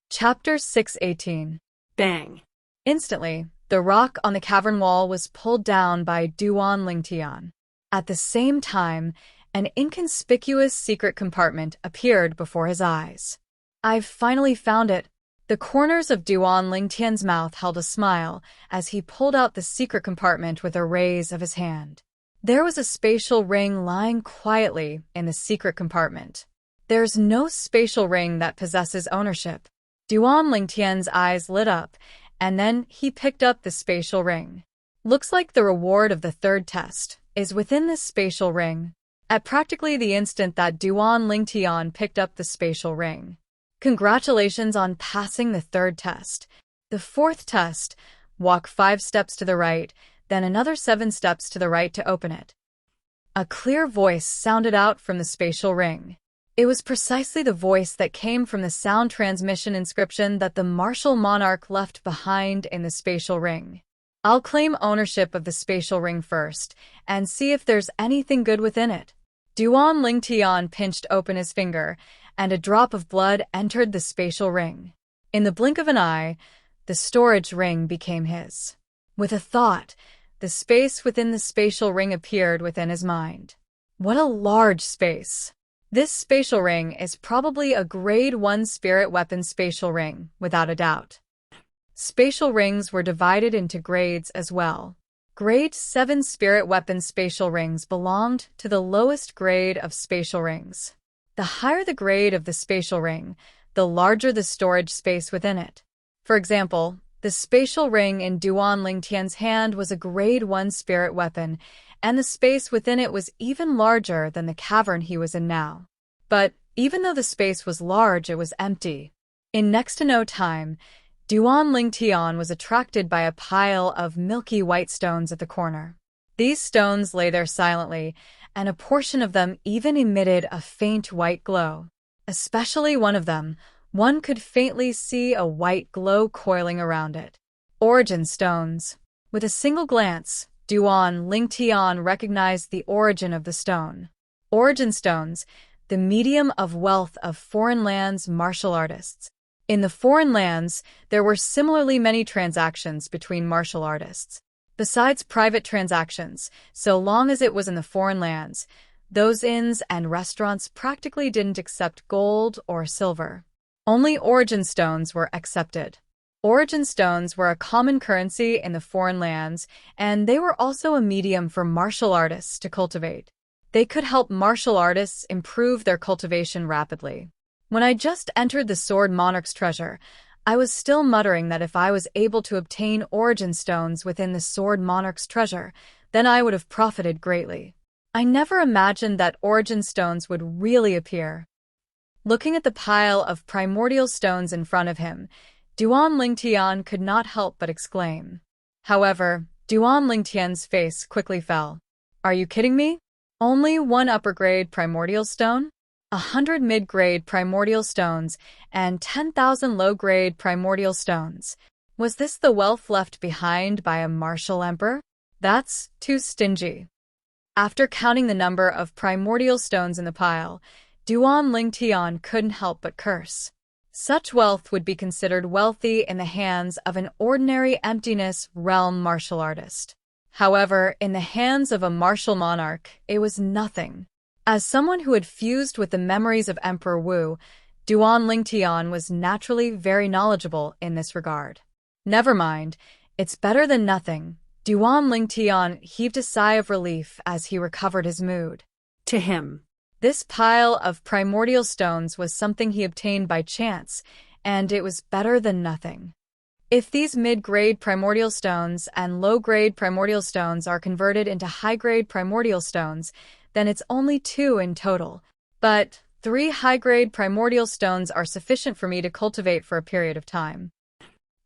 Chapter 618. Bang! Instantly, the rock on the cavern wall was pulled down by Duan Lingtian. At the same time, an inconspicuous secret compartment appeared before his eyes. "I've finally found it." The corners of Duan Lingtian's mouth held a smile as he pulled out the secret compartment with a raise of his hand. There was a spatial ring lying quietly in the secret compartment. There's no spatial ring that possesses ownership. Duan Lingtian's eyes lit up, and then he picked up the spatial ring. "Looks like the reward of the third test is within this spatial ring." At practically the instant that Duan Lingtian picked up the spatial ring. "Congratulations on passing the third test. The fourth test, walk 5 steps to the right, then another 7 steps to the right to open it." A clear voice sounded out from the spatial ring. It was precisely the voice that came from the sound transmission inscription that the martial monarch left behind in the spatial ring. "I'll claim ownership of the spatial ring first, and see if there's anything good within it." Duan Lingtian pinched open his finger, and a drop of blood entered the spatial ring. In the blink of an eye, the storage ring became his. With a thought, the space within the spatial ring appeared within his mind. What a large space! This spatial ring is probably a Grade 1 spirit weapon spatial ring, without a doubt. Spatial rings were divided into grades as well. Grade 7 spirit weapon spatial rings belonged to the lowest grade of spatial rings. The higher the grade of the spatial ring, the larger the storage space within it. For example, the spatial ring in Duan Lingtian's hand was a Grade 1 spirit weapon, and the space within it was even larger than the cavern he was in now. But even though the space was large, it was empty. In next to no time, Duan Lingtian was attracted by a pile of milky white stones at the corner. These stones lay there silently, and a portion of them even emitted a faint white glow. Especially one of them, one could faintly see a white glow coiling around it. Origin stones. With a single glance, Duan Lingtian recognized the origin of the stone. Origin stones, the medium of wealth of foreign lands' martial artists. In the foreign lands, there were similarly many transactions between martial artists. Besides private transactions, so long as it was in the foreign lands, those inns and restaurants practically didn't accept gold or silver. Only origin stones were accepted. Origin stones were a common currency in the foreign lands, and they were also a medium for martial artists to cultivate. They could help martial artists improve their cultivation rapidly. When I just entered the Sword Monarch's treasure, I was still muttering that if I was able to obtain origin stones within the Sword Monarch's treasure, then I would have profited greatly. I never imagined that origin stones would really appear. Looking at the pile of primordial stones in front of him, Duan Lingtian could not help but exclaim. However, Duan Lingtian's face quickly fell. "Are you kidding me? Only 1 upper-grade primordial stone? 100 mid-grade primordial stones and 10,000 low-grade primordial stones. Was this the wealth left behind by a martial emperor? That's too stingy." After counting the number of primordial stones in the pile, Duan Lingtian couldn't help but curse. Such wealth would be considered wealthy in the hands of an ordinary emptiness realm martial artist. However, in the hands of a martial monarch, it was nothing. As someone who had fused with the memories of Emperor Wu, Duan Lingtian was naturally very knowledgeable in this regard. "Never mind, it's better than nothing." Duan Lingtian heaved a sigh of relief as he recovered his mood. To him, this pile of primordial stones was something he obtained by chance, and it was better than nothing. If these mid-grade primordial stones and low-grade primordial stones are converted into high-grade primordial stones, then it's only 2 in total. But 3 high-grade primordial stones are sufficient for me to cultivate for a period of time.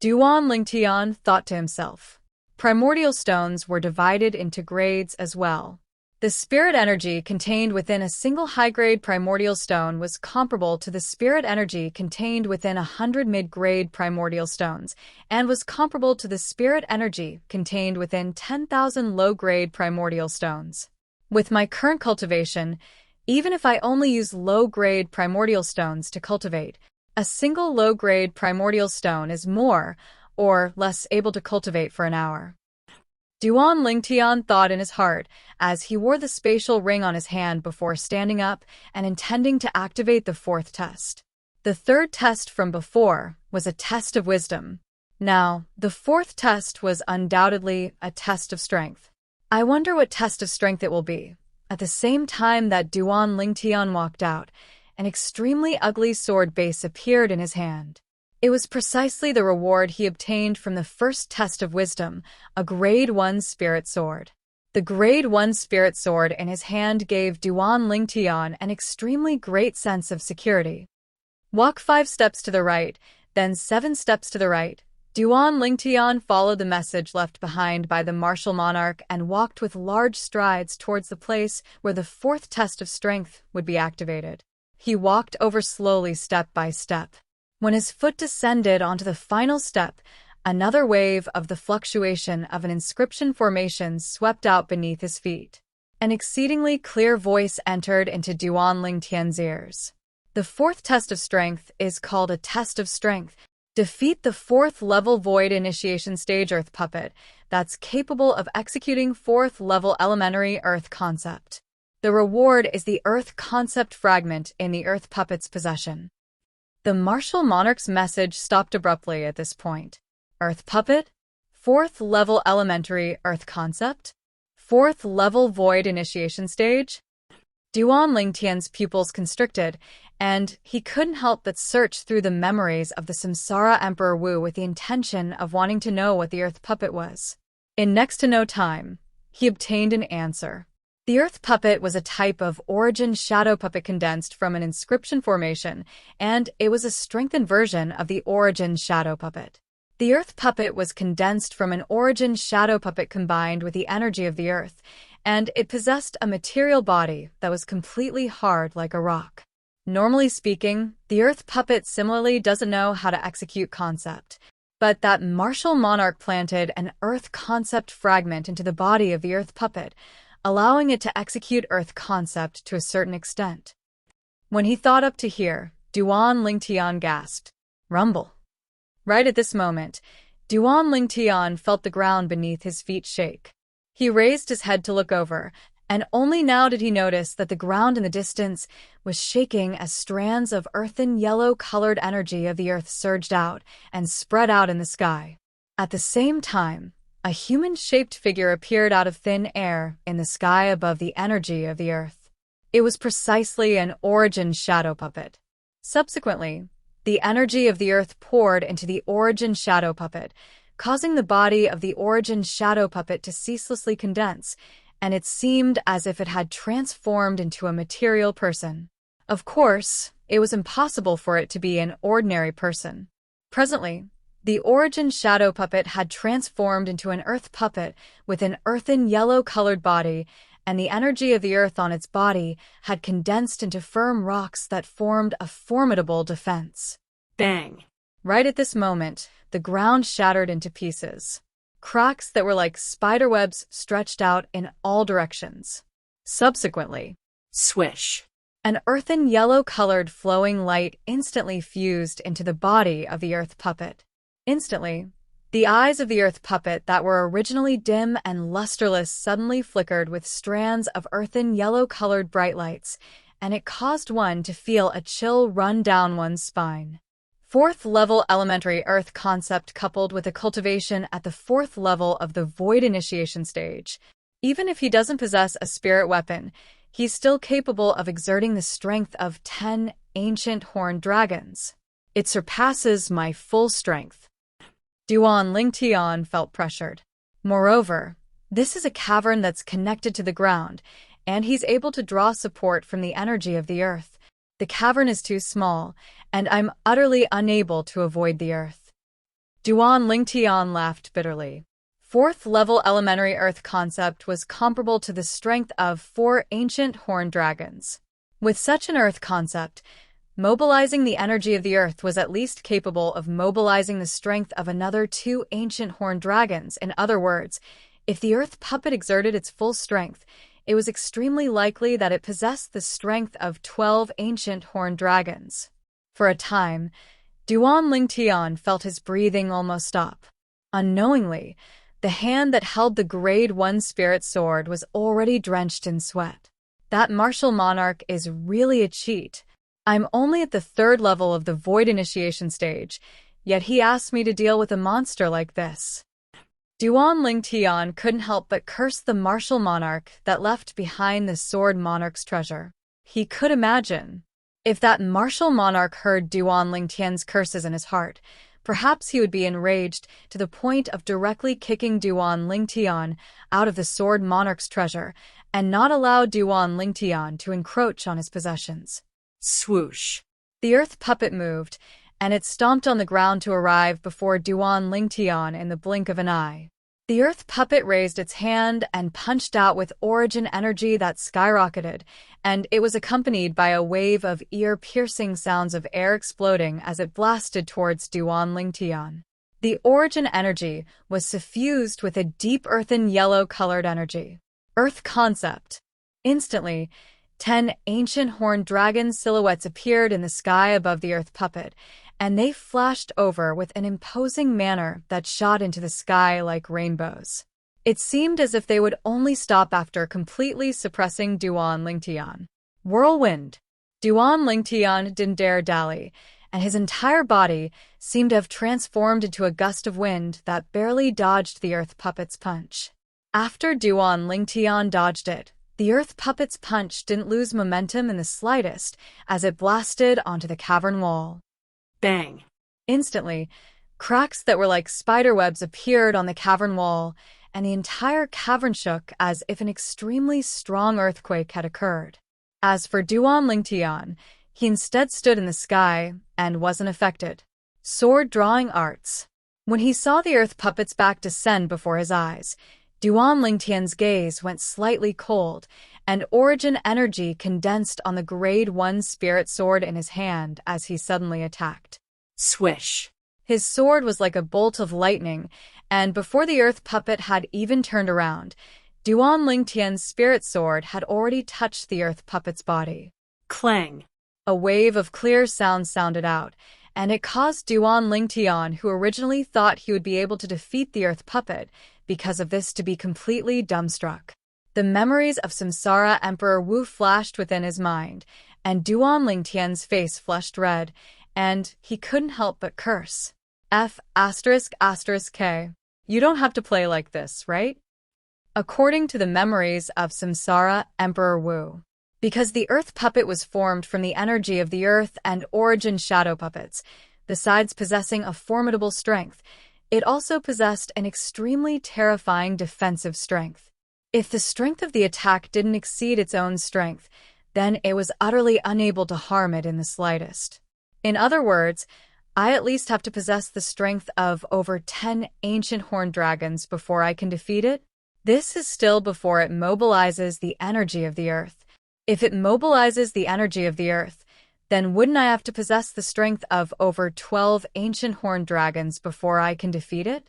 Duan Lingtian thought to himself. Primordial stones were divided into grades as well. The spirit energy contained within a single high-grade primordial stone was comparable to the spirit energy contained within 100 mid-grade primordial stones, and was comparable to the spirit energy contained within 10,000 low-grade primordial stones. With my current cultivation, even if I only use low-grade primordial stones to cultivate, A single low-grade primordial stone is more or less able to cultivate for an hour. Duan Lingtian thought in his heart as he wore the spatial ring on his hand before standing up and intending to activate the fourth test. The third test from before was a test of wisdom. Now, the fourth test was undoubtedly a test of strength. I wonder what test of strength it will be. At the same time that Duan Lingtian walked out, an extremely ugly sword base appeared in his hand. It was precisely the reward he obtained from the first test of wisdom, a Grade 1 spirit sword. The Grade 1 spirit sword in his hand gave Duan Lingtian an extremely great sense of security. Walk 5 steps to the right, then 7 steps to the right. Duan Lingtian followed the message left behind by the martial monarch and walked with large strides towards the place where the fourth test of strength would be activated. He walked over slowly step by step. When his foot descended onto the final step, another wave of the fluctuation of an inscription formation swept out beneath his feet. An exceedingly clear voice entered into Duan Lingtian's ears. The fourth test of strength is called a test of strength. Defeat the 4th level Void Initiation Stage Earth Puppet that's capable of executing 4th level Elementary Earth Concept. The reward is the Earth Concept Fragment in the Earth Puppet's possession. The martial monarch's message stopped abruptly at this point. Earth Puppet? 4th level Elementary Earth Concept? 4th level Void Initiation Stage? Duan Lingtian's pupils constricted, and he couldn't help but search through the memories of the Samsara Emperor Wu with the intention of wanting to know what the Earth Puppet was. In next to no time, he obtained an answer. The Earth Puppet was a type of origin shadow puppet condensed from an inscription formation, and it was a strengthened version of the origin shadow puppet. The Earth Puppet was condensed from an origin shadow puppet combined with the energy of the Earth, and it possessed a material body that was completely hard like a rock. Normally speaking, the Earth Puppet similarly doesn't know how to execute concept, but that martial monarch planted an Earth Concept fragment into the body of the Earth Puppet, allowing it to execute Earth Concept to a certain extent. When he thought up to here, Duan Lingtian gasped, "Rumble." Right at this moment, Duan Lingtian felt the ground beneath his feet shake. He raised his head to look over, and only now did he notice that the ground in the distance was shaking as strands of earthen yellow-colored energy of the earth surged out and spread out in the sky. At the same time, a human-shaped figure appeared out of thin air in the sky above the energy of the earth. It was precisely an origin shadow puppet. Subsequently, the energy of the earth poured into the origin shadow puppet, causing the body of the origin shadow puppet to ceaselessly condense, and it seemed as if it had transformed into a material person. Of course, it was impossible for it to be an ordinary person. Presently, the origin shadow puppet had transformed into an earth puppet with an earthen yellow-colored body, and the energy of the earth on its body had condensed into firm rocks that formed a formidable defense. Bang! Right at this moment, the ground shattered into pieces. Cracks that were like spiderwebs stretched out in all directions. Subsequently, Swish! An earthen yellow-colored flowing light instantly fused into the body of the earth puppet. Instantly, the eyes of the earth puppet that were originally dim and lusterless suddenly flickered with strands of earthen yellow-colored bright lights, and it caused one to feel a chill run down one's spine. 4th level elementary earth concept coupled with a cultivation at the 4th level of the void initiation stage. Even if he doesn't possess a spirit weapon, he's still capable of exerting the strength of 10 ancient horned dragons. It surpasses my full strength. Duan Lingtian felt pressured. Moreover, this is a cavern that's connected to the ground, and he's able to draw support from the energy of the earth. The cavern is too small, and I'm utterly unable to avoid the earth. Duan Lingtian laughed bitterly. 4th level elementary earth concept was comparable to the strength of 4 ancient horned dragons. With such an earth concept, mobilizing the energy of the earth was at least capable of mobilizing the strength of another 2 ancient horned dragons. In other words, if the earth puppet exerted its full strength, it was extremely likely that it possessed the strength of 12 ancient horned dragons. For a time, Duan Lingtian felt his breathing almost stop. Unknowingly, the hand that held the Grade 1 spirit sword was already drenched in sweat. That martial monarch is really a cheat. I'm only at the 3rd level of the Void Initiation stage, yet he asked me to deal with a monster like this. Duan Lingtian couldn't help but curse the martial monarch that left behind the sword monarch's treasure. He could imagine. If that martial monarch heard Duan Lingtian's curses in his heart, perhaps he would be enraged to the point of directly kicking Duan Lingtian out of the sword monarch's treasure and not allow Duan Lingtian to encroach on his possessions. Swoosh. The earth puppet moved, and it stomped on the ground to arrive before Duan Lingtian in the blink of an eye. The earth puppet raised its hand and punched out with origin energy that skyrocketed, and it was accompanied by a wave of ear-piercing sounds of air exploding as it blasted towards Duan Lingtian. The origin energy was suffused with a deep earthen yellow-colored energy. Earth concept. Instantly, 10 ancient horned dragon silhouettes appeared in the sky above the earth puppet, and they flashed over with an imposing manner that shot into the sky like rainbows. It seemed as if they would only stop after completely suppressing Duan Lingtian. Whirlwind. Duan Lingtian didn't dare dally, and his entire body seemed to have transformed into a gust of wind that barely dodged the earth puppet's punch. After Duan Lingtian dodged it, the earth puppet's punch didn't lose momentum in the slightest as it blasted onto the cavern wall. Bang. Instantly, cracks that were like spiderwebs appeared on the cavern wall, and the entire cavern shook as if an extremely strong earthquake had occurred. As for Duan Lingtian, he instead stood in the sky and wasn't affected. Sword drawing arts. When he saw the earth puppet's back descend before his eyes, Duan Lingtian's gaze went slightly cold, and origin energy condensed on the Grade 1 spirit sword in his hand as he suddenly attacked. Swish. His sword was like a bolt of lightning, and before the earth puppet had even turned around, Duan Lingtian's spirit sword had already touched the earth puppet's body. Clang. A wave of clear sound sounded out, and it caused Duan Lingtian, who originally thought he would be able to defeat the earth puppet because of this, to be completely dumbstruck. The memories of Samsara Emperor Wu flashed within his mind, and Duan Lingtian's face flushed red, and he couldn't help but curse. F***K. You don't have to play like this, right? According to the memories of Samsara Emperor Wu. Because the earth puppet was formed from the energy of the earth and origin shadow puppets, besides possessing a formidable strength, it also possessed an extremely terrifying defensive strength. If the strength of the attack didn't exceed its own strength, then it was utterly unable to harm it in the slightest. In other words, I at least have to possess the strength of over 10 ancient horned dragons before I can defeat it. This is still before it mobilizes the energy of the earth. If it mobilizes the energy of the earth, then wouldn't I have to possess the strength of over 12 ancient horned dragons before I can defeat it?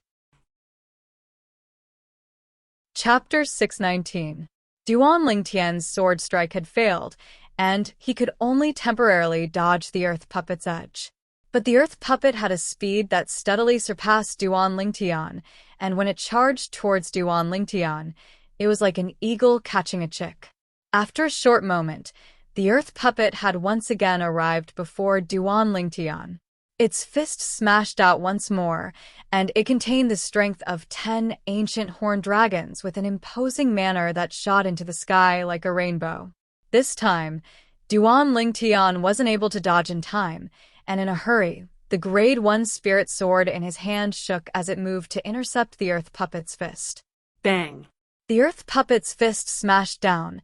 Chapter 619. Duan Lingtian's sword strike had failed, and he could only temporarily dodge the earth puppet's edge. But the earth puppet had a speed that steadily surpassed Duan Lingtian, and when it charged towards Duan Lingtian, it was like an eagle catching a chick. After a short moment, the earth puppet had once again arrived before Duan Lingtian. Its fist smashed out once more, and it contained the strength of 10 ancient horned dragons with an imposing manner that shot into the sky like a rainbow. This time, Duan Lingtian wasn't able to dodge in time, and in a hurry, the Grade 1 spirit sword in his hand shook as it moved to intercept the earth puppet's fist. Bang. The earth puppet's fist smashed down,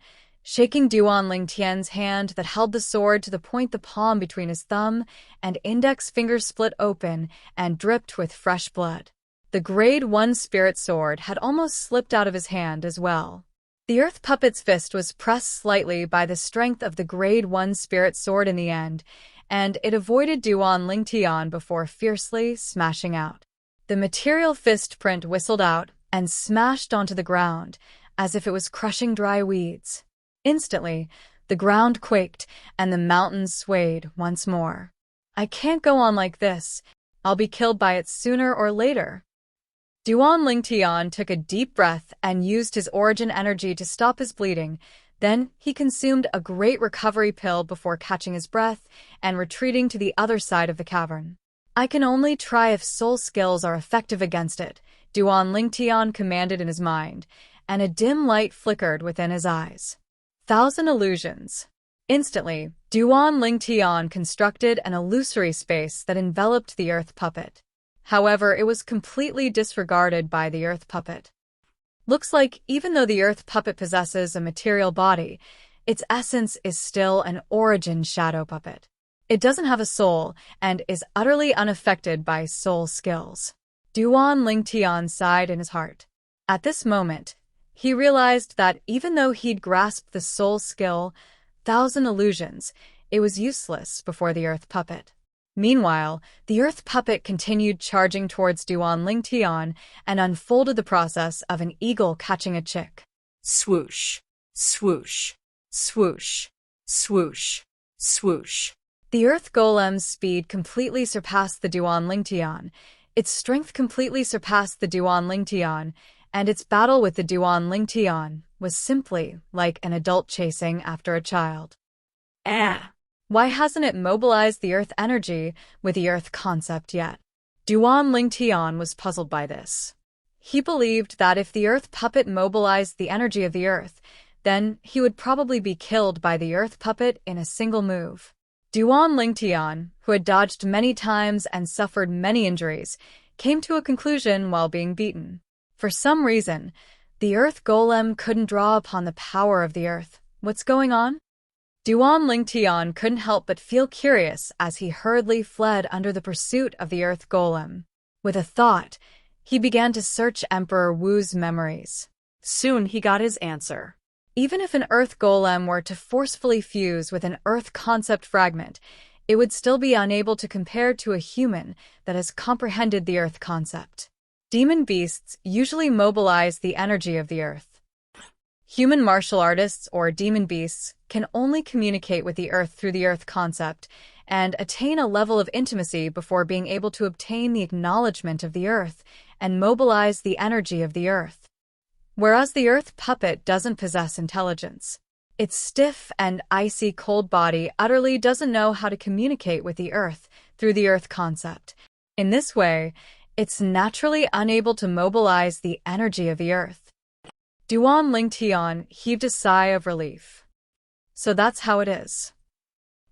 shaking Duan Lingtian's hand that held the sword to the point the palm between his thumb and index fingers split open and dripped with fresh blood. The Grade 1 spirit sword had almost slipped out of his hand as well. The earth puppet's fist was pressed slightly by the strength of the Grade 1 spirit sword in the end, and it avoided Duan Lingtian before fiercely smashing out. The material fist print whistled out and smashed onto the ground as if it was crushing dry weeds. Instantly, the ground quaked and the mountains swayed once more. I can't go on like this. I'll be killed by it sooner or later. Duan Lingtian took a deep breath and used his origin energy to stop his bleeding. Then he consumed a great recovery pill before catching his breath and retreating to the other side of the cavern. I can only try if soul skills are effective against it, Duan Lingtian commanded in his mind, and a dim light flickered within his eyes. 1,000 illusions. Instantly, Duan Lingtian constructed an illusory space that enveloped the earth puppet. However, it was completely disregarded by the earth puppet. Looks like even though the earth puppet possesses a material body, its essence is still an origin shadow puppet. It doesn't have a soul and is utterly unaffected by soul skills. Duan Lingtian sighed in his heart. At this moment, he realized that even though he'd grasped the soul skill, 1,000 illusions, it was useless before the earth puppet. Meanwhile, the earth puppet continued charging towards Duan Lingtian and unfolded the process of an eagle catching a chick. Swoosh, swoosh, swoosh, swoosh, swoosh. The earth golem's speed completely surpassed the Duan Lingtian, its strength completely surpassed the Duan Lingtian, and its battle with the Duan Lingtian was simply like an adult chasing after a child. Ah! Why hasn't it mobilized the earth energy with the earth concept yet? Duan Lingtian was puzzled by this. He believed that if the earth puppet mobilized the energy of the earth, then he would probably be killed by the earth puppet in a single move. Duan Lingtian, who had dodged many times and suffered many injuries, came to a conclusion while being beaten. For some reason, the earth golem couldn't draw upon the power of the earth. What's going on? Duan Lingtian couldn't help but feel curious as he hurriedly fled under the pursuit of the earth golem. With a thought, he began to search Emperor Wu's memories. Soon he got his answer. Even if an earth golem were to forcefully fuse with an earth concept fragment, it would still be unable to compare to a human that has comprehended the earth concept. Demon beasts usually mobilize the energy of the earth. Human martial artists or demon beasts can only communicate with the earth through the earth concept and attain a level of intimacy before being able to obtain the acknowledgement of the earth and mobilize the energy of the earth. Whereas the earth puppet doesn't possess intelligence. Its stiff and icy cold body utterly doesn't know how to communicate with the earth through the earth concept. In this way, it's naturally unable to mobilize the energy of the earth. Duan Lingtian heaved a sigh of relief. So that's how it is.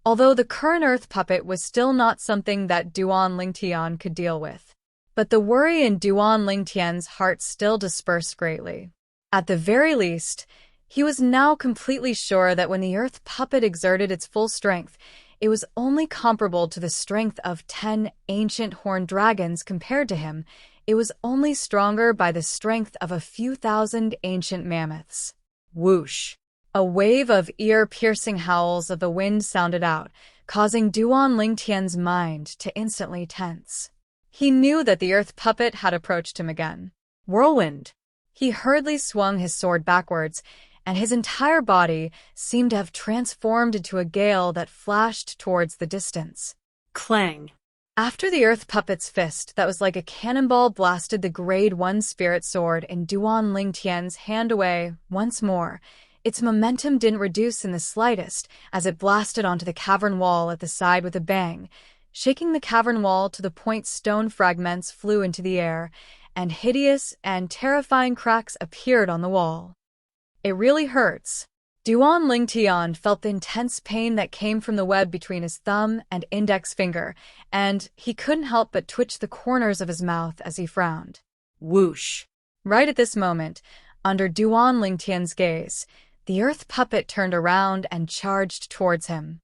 Although the current earth puppet was still not something that Duan Lingtian could deal with. But the worry in Duan Lingtian's heart still dispersed greatly. At the very least, he was now completely sure that when the earth puppet exerted its full strength, it was only comparable to the strength of 10 ancient horned dragons compared to him. It was only stronger by the strength of a few thousand ancient mammoths. Whoosh! A wave of ear-piercing howls of the wind sounded out, causing Duan Lingtian's mind to instantly tense. He knew that the earth puppet had approached him again. Whirlwind! He hurriedly swung his sword backwards, and his entire body seemed to have transformed into a gale that flashed towards the distance. Clang! After the earth puppet's fist that was like a cannonball blasted the Grade 1 spirit sword in Duan Lingtian's hand away once more, its momentum didn't reduce in the slightest as it blasted onto the cavern wall at the side with a bang, shaking the cavern wall to the point stone fragments flew into the air, and hideous and terrifying cracks appeared on the wall. It really hurts. Duan Lingtian felt the intense pain that came from the web between his thumb and index finger, and he couldn't help but twitch the corners of his mouth as he frowned. Whoosh! Right at this moment, under Duan Lingtian's gaze, the earth puppet turned around and charged towards him.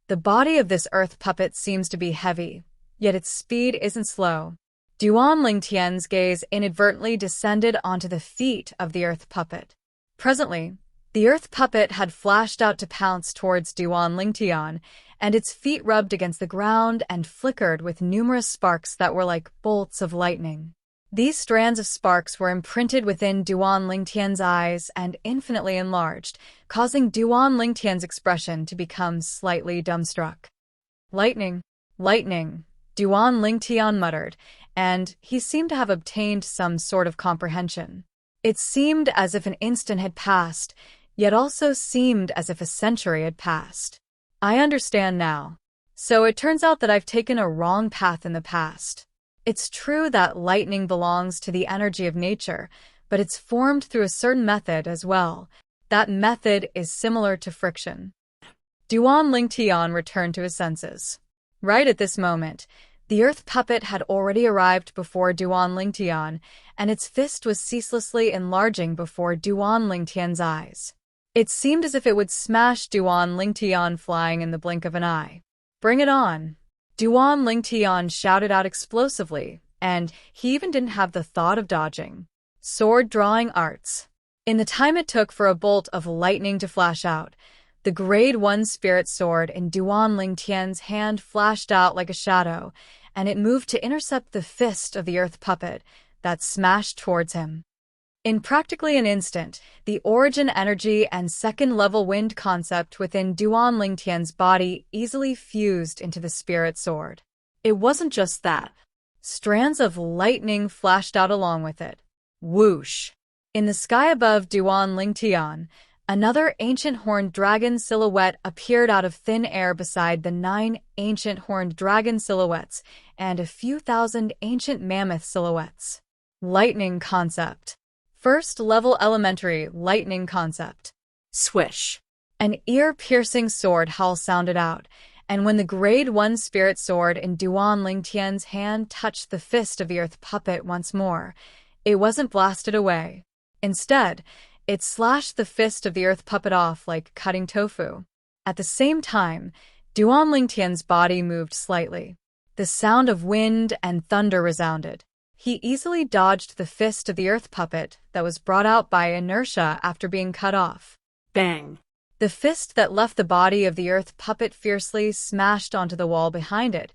The body of this earth puppet seems to be heavy, yet its speed isn't slow. Duan Lingtian's gaze inadvertently descended onto the feet of the earth puppet. Presently, the earth puppet had flashed out to pounce towards Duan Lingtian, and its feet rubbed against the ground and flickered with numerous sparks that were like bolts of lightning. These strands of sparks were imprinted within Duan Lingtian's eyes and infinitely enlarged, causing Duan Lingtian's expression to become slightly dumbstruck. Lightning. Lightning, Duan Lingtian muttered, and he seemed to have obtained some sort of comprehension. It seemed as if an instant had passed, yet also seemed as if a century had passed. I understand now. So it turns out that I've taken a wrong path in the past. It's true that lightning belongs to the energy of nature, but it's formed through a certain method as well. That method is similar to friction. Duan Lingtian returned to his senses. Right at this moment, the earth puppet had already arrived before Duan Lingtian, and its fist was ceaselessly enlarging before Duan Lingtian's eyes. It seemed as if it would smash Duan Lingtian flying in the blink of an eye. Bring it on! Duan Lingtian shouted out explosively, and he even didn't have the thought of dodging. Sword drawing arts. In the time it took for a bolt of lightning to flash out, the Grade 1 spirit sword in Duan Lingtian's hand flashed out like a shadow, and it moved to intercept the fist of the earth puppet that smashed towards him. In practically an instant, the origin energy and second-level wind concept within Duan Lingtian's body easily fused into the spirit sword. It wasn't just that. Strands of lightning flashed out along with it. Whoosh! In the sky above Duan Lingtian, another ancient horned dragon silhouette appeared out of thin air beside the 9 ancient horned dragon silhouettes and a few thousand ancient mammoth silhouettes. Lightning concept. First-level elementary lightning concept. Swish. An ear-piercing sword howl sounded out, and when the Grade 1 spirit sword in Duan Lingtian's hand touched the fist of the earth puppet once more, it wasn't blasted away. Instead, it slashed the fist of the earth puppet off like cutting tofu. At the same time, Duan Lingtian's body moved slightly. The sound of wind and thunder resounded. He easily dodged the fist of the earth puppet that was brought out by inertia after being cut off. Bang! The fist that left the body of the earth puppet fiercely smashed onto the wall behind it,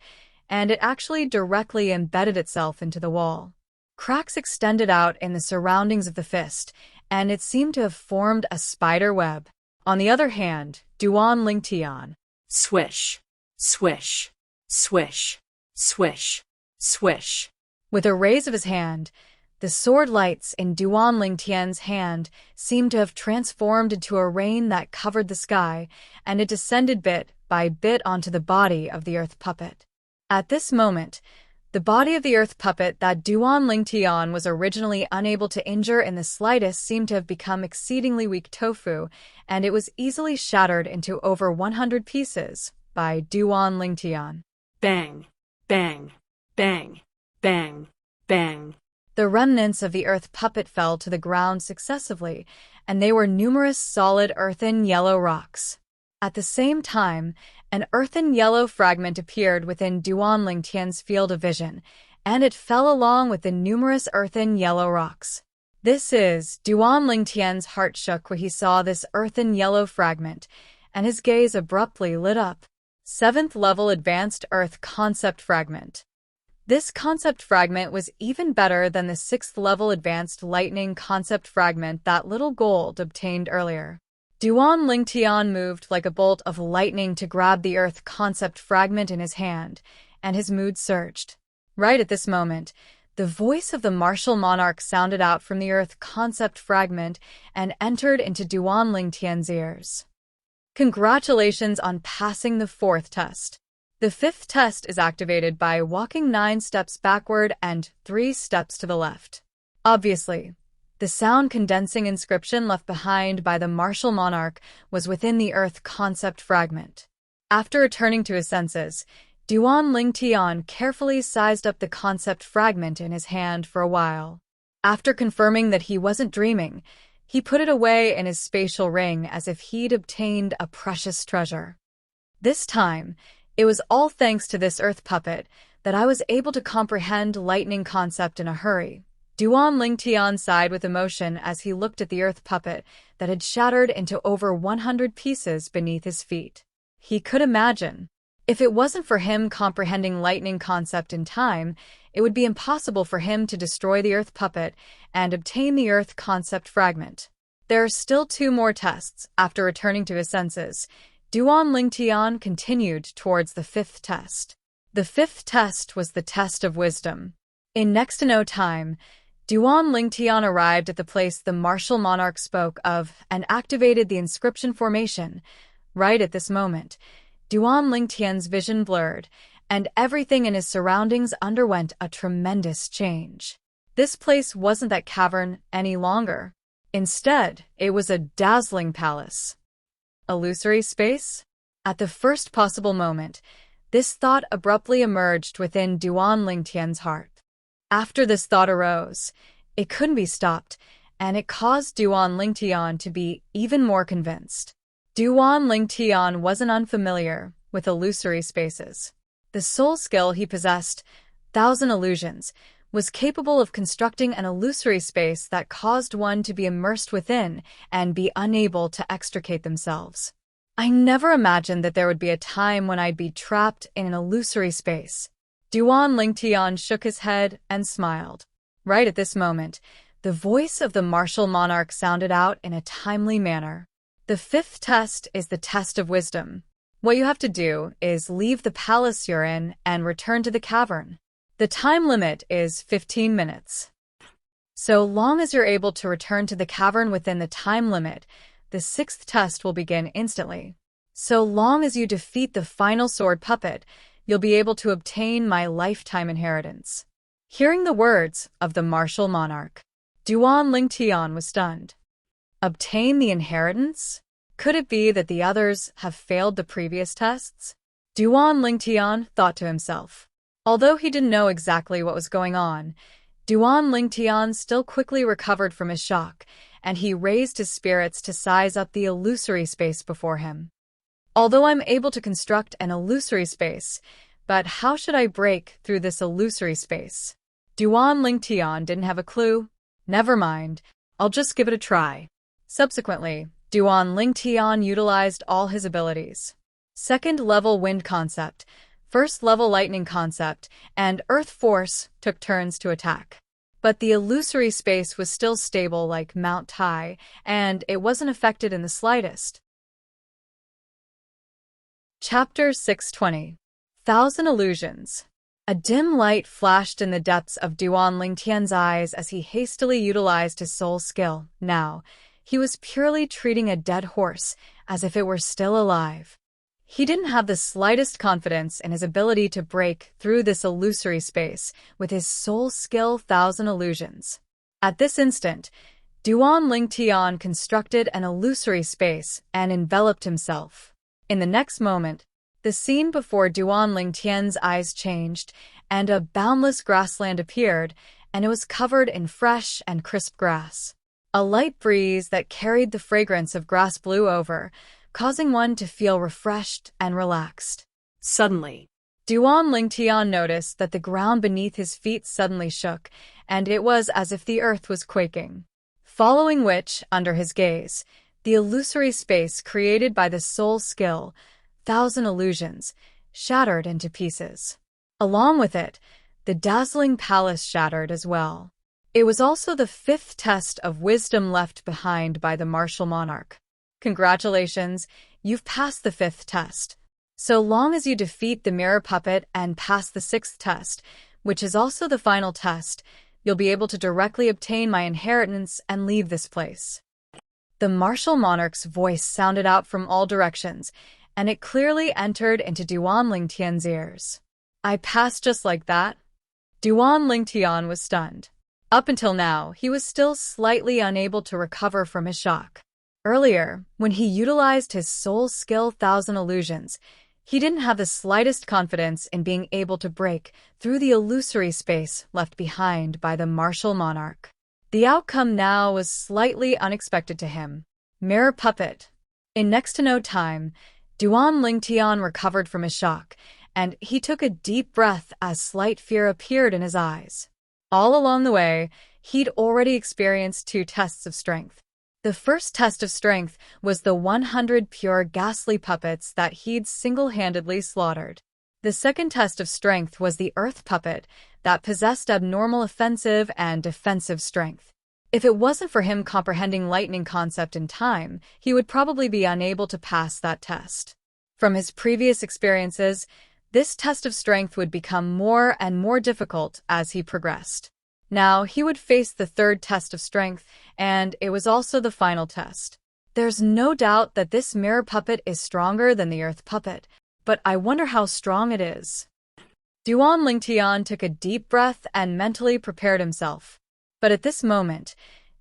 and it actually directly embedded itself into the wall. Cracks extended out in the surroundings of the fist, and it seemed to have formed a spider web. On the other hand, Duan Lingtian. Swish. Swish. Swish. Swish. Swish. With a raise of his hand, the sword lights in Duan Lingtian's hand seemed to have transformed into a rain that covered the sky, and it descended bit by bit onto the body of the earth puppet. At this moment, the body of the earth puppet that Duan Lingtian was originally unable to injure in the slightest seemed to have become exceedingly weak tofu, and it was easily shattered into over 100 pieces by Duan Lingtian. Bang! Bang! Bang! Bang! Bang! The remnants of the earth puppet fell to the ground successively, and they were numerous solid earthen yellow rocks. At the same time, an earthen yellow fragment appeared within Duan Lingtian's field of vision, and it fell along with the numerous earthen yellow rocks. Duan Lingtian's heart shook when he saw this earthen yellow fragment, and his gaze abruptly lit up. 7th level Advanced Earth Concept Fragment. This concept fragment was even better than the 6th level Advanced Lightning Concept Fragment that Little Gold obtained earlier. Duan Lingtian moved like a bolt of lightning to grab the Earth Concept Fragment in his hand, and his mood surged. Right at this moment, the voice of the martial monarch sounded out from the Earth Concept Fragment and entered into Duan Lingtian's ears. Congratulations on passing the 4th test. The 5th test is activated by walking 9 steps backward and 3 steps to the left. Obviously, the sound condensing inscription left behind by the martial monarch was within the Earth Concept Fragment. After returning to his senses, Duan Lingtian carefully sized up the concept fragment in his hand for a while. After confirming that he wasn't dreaming, he put it away in his spatial ring as if he'd obtained a precious treasure. This time, it was all thanks to this earth puppet that I was able to comprehend lightning concept in a hurry. Duan Lingtian sighed with emotion as he looked at the earth puppet that had shattered into over 100 pieces beneath his feet. He could imagine. If it wasn't for him comprehending lightning concept in time, it would be impossible for him to destroy the earth puppet and obtain the earth concept fragment. There are still 2 more tests. After returning to his senses, Duan Lingtian continued towards the 5th test. The fifth test was the test of wisdom. In next to no time, Duan Lingtian arrived at the place the martial monarch spoke of and activated the inscription formation. Right at this moment, Duan Lingtian's vision blurred, and everything in his surroundings underwent a tremendous change. This place wasn't that cavern any longer. Instead, it was a dazzling palace. Illusory space? At the first possible moment, this thought abruptly emerged within Duan Lingtian's heart. After this thought arose, it couldn't be stopped, and it caused Duan Lingtian to be even more convinced. Duan Lingtian wasn't unfamiliar with illusory spaces. The sole skill he possessed, Thousand Illusions, was capable of constructing an illusory space that caused one to be immersed within and be unable to extricate themselves. I never imagined that there would be a time when I'd be trapped in an illusory space. Duan Lingtian shook his head and smiled. Right at this moment, the voice of the martial monarch sounded out in a timely manner. The fifth test is the test of wisdom. What you have to do is leave the palace you're in and return to the cavern. The time limit is 15 minutes. So long as you're able to return to the cavern within the time limit, the sixth test will begin instantly. So long as you defeat the final sword puppet, you'll be able to obtain my lifetime inheritance. Hearing the words of the martial monarch, Duan Lingtian was stunned. Obtain the inheritance? Could it be that the others have failed the previous tests? Duan Lingtian thought to himself. Although he didn't know exactly what was going on, Duan Lingtian still quickly recovered from his shock, and he raised his spirits to size up the illusory space before him. Although I'm able to construct an illusory space, but how should I break through this illusory space? Duan Lingtian didn't have a clue. Never mind, I'll just give it a try. Subsequently, Duan Lingtian utilized all his abilities. Second-level wind concept, first-level lightning concept, and earth force took turns to attack. But the illusory space was still stable like Mount Tai, and it wasn't affected in the slightest. Chapter 620. Thousand Illusions. A dim light flashed in the depths of Duan Lingtian's eyes as he hastily utilized his soul skill. Now, he was purely treating a dead horse as if it were still alive. He didn't have the slightest confidence in his ability to break through this illusory space with his soul skill Thousand Illusions. At this instant, Duan Lingtian constructed an illusory space and enveloped himself. In the next moment, the scene before Duan Lingtian's eyes changed, and a boundless grassland appeared, and it was covered in fresh and crisp grass. A light breeze that carried the fragrance of grass blew over, causing one to feel refreshed and relaxed. Suddenly, Duan Lingtian noticed that the ground beneath his feet suddenly shook, and it was as if the earth was quaking. Following which, under his gaze, the illusory space created by the soul skill, Thousand Illusions, shattered into pieces. Along with it, the dazzling palace shattered as well. It was also the fifth test of wisdom left behind by the martial monarch. Congratulations, you've passed the fifth test. So long as you defeat the mirror puppet and pass the sixth test, which is also the final test, you'll be able to directly obtain my inheritance and leave this place. The martial monarch's voice sounded out from all directions, and it clearly entered into Duan Lingtian's ears. I passed just like that? Duan Lingtian was stunned. Up until now, he was still slightly unable to recover from his shock. Earlier, when he utilized his soul skill Thousand Illusions, he didn't have the slightest confidence in being able to break through the illusory space left behind by the martial monarch. The outcome now was slightly unexpected to him. Mirror puppet. In next to no time, Duan Lingtian recovered from his shock, and he took a deep breath as slight fear appeared in his eyes. All along the way, he'd already experienced 2 tests of strength. The first test of strength was the 100 pure ghastly puppets that he'd single-handedly slaughtered. The second test of strength was the earth puppet that possessed abnormal offensive and defensive strength. If it wasn't for him comprehending lightning concept in time, he would probably be unable to pass that test. From his previous experiences, This test of strength would become more and more difficult as he progressed. Now, he would face the third test of strength, and it was also the final test. There's no doubt that this mirror puppet is stronger than the earth puppet, but I wonder how strong it is. Duan Lingtian took a deep breath and mentally prepared himself. But at this moment,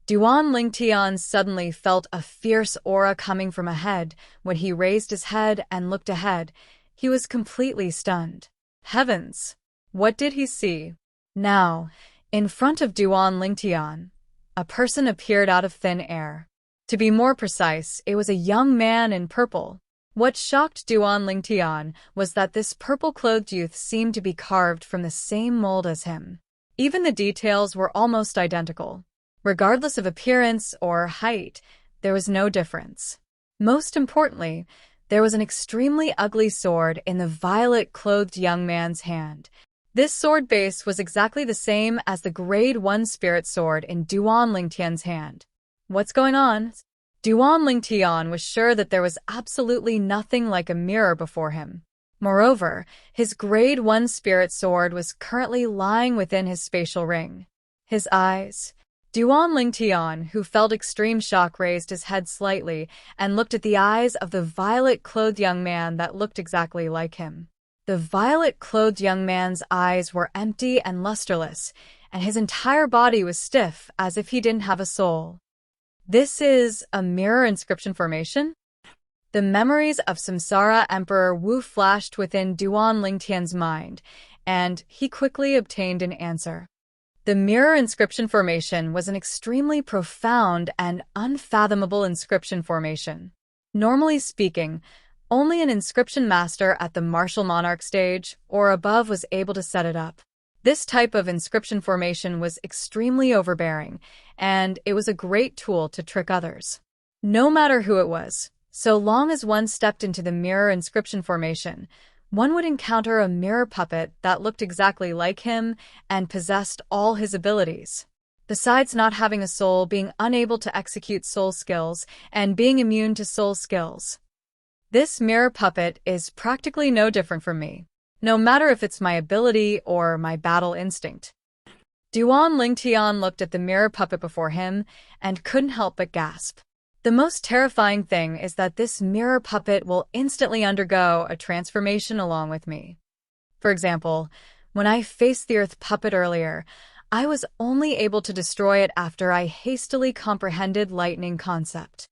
Duan Lingtian suddenly felt a fierce aura coming from ahead. When he raised his head and looked ahead, he was completely stunned. Heavens! What did he see? Now, in front of Duan Lingtian, a person appeared out of thin air. To be more precise, it was a young man in purple. What shocked Duan Lingtian was that this purple-clothed youth seemed to be carved from the same mold as him. Even the details were almost identical. Regardless of appearance or height, there was no difference. Most importantly, there was an extremely ugly sword in the violet-clothed young man's hand. This sword base was exactly the same as the Grade 1 spirit sword in Duan Lingtian's hand. What's going on? Duan Lingtian was sure that there was absolutely nothing like a mirror before him. Moreover, his Grade 1 spirit sword was currently lying within his spatial ring. His eyes. Duan Lingtian, who felt extreme shock, raised his head slightly and looked at the eyes of the violet-clothed young man that looked exactly like him. The violet-clothed young man's eyes were empty and lusterless, and his entire body was stiff as if he didn't have a soul. This is a mirror inscription formation? The memories of Samsara Emperor Wu flashed within Duan Lingtian's mind, and he quickly obtained an answer. The mirror inscription formation was an extremely profound and unfathomable inscription formation. Normally speaking, only an inscription master at the martial monarch stage or above was able to set it up. This type of inscription formation was extremely overbearing, and it was a great tool to trick others. No matter who it was, so long as one stepped into the mirror inscription formation, one would encounter a mirror puppet that looked exactly like him and possessed all his abilities. Besides not having a soul, being unable to execute soul skills, and being immune to soul skills. This mirror puppet is practically no different from me, no matter if it's my ability or my battle instinct. Duan Lingtian looked at the mirror puppet before him and couldn't help but gasp. The most terrifying thing is that this mirror puppet will instantly undergo a transformation along with me. For example, when I faced the earth puppet earlier, I was only able to destroy it after I hastily comprehended lightning concept.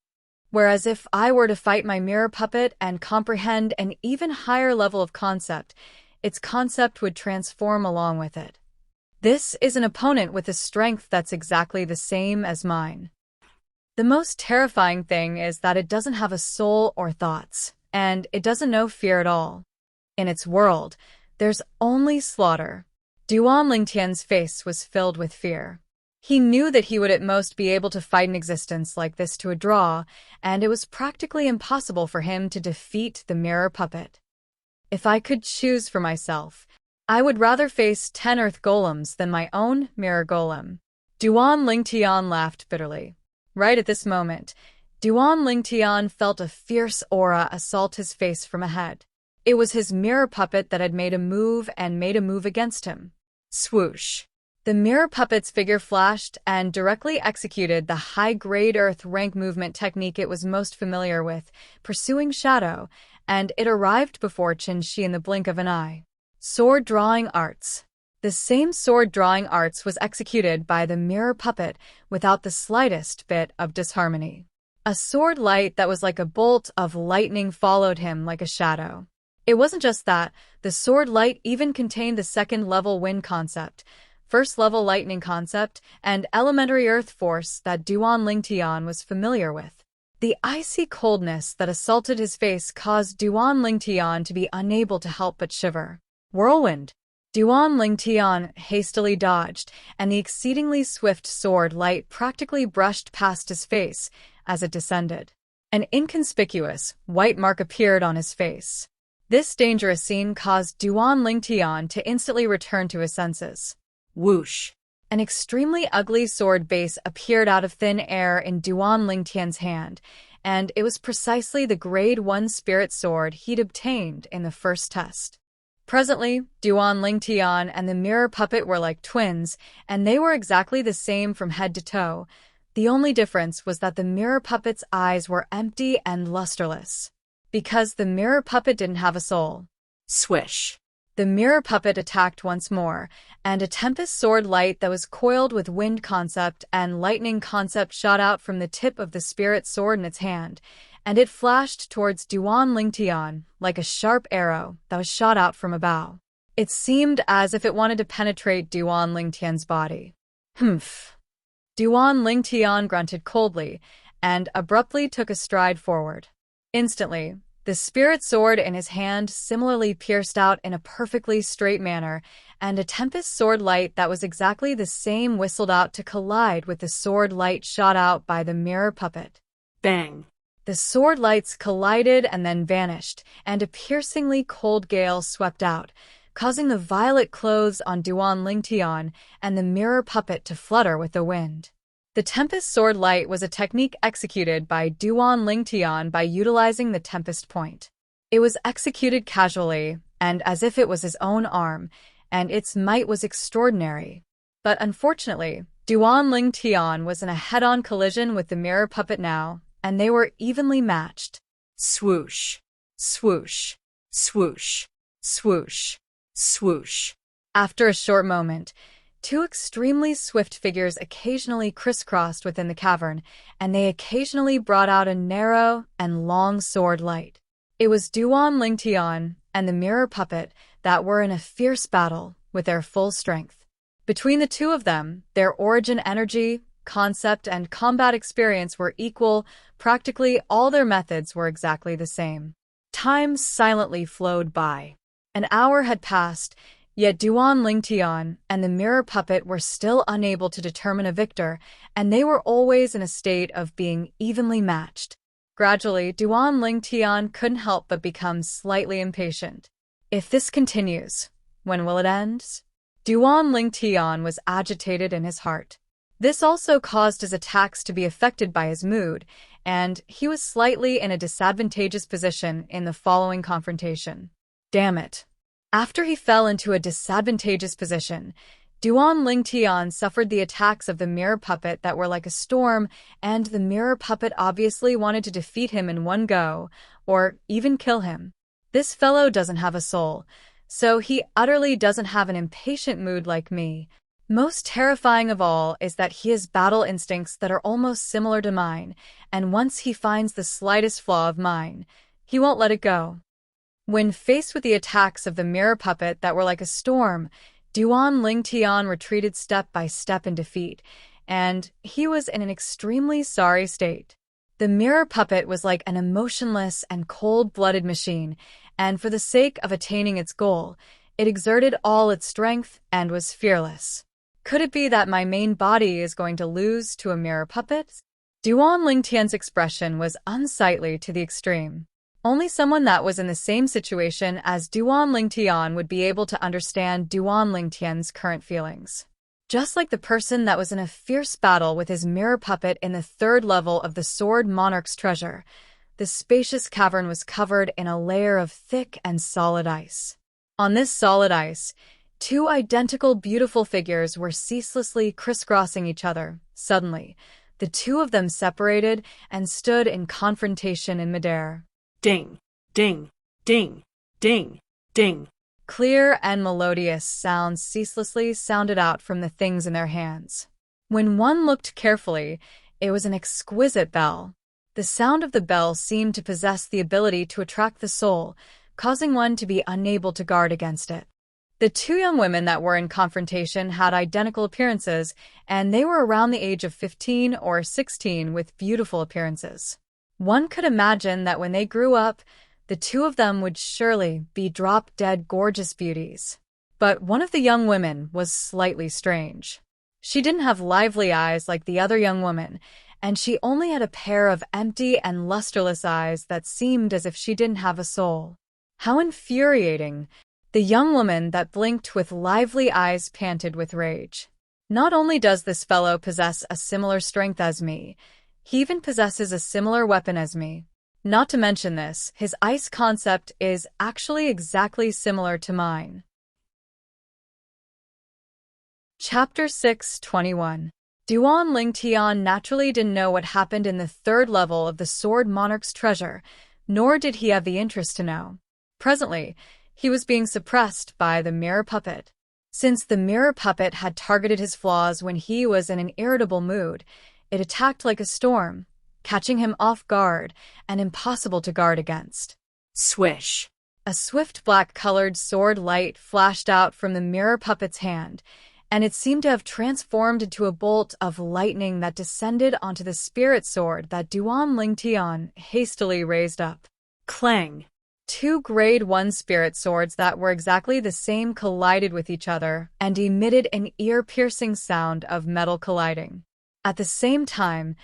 Whereas if I were to fight my mirror puppet and comprehend an even higher level of concept, its concept would transform along with it. This is an opponent with a strength that's exactly the same as mine. The most terrifying thing is that it doesn't have a soul or thoughts, and it doesn't know fear at all. In its world, there's only slaughter. Duan Lingtian's face was filled with fear. He knew that he would at most be able to fight an existence like this to a draw, and it was practically impossible for him to defeat the mirror puppet. If I could choose for myself, I would rather face 10 earth golems than my own mirror golem. Duan Lingtian laughed bitterly. Right at this moment, Duan Lingtian felt a fierce aura assault his face from ahead. It was his mirror puppet that had made a move against him. Swoosh! The mirror puppet's figure flashed and directly executed the high-grade earth rank movement technique it was most familiar with, pursuing shadow, and it arrived before Qin in the blink of an eye. Sword drawing arts. The same sword drawing arts was executed by the mirror puppet without the slightest bit of disharmony. A sword light that was like a bolt of lightning followed him like a shadow. It wasn't just that, the sword light even contained the second-level wind concept, first-level lightning concept, and elementary earth force that Duan Lingtian was familiar with. The icy coldness that assaulted his face caused Duan Lingtian to be unable to help but shiver. Whirlwind! Duan Lingtian hastily dodged, and the exceedingly swift sword light practically brushed past his face as it descended. An inconspicuous, white mark appeared on his face. This dangerous scene caused Duan Lingtian to instantly return to his senses. Whoosh! An extremely ugly sword base appeared out of thin air in Duan Lingtian's hand, and it was precisely the Grade 1 spirit sword he'd obtained in the first test. Presently, Duan Lingtian and the mirror puppet were like twins, and they were exactly the same from head to toe. The only difference was that the mirror puppet's eyes were empty and lusterless. Because the mirror puppet didn't have a soul. Swish. The mirror puppet attacked once more, and a tempest sword light that was coiled with wind concept and lightning concept shot out from the tip of the spirit sword in its hand, and it flashed towards Duan Lingtian like a sharp arrow that was shot out from a bow. It seemed as if it wanted to penetrate Duan Lingtian's body. Humph. Duan Lingtian grunted coldly and abruptly took a stride forward. Instantly, the spirit sword in his hand similarly pierced out in a perfectly straight manner, and a tempest sword light that was exactly the same whistled out to collide with the sword light shot out by the mirror puppet. Bang. The sword lights collided and then vanished, and a piercingly cold gale swept out, causing the violet clothes on Duan Lingtian and the mirror puppet to flutter with the wind. The Tempest Sword Light was a technique executed by Duan Lingtian by utilizing the Tempest Point. It was executed casually, and as if it was his own arm, and its might was extraordinary. But unfortunately, Duan Lingtian was in a head-on collision with the mirror puppet now, and they were evenly matched. Swoosh, swoosh, swoosh, swoosh, swoosh. After a short moment, two extremely swift figures occasionally crisscrossed within the cavern, and they occasionally brought out a narrow and long sword light. It was Duan Lingtian and the mirror puppet that were in a fierce battle with their full strength. Between the two of them, their origin energy, concept, and combat experience were equal. Practically all their methods were exactly the same. Time silently flowed by. An hour had passed, yet Duan Lingtian and the mirror puppet were still unable to determine a victor, and they were always in a state of being evenly matched. Gradually, Duan Lingtian couldn't help but become slightly impatient. If this continues, when will it end? Duan Lingtian was agitated in his heart. This also caused his attacks to be affected by his mood, and he was slightly in a disadvantageous position in the following confrontation. Damn it. After he fell into a disadvantageous position, Duan Lingtian suffered the attacks of the mirror puppet that were like a storm, and the mirror puppet obviously wanted to defeat him in one go, or even kill him. This fellow doesn't have a soul, so he utterly doesn't have an impatient mood like me. Most terrifying of all is that he has battle instincts that are almost similar to mine, and once he finds the slightest flaw of mine, he won't let it go. When faced with the attacks of the mirror puppet that were like a storm, Duan Lingtian retreated step by step in defeat, and he was in an extremely sorry state. The mirror puppet was like an emotionless and cold-blooded machine, and for the sake of attaining its goal, it exerted all its strength and was fearless. Could it be that my main body is going to lose to a mirror puppet? Duan Lingtian's expression was unsightly to the extreme. Only someone that was in the same situation as Duan Lingtian would be able to understand Duan Lingtian's current feelings. Just like the person that was in a fierce battle with his mirror puppet in the third level of the Sword Monarch's treasure, the spacious cavern was covered in a layer of thick and solid ice. On this solid ice, two identical beautiful figures were ceaselessly crisscrossing each other. Suddenly, the two of them separated and stood in confrontation in midair. Ding, ding, ding, ding, ding. Clear and melodious sounds ceaselessly sounded out from the things in their hands. When one looked carefully, it was an exquisite bell. The sound of the bell seemed to possess the ability to attract the soul, causing one to be unable to guard against it. The two young women that were in confrontation had identical appearances, and they were around the age of 15 or 16 with beautiful appearances. One could imagine that when they grew up, the two of them would surely be drop-dead gorgeous beauties. But one of the young women was slightly strange. She didn't have lively eyes like the other young woman, and she only had a pair of empty and lusterless eyes that seemed as if she didn't have a soul. How infuriating! The young woman that blinked with lively eyes panted with rage. Not only does this fellow possess a similar strength as me, he even possesses a similar weapon as me. Not to mention this, his ice concept is actually exactly similar to mine. Chapter 6:21. Duan Lingtian naturally didn't know what happened in the third level of the Sword Monarch's treasure, nor did he have the interest to know. Presently, he was being suppressed by the mirror puppet. Since the mirror puppet had targeted his flaws when he was in an irritable mood, it attacked like a storm, catching him off guard and impossible to guard against. Swish. A swift black-colored sword light flashed out from the mirror puppet's hand, and it seemed to have transformed into a bolt of lightning that descended onto the spirit sword that Duan Lingtian hastily raised up. Clang. 2 Grade 1 spirit swords that were exactly the same collided with each other and emitted an ear-piercing sound of metal colliding. At the same time,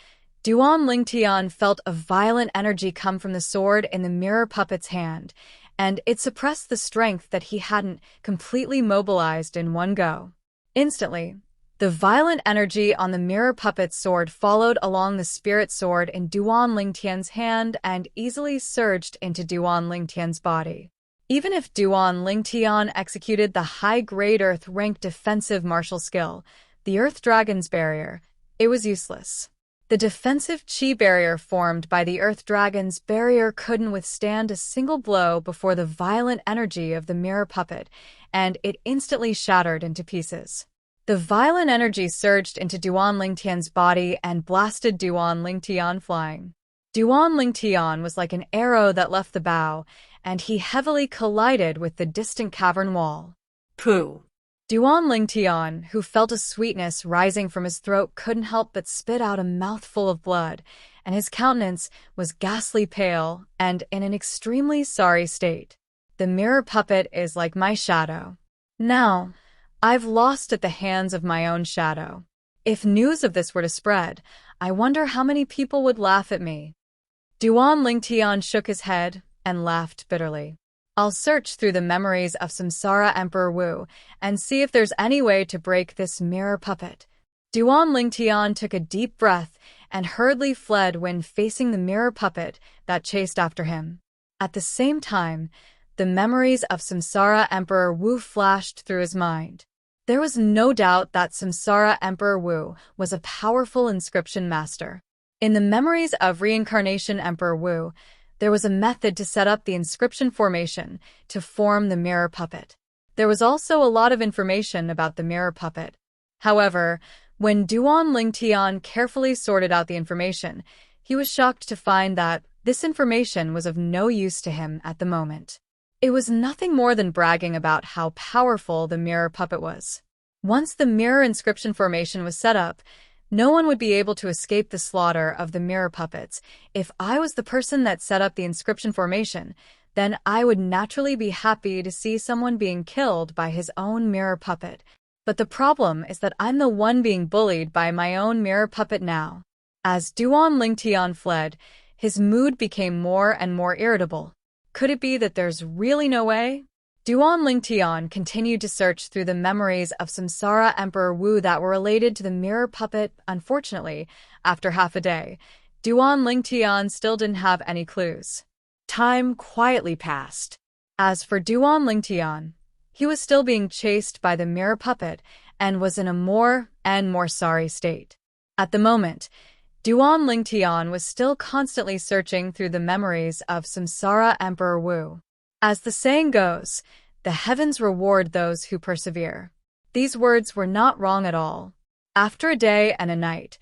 Duan Lingtian felt a violent energy come from the sword in the mirror puppet's hand, and it suppressed the strength that he hadn't completely mobilized in one go. Instantly, the violent energy on the mirror puppet's sword followed along the spirit sword in Duan Lingtian's hand and easily surged into Duan Lingtian's body. Even if Duan Lingtian executed the high-grade Earth-ranked defensive martial skill, the Earth Dragon's barrier, it was useless. The defensive chi barrier formed by the Earth Dragon's barrier couldn't withstand a single blow before the violent energy of the mirror puppet, and it instantly shattered into pieces. The violent energy surged into Duan Lingtian's body and blasted Duan Lingtian flying. Duan Lingtian was like an arrow that left the bow, and he heavily collided with the distant cavern wall. Pooh. Duan Lingtian, who felt a sweetness rising from his throat, couldn't help but spit out a mouthful of blood, and his countenance was ghastly pale and in an extremely sorry state. The mirror puppet is like my shadow. Now, I've lost at the hands of my own shadow. If news of this were to spread, I wonder how many people would laugh at me. Duan Lingtian shook his head and laughed bitterly. I'll search through the memories of Samsara Emperor Wu and see if there's any way to break this mirror puppet. Duan Lingtian took a deep breath and hurriedly fled when facing the mirror puppet that chased after him. At the same time, the memories of Samsara Emperor Wu flashed through his mind. There was no doubt that Samsara Emperor Wu was a powerful inscription master. In the memories of Reincarnation Emperor Wu, there was a method to set up the inscription formation to form the mirror puppet. There was also a lot of information about the mirror puppet. However, when Duan Lingtian carefully sorted out the information, he was shocked to find that this information was of no use to him at the moment. It was nothing more than bragging about how powerful the mirror puppet was. Once the mirror inscription formation was set up, no one would be able to escape the slaughter of the mirror puppets. If I was the person that set up the inscription formation, then I would naturally be happy to see someone being killed by his own mirror puppet. But the problem is that I'm the one being bullied by my own mirror puppet now. As Duan Lingtian fled, his mood became more and more irritable. Could it be that there's really no way? Duan Lingtian continued to search through the memories of Samsara Emperor Wu that were related to the mirror puppet. Unfortunately, after half a day, Duan Lingtian still didn't have any clues. Time quietly passed. As for Duan Lingtian, he was still being chased by the mirror puppet and was in a more and more sorry state. At the moment, Duan Lingtian was still constantly searching through the memories of Samsara Emperor Wu. As the saying goes, the heavens reward those who persevere. These words were not wrong at all. After a day and a night,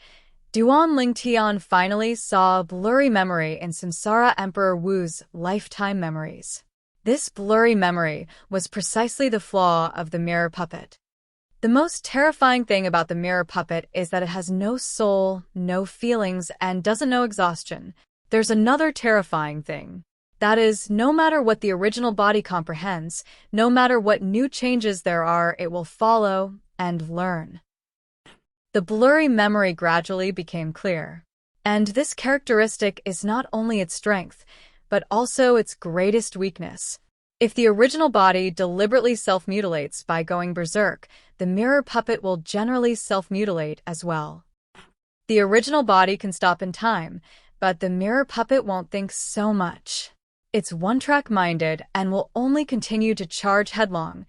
Duan Lingtian finally saw a blurry memory in Samsara Emperor Wu's lifetime memories. This blurry memory was precisely the flaw of the mirror puppet. The most terrifying thing about the mirror puppet is that it has no soul, no feelings, and doesn't know exhaustion. There's another terrifying thing. That is, no matter what the original body comprehends, no matter what new changes there are, it will follow and learn. The blurry memory gradually became clear. And this characteristic is not only its strength, but also its greatest weakness. If the original body deliberately self-mutilates by going berserk, the mirror puppet will generally self-mutilate as well. The original body can stop in time, But the mirror puppet won't think so much. It's one-track-minded and will only continue to charge headlong,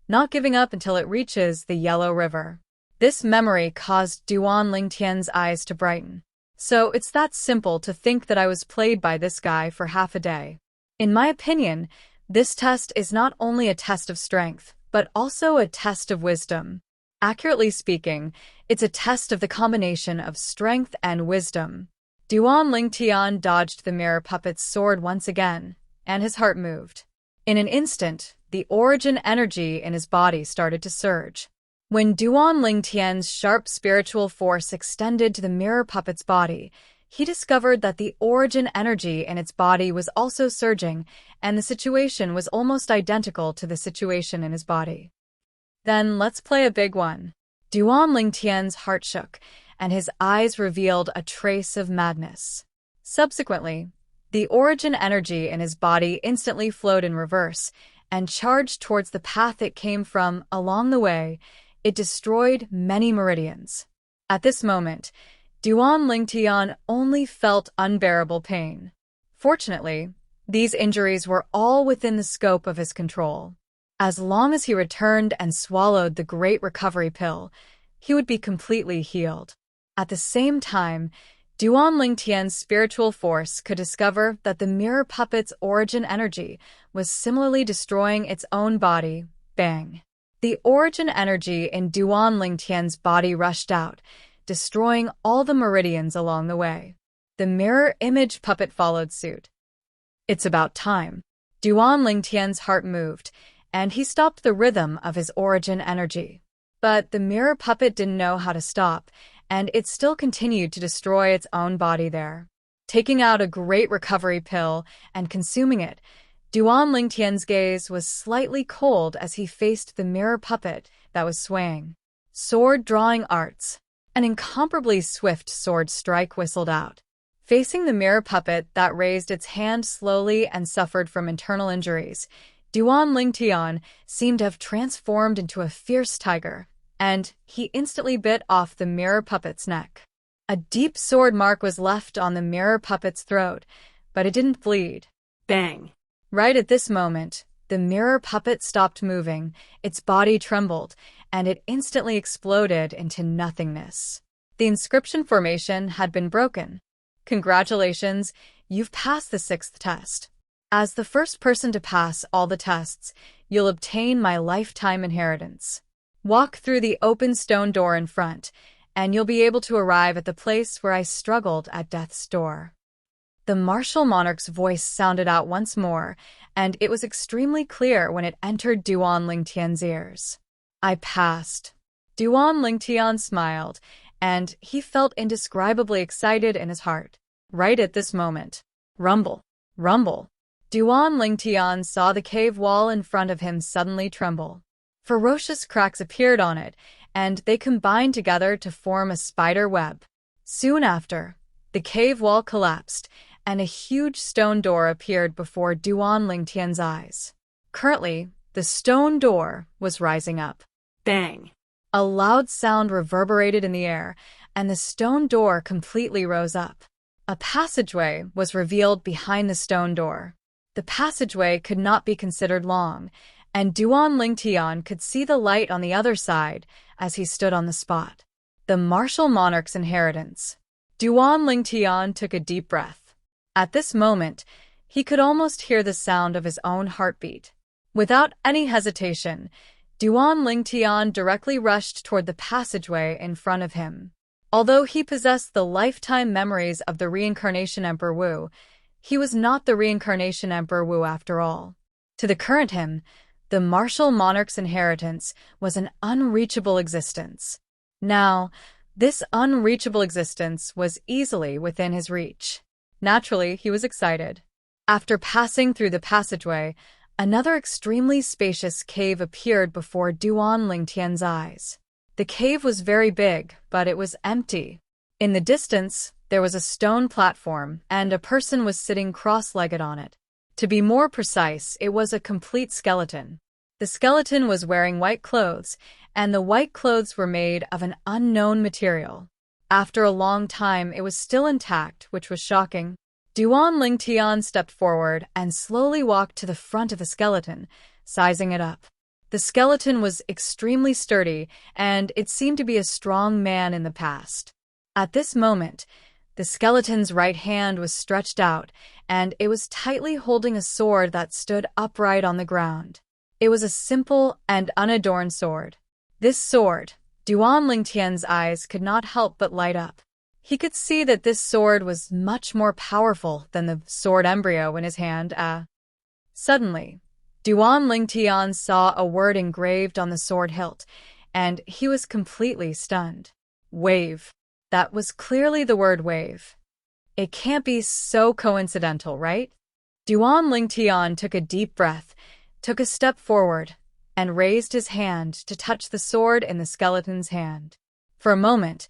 not giving up until it reaches the Yellow River. This memory caused Duan Lingtian's eyes to brighten. So it's that simple to think that I was played by this guy for half a day. In my opinion, this test is not only a test of strength, but also a test of wisdom. Accurately speaking, it's a test of the combination of strength and wisdom. Duan Lingtian dodged the mirror puppet's sword once again, and his heart moved. In an instant, the origin energy in his body started to surge. When Duan Lingtian's sharp spiritual force extended to the mirror puppet's body, he discovered that the origin energy in its body was also surging, and the situation was almost identical to the situation in his body. Then let's play a big one. Duan Lingtian's heart shook, and his eyes revealed a trace of madness. Subsequently, the origin energy in his body instantly flowed in reverse and charged towards the path it came from. Along the way, it destroyed many meridians. At this moment, Duan Lingtian only felt unbearable pain. Fortunately, these injuries were all within the scope of his control. As long as he returned and swallowed the Great Recovery Pill, he would be completely healed. At the same time, Duan Lingtian's spiritual force could discover that the mirror puppet's origin energy was similarly destroying its own body. Bang! The origin energy in Duan Lingtian's body rushed out, destroying all the meridians along the way. The mirror image puppet followed suit. It's about time. Duan Lingtian's heart moved, and he stopped the rhythm of his origin energy. But the mirror puppet didn't know how to stop, and it still continued to destroy its own body there. Taking out a Great Recovery Pill and consuming it, Duan Lingtian's gaze was slightly cold as he faced the mirror puppet that was swaying. Sword drawing arts. An incomparably swift sword strike whistled out. Facing the mirror puppet that raised its hand slowly and suffered from internal injuries, Duan Lingtian seemed to have transformed into a fierce tiger, and he instantly bit off the mirror puppet's neck. A deep sword mark was left on the mirror puppet's throat, but it didn't bleed. Bang! Right at this moment, the mirror puppet stopped moving, its body trembled, and it instantly exploded into nothingness. The inscription formation had been broken. Congratulations, you've passed the 6th test. As the first person to pass all the tests, you'll obtain my lifetime inheritance. Walk through the open stone door in front, and you'll be able to arrive at the place where I struggled at death's door. The martial monarch's voice sounded out once more, and it was extremely clear when it entered Duan Lingtian's ears. I passed. Duan Lingtian smiled, and he felt indescribably excited in his heart. Right at this moment, rumble, rumble. Duan Lingtian saw the cave wall in front of him suddenly tremble. Ferocious cracks appeared on it, and they combined together to form a spider web. Soon after, the cave wall collapsed, and a huge stone door appeared before Duan Lingtian's eyes. Currently, the stone door was rising up. Bang! A loud sound reverberated in the air, and the stone door completely rose up. A passageway was revealed behind the stone door. The passageway could not be considered long, and Duan Lingtian could see the light on the other side as he stood on the spot. The martial monarch's inheritance. Duan Lingtian took a deep breath. At this moment, he could almost hear the sound of his own heartbeat. Without any hesitation, Duan Lingtian directly rushed toward the passageway in front of him. Although he possessed the lifetime memories of the reincarnation Emperor Wu, he was not the reincarnation Emperor Wu after all. To the current him, the martial monarch's inheritance was an unreachable existence. Now, this unreachable existence was easily within his reach. Naturally, he was excited. After passing through the passageway, another extremely spacious cave appeared before Duan Lingtian's eyes. The cave was very big, but it was empty. In the distance, there was a stone platform, and a person was sitting cross-legged on it. To be more precise, it was a complete skeleton. The skeleton was wearing white clothes, and the white clothes were made of an unknown material. After a long time, it was still intact, which was shocking. Duan Lingtian stepped forward and slowly walked to the front of the skeleton, sizing it up. The skeleton was extremely sturdy, and it seemed to be a strong man in the past. At this moment, the skeleton's right hand was stretched out, and it was tightly holding a sword that stood upright on the ground. It was a simple and unadorned sword. This sword, Duan Lingtian's eyes could not help but light up. He could see that this sword was much more powerful than the sword embryo in his hand. Suddenly, Duan Lingtian saw a word engraved on the sword hilt, and he was completely stunned. Wave. That was clearly the word wave. It can't be so coincidental, right? Duan Lingtian took a deep breath, took a step forward, and raised his hand to touch the sword in the skeleton's hand. For a moment,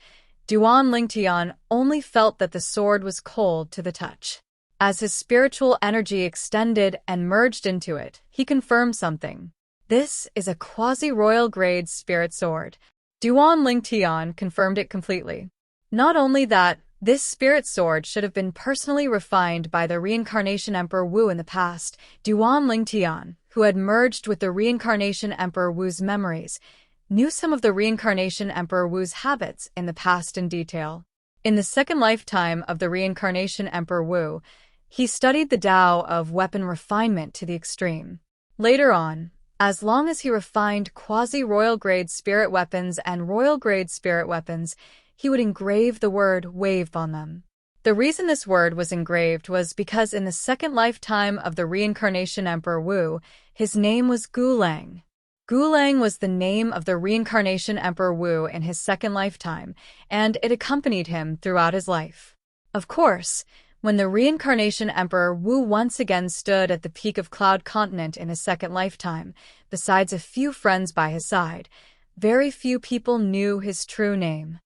Duan Lingtian only felt that the sword was cold to the touch. As his spiritual energy extended and merged into it, he confirmed something. This is a quasi-royal grade spirit sword. Duan Lingtian confirmed it completely. Not only that, this spirit sword should have been personally refined by the Reincarnation Emperor Wu in the past. Duan Lingtian, who had merged with the Reincarnation Emperor Wu's memories, knew some of the Reincarnation Emperor Wu's habits in the past in detail. In the second lifetime of the Reincarnation Emperor Wu, he studied the Tao of weapon refinement to the extreme. Later on, as long as he refined quasi-royal grade spirit weapons and royal grade spirit weapons, he would engrave the word wave on them. The reason this word was engraved was because in the second lifetime of the Reincarnation Emperor Wu, his name was Gulang. Gulang was the name of the Reincarnation Emperor Wu in his second lifetime, and it accompanied him throughout his life. Of course, when the Reincarnation Emperor Wu once again stood at the peak of Cloud Continent in his second lifetime, besides a few friends by his side, very few people knew his true name.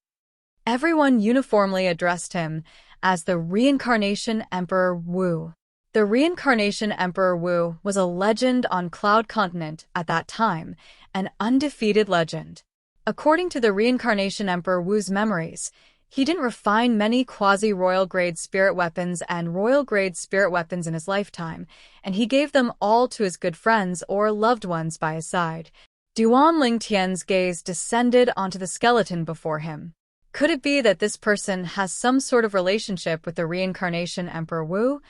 Everyone uniformly addressed him as the Reincarnation Emperor Wu. The Reincarnation Emperor Wu was a legend on Cloud Continent at that time, an undefeated legend. According to the Reincarnation Emperor Wu's memories, he didn't refine many quasi-royal grade spirit weapons and royal grade spirit weapons in his lifetime, and he gave them all to his good friends or loved ones by his side. Duan Lingtian's gaze descended onto the skeleton before him. Could it be that this person has some sort of relationship with the Reincarnation Emperor Wu?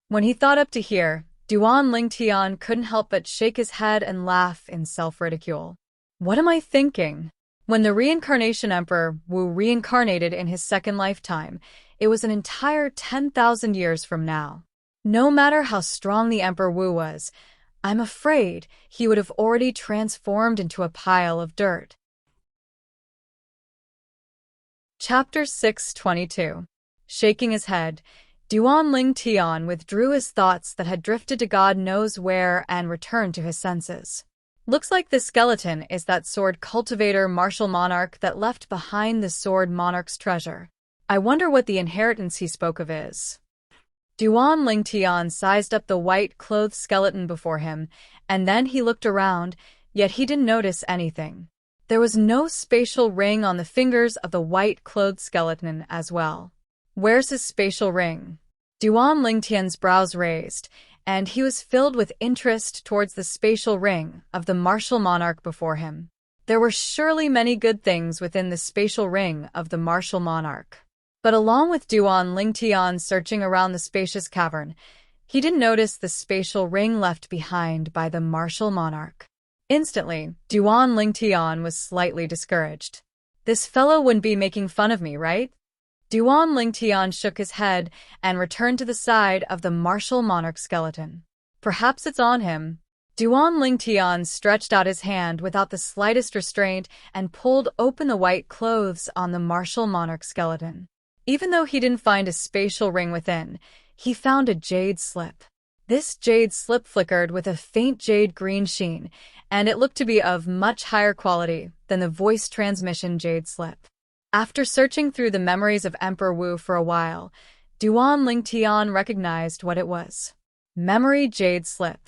When he thought up to here, Duan Lingtian couldn't help but shake his head and laugh in self-ridicule. What am I thinking? When the Reincarnation Emperor Wu reincarnated in his second lifetime, it was an entire 10,000 years from now. No matter how strong the Emperor Wu was, I'm afraid he would have already transformed into a pile of dirt. Chapter 622. Shaking his head, Duan Lingtian withdrew his thoughts that had drifted to God knows where and returned to his senses. Looks like this skeleton is that sword cultivator martial monarch that left behind the sword monarch's treasure. I wonder what the inheritance he spoke of is. Duan Lingtian sized up the white-clothed skeleton before him, and then he looked around, yet he didn't notice anything. There was no spatial ring on the fingers of the white-clothed skeleton as well. Where's his spatial ring? Duan Lingtian's brows raised, and he was filled with interest towards the spatial ring of the martial monarch before him. There were surely many good things within the spatial ring of the martial monarch. But along with Duan Lingtian searching around the spacious cavern, he didn't notice the spatial ring left behind by the martial monarch. Instantly, Duan Lingtian was slightly discouraged. This fellow wouldn't be making fun of me, right? Duan Lingtian shook his head and returned to the side of the martial monarch skeleton. Perhaps it's on him. Duan Lingtian stretched out his hand without the slightest restraint and pulled open the white clothes on the martial monarch skeleton. Even though he didn't find a spatial ring within, he found a jade slip. This jade slip flickered with a faint jade green sheen, and it looked to be of much higher quality than the voice transmission jade slip. After searching through the memories of Emperor Wu for a while, Duan Lingtian recognized what it was. Memory Jade Slip.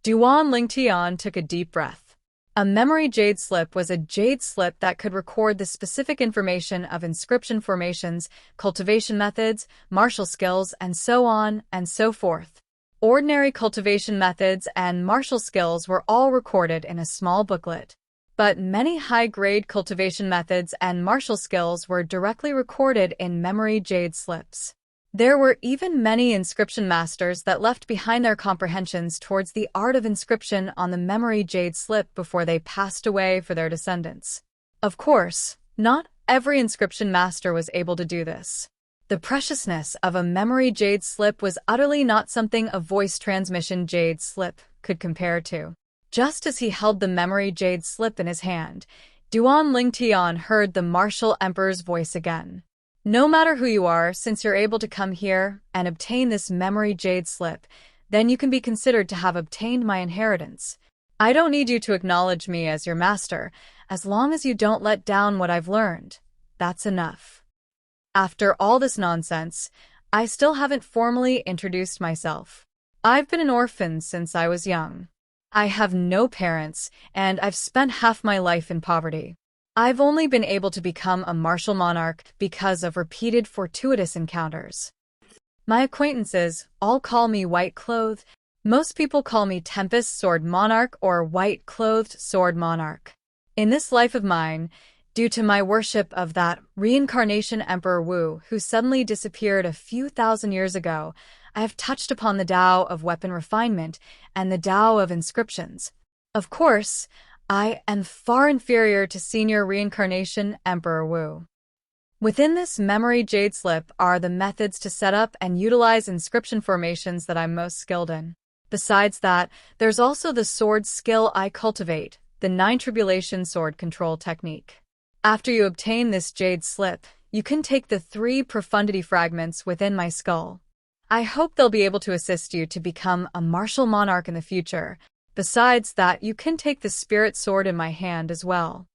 Duan Lingtian took a deep breath. A memory jade slip was a jade slip that could record the specific information of inscription formations, cultivation methods, martial skills, and so on and so forth. Ordinary cultivation methods and martial skills were all recorded in a small booklet. But many high-grade cultivation methods and martial skills were directly recorded in memory jade slips. There were even many inscription masters that left behind their comprehensions towards the art of inscription on the memory jade slip before they passed away for their descendants. Of course, not every inscription master was able to do this. The preciousness of a memory jade slip was utterly not something a voice transmission jade slip could compare to. Just as he held the memory jade slip in his hand, Duan Lingtian heard the martial emperor's voice again. No matter who you are, since you're able to come here and obtain this memory jade slip, then you can be considered to have obtained my inheritance. I don't need you to acknowledge me as your master, as long as you don't let down what I've learned. That's enough. After all this nonsense, I still haven't formally introduced myself. I've been an orphan since I was young. I have no parents, and I've spent half my life in poverty. I've only been able to become a martial monarch because of repeated fortuitous encounters. My acquaintances all call me white-clothed. Most people call me Tempest Sword Monarch or White-Clothed Sword Monarch. In this life of mine, due to my worship of that reincarnation Emperor Wu who suddenly disappeared a few thousand years ago, I have touched upon the Tao of weapon refinement and the Tao of inscriptions. Of course, I am far inferior to senior reincarnation Emperor Wu. Within this memory jade slip are the methods to set up and utilize inscription formations that I'm most skilled in. Besides that, there's also the sword skill I cultivate, the 9 Tribulation sword control technique. After you obtain this jade slip, you can take the 3 profundity fragments within my skull. I hope they'll be able to assist you to become a martial monarch in the future. Besides that, you can take the spirit sword in my hand as well.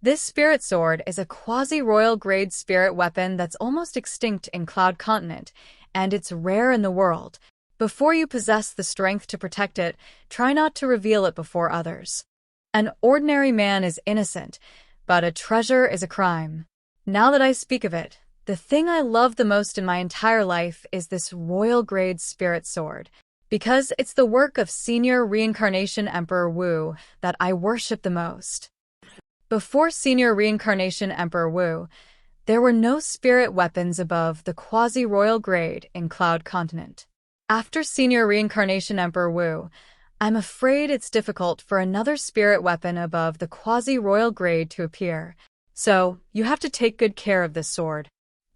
This spirit sword is a quasi-royal grade spirit weapon that's almost extinct in Cloud Continent, and it's rare in the world. Before you possess the strength to protect it, try not to reveal it before others. An ordinary man is innocent, but a treasure is a crime. Now that I speak of it, the thing I love the most in my entire life is this royal grade spirit sword. Because it's the work of senior reincarnation Emperor Wu that I worship the most. Before senior reincarnation Emperor Wu, there were no spirit weapons above the quasi-royal grade in Cloud Continent. After senior reincarnation Emperor Wu, I'm afraid it's difficult for another spirit weapon above the quasi-royal grade to appear, so you have to take good care of this sword.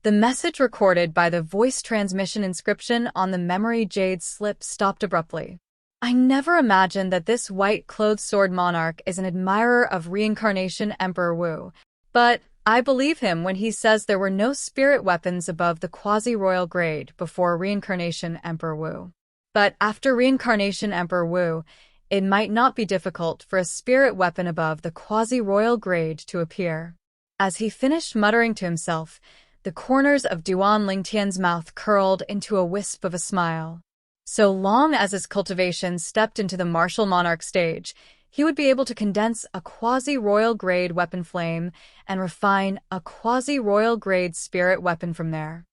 The message recorded by the voice transmission inscription on the memory jade slip stopped abruptly. I never imagined that this white-clothed sword monarch is an admirer of reincarnation Emperor Wu, but I believe him when he says there were no spirit weapons above the quasi-royal grade before reincarnation Emperor Wu. But after reincarnation Emperor Wu, it might not be difficult for a spirit weapon above the quasi-royal grade to appear. As he finished muttering to himself, the corners of Duan Lingtian's mouth curled into a wisp of a smile. So long as his cultivation stepped into the martial monarch stage, he would be able to condense a quasi-royal grade weapon flame and refine a quasi-royal grade spirit weapon from there.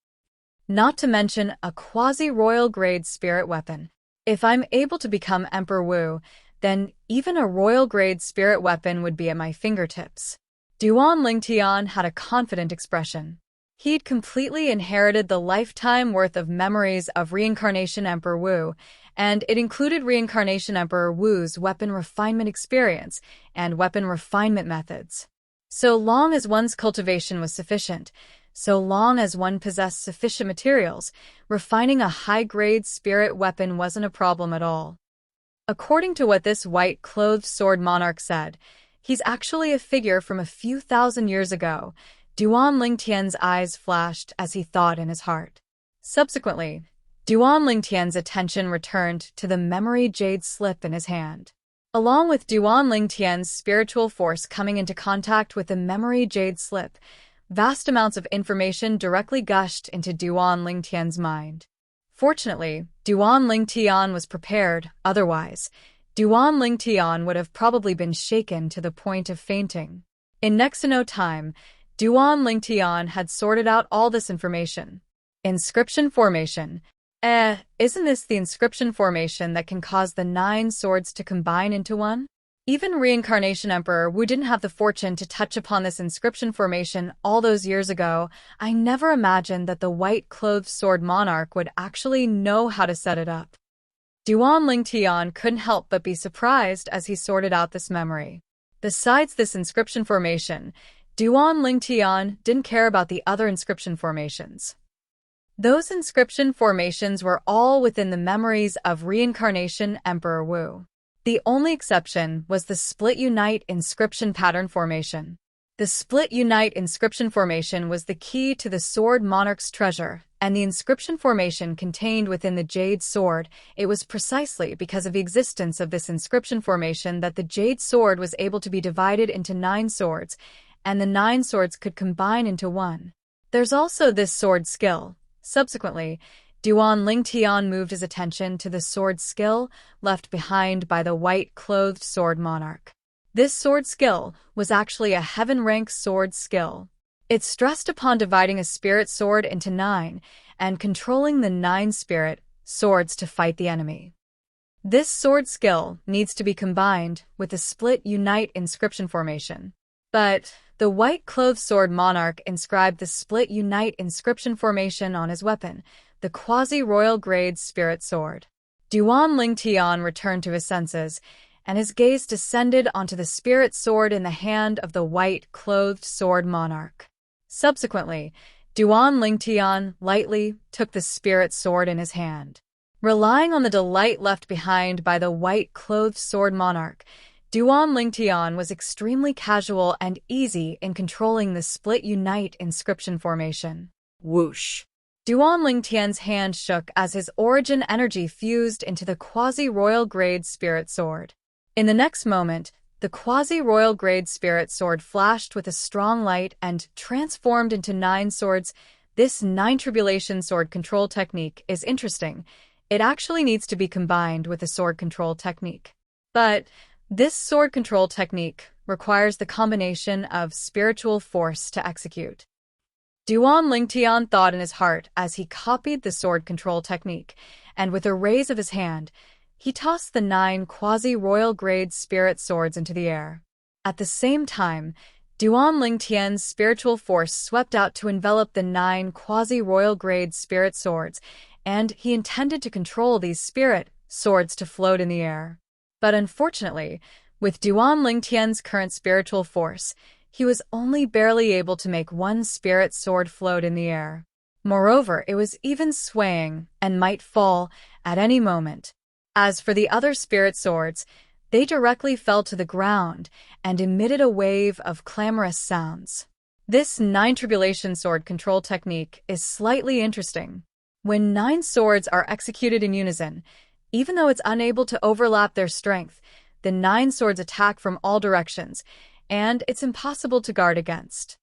Not to mention a quasi-royal grade spirit weapon. If I'm able to become Emperor Wu, then even a royal grade spirit weapon would be at my fingertips. Duan Lingtian had a confident expression. He'd completely inherited the lifetime worth of memories of reincarnation Emperor Wu, and it included reincarnation Emperor Wu's weapon refinement experience and weapon refinement methods. So long as one's cultivation was sufficient, so long as one possessed sufficient materials, refining a high-grade spirit weapon wasn't a problem at all. According to what this white-clothed sword monarch said, he's actually a figure from a few thousand years ago. Duan Lingtian's eyes flashed as he thought in his heart. Subsequently, Duan Lingtian's attention returned to the memory jade slip in his hand. Along with Duan Lingtian's spiritual force coming into contact with the memory jade slip, vast amounts of information directly gushed into Duan Lingtian's mind. Fortunately, Duan Lingtian was prepared, otherwise, Duan Lingtian would have probably been shaken to the point of fainting. In next to no time, Duan Lingtian had sorted out all this information. Inscription formation. Isn't this the inscription formation that can cause the 9 swords to combine into one? Even Reincarnation Emperor Wu didn't have the fortune to touch upon this inscription formation all those years ago. I never imagined that the white-clothed sword monarch would actually know how to set it up. Duan Lingtian couldn't help but be surprised as he sorted out this memory. Besides this inscription formation, Duan Lingtian didn't care about the other inscription formations. Those inscription formations were all within the memories of Reincarnation Emperor Wu. The only exception was the Split Unite inscription pattern formation. The Split Unite inscription formation was the key to the Sword Monarch's treasure, and the inscription formation contained within the Jade Sword. It was precisely because of the existence of this inscription formation that the Jade Sword was able to be divided into 9 swords, and the 9 swords could combine into one. There's also this sword skill. Subsequently, Duan Lingtian moved his attention to the sword skill left behind by the white-clothed sword monarch. This sword skill was actually a heaven-rank sword skill. It stressed upon dividing a spirit sword into 9 and controlling the 9 spirit swords to fight the enemy. This sword skill needs to be combined with the Split Unite inscription formation. But the white-clothed sword monarch inscribed the Split Unite inscription formation on his weapon, the quasi-royal grade spirit sword. Duan Lingtian returned to his senses, and his gaze descended onto the spirit sword in the hand of the white-clothed sword monarch. Subsequently, Duan Lingtian lightly took the spirit sword in his hand. Relying on the delight left behind by the white-clothed sword monarch, Duan Lingtian was extremely casual and easy in controlling the Split Unite inscription formation. Whoosh. Duan Lingtian's hand shook as his origin energy fused into the quasi-royal grade spirit sword. In the next moment, the quasi-royal grade spirit sword flashed with a strong light and transformed into 9 swords. This 9 tribulation sword control technique is interesting. It actually needs to be combined with a sword control technique. But this sword control technique requires the combination of spiritual force to execute. Duan Lingtian thought in his heart as he copied the sword control technique, and with a raise of his hand, he tossed the 9 quasi-royal grade spirit swords into the air. At the same time, Duan Lingtian's spiritual force swept out to envelop the 9 quasi-royal grade spirit swords, and he intended to control these spirit swords to float in the air. But unfortunately, with Duan Lingtian's current spiritual force, he was only barely able to make one spirit sword float in the air. Moreover, it was even swaying and might fall at any moment. As for the other spirit swords, they directly fell to the ground and emitted a wave of clamorous sounds. This 9 tribulation sword control technique is slightly interesting. When 9 swords are executed in unison, even though it's unable to overlap their strength, the 9 swords attack from all directions, and it's impossible to guard against.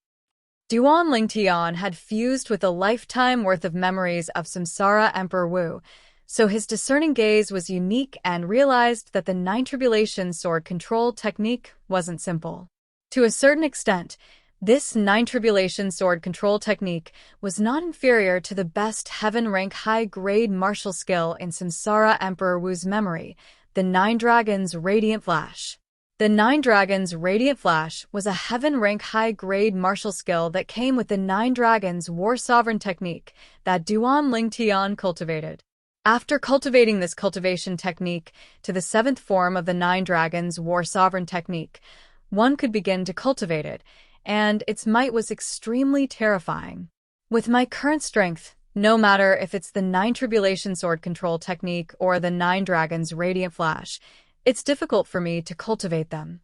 Duan Lingtian had fused with a lifetime worth of memories of Samsara Emperor Wu, so his discerning gaze was unique and realized that the 9 tribulation sword control technique wasn't simple. To a certain extent, this 9 tribulation sword control technique was not inferior to the best heaven-rank high-grade martial skill in Samsara Emperor Wu's memory, the 9 Dragons Radiant Flash. The 9 Dragons Radiant Flash was a heaven-rank high-grade martial skill that came with the 9 Dragons War Sovereign technique that Duan Lingtian cultivated. After cultivating this cultivation technique to the 7th form of the 9 Dragons War Sovereign technique, one could begin to cultivate it, and its might was extremely terrifying. With my current strength, no matter if it's the 9 Tribulation Sword control technique or the 9 Dragons Radiant Flash, it's difficult for me to cultivate them.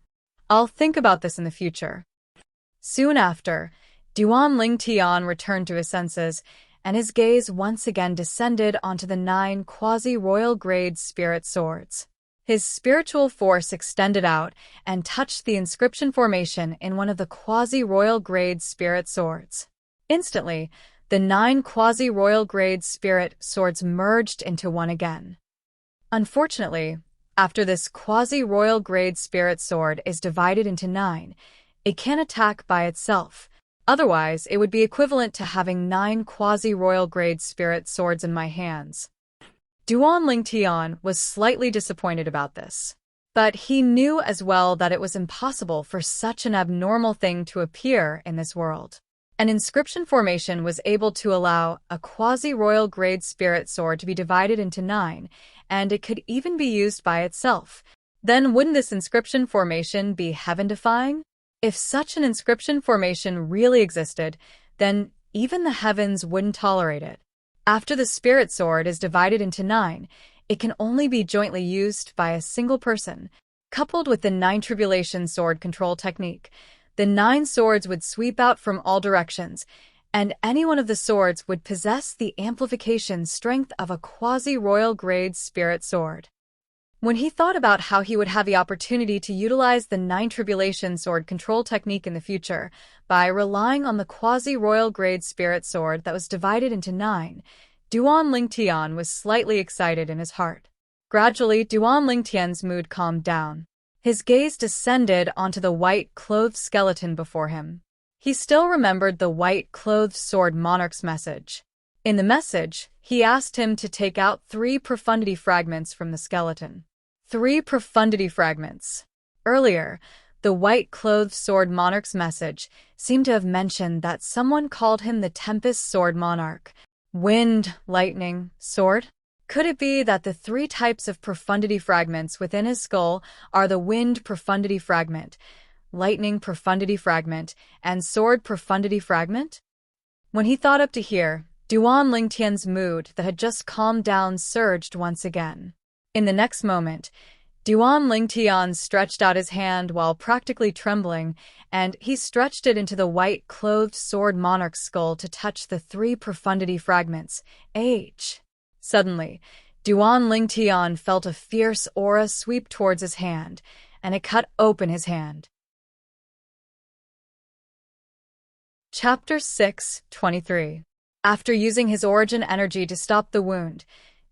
I'll think about this in the future. Soon after, Duan Lingtian returned to his senses, and his gaze once again descended onto the 9 quasi-royal grade spirit swords. His spiritual force extended out and touched the inscription formation in one of the quasi-royal grade spirit swords. Instantly, the 9 quasi-royal grade spirit swords merged into one again. Unfortunately, After this quasi-royal grade spirit sword is divided into 9, it can attack by itself. Otherwise, it would be equivalent to having 9 quasi-royal grade spirit swords in my hands. Duan Lingtian was slightly disappointed about this. But he knew as well that it was impossible for such an abnormal thing to appear in this world. An inscription formation was able to allow a quasi-royal grade spirit sword to be divided into 9, and it could even be used by itself. Then wouldn't this inscription formation be heaven-defying? If such an inscription formation really existed, then even the heavens wouldn't tolerate it. After the spirit sword is divided into 9, it can only be jointly used by a single person. Coupled with the 9 tribulation sword control technique, the 9 swords would sweep out from all directions, and any one of the swords would possess the amplification strength of a quasi-royal grade spirit sword. When he thought about how he would have the opportunity to utilize the 9 tribulation sword control technique in the future by relying on the quasi-royal grade spirit sword that was divided into 9, Duan Lingtian was slightly excited in his heart. Gradually, Duan Lingtian's mood calmed down. His gaze descended onto the white-clothed skeleton before him. He still remembered the white-clothed sword monarch's message. In the message, he asked him to take out 3 profundity fragments from the skeleton. 3 profundity fragments. Earlier, the white-clothed sword monarch's message seemed to have mentioned that someone called him the Tempest Sword Monarch. Wind, lightning, sword? Could it be that the 3 types of profundity fragments within his skull are the wind profundity fragment, lightning profundity fragment, and sword profundity fragment? When he thought up to here, Duan Lingtian's mood that had just calmed down surged once again. In the next moment, Duan Lingtian stretched out his hand while practically trembling, and he stretched it into the white-clothed sword monarch's skull to touch the 3 profundity fragments. Suddenly, Duan Lingtian felt a fierce aura sweep towards his hand, and it cut open his hand. Chapter 6:23. After using his origin energy to stop the wound,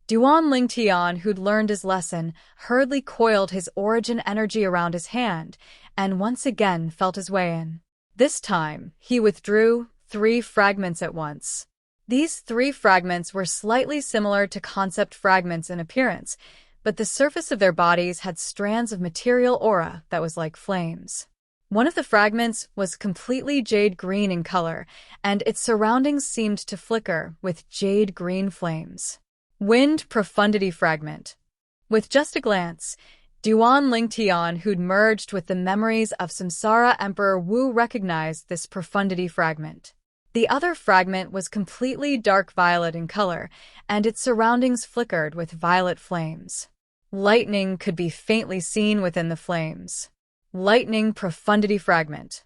Duan Lingtian, who'd learned his lesson, hurriedly coiled his origin energy around his hand and once again felt his way in. This time, he withdrew 3 fragments at once. These 3 fragments were slightly similar to concept fragments in appearance, but the surface of their bodies had strands of material aura that was like flames. One of the fragments was completely jade green in color, and its surroundings seemed to flicker with jade green flames. Wind profundity fragment. With just a glance, Duan Lingtian, who'd merged with the memories of Samsara Emperor Wu, recognized this profundity fragment. The other fragment was completely dark violet in color, and its surroundings flickered with violet flames. Lightning could be faintly seen within the flames. Lightning profundity fragment.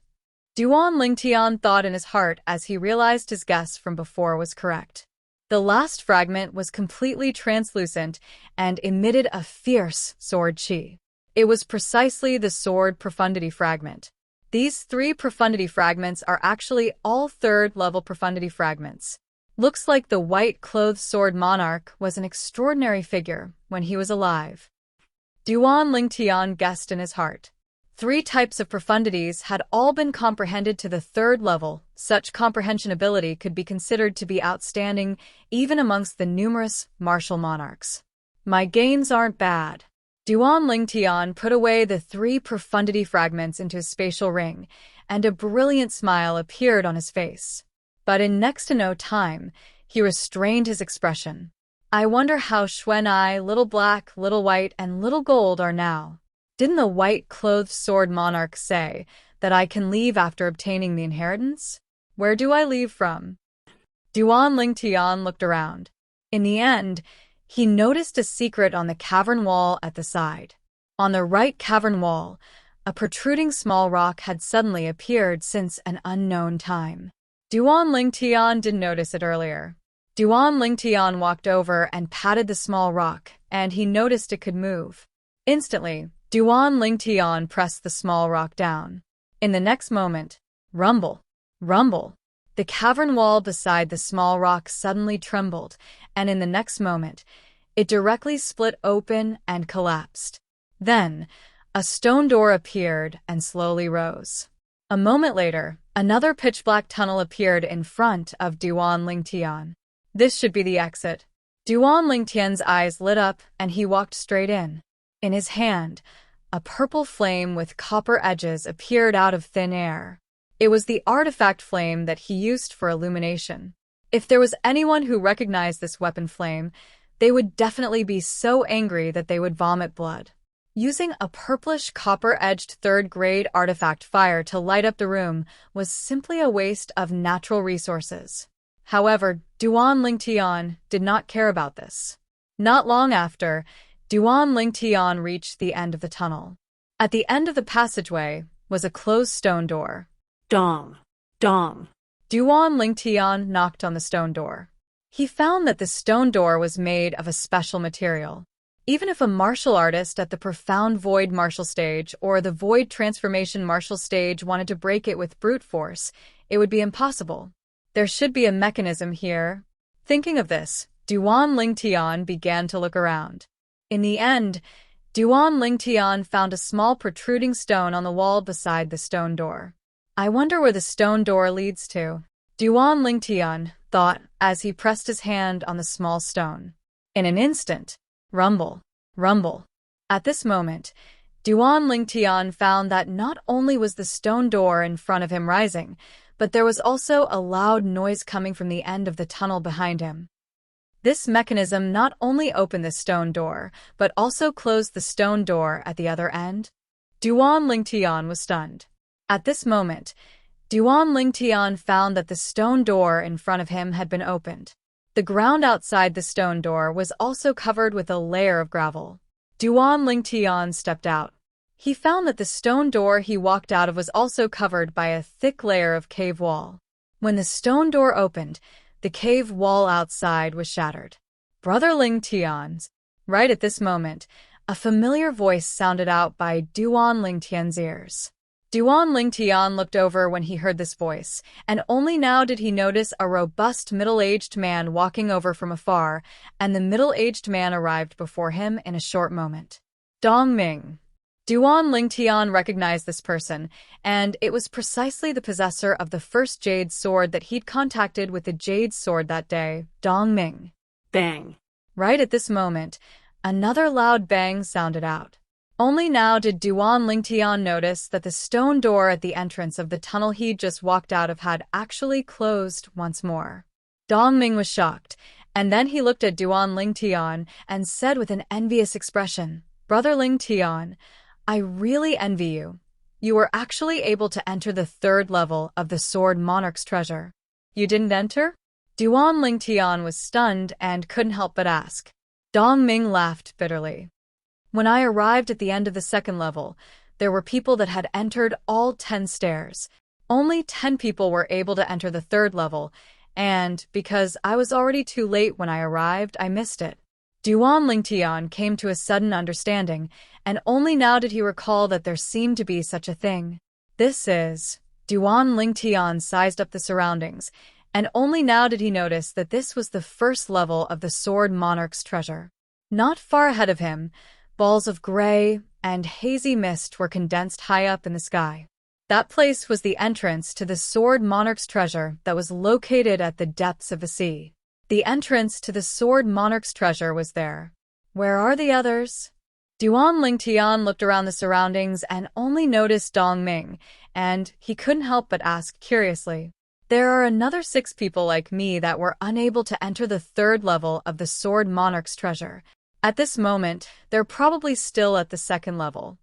Duan Lingtian thought in his heart as he realized his guess from before was correct. The last fragment was completely translucent and emitted a fierce sword chi. It was precisely the sword profundity fragment. These 3 profundity fragments are actually all 3rd-level profundity fragments. Looks like the white-clothed sword monarch was an extraordinary figure when he was alive. Duan Lingtian guessed in his heart. 3 types of profundities had all been comprehended to the 3rd level. Such comprehension ability could be considered to be outstanding even amongst the numerous martial monarchs. My gains aren't bad. Duan Lingtian put away the 3 profundity fragments into his spatial ring, and a brilliant smile appeared on his face. But in next to no time, he restrained his expression. I wonder how Xueqi, Little Black, Little White, and Little Gold are now. Didn't the white-clothed sword monarch say that I can leave after obtaining the inheritance? Where do I leave from? Duan Lingtian looked around. In the end, he noticed a secret on the cavern wall at the side. On the right cavern wall, a protruding small rock had suddenly appeared since an unknown time. Duan Lingtian didn't notice it earlier. Duan Lingtian walked over and patted the small rock, and he noticed it could move. Instantly, Duan Lingtian pressed the small rock down. In the next moment, rumble, rumble. The cavern wall beside the small rock suddenly trembled, and in the next moment, it directly split open and collapsed. Then, a stone door appeared and slowly rose. A moment later, another pitch-black tunnel appeared in front of Duan Lingtian. This should be the exit. Duan Lingtian's eyes lit up and he walked straight in. In his hand, a purple flame with copper edges appeared out of thin air. It was the artifact flame that he used for illumination. If there was anyone who recognized this weapon flame, they would definitely be so angry that they would vomit blood. Using a purplish copper-edged third-grade artifact fire to light up the room was simply a waste of natural resources. However, Duan Lingtian did not care about this. Not long after, Duan Lingtian reached the end of the tunnel. At the end of the passageway was a closed stone door. Dong. Dong. Duan Lingtian knocked on the stone door. He found that the stone door was made of a special material. Even if a martial artist at the Profound Void martial stage or the Void Transformation martial stage wanted to break it with brute force, it would be impossible. There should be a mechanism here. Thinking of this, Duan Lingtian began to look around. In the end, Duan Lingtian found a small protruding stone on the wall beside the stone door. I wonder where the stone door leads to, Duan Lingtian thought as he pressed his hand on the small stone. In an instant, rumble, rumble. At this moment, Duan Lingtian found that not only was the stone door in front of him rising, but there was also a loud noise coming from the end of the tunnel behind him. This mechanism not only opened the stone door, but also closed the stone door at the other end. Duan Lingtian was stunned. At this moment, Duan Lingtian found that the stone door in front of him had been opened. The ground outside the stone door was also covered with a layer of gravel. Duan Lingtian stepped out. He found that the stone door he walked out of was also covered by a thick layer of cave wall. When the stone door opened, the cave wall outside was shattered. Brother Lingtian's. Right at this moment, a familiar voice sounded out by Duan Lingtian's ears. Duan Lingtian looked over when he heard this voice, and only now did he notice a robust middle-aged man walking over from afar, and the middle-aged man arrived before him in a short moment. Dong Ming. Duan Lingtian recognized this person, and it was precisely the possessor of the first jade sword that he'd contacted with the jade sword that day, Dong Ming. Bang. Right at this moment, another loud bang sounded out. Only now did Duan Lingtian notice that the stone door at the entrance of the tunnel he'd just walked out of had actually closed once more. Dong Ming was shocked, and then he looked at Duan Lingtian and said with an envious expression, "Brother Lingtian, I really envy you. You were actually able to enter the third level of the Sword Monarch's treasure. You didn't enter?" Duan Lingtian was stunned and couldn't help but ask. Dong Ming laughed bitterly. When I arrived at the end of the second level, there were people that had entered all 10 stairs. Only 10 people were able to enter the third level, and because I was already too late when I arrived, I missed it. Duan Lingtian came to a sudden understanding, and only now did he recall that there seemed to be such a thing. Duan Lingtian sized up the surroundings, and only now did he notice that this was the first level of the Sword Monarch's treasure. Not far ahead of him, balls of gray and hazy mist were condensed high up in the sky. That place was the entrance to the Sword Monarch's treasure that was located at the depths of the sea. The entrance to the Sword Monarch's treasure was there. Where are the others? Duan Lingtian looked around the surroundings and only noticed Dong Ming, and he couldn't help but ask curiously. There are another 6 people like me that were unable to enter the third level of the Sword Monarch's treasure. At this moment, they're probably still at the second level.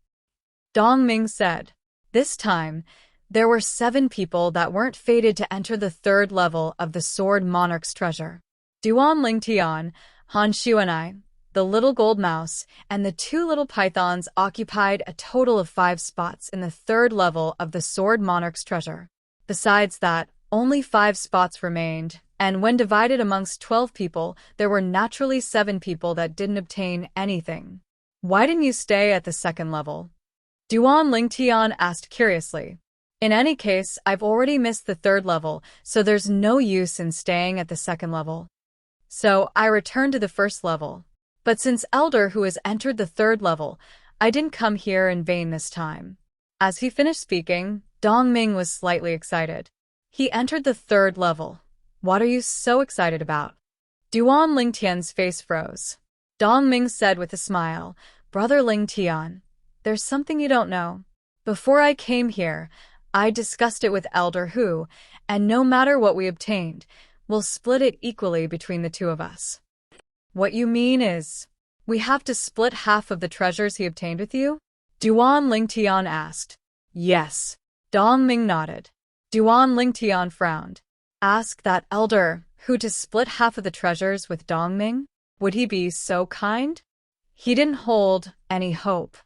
Dong Ming said. This time, there were 7 people that weren't fated to enter the third level of the Sword Monarch's treasure. Duan Lingtian, Han Xueqi, the little gold mouse, and the 2 little pythons occupied a total of 5 spots in the third level of the Sword Monarch's treasure. Besides that, only 5 spots remained, and when divided amongst 12 people, there were naturally 7 people that didn't obtain anything. Why didn't you stay at the second level? Duan Lingtian asked curiously. In any case, I've already missed the third level, so there's no use in staying at the second level. So I returned to the first level. But since Elder who has entered the third level, I didn't come here in vain this time. As he finished speaking, Dongming was slightly excited. He entered the 3rd level. What are you so excited about? Duan Lingtian's face froze. Dongming said with a smile, Brother Lingtian, there's something you don't know. Before I came here, I discussed it with Elder Hu, and no matter what we obtained, we'll split it equally between the two of us. What you mean is, we have to split half of the treasures he obtained with you? Duan Lingtian asked. Yes. Dongming nodded. Duan Lingtian frowned. Ask that Elder Hu to split half of the treasures with Dongming? Would he be so kind? He didn't hold any hope.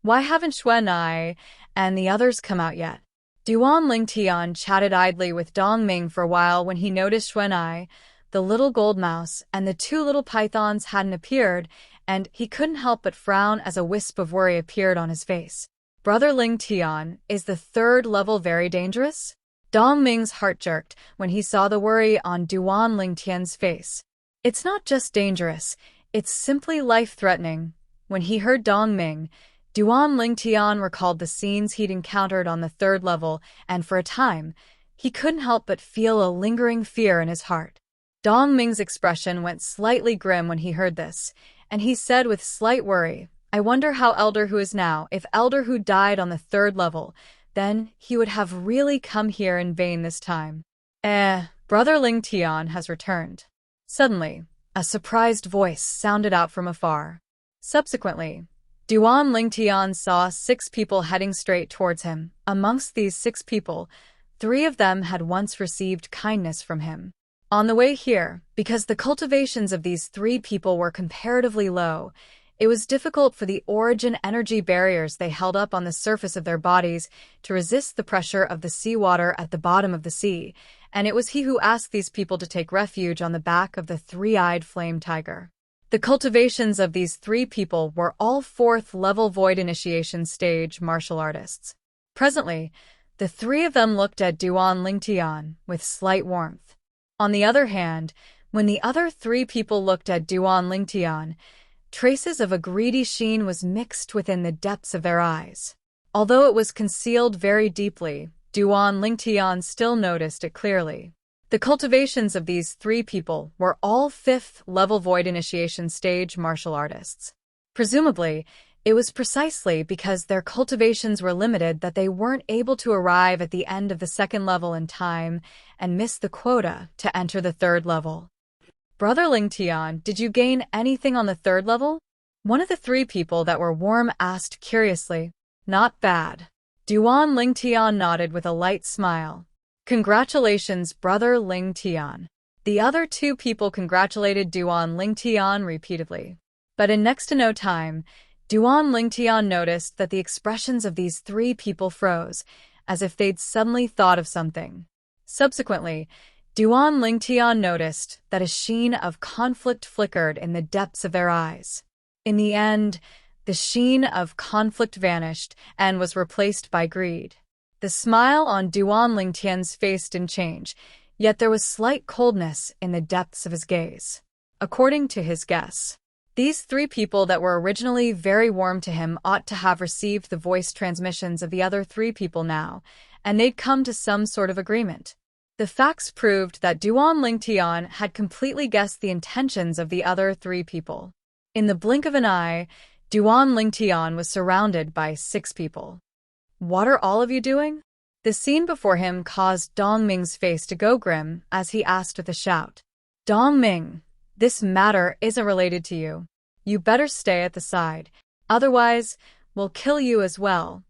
Why haven't Xueqi and the others come out yet? Duan Lingtian chatted idly with Dongming for a while when he noticed Xueqi, the little gold mouse, and the 2 little pythons hadn't appeared, and he couldn't help but frown as a wisp of worry appeared on his face. Brother Lingtian, is the 3rd level very dangerous? Dongming's heart jerked when he saw the worry on Duan Lingtian's face. It's not just dangerous, it's simply life-threatening. When he heard Dongming, Duan Lingtian recalled the scenes he'd encountered on the 3rd level, and for a time, he couldn't help but feel a lingering fear in his heart. Dongming's expression went slightly grim when he heard this, and he said with slight worry, I wonder how Elder Hu is now. If Elder Hu died on the 3rd level, then he would have really come here in vain this time. Brother Lingtian has returned. Suddenly, a surprised voice sounded out from afar. Subsequently, Duan Lingtian saw 6 people heading straight towards him. Amongst these 6 people, 3 of them had once received kindness from him. On the way here, because the cultivations of these 3 people were comparatively low, it was difficult for the origin energy barriers they held up on the surface of their bodies to resist the pressure of the seawater at the bottom of the sea, and it was he who asked these people to take refuge on the back of the 3-eyed flame tiger. The cultivations of these 3 people were all 4th level void initiation stage martial artists. Presently, the 3 of them looked at Duan Lingtian with slight warmth. On the other hand, when the other 3 people looked at Duan Lingtian, traces of a greedy sheen was mixed within the depths of their eyes. Although it was concealed very deeply, Duan Lingtian still noticed it clearly. The cultivations of these 3 people were all 5th level void initiation stage martial artists. Presumably, it was precisely because their cultivations were limited that they weren't able to arrive at the end of the 2nd level in time and missed the quota to enter the 3rd level. Brother Lingtian, did you gain anything on the 3rd level? One of the 3 people that were warm asked curiously. Not bad. Duan Lingtian nodded with a light smile. Congratulations, Brother Lingtian. The other 2 people congratulated Duan Lingtian repeatedly. But in next to no time, Duan Lingtian noticed that the expressions of these 3 people froze, as if they'd suddenly thought of something. Subsequently, Duan Lingtian noticed that a sheen of conflict flickered in the depths of their eyes. In the end, the sheen of conflict vanished and was replaced by greed. The smile on Duan Lingtian's face didn't change, yet there was slight coldness in the depths of his gaze. According to his guess, these 3 people that were originally very warm to him ought to have received the voice transmissions of the other 3 people now, and they'd come to some sort of agreement. The facts proved that Duan Lingtian had completely guessed the intentions of the other 3 people. In the blink of an eye, Duan Lingtian was surrounded by 6 people. What are all of you doing? The scene before him caused Dongming's face to go grim as he asked with a shout. Dongming, this matter isn't related to you. You better stay at the side, otherwise we'll kill you as well.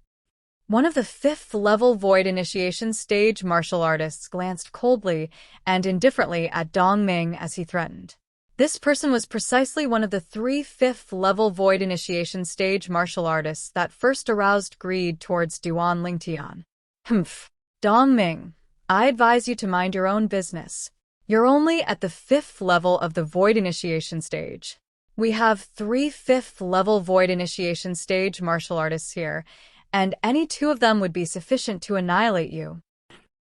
One of the 5th level void initiation stage martial artists glanced coldly and indifferently at Dongming as he threatened. This person was precisely one of the 3 5th level void initiation stage martial artists that first aroused greed towards Duan Lingtian. Humph. Dongming, I advise you to mind your own business. You're only at the 5th level of the void initiation stage. We have 3 5th level void initiation stage martial artists here, and any 2 of them would be sufficient to annihilate you.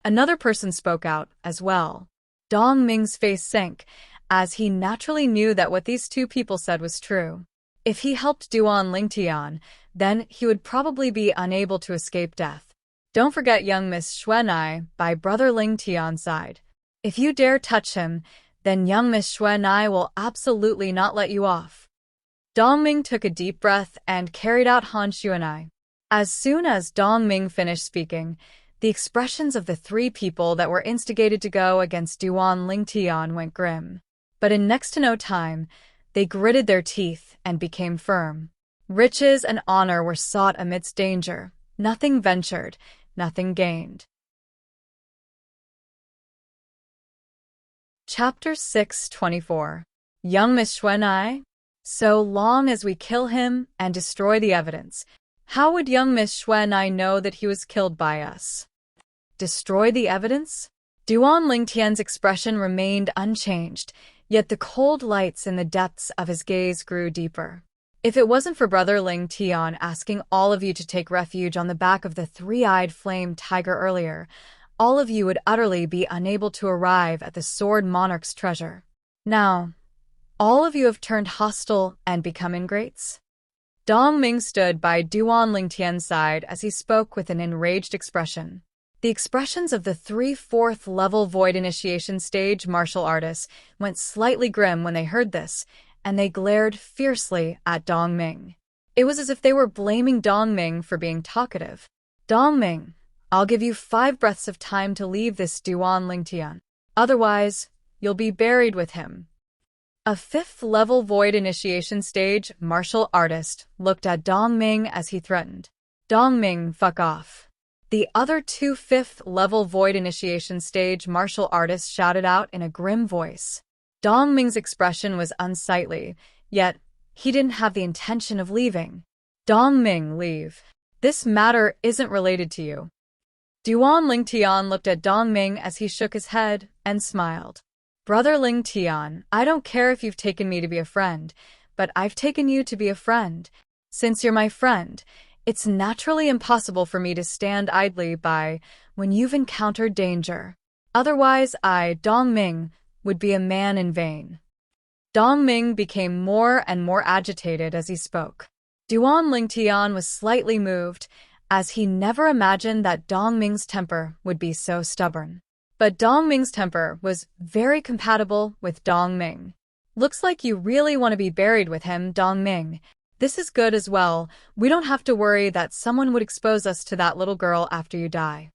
Another person spoke out as well. Dongming's face sank, as he naturally knew that what these 2 people said was true. If he helped Duan Lingtian, then he would probably be unable to escape death. Don't forget young Miss Xueqi by Brother Lingtian's side. If you dare touch him, then young Miss Xueqi will absolutely not let you off. Dongming took a deep breath and carried out Han Xuanai. As soon as Dongming finished speaking, the expressions of the three people that were instigated to go against Duan Lingtian went grim. But in next to no time, they gritted their teeth and became firm. Riches and honor were sought amidst danger. Nothing ventured, nothing gained. Chapter 6:24. Young Miss Xueqi? So long as we kill him and destroy the evidence, how would young Miss Xueqi know that he was killed by us? Destroy the evidence? Duan Lingtian's expression remained unchanged, yet the cold lights in the depths of his gaze grew deeper. If it wasn't for Brother Lingtian asking all of you to take refuge on the back of the three-eyed flame tiger earlier, all of you would utterly be unable to arrive at the Sword Monarch's treasure. Now, all of you have turned hostile and become ingrates? Dongming stood by Duan Lingtian's side as he spoke with an enraged expression. The expressions of the 3/4 level Void Initiation stage martial artists went slightly grim when they heard this, and they glared fiercely at Dongming. It was as if they were blaming Dongming for being talkative. Dongming, I'll give you 5 breaths of time to leave this Duan Lingtian. Otherwise, you'll be buried with him. A 5th level Void Initiation stage martial artist looked at Dongming as he threatened. Dongming, fuck off. The other 2 5th level Void Initiation stage martial artists shouted out in a grim voice. Dongming's expression was unsightly, yet he didn't have the intention of leaving. Dongming, leave. This matter isn't related to you. Duan Lingtian looked at Dongming as he shook his head and smiled. Brother Lingtian, I don't care if you've taken me to be a friend, but I've taken you to be a friend. Since you're my friend, it's naturally impossible for me to stand idly by when you've encountered danger. Otherwise, I, Dongming, would be a man in vain. Dongming became more and more agitated as he spoke. Duan Lingtian was slightly moved, as he never imagined that Dongming's temper would be so stubborn. But Dongming's temper was very compatible with Dongming. Looks like you really want to be buried with him, Dongming. This is good as well. We don't have to worry that someone would expose us to that little girl after you die.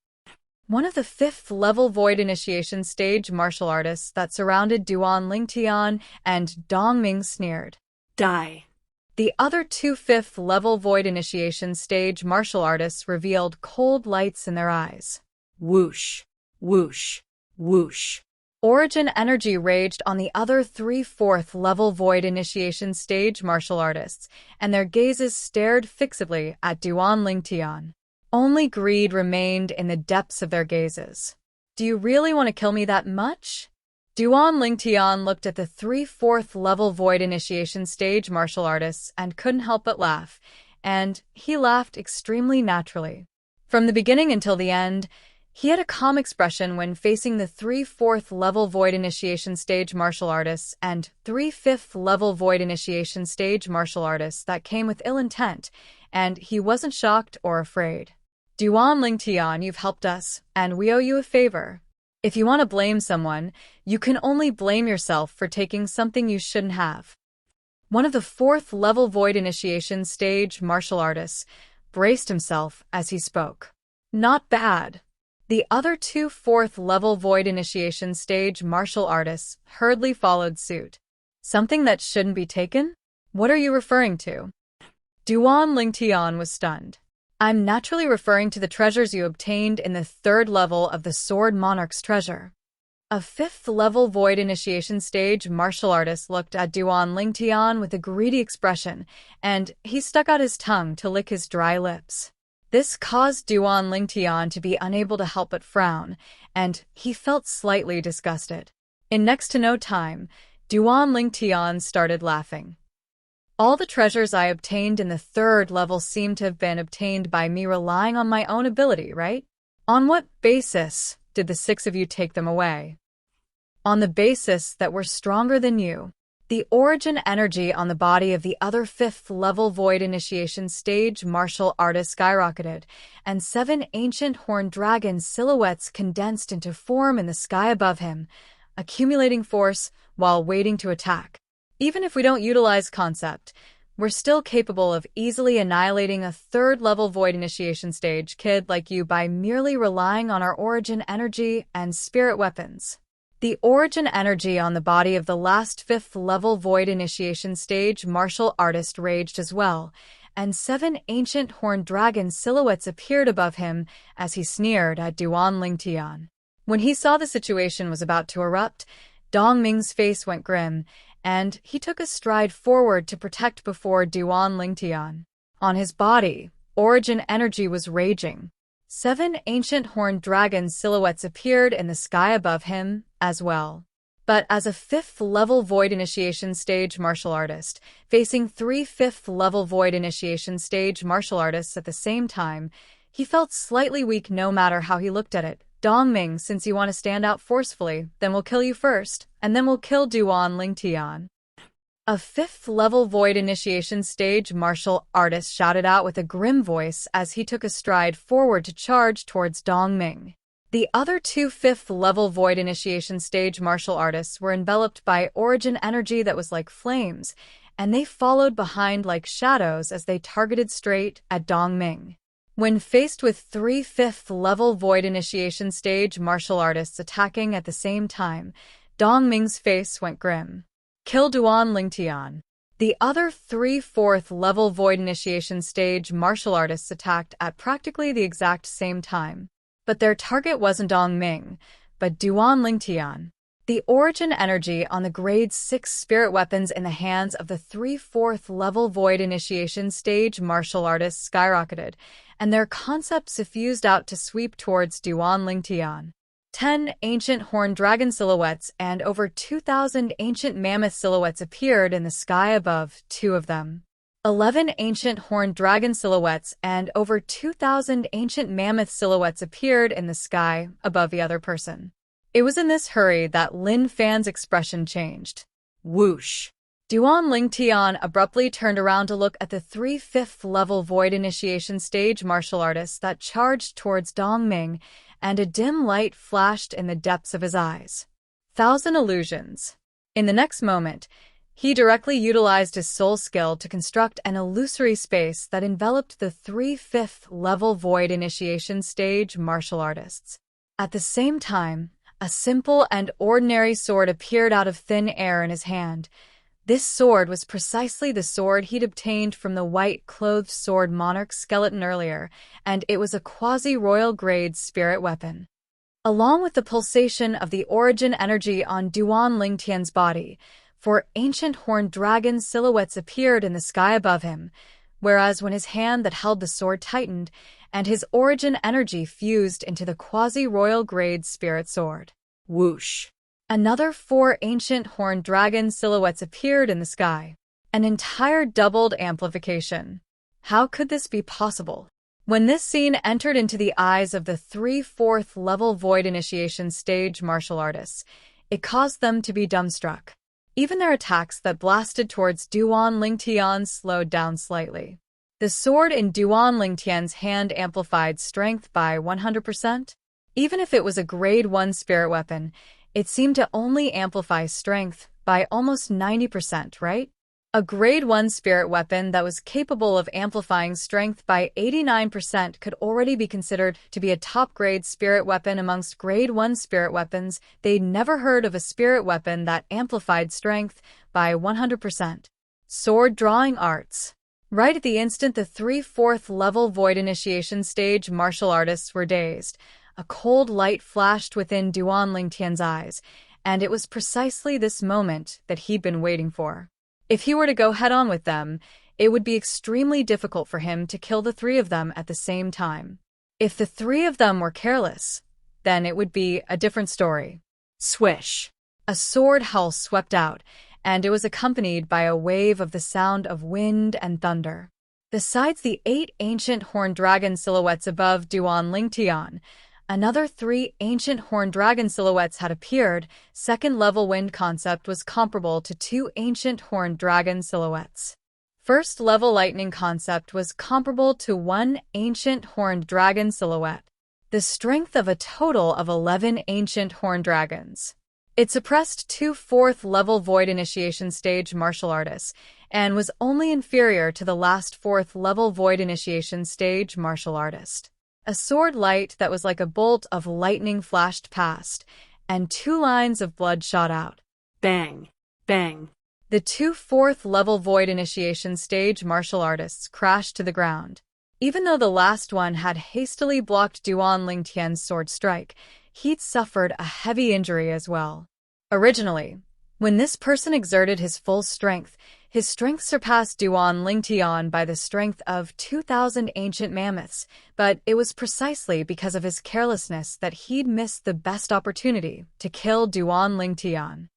One of the 5th level Void Initiation stage martial artists that surrounded Duan Lingtian and Dongming sneered. Die. The other 2 5th level Void Initiation stage martial artists revealed cold lights in their eyes. Whoosh, whoosh, whoosh. Origin energy raged on the other 3/4 level Void Initiation stage martial artists, and their gazes stared fixedly at Duan Lingtian. Only greed remained in the depths of their gazes. Do you really want to kill me that much? Duan Lingtian looked at the 3/4 level Void Initiation stage martial artists and couldn't help but laugh, and he laughed extremely naturally. From the beginning until the end, he had a calm expression when facing the 3/4 level Void Initiation stage martial artists and 3/5 level Void Initiation stage martial artists that came with ill intent, and he wasn't shocked or afraid. Duan Lingtian, you've helped us, and we owe you a favor. If you want to blame someone, you can only blame yourself for taking something you shouldn't have. One of the 4th level Void Initiation stage martial artists braced himself as he spoke. Not bad. The other 2 4th level Void Initiation stage martial artists hurriedly followed suit. Something that shouldn't be taken? What are you referring to? Duan Lingtian was stunned. I'm naturally referring to the treasures you obtained in the 3rd level of the Sword Monarch's treasure. A 5th level Void Initiation stage martial artist looked at Duan Lingtian with a greedy expression, and he stuck out his tongue to lick his dry lips. This caused Duan Lingtian to be unable to help but frown, and he felt slightly disgusted. In next to no time, Duan Lingtian started laughing. All the treasures I obtained in the 3rd level seem to have been obtained by me relying on my own ability, right? On what basis did the 6 of you take them away? On the basis that we're stronger than you. The origin energy on the body of the other 5th-level Void Initiation stage martial artist skyrocketed, and 7 ancient horned dragon silhouettes condensed into form in the sky above him, accumulating force while waiting to attack. Even if we don't utilize concept, we're still capable of easily annihilating a 3rd-level Void Initiation stage kid like you by merely relying on our origin energy and spirit weapons. The origin energy on the body of the last 5th-level Void Initiation stage martial artist raged as well, and 7 ancient horned dragon silhouettes appeared above him as he sneered at Duan Lingtian. When he saw the situation was about to erupt, Dong Ming's face went grim, and he took a stride forward to protect before Duan Lingtian. On his body, origin energy was raging. 7 ancient horned dragon silhouettes appeared in the sky above him as well. But as a 5th-level Void Initiation stage martial artist, facing 3 5th-level Void Initiation stage martial artists at the same time, he felt slightly weak no matter how he looked at it. Dongming, since you want to stand out forcefully, then we'll kill you first, and then we'll kill Duan Lingtian. A 5th-level Void Initiation stage martial artist shouted out with a grim voice as he took a stride forward to charge towards Dongming. The other 2 5th-level Void Initiation stage martial artists were enveloped by origin energy that was like flames, and they followed behind like shadows as they targeted straight at Dongming. When faced with 3 5th-level Void Initiation stage martial artists attacking at the same time, Dongming's face went grim. Kill Duan Lingtian. The other 3 4th-level Void Initiation stage martial artists attacked at practically the exact same time. But their target wasn't Dongming, but Duan Lingtian. The origin energy on the Grade 6 spirit weapons in the hands of the 3 4th-level Void Initiation stage martial artists skyrocketed, and their concept suffused out to sweep towards Duan Lingtian. 10 ancient horned dragon silhouettes and over 2,000 ancient mammoth silhouettes appeared in the sky above 2 of them. 11 ancient horned dragon silhouettes and over 2,000 ancient mammoth silhouettes appeared in the sky above the other person. It was in this hurry that Lin Fan's expression changed. Whoosh! Duan Lingtian abruptly turned around to look at the 3 5th-level Void Initiation stage martial artists that charged towards Dongming, and a dim light flashed in the depths of his eyes. 1,000 illusions. In the next moment, he directly utilized his soul skill to construct an illusory space that enveloped the 3 5th-level Void Initiation stage martial artists. At the same time, a simple and ordinary sword appeared out of thin air in his hand. This sword was precisely the sword he'd obtained from the white-clothed sword monarch skeleton earlier, and it was a quasi-royal grade spirit weapon. Along with the pulsation of the origin energy on Duan Lingtian's body, 4 ancient horned dragon silhouettes appeared in the sky above him, whereas when his hand that held the sword tightened, and his origin energy fused into the quasi-royal grade spirit sword. Whoosh! Another 4 ancient horned dragon silhouettes appeared in the sky. An entire doubled amplification. How could this be possible? When this scene entered into the eyes of the 3 4th-level Void Initiation stage martial artists, it caused them to be dumbstruck. Even their attacks that blasted towards Duan Lingtian slowed down slightly. The sword in Duan Lingtian's hand amplified strength by 100%. Even if it was a Grade 1 spirit weapon, it seemed to only amplify strength by almost 90%, right? A Grade 1 spirit weapon that was capable of amplifying strength by 89% could already be considered to be a top-grade spirit weapon amongst Grade 1 spirit weapons. They'd never heard of a spirit weapon that amplified strength by 100%. Sword drawing arts. Right at the instant the 3 4th-level Void Initiation stage martial artists were dazed, a cold light flashed within Duan Lingtian's eyes, and it was precisely this moment that he'd been waiting for. If he were to go head-on with them, it would be extremely difficult for him to kill the 3 of them at the same time. If the 3 of them were careless, then it would be a different story. Swish! A sword howl swept out, and it was accompanied by a wave of the sound of wind and thunder. Besides the 8 ancient horned dragon silhouettes above Duan Lingtian, Another 3 ancient horned dragon silhouettes had appeared. Second-level wind concept was comparable to 2 ancient horned dragon silhouettes. First-level lightning concept was comparable to 1 ancient horned dragon silhouette. The strength of a total of 11 ancient horned dragons. It suppressed 2 4th-level void initiation stage martial artists and was only inferior to the last 4th-level void initiation stage martial artist. A sword light that was like a bolt of lightning flashed past, and 2 lines of blood shot out. Bang, bang. The 2 4th-level void initiation stage martial artists crashed to the ground. Even though the last one had hastily blocked Duan Lingtian's sword strike, he'd suffered a heavy injury as well. Originally, when this person exerted his full strength, his strength surpassed Duan Lingtian by the strength of 2,000 ancient mammoths, but it was precisely because of his carelessness that he'd missed the best opportunity to kill Duan Lingtian.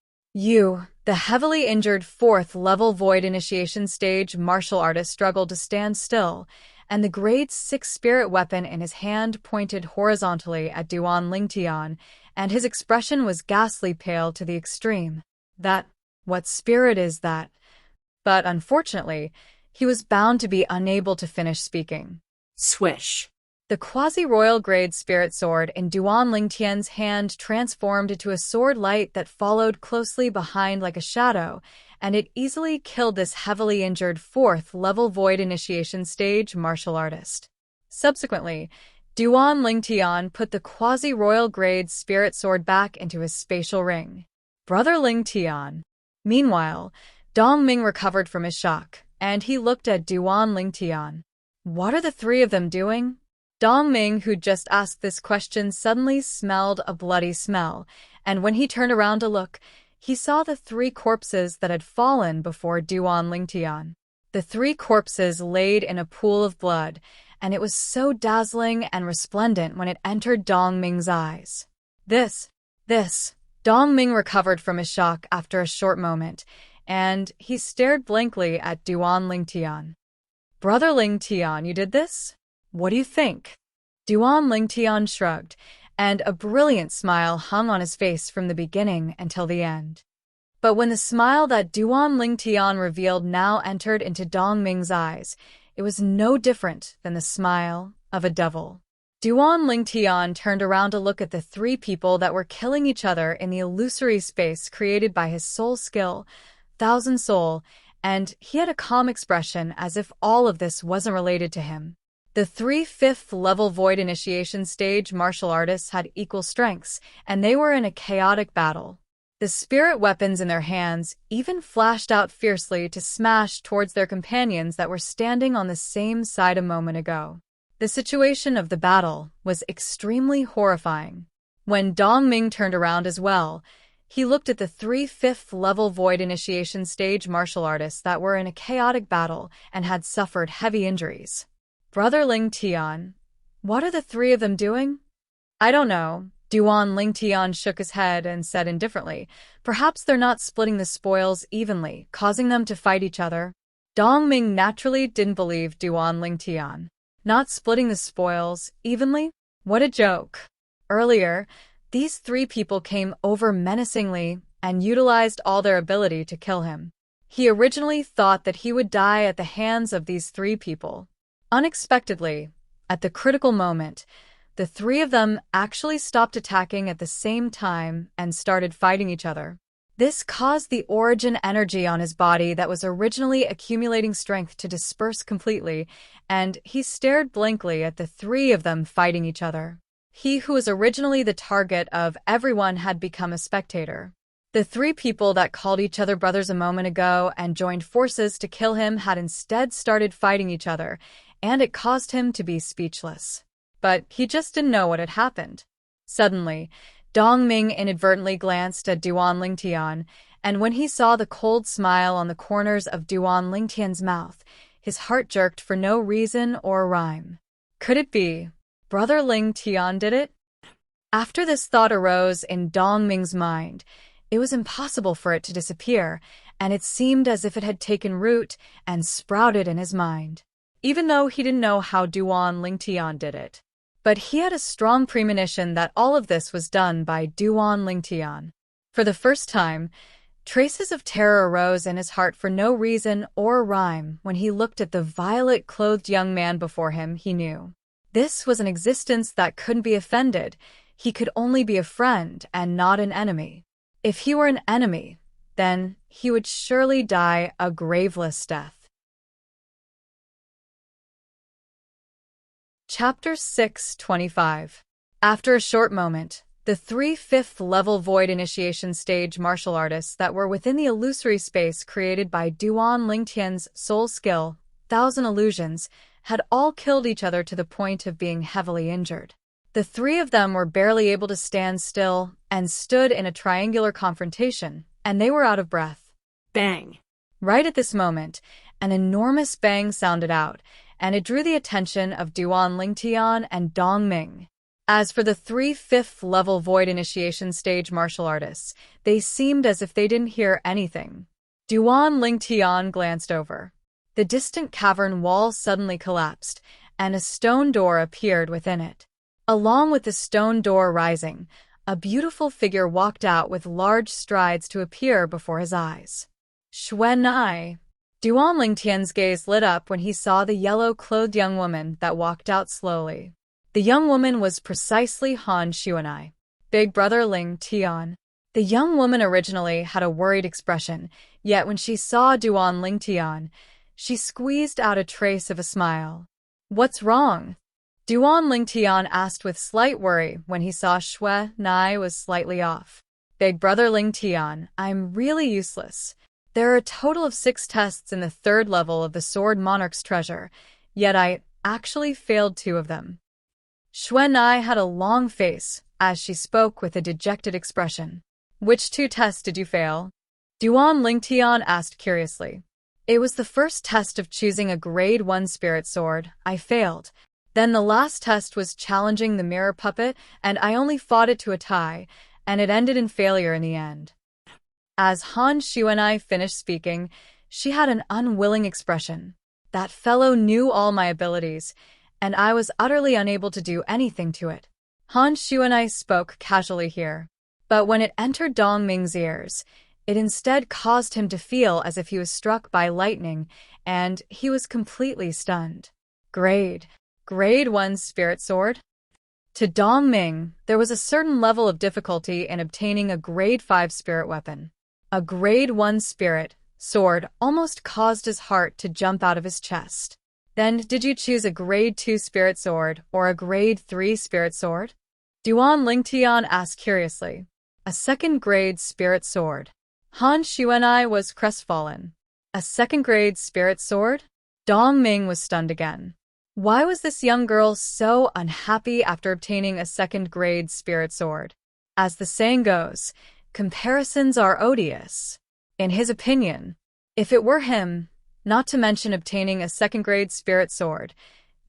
The heavily injured 4th-level void initiation stage martial artist struggled to stand still, and the grade 6 spirit weapon in his hand pointed horizontally at Duan Lingtian, and his expression was ghastly pale to the extreme. What spirit is that? But unfortunately, he was bound to be unable to finish speaking. Swish. The quasi-royal grade spirit sword in Duan Lingtian's hand transformed into a sword light that followed closely behind like a shadow, and it easily killed this heavily injured 4th-level void initiation stage martial artist. Subsequently, Duan Lingtian put the quasi-royal grade spirit sword back into his spatial ring. Brother Lingtian. Meanwhile, Dongming recovered from his shock, and he looked at Duan Lingtian. What are the 3 of them doing? Dongming, who'd just asked this question, suddenly smelled a bloody smell, and when he turned around to look, he saw the 3 corpses that had fallen before Duan Lingtian. The 3 corpses laid in a pool of blood, and it was so dazzling and resplendent when it entered Dongming's eyes. This. Dongming recovered from his shock after a short moment, and he stared blankly at Duan Lingtian. Brother Lingtian, you did this? What do you think? Duan Lingtian shrugged, and a brilliant smile hung on his face from the beginning until the end. But when the smile that Duan Lingtian revealed now entered into Dongming's eyes, it was no different than the smile of a devil. Duan Lingtian turned around to look at the 3 people that were killing each other in the illusory space created by his soul skill, Thousand Soul, and he had a calm expression as if all of this wasn't related to him. The 3 5th-level void initiation stage martial artists had equal strengths, and they were in a chaotic battle. The spirit weapons in their hands even flashed out fiercely to smash towards their companions that were standing on the same side a moment ago. The situation of the battle was extremely horrifying. When Dongming turned around as well, he looked at the 3 5th-level void initiation stage martial artists that were in a chaotic battle and had suffered heavy injuries. Brother Lingtian, what are the 3 of them doing? I don't know. Duan Lingtian shook his head and said indifferently, perhaps they're not splitting the spoils evenly, causing them to fight each other. Dongming naturally didn't believe Duan Lingtian. Not splitting the spoils evenly? What a joke. Earlier, these 3 people came over menacingly and utilized all their ability to kill him. He originally thought that he would die at the hands of these 3 people. Unexpectedly, at the critical moment, the 3 of them actually stopped attacking at the same time and started fighting each other. This caused the origin energy on his body that was originally accumulating strength to disperse completely, and he stared blankly at the 3 of them fighting each other. He who was originally the target of everyone had become a spectator. The 3 people that called each other brothers a moment ago and joined forces to kill him had instead started fighting each other, and it caused him to be speechless. But he just didn't know what had happened. Suddenly, Dongming inadvertently glanced at Duan Lingtian, and when he saw the cold smile on the corners of Duan Lingtian's mouth, his heart jerked for no reason or rhyme. Could it be Brother Lingtian did it? After this thought arose in Dongming's mind, it was impossible for it to disappear, and it seemed as if it had taken root and sprouted in his mind. Even though he didn't know how Duan Lingtian did it. But he had a strong premonition that all of this was done by Duan Lingtian. For the first time, traces of terror arose in his heart for no reason or rhyme when he looked at the violet-clothed young man before him. He knew this was an existence that couldn't be offended. He could only be a friend and not an enemy. If he were an enemy, then he would surely die a graveless death. Chapter 6:25. After a short moment, the 3 5th-level Void Initiation Stage martial artists that were within the illusory space created by Duan Lingtian's soul skill, Thousand Illusions, had all killed each other to the point of being heavily injured. The 3 of them were barely able to stand still and stood in a triangular confrontation, and they were out of breath. Bang! Right at this moment, an enormous bang sounded out, and it drew the attention of Duan Lingtian and Dong Ming. As for the 3 5th-level Void Initiation Stage martial artists, they seemed as if they didn't hear anything. Duan Lingtian glanced over. The distant cavern wall suddenly collapsed, and a stone door appeared within it. Along with the stone door rising, a beautiful figure walked out with large strides to appear before his eyes. Xueqi. Duan Lingtian's gaze lit up when he saw the yellow-clothed young woman that walked out slowly. The young woman was precisely Han Xueqi, big brother Ling Tian. The young woman originally had a worried expression, yet when she saw Duan Lingtian, she squeezed out a trace of a smile. "What's wrong?" Duan Lingtian asked with slight worry when he saw Xueqi was slightly off. "Big brother Lingtian, I'm really useless. There are a total of 6 tests in the 3rd level of the Sword Monarch's treasure, yet I actually failed 2 of them." Xueqi had a long face as she spoke with a dejected expression. "Which 2 tests did you fail?" Duan Lingtian asked curiously. "It was the first test of choosing a grade 1 spirit sword. I failed. Then the last test was challenging the mirror puppet, and I only fought it to a tie, and it ended in failure in the end." As Han Xueqi finished speaking, she had an unwilling expression. "That fellow knew all my abilities, and I was utterly unable to do anything to it." Han Xueqi spoke casually here, but when it entered Dong Ming's ears, it instead caused him to feel as if he was struck by lightning, and he was completely stunned. Grade 1 spirit sword? To Dong Ming, there was a certain level of difficulty in obtaining a grade 5 spirit weapon. A grade 1 spirit sword almost caused his heart to jump out of his chest. "Then did you choose a grade 2 spirit sword or a grade 3 spirit sword?" Duan Lingtian asked curiously. "A 2nd grade spirit sword." Han Xueqi was crestfallen. "A 2nd grade spirit sword?" Dong Ming was stunned again. Why was this young girl so unhappy after obtaining a 2nd grade spirit sword? As the saying goes, comparisons are odious. In his opinion, if it were him, not to mention obtaining a 2nd grade spirit sword,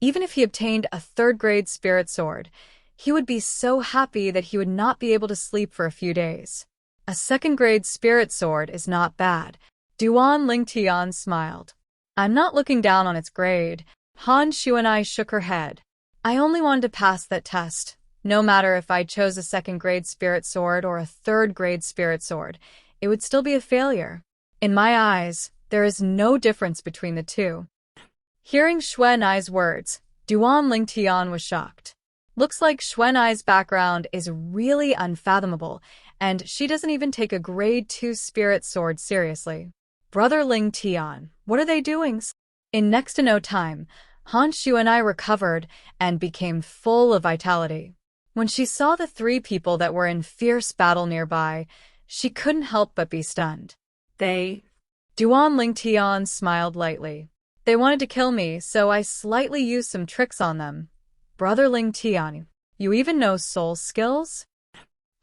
even if he obtained a 3rd grade spirit sword, he would be so happy that he would not be able to sleep for a few days. A 2nd grade spirit sword is not bad. Duan Lingtian smiled. "I'm not looking down on its grade." Han Xueqi shook her head. "I only wanted to pass that test. No matter if I chose a 2nd grade spirit sword or a 3rd grade spirit sword, it would still be a failure. In my eyes, there is no difference between the 2. Hearing Xueqi's words, Duan Lingtian was shocked. Looks like Xueqi's background is really unfathomable, and she doesn't even take a grade 2 spirit sword seriously. "Brother Lingtian, what are they doing?" In next to no time, Han Xueqi recovered and became full of vitality. When she saw the 3 people that were in fierce battle nearby, she couldn't help but be stunned. They... Duan Lingtian smiled lightly. "They wanted to kill me, so I slightly used some tricks on them." "Brother Lingtian, you even know soul skills?"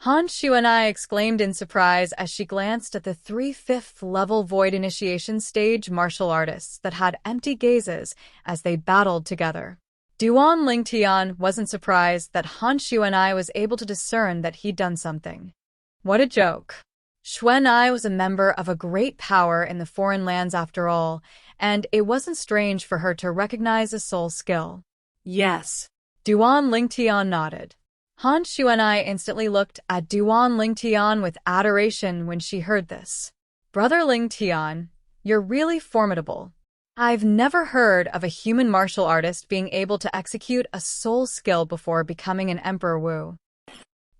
Han Xueqi exclaimed in surprise as she glanced at the 3 5th-level Void Initiation Stage martial artists that had empty gazes as they battled together. Duan Lingtian wasn't surprised that Han Xueqi was able to discern that he'd done something. What a joke. Xueqi was a member of a great power in the foreign lands after all, and it wasn't strange for her to recognize a soul skill. Yes. Duan Lingtian nodded. Han Xuanai instantly looked at Duan Lingtian with adoration when she heard this. Brother Lingtian, you're really formidable. I've never heard of a human martial artist being able to execute a soul skill before becoming an Emperor Wu.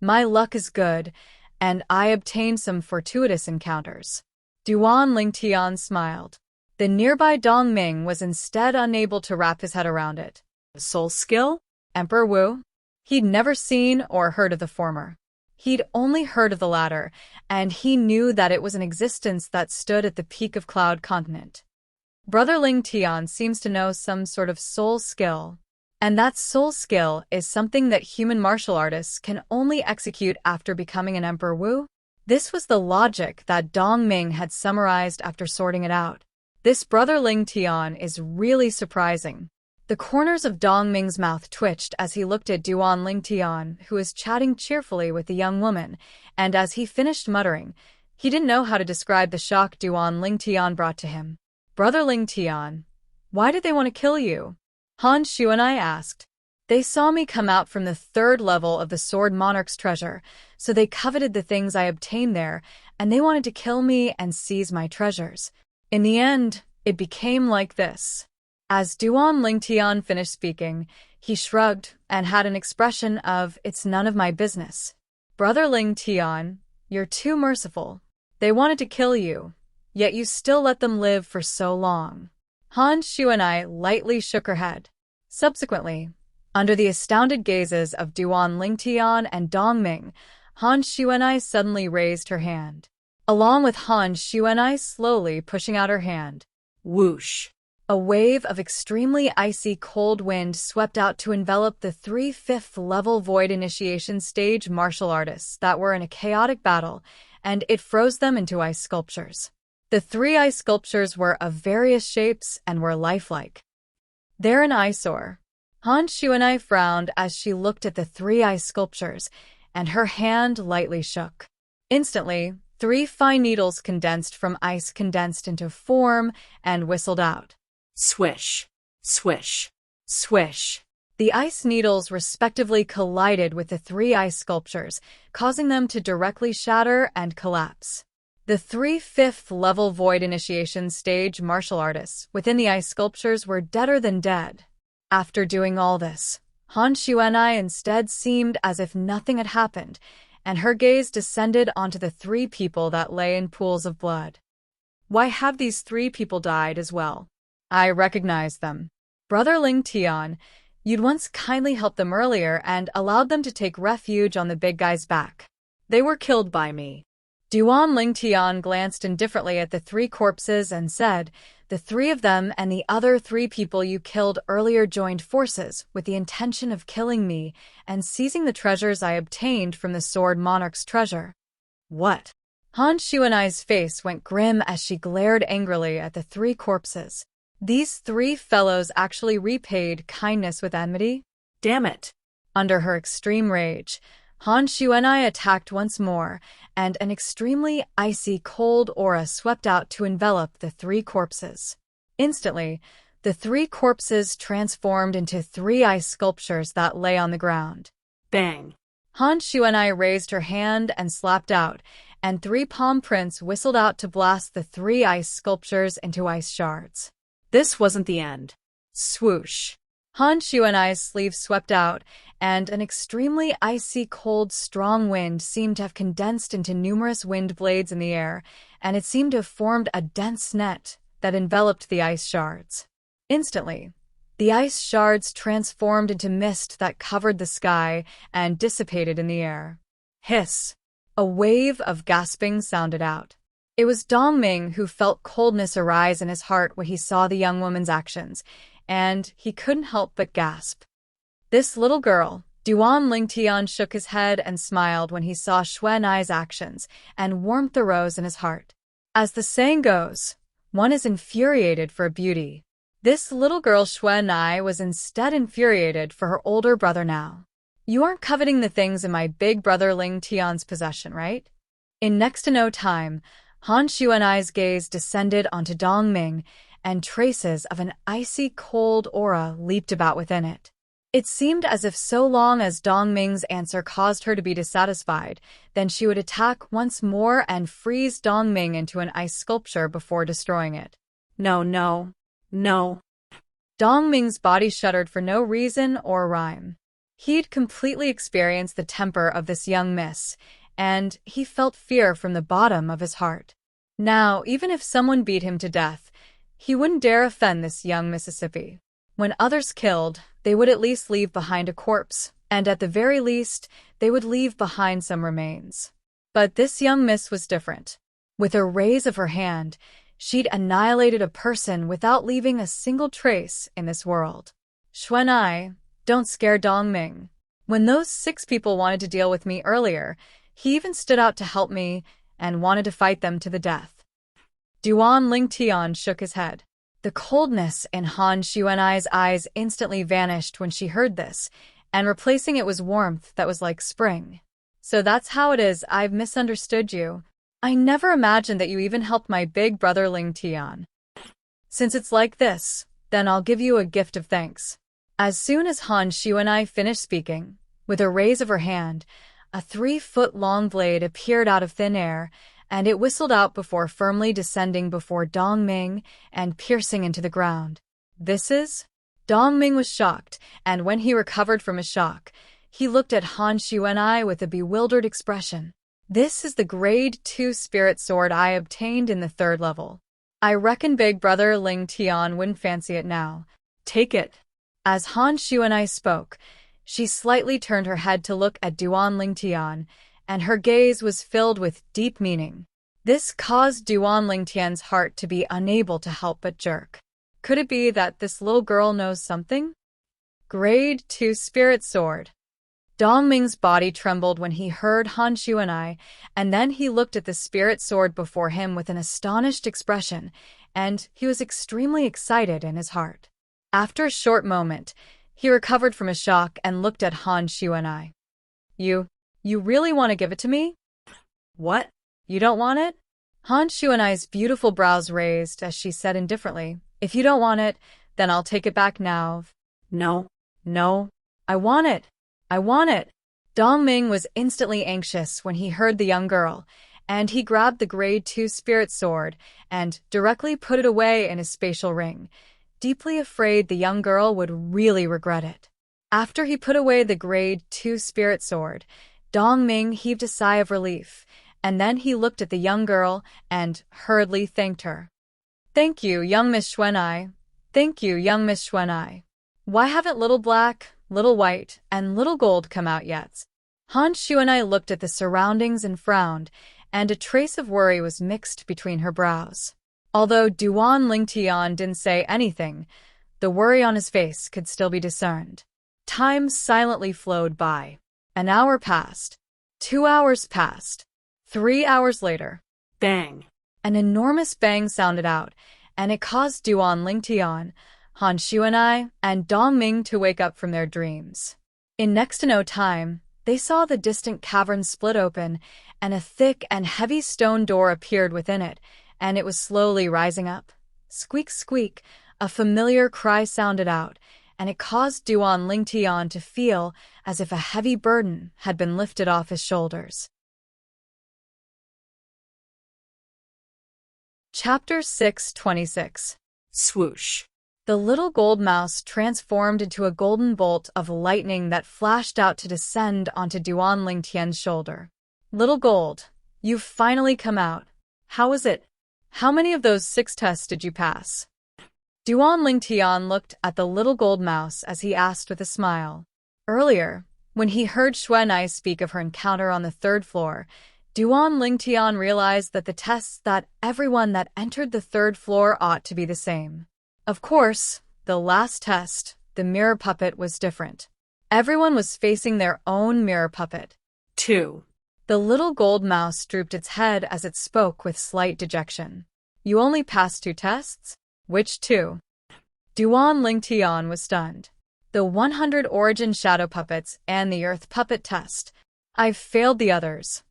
My luck is good, and I obtained some fortuitous encounters. Duan Lingtian smiled. The nearby Dong Ming was instead unable to wrap his head around it. A soul skill? Emperor Wu? He'd never seen or heard of the former. He'd only heard of the latter, and he knew that it was an existence that stood at the peak of Cloud Continent. Brother Ling Tian seems to know some sort of soul skill, and that soul skill is something that human martial artists can only execute after becoming an Emperor Wu. This was the logic that Dong Ming had summarized after sorting it out. This Brother Ling Tian is really surprising. The corners of Dong Ming's mouth twitched as he looked at Duan Lingtian, who was chatting cheerfully with the young woman, and as he finished muttering, he didn't know how to describe the shock Duan Lingtian brought to him. Brother Lingtian, why did they want to kill you? Han Xuanai asked. They saw me come out from the 3rd level of the Sword Monarch's treasure, so they coveted the things I obtained there, and they wanted to kill me and seize my treasures. In the end, it became like this. As Duan Lingtian finished speaking, he shrugged and had an expression of, "It's none of my business." Brother Lingtian, you're too merciful. They wanted to kill you, yet you still let them live for so long. Han Xuanai lightly shook her head. Subsequently, under the astounded gazes of Duan Lingtian and Dong Ming, Han Xuanai suddenly raised her hand. Along with Han Xuanai slowly pushing out her hand, whoosh! A wave of extremely icy cold wind swept out to envelop the 3 5th-level Void Initiation stage martial artists that were in a chaotic battle, and it froze them into ice sculptures. The 3 ice sculptures were of various shapes and were lifelike. They're an eyesore. Han Xuanai frowned as she looked at the 3 ice sculptures, and her hand lightly shook. Instantly, 3 fine needles condensed from ice condensed into form and whistled out. Swish, swish, swish. The ice needles respectively collided with the 3 ice sculptures, causing them to directly shatter and collapse. The 3 5th-level Void Initiation stage martial artists within the ice sculptures were deader than dead. After doing all this, Han Xuanai instead seemed as if nothing had happened, and her gaze descended onto the 3 people that lay in pools of blood. Why have these 3 people died as well? I recognize them. Brother Lingtian, you'd once kindly helped them earlier and allowed them to take refuge on the big guy's back. They were killed by me. Duan Lingtian glanced indifferently at the 3 corpses and said, the 3 of them and the other 3 people you killed earlier joined forces with the intention of killing me and seizing the treasures I obtained from the Sword Monarch's treasure. What? Han Xuanai's face went grim as she glared angrily at the 3 corpses. These 3 fellows actually repaid kindness with enmity? Damn it! Under her extreme rage, Han Xuanai attacked once more, and an extremely icy cold aura swept out to envelop the 3 corpses. Instantly, the 3 corpses transformed into 3 ice sculptures that lay on the ground. Bang! Han Xuanai raised her hand and slapped out, and 3 palm prints whistled out to blast the 3 ice sculptures into ice shards. This wasn't the end. Swoosh! Han Xuanai's sleeve swept out, and an extremely icy cold strong wind seemed to have condensed into numerous wind blades in the air, and it seemed to have formed a dense net that enveloped the ice shards. Instantly, the ice shards transformed into mist that covered the sky and dissipated in the air. Hiss! A wave of gasping sounded out. It was Dong Ming who felt coldness arise in his heart when he saw the young woman's actions, and he couldn't help but gasp. This little girl, Duan Lingtian shook his head and smiled when he saw Xuanai's actions, and warmth arose in his heart. As the saying goes, one is infuriated for beauty. This little girl Xuanai was instead infuriated for her older brother now. You aren't coveting the things in my big brother Lingtian's possession, right? In next to no time, Han Xuanai's gaze descended onto Dong Ming, and traces of an icy cold aura leaped about within it. It seemed as if so long as Dong Ming's answer caused her to be dissatisfied, then she would attack once more and freeze Dong Ming into an ice sculpture before destroying it. No, no, no. Dong Ming's body shuddered for no reason or rhyme. He'd completely experienced the temper of this young miss, and he felt fear from the bottom of his heart. Now, even if someone beat him to death, he wouldn't dare offend this young Mississippi. When others killed, they would at least leave behind a corpse, and at the very least, they would leave behind some remains. But this young miss was different. With a raise of her hand, she'd annihilated a person without leaving a single trace in this world. Xueqi, don't scare Dong Ming. When those 6 people wanted to deal with me earlier, he even stood out to help me and wanted to fight them to the death. Duan Lingtian shook his head. The coldness in Han Xueqi's eyes instantly vanished when she heard this, and replacing it was warmth that was like spring. So that's how it is, I've misunderstood you. I never imagined that you even helped my big brother Lingtian. Since it's like this, then I'll give you a gift of thanks. As soon as Han Xueqi finished speaking, with a raise of her hand, a 3-foot-long blade appeared out of thin air, and it whistled out before firmly descending before Dong Ming and piercing into the ground. This is? Dong Ming was shocked, and when he recovered from his shock, he looked at Han Xueqi with a bewildered expression. This is the Grade 2 Spirit Sword I obtained in the 3rd level. I reckon big brother Lingtian wouldn't fancy it now. Take it. As Han Xueqi spoke, she slightly turned her head to look at Duan Lingtian, and her gaze was filled with deep meaning. This caused Duan Lingtian's heart to be unable to help but jerk. Could it be that this little girl knows something? Grade 2 Spirit Sword. Dong Ming's body trembled when he heard Han Xueqi, and then he looked at the spirit sword before him with an astonished expression, and he was extremely excited in his heart. After a short moment, he recovered from his shock and looked at Han Xueqi. You really want to give it to me? What? You don't want it? Han Xueqi's beautiful brows raised as she said indifferently, If you don't want it, then I'll take it back now. No. No. I want it. I want it. Dong Ming was instantly anxious when he heard the young girl, and he grabbed the Grade 2 Spirit Sword and directly put it away in his spatial ring, deeply afraid the young girl would really regret it. After he put away the Grade 2 Spirit Sword, Dong Ming heaved a sigh of relief, and then he looked at the young girl and hurriedly thanked her. Thank you, young Miss Xueqi. Thank you, young Miss Xueqi. Why haven't Little Black, Little White, and Little Gold come out yet? Han Xueqi looked at the surroundings and frowned, and a trace of worry was mixed between her brows. Although Duan Lingtian didn't say anything, the worry on his face could still be discerned. Time silently flowed by. An hour passed. 2 hours passed. 3 hours later. Bang. An enormous bang sounded out, and it caused Duan Lingtian, Han Xueqi, and Dong Ming to wake up from their dreams. In next to no time, they saw the distant cavern split open, and a thick and heavy stone door appeared within it, and it was slowly rising up. Squeak, squeak, a familiar cry sounded out, and it caused Duan Lingtian to feel as if a heavy burden had been lifted off his shoulders. Chapter 6:26. Swoosh. The little gold mouse transformed into a golden bolt of lightning that flashed out to descend onto Duan Lingtian's shoulder. Little Gold, you've finally come out. How was it? How many of those 6 tests did you pass? Duan Lingtian looked at the little gold mouse as he asked with a smile. Earlier, when he heard Xueqi speak of her encounter on the 3rd floor, Duan Lingtian realized that the tests that everyone that entered the 3rd floor ought to be the same. Of course, the last test, the mirror puppet, was different. Everyone was facing their own mirror puppet. 2. The little gold mouse drooped its head as it spoke with slight dejection. You only passed 2 tests? Which 2? Duan Lingtian was stunned. The 100 origin shadow puppets and the earth puppet test. I've failed the others.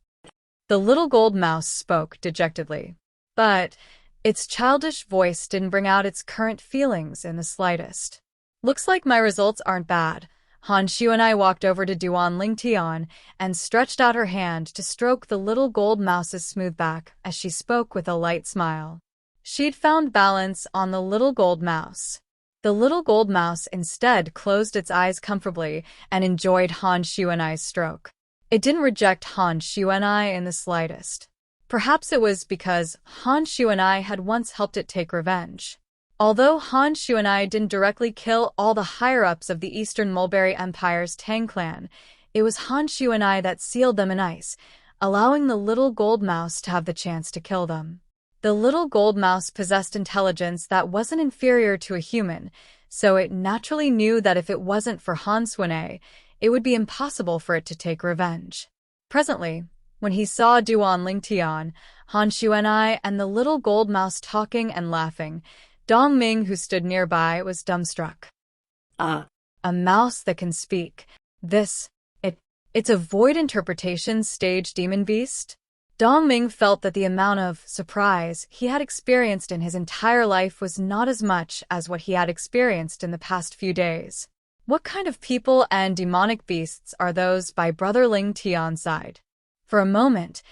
The little gold mouse spoke dejectedly. But its childish voice didn't bring out its current feelings in the slightest. Looks like my results aren't bad. Han Xueqi walked over to Duan Lingtian and stretched out her hand to stroke the little gold mouse's smooth back as she spoke with a light smile. She'd found balance on the little gold mouse. The little gold mouse instead closed its eyes comfortably and enjoyed Han Xueqi's stroke. It didn't reject Han Xueqi in the slightest. Perhaps it was because Han Xueqi had once helped it take revenge. Although Han Xueqi didn't directly kill all the higher-ups of the Eastern Mulberry Empire's Tang clan, it was Han Xueqi that sealed them in ice, allowing the little gold mouse to have the chance to kill them. The little gold mouse possessed intelligence that wasn't inferior to a human, so it naturally knew that if it wasn't for Han Xueqi, it would be impossible for it to take revenge. Presently, when he saw Duan Lingtian, Han Xueqi, and the little gold mouse talking and laughing, Dong Ming, who stood nearby, was dumbstruck. A mouse that can speak. It's a void interpretation stage demon beast? Dong Ming felt that the amount of surprise he had experienced in his entire life was not as much as what he had experienced in the past few days. What kind of people and demonic beasts are those by Brother Ling Tian's side? For a moment,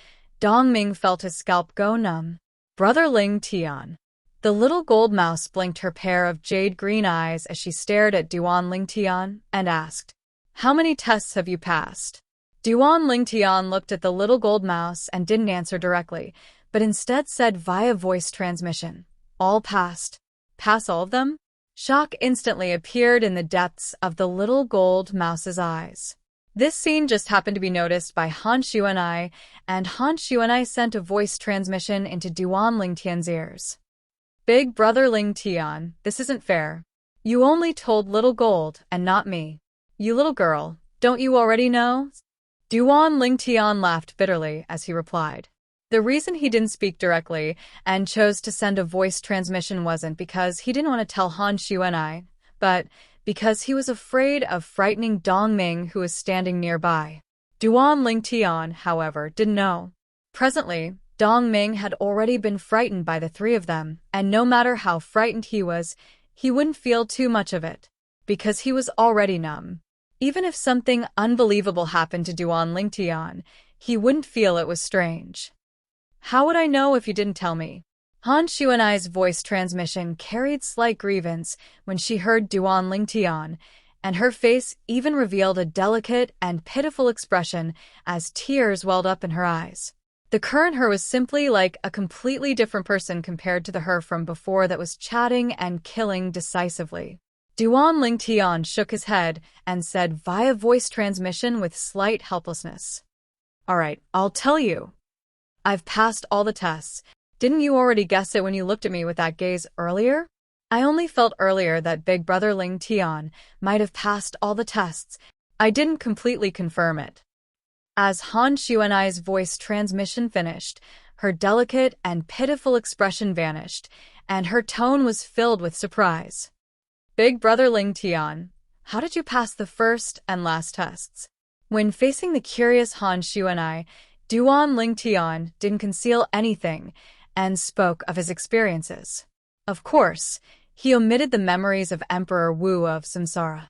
Dong Ming felt his scalp go numb. Brother Ling Tian. The little gold mouse blinked her pair of jade-green eyes as she stared at Duan Lingtian and asked, "How many tests have you passed?" Duan Lingtian looked at the little gold mouse and didn't answer directly, but instead said via voice transmission, "All passed." "Pass all of them?" Shock instantly appeared in the depths of the little gold mouse's eyes. This scene just happened to be noticed by Han Xueqi, and Han Xueqi sent a voice transmission into Duan Lingtian's ears. "Big Brother Lingtian, this isn't fair. You only told Little Gold and not me. You little girl, don't you already know?" Duan Lingtian laughed bitterly as he replied. The reason he didn't speak directly and chose to send a voice transmission wasn't because he didn't want to tell Han Xueqi, but because he was afraid of frightening Dong Ming, who was standing nearby. Duan Lingtian, however, didn't know. Presently, Dong Ming had already been frightened by the three of them, and no matter how frightened he was, he wouldn't feel too much of it, because he was already numb. Even if something unbelievable happened to Duan Lingtian, he wouldn't feel it was strange. "How would I know if you didn't tell me?" Han Xueqi's voice transmission carried slight grievance when she heard Duan Lingtian, and her face even revealed a delicate and pitiful expression as tears welled up in her eyes. The current her was simply like a completely different person compared to the her from before that was chatting and killing decisively. Duan Lingtian shook his head and said via voice transmission with slight helplessness, "All right, I'll tell you. I've passed all the tests. Didn't you already guess it when you looked at me with that gaze earlier? I only felt earlier that Big Brother Lingtian might have passed all the tests. I didn't completely confirm it." As Han Xueqi's voice transmission finished, her delicate and pitiful expression vanished, and her tone was filled with surprise. "Big Brother Lingtian, how did you pass the first and last tests?" When facing the curious Han Xueqi, Duan Lingtian didn't conceal anything and spoke of his experiences. Of course, he omitted the memories of Emperor Wu of Samsara.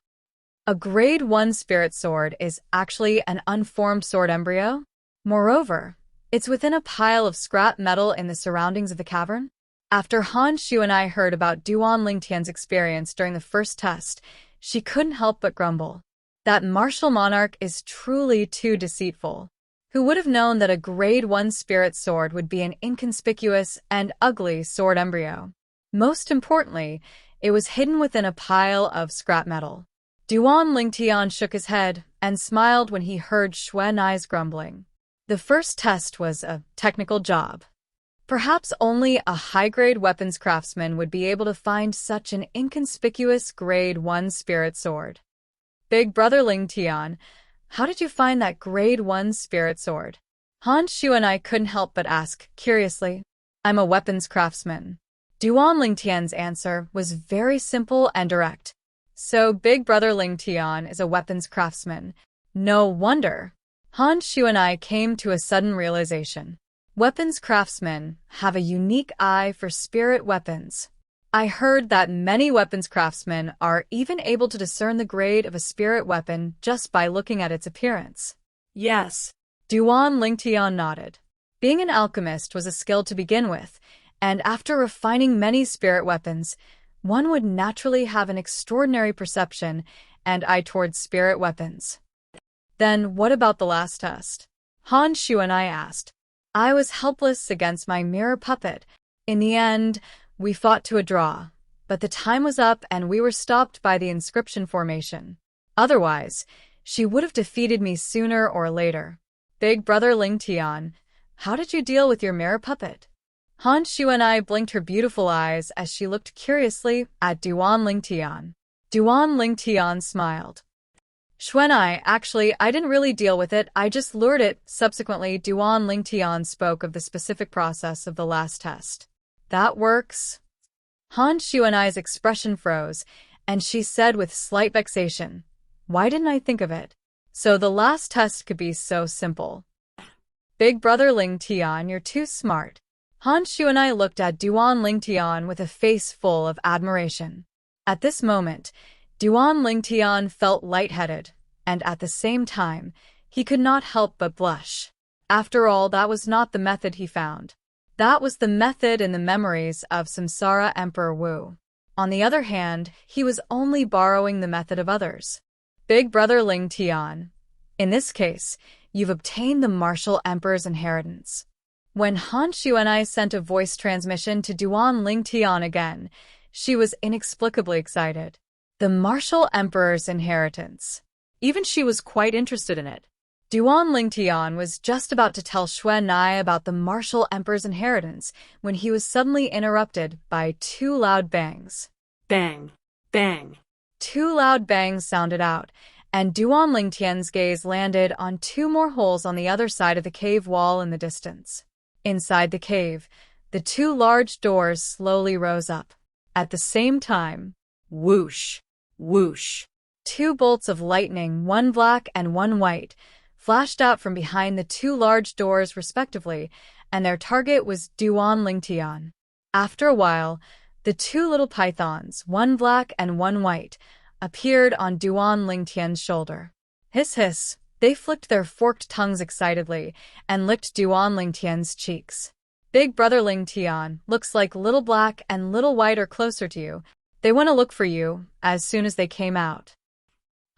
A Grade 1 spirit sword is actually an unformed sword embryo. Moreover, it's within a pile of scrap metal in the surroundings of the cavern. After Han Xueqi heard about Duan Lingtian's experience during the first test, she couldn't help but grumble. That martial monarch is truly too deceitful. Who would have known that a Grade 1 spirit sword would be an inconspicuous and ugly sword embryo? Most importantly, it was hidden within a pile of scrap metal. Duan Lingtian shook his head and smiled when he heard Xueqi's grumbling. The first test was a technical job. Perhaps only a high-grade weapons craftsman would be able to find such an inconspicuous Grade 1 spirit sword. "Big Brother Lingtian, how did you find that Grade 1 spirit sword?" Han Xueqi couldn't help but ask, curiously. "I'm a weapons craftsman." Duan Lingtian's answer was very simple and direct. "So Big Brother Lingtian is a weapons craftsman. No wonder." Han Xueqi came to a sudden realization. Weapons craftsmen have a unique eye for spirit weapons. I heard that many weapons craftsmen are even able to discern the grade of a spirit weapon just by looking at its appearance. Yes. Duan Lingtian nodded. Being an alchemist was a skill to begin with, and after refining many spirit weapons, one would naturally have an extraordinary perception and eye towards spirit weapons. Then what about the last test? Han Xueqi asked. I was helpless against my mirror puppet. In the end, we fought to a draw, but the time was up and we were stopped by the inscription formation. Otherwise, she would have defeated me sooner or later. Big brother Lingtian, how did you deal with your mirror puppet? Han Xueqi blinked her beautiful eyes as she looked curiously at Duan Lingtian. Duan Lingtian smiled. Xueqi, actually, I didn't really deal with it, I just lured it. Subsequently, Duan Lingtian spoke of the specific process of the last test. That works. Han Xueqi's expression froze, and she said with slight vexation, why didn't I think of it? So the last test could be so simple. Big brother Lingtian, you're too smart. Han Xueqi looked at Duan Lingtian with a face full of admiration. At this moment, Duan Lingtian felt lightheaded, and at the same time, he could not help but blush. After all, that was not the method he found. That was the method in the memories of Samsara Emperor Wu. On the other hand, he was only borrowing the method of others. Big brother Lingtian, in this case, you've obtained the martial emperor's inheritance. When Han Xueqi sent a voice transmission to Duan Lingtian again, she was inexplicably excited. The martial emperor's inheritance. Even she was quite interested in it. Duan Lingtian was just about to tell Xueqi about the martial emperor's inheritance when he was suddenly interrupted by two loud bangs. Bang. Bang. Two loud bangs sounded out, and Duan Lingtian's gaze landed on two more holes on the other side of the cave wall in the distance. Inside the cave, the two large doors slowly rose up. At the same time, Whoosh. Whoosh. Two bolts of lightning, one black and one white, flashed out from behind the two large doors respectively, and their target was Duan Lingtian. After a while, the two little pythons, one black and one white, appeared on Duan Lingtian's shoulder. Hiss hiss, they flicked their forked tongues excitedly and licked Duan Lingtian's cheeks. Big brother Lingtian, looks like little black and little white are closer to you. They want to look for you as soon as they came out.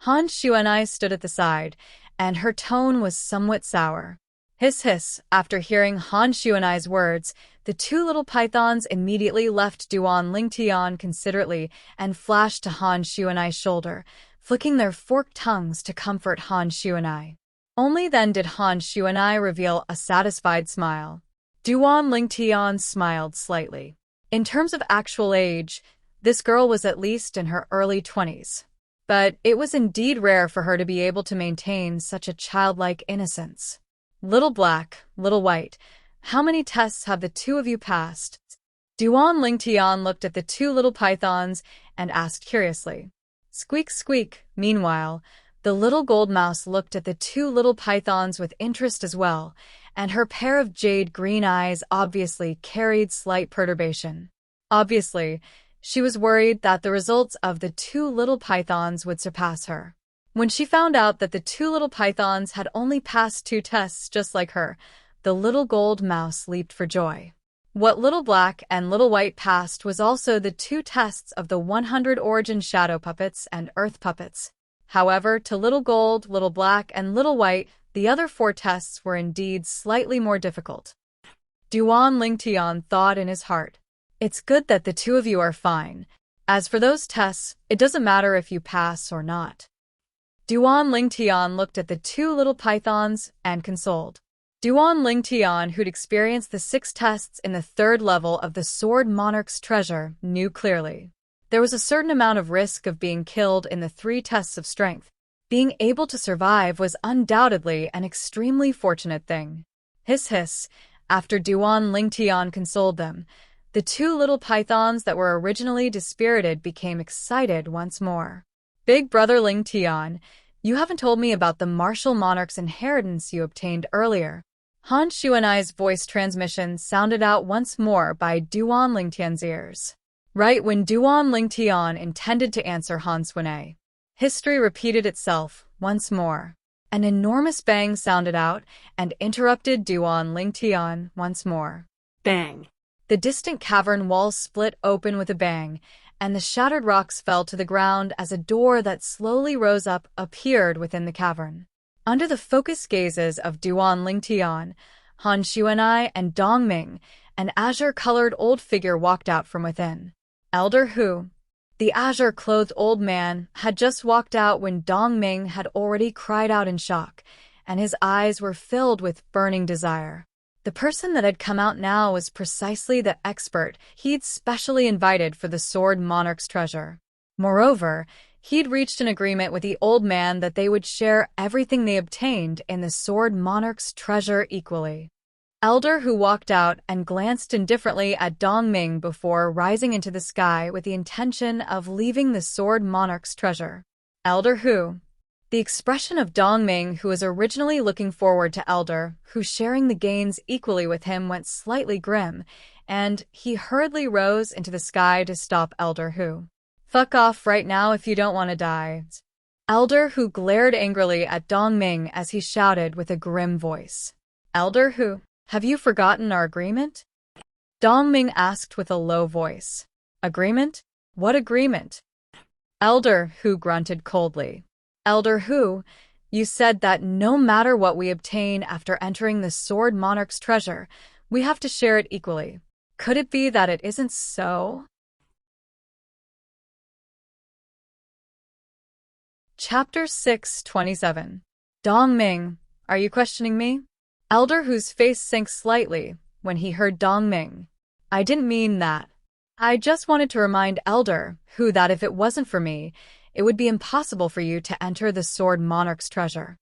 Han Xueqi stood at the side, and her tone was somewhat sour. Hiss hiss, after hearing Han Xueqi's words, the two little pythons immediately left Duan Lingtian considerately and flashed to Han Xueqi's shoulder, flicking their forked tongues to comfort Han Xueqi. Only then did Han Xueqi reveal a satisfied smile. Duan Lingtian smiled slightly. In terms of actual age, this girl was at least in her early 20s. But it was indeed rare for her to be able to maintain such a childlike innocence. Little black, little white, how many tests have the two of you passed? Duan Lingtian looked at the two little pythons and asked curiously. Squeak squeak. Meanwhile, the little gold mouse looked at the two little pythons with interest as well, and her pair of jade green eyes obviously carried slight perturbation. Obviously, she was worried that the results of the two little pythons would surpass her. When she found out that the two little pythons had only passed two tests just like her, the little gold mouse leaped for joy. What little black and little white passed was also the two tests of the 100 origin shadow puppets and earth puppets. However, to little gold, little black, and little white, the other four tests were indeed slightly more difficult. Duan Lingtian thought in his heart, it's good that the two of you are fine. As for those tests, it doesn't matter if you pass or not. Duan Lingtian looked at the two little pythons and consoled. Duan Lingtian, who'd experienced the 6 tests in the 3rd level of the Sword Monarch's treasure, knew clearly. There was a certain amount of risk of being killed in the 3 tests of strength. Being able to survive was undoubtedly an extremely fortunate thing. Hiss hiss, after Duan Lingtian consoled them, the 2 little pythons that were originally dispirited became excited once more. Big brother Lingtian, you haven't told me about the martial monarch's inheritance you obtained earlier. Han Xueqi's voice transmission sounded out once more by Duan Lingtian's ears. Right when Duan Lingtian intended to answer Han Xueqi, history repeated itself once more. An enormous bang sounded out and interrupted Duan Lingtian once more. Bang. The distant cavern walls split open with a bang, and the shattered rocks fell to the ground as a door that slowly rose up appeared within the cavern. Under the focused gazes of Duan Lingtian, Han Xueqi and Dong Ming, an azure-colored old figure walked out from within. Elder Hu, the azure-clothed old man, had just walked out when Dong Ming had already cried out in shock, and his eyes were filled with burning desire. The person that had come out now was precisely the expert he'd specially invited for the Sword Monarch's treasure. Moreover, he'd reached an agreement with the old man that they would share everything they obtained in the Sword Monarch's treasure equally. Elder Hu walked out and glanced indifferently at Dong Ming before rising into the sky with the intention of leaving the Sword Monarch's treasure. Elder Hu. The expression of Dong Ming, who was originally looking forward to Elder Hu sharing the gains equally with him, went slightly grim, and he hurriedly rose into the sky to stop Elder Hu. Fuck off right now if you don't want to die. Elder Hu glared angrily at Dong Ming as he shouted with a grim voice. Elder Hu, have you forgotten our agreement? Dong Ming asked with a low voice. Agreement? What agreement? Elder Hu grunted coldly. Elder Hu, you said that no matter what we obtain after entering the Sword Monarch's treasure, we have to share it equally. Could it be that it isn't so? Chapter 6:27. Dong Ming, are you questioning me? Elder Hu's face sank slightly when he heard Dong Ming. I didn't mean that. I just wanted to remind Elder Hu that if it wasn't for me, it would be impossible for you to enter the Sword Monarch's treasure.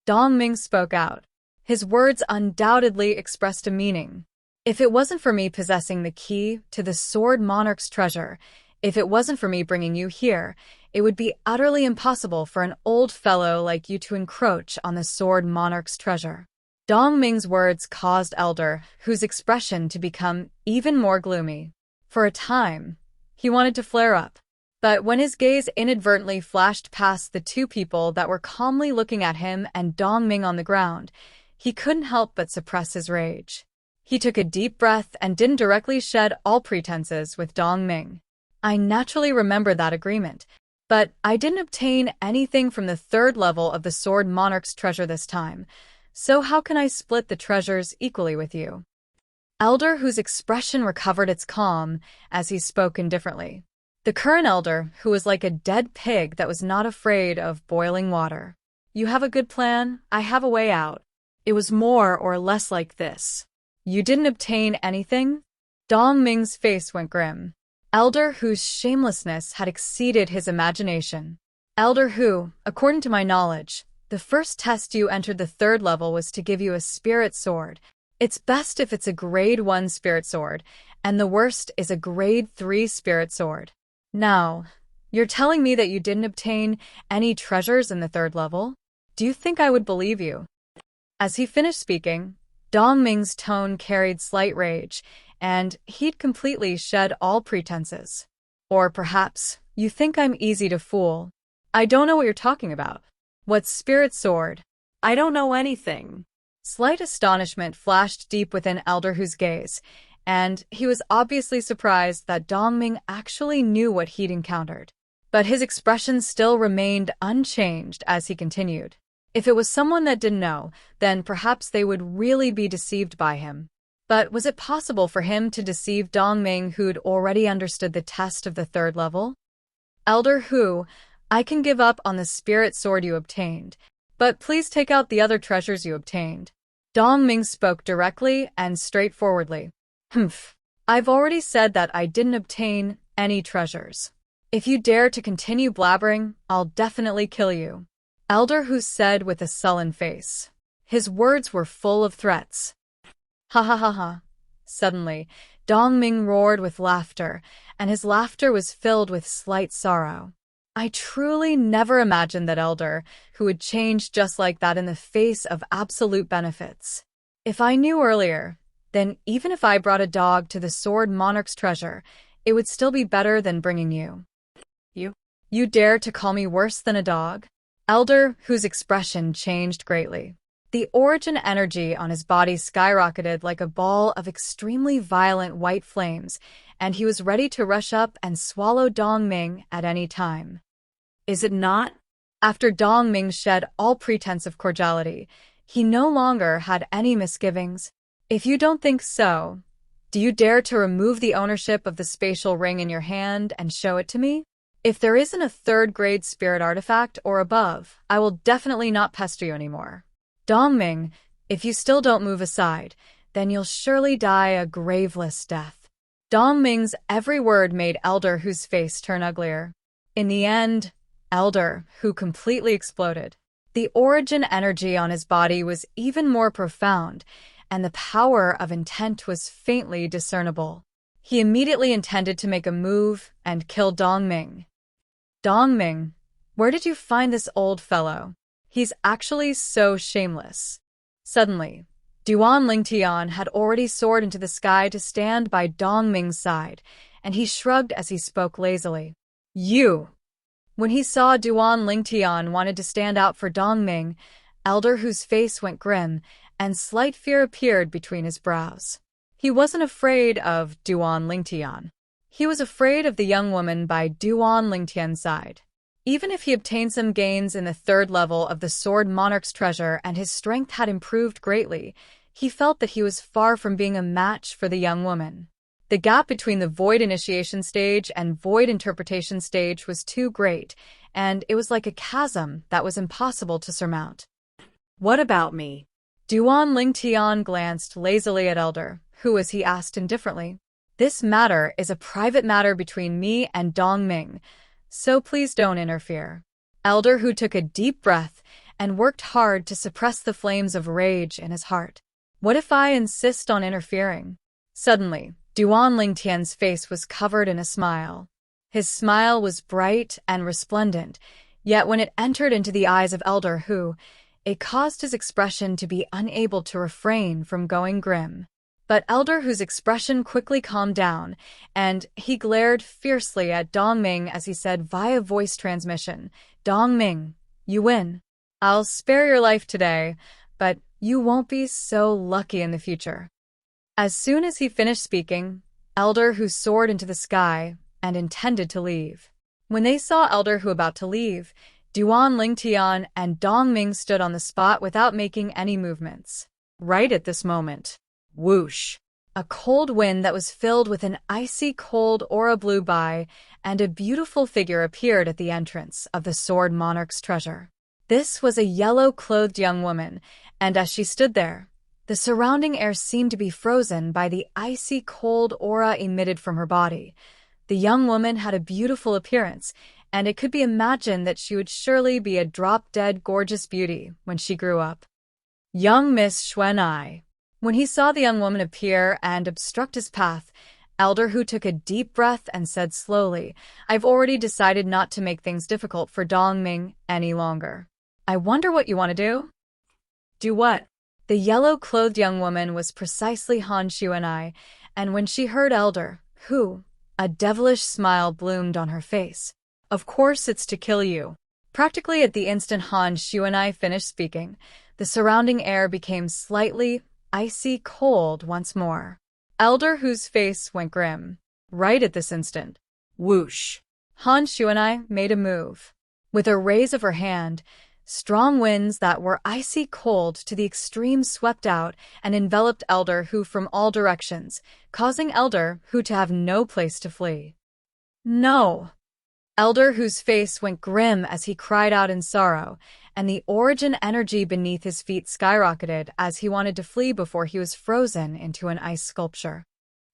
Dong Ming spoke out. His words undoubtedly expressed a meaning. If it wasn't for me possessing the key to the Sword Monarch's treasure, if it wasn't for me bringing you here, it would be utterly impossible for an old fellow like you to encroach on the Sword Monarch's treasure. Dong Ming's words caused Elder Hu's expression to become even more gloomy. For a time, he wanted to flare up. But when his gaze inadvertently flashed past the two people that were calmly looking at him and Dong Ming on the ground, he couldn't help but suppress his rage. He took a deep breath and didn't directly shed all pretenses with Dong Ming. I naturally remember that agreement, but I didn't obtain anything from the third level of the Sword Monarch's treasure this time, so how can I split the treasures equally with you? Elder Hu's expression recovered its calm as he spoke indifferently. The current elder, who was like a dead pig that was not afraid of boiling water. You have a good plan, I have a way out. It was more or less like this. You didn't obtain anything? Dong Ming's face went grim. Elder Hu's shamelessness had exceeded his imagination. Elder Hu, according to my knowledge, the first test you entered the third level was to give you a spirit sword. It's best if it's a grade 1 spirit sword, and the worst is a grade 3 spirit sword. Now, you're telling me that you didn't obtain any treasures in the third level? Do you think I would believe you? As he finished speaking, Dong Ming's tone carried slight rage, and he'd completely shed all pretenses. Or perhaps you think I'm easy to fool. I don't know what you're talking about. What's spirit sword? I don't know anything. Slight astonishment flashed deep within Elder Hu's gaze, and he was obviously surprised that Dong Ming actually knew what he'd encountered. But his expression still remained unchanged as he continued. If it was someone that didn't know, then perhaps they would really be deceived by him. But was it possible for him to deceive Dong Ming, who'd already understood the test of the third level? Elder Hu, I can give up on the spirit sword you obtained, but please take out the other treasures you obtained. Dong Ming spoke directly and straightforwardly. Humph. I've already said that I didn't obtain any treasures. If you dare to continue blabbering, I'll definitely kill you. Elder Hu said with a sullen face. His words were full of threats. Ha ha ha ha. Suddenly, Dong Ming roared with laughter, and his laughter was filled with slight sorrow. I truly never imagined that Elder Hu would change just like that in the face of absolute benefits. If I knew earlier, then even if I brought a dog to the Sword Monarch's treasure, it would still be better than bringing you. You? You dare to call me worse than a dog? Elder, whose expression changed greatly. The origin energy on his body skyrocketed like a ball of extremely violent white flames, and he was ready to rush up and swallow Dong Ming at any time. Is it not? After Dong Ming shed all pretense of cordiality, he no longer had any misgivings. If you don't think so, do you dare to remove the ownership of the spatial ring in your hand and show it to me? If there isn't a third-grade spirit artifact or above, I will definitely not pester you anymore. Dongming, if you still don't move aside, then you'll surely die a graveless death. Dongming's every word made Elder Hu's face turn uglier. In the end, Elder Hu completely exploded. The origin energy on his body was even more profound, and the power of intent was faintly discernible. He immediately intended to make a move and kill Dongming. Dongming, where did you find this old fellow? He's actually so shameless. Suddenly, Duan Lingtian had already soared into the sky to stand by Dongming's side, and he shrugged as he spoke lazily. You! When he saw Duan Lingtian wanted to stand out for Dongming, Elder Hu's face went grim, and slight fear appeared between his brows. He wasn't afraid of Duan Lingtian. He was afraid of the young woman by Duan Lingtian's side. Even if he obtained some gains in the third level of the Sword Monarch's treasure and his strength had improved greatly, he felt that he was far from being a match for the young woman. The gap between the Void Initiation stage and Void Interpretation stage was too great, and it was like a chasm that was impossible to surmount. What about me? Duan Lingtian glanced lazily at Elder, who, as he asked indifferently, "This matter is a private matter between me and Dongming, so please don't interfere." Elder Hu took a deep breath and worked hard to suppress the flames of rage in his heart. What if I insist on interfering? Suddenly, Duan Lingtian's face was covered in a smile. His smile was bright and resplendent, yet when it entered into the eyes of Elder Hu, it caused his expression to be unable to refrain from going grim. But Elder Hu's expression quickly calmed down, and he glared fiercely at Dongming as he said via voice transmission, "Dongming, you win. I'll spare your life today, but you won't be so lucky in the future." As soon as he finished speaking, Elder Hu soared into the sky and intended to leave. When they saw Elder Hu about to leave, Duan Lingtian and Dongming stood on the spot without making any movements. Right at this moment, whoosh! A cold wind that was filled with an icy cold aura blew by, and a beautiful figure appeared at the entrance of the Sword Monarch's treasure. This was a yellow-clothed young woman, and as she stood there, the surrounding air seemed to be frozen by the icy cold aura emitted from her body. The young woman had a beautiful appearance, and it could be imagined that she would surely be a drop-dead gorgeous beauty when she grew up. Young Miss Xueqi. When he saw the young woman appear and obstruct his path, Elder Hu took a deep breath and said slowly, "I've already decided not to make things difficult for Dongming any longer. I wonder what you want to do?" Do what? The yellow-clothed young woman was precisely Han Xueqi, and when she heard Elder Hu, a devilish smile bloomed on her face. "Of course it's to kill you." Practically at the instant Han Xueqi finished speaking, the surrounding air became slightly icy cold once more. Elder Hu's face went grim. Right at this instant, whoosh! Han Xueqi made a move. With a raise of her hand, strong winds that were icy cold to the extreme swept out and enveloped Elder Hu from all directions, causing Elder Hu to have no place to flee. No! Elder Hu's face went grim as he cried out in sorrow, and the origin energy beneath his feet skyrocketed as he wanted to flee before he was frozen into an ice sculpture.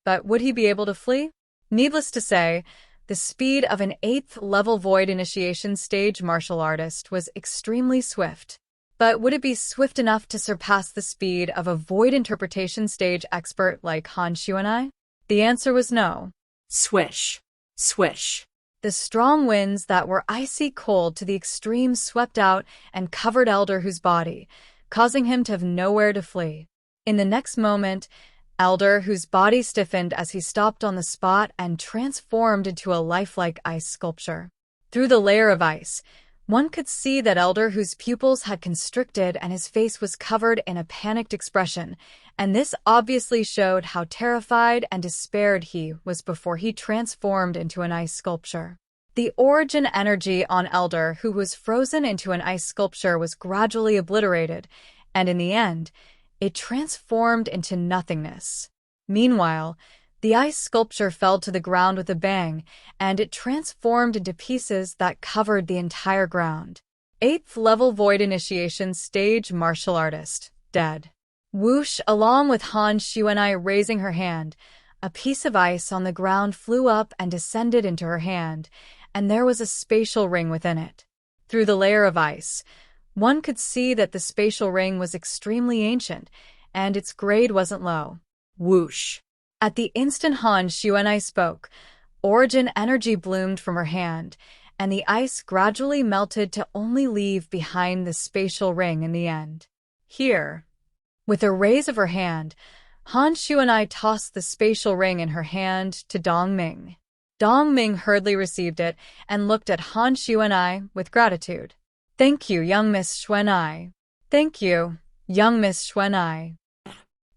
But would he be able to flee? Needless to say, the speed of an 8th-level Void Initiation stage martial artist was extremely swift. But would it be swift enough to surpass the speed of a Void Interpretation stage expert like Han Xueqi? The answer was no. Swish! Swish! The strong winds that were icy cold to the extreme swept out and covered Elder Hu's body, causing him to have nowhere to flee. In the next moment, elder whose body stiffened as he stopped on the spot and transformed into a lifelike ice sculpture. Through the layer of ice, one could see that elder whose pupils had constricted and his face was covered in a panicked expression, and this obviously showed how terrified and despaired he was before he transformed into an ice sculpture. The origin energy on elder who was frozen into an ice sculpture was gradually obliterated, and in the end, it transformed into nothingness. Meanwhile, the ice sculpture fell to the ground with a bang, and it transformed into pieces that covered the entire ground. 8th level Void Initiation Stage Martial Artist, dead. Whoosh, along with Han Xueqi raising her hand, a piece of ice on the ground flew up and descended into her hand, and there was a spatial ring within it. Through the layer of ice, one could see that the spatial ring was extremely ancient, and its grade wasn't low. Whoosh. At the instant Han Xueqi spoke, origin energy bloomed from her hand, and the ice gradually melted to only leave behind the spatial ring in the end. Here, with a raise of her hand, Han Xueqi tossed the spatial ring in her hand to Dong Ming. Dong Ming hurriedly received it and looked at Han Xueqi with gratitude. "Thank you, young Miss Xueqi. Thank you, young Miss Xueqi.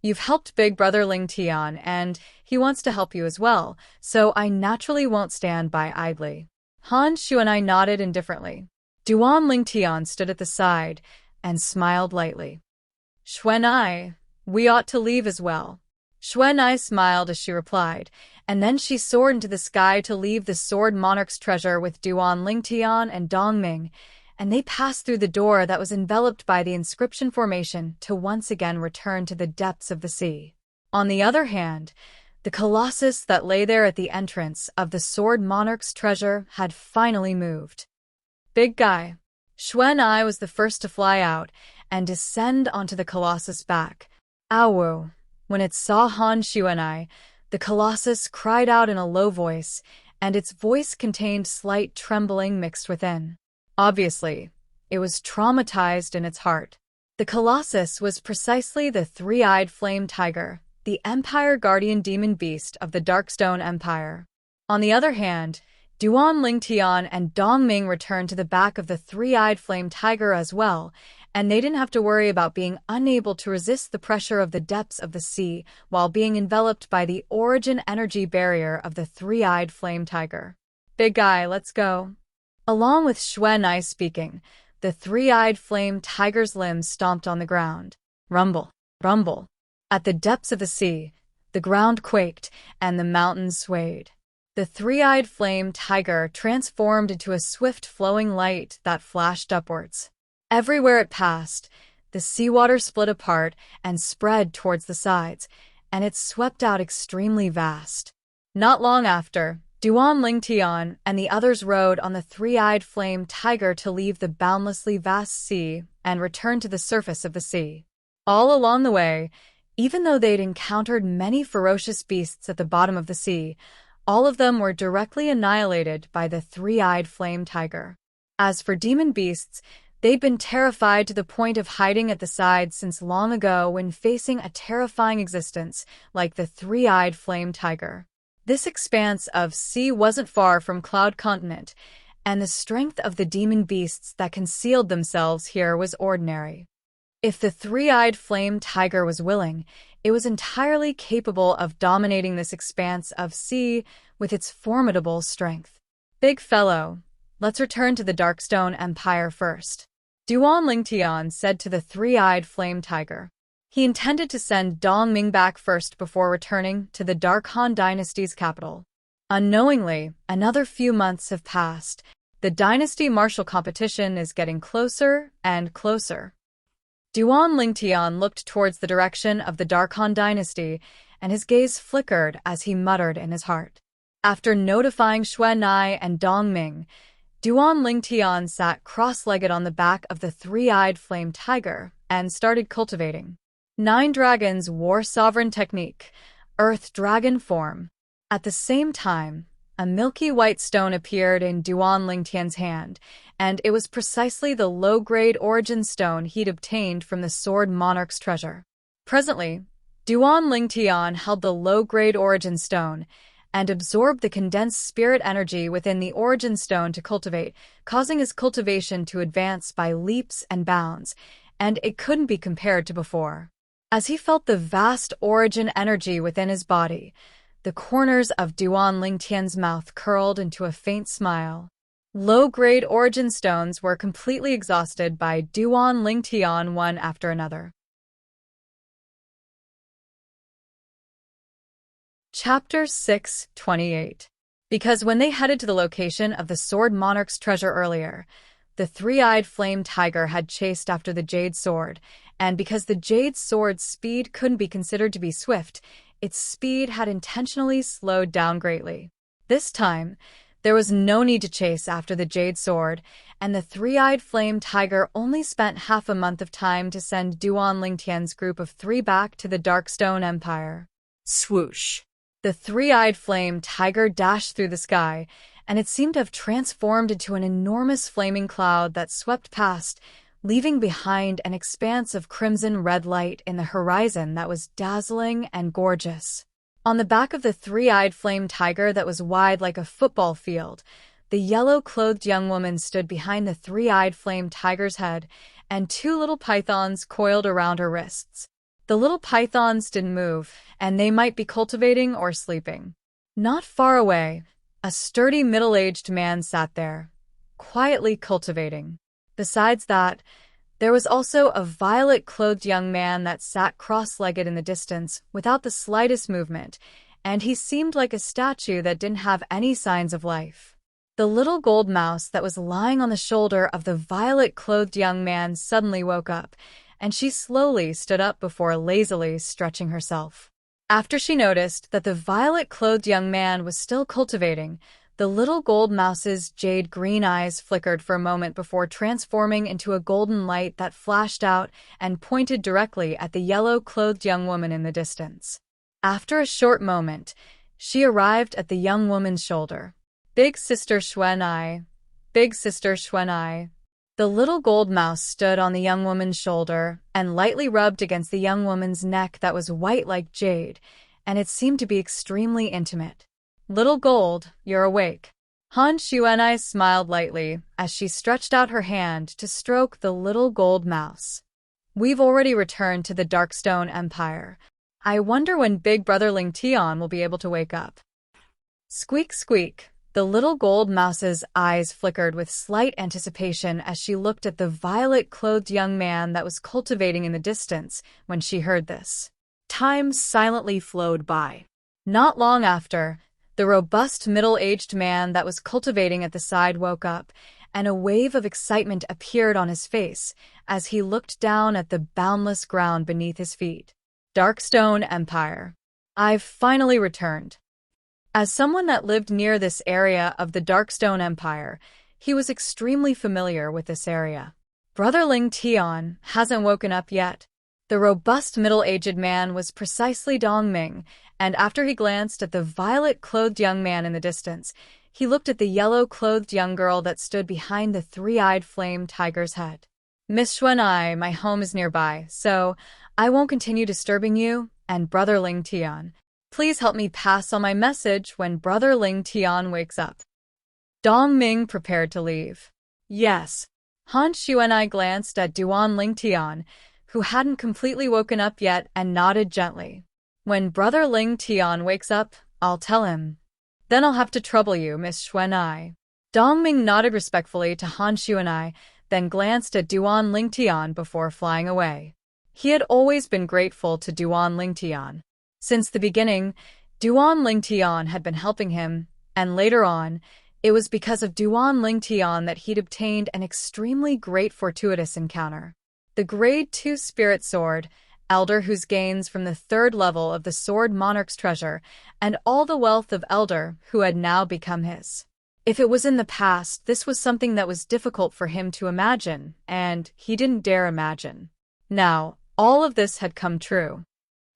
You've helped Big Brother Ling Tian, and he wants to help you as well, so I naturally won't stand by idly." Han Xueqi nodded indifferently. Duan Ling Tian stood at the side and smiled lightly. "Xueqi, we ought to leave as well." Xueqi smiled as she replied, and then she soared into the sky to leave the Sword Monarch's treasure with Duan Ling Tian and Dong Ming, and they passed through the door that was enveloped by the inscription formation to once again return to the depths of the sea. On the other hand, the colossus that lay there at the entrance of the Sword Monarch's treasure had finally moved. "Big guy." Xueqi was the first to fly out and descend onto the colossus' back. "Ow!" When it saw Han Xueqi, the colossus cried out in a low voice, and its voice contained slight trembling mixed within. Obviously, it was traumatized in its heart. The colossus was precisely the three-eyed flame tiger, the Empire Guardian demon beast of the Darkstone Empire. On the other hand, Duan Ling Tian and Dong Ming returned to the back of the three-eyed flame tiger as well, and they didn't have to worry about being unable to resist the pressure of the depths of the sea while being enveloped by the origin energy barrier of the three-eyed flame tiger. "Big guy, let's go." Along with Xueqi speaking, the three-eyed flame tiger's limbs stomped on the ground. Rumble, rumble. At the depths of the sea, the ground quaked and the mountains swayed. The three-eyed flame tiger transformed into a swift flowing light that flashed upwards. Everywhere it passed, the seawater split apart and spread towards the sides, and it swept out extremely vast. Not long after, Duan Ling Tian and the others rode on the three-eyed flame tiger to leave the boundlessly vast sea and return to the surface of the sea. All along the way, even though they'd encountered many ferocious beasts at the bottom of the sea, all of them were directly annihilated by the three-eyed flame tiger. As for demon beasts, they'd been terrified to the point of hiding at the sides since long ago when facing a terrifying existence like the three-eyed flame tiger. This expanse of sea wasn't far from Cloud Continent, and the strength of the demon beasts that concealed themselves here was ordinary. If the three-eyed flame tiger was willing, it was entirely capable of dominating this expanse of sea with its formidable strength. "Big fellow, let's return to the Darkstone Empire first," Duan Ling Tian said to the three-eyed flame tiger. He intended to send Dong Ming back first before returning to the Dark Han dynasty's capital. Unknowingly, another few months have passed. The dynasty martial competition is getting closer and closer. Duan Ling Tian looked towards the direction of the Dark Han dynasty, and his gaze flickered as he muttered in his heart. After notifying Xueqi and Dong Ming, Duan Ling Tian sat cross-legged on the back of the three-eyed flame tiger and started cultivating 9 Dragons War Sovereign Technique, Earth Dragon Form. At the same time, a milky white stone appeared in Duan Ling Tian's hand, and it was precisely the low-grade origin stone he'd obtained from the Sword Monarch's treasure. Presently, Duan Lingtian held the low-grade Origin Stone and absorbed the condensed spirit energy within the Origin Stone to cultivate, causing his cultivation to advance by leaps and bounds, and it couldn't be compared to before. As he felt the vast Origin energy within his body, the corners of Duan Lingtian's mouth curled into a faint smile. Low-grade Origin Stones were completely exhausted by Duan Lingtian one after another. Chapter 6:28. Because when they headed to the location of the Sword Monarch's treasure earlier, the three-eyed flame tiger had chased after the Jade Sword, and because the Jade Sword's speed couldn't be considered to be swift, its speed had intentionally slowed down greatly. This time, there was no need to chase after the Jade Sword, and the three-eyed flame tiger only spent half a month of time to send Duan Lingtian's group of 3 back to the Darkstone Empire. Swoosh. The three-eyed flame tiger dashed through the sky, and it seemed to have transformed into an enormous flaming cloud that swept past, leaving behind an expanse of crimson-red light in the horizon that was dazzling and gorgeous. On the back of the three-eyed flame tiger that was wide like a football field, the yellow-clothed young woman stood behind the three-eyed flame tiger's head, and 2 little pythons coiled around her wrists. The little pythons didn't move, and they might be cultivating or sleeping. Not far away, a sturdy middle-aged man sat there, quietly cultivating. Besides that, there was also a violet-clothed young man that sat cross-legged in the distance without the slightest movement, and he seemed like a statue that didn't have any signs of life. The little gold mouse that was lying on the shoulder of the violet-clothed young man suddenly woke up, and she slowly stood up before lazily stretching herself. After she noticed that the violet-clothed young man was still cultivating, the little gold mouse's jade-green eyes flickered for a moment before transforming into a golden light that flashed out and pointed directly at the yellow-clothed young woman in the distance. After a short moment, she arrived at the young woman's shoulder. "Big Sister Xueqi, Big Sister Xueqi." The little gold mouse stood on the young woman's shoulder and lightly rubbed against the young woman's neck that was white like jade, and it seemed to be extremely intimate. "Little Gold, you're awake." Han Xueqi smiled lightly as she stretched out her hand to stroke the little gold mouse. "We've already returned to the Darkstone Empire. I wonder when Big Brother Lingtian will be able to wake up." Squeak, squeak. The little gold mouse's eyes flickered with slight anticipation as she looked at the violet-clothed young man that was cultivating in the distance when she heard this. Time silently flowed by. Not long after, the robust middle-aged man that was cultivating at the side woke up, and a wave of excitement appeared on his face as he looked down at the boundless ground beneath his feet. Darkstone Empire. I've finally returned. As someone that lived near this area of the Darkstone Empire, he was extremely familiar with this area. Brother Lingtian hasn't woken up yet. The robust middle-aged man was precisely Dongming, and after he glanced at the violet-clothed young man in the distance, he looked at the yellow-clothed young girl that stood behind the three-eyed flame tiger's head. "Miss Xueqi, my home is nearby, so I won't continue disturbing you and Brother Lingtian. Please help me pass on my message when Brother Lingtian wakes up." Dongming prepared to leave. "Yes." Han Xueqi glanced at Duan Lingtian, who hadn't completely woken up yet, and nodded gently. "When Brother Lingtian wakes up, I'll tell him. Then I'll have to trouble you, Miss Xueqi." Dongming nodded respectfully to Han Xueqi, then glanced at Duan Lingtian before flying away. He had always been grateful to Duan Lingtian. Since the beginning, Duan Lingtian had been helping him, and later on, it was because of Duan Lingtian that he'd obtained an extremely great fortuitous encounter. The Grade 2 Spirit Sword, Elder whose gains from the 3rd level of the Sword Monarch's treasure, and all the wealth of Elder who had now become his. If it was in the past, this was something that was difficult for him to imagine, and he didn't dare imagine. Now, all of this had come true.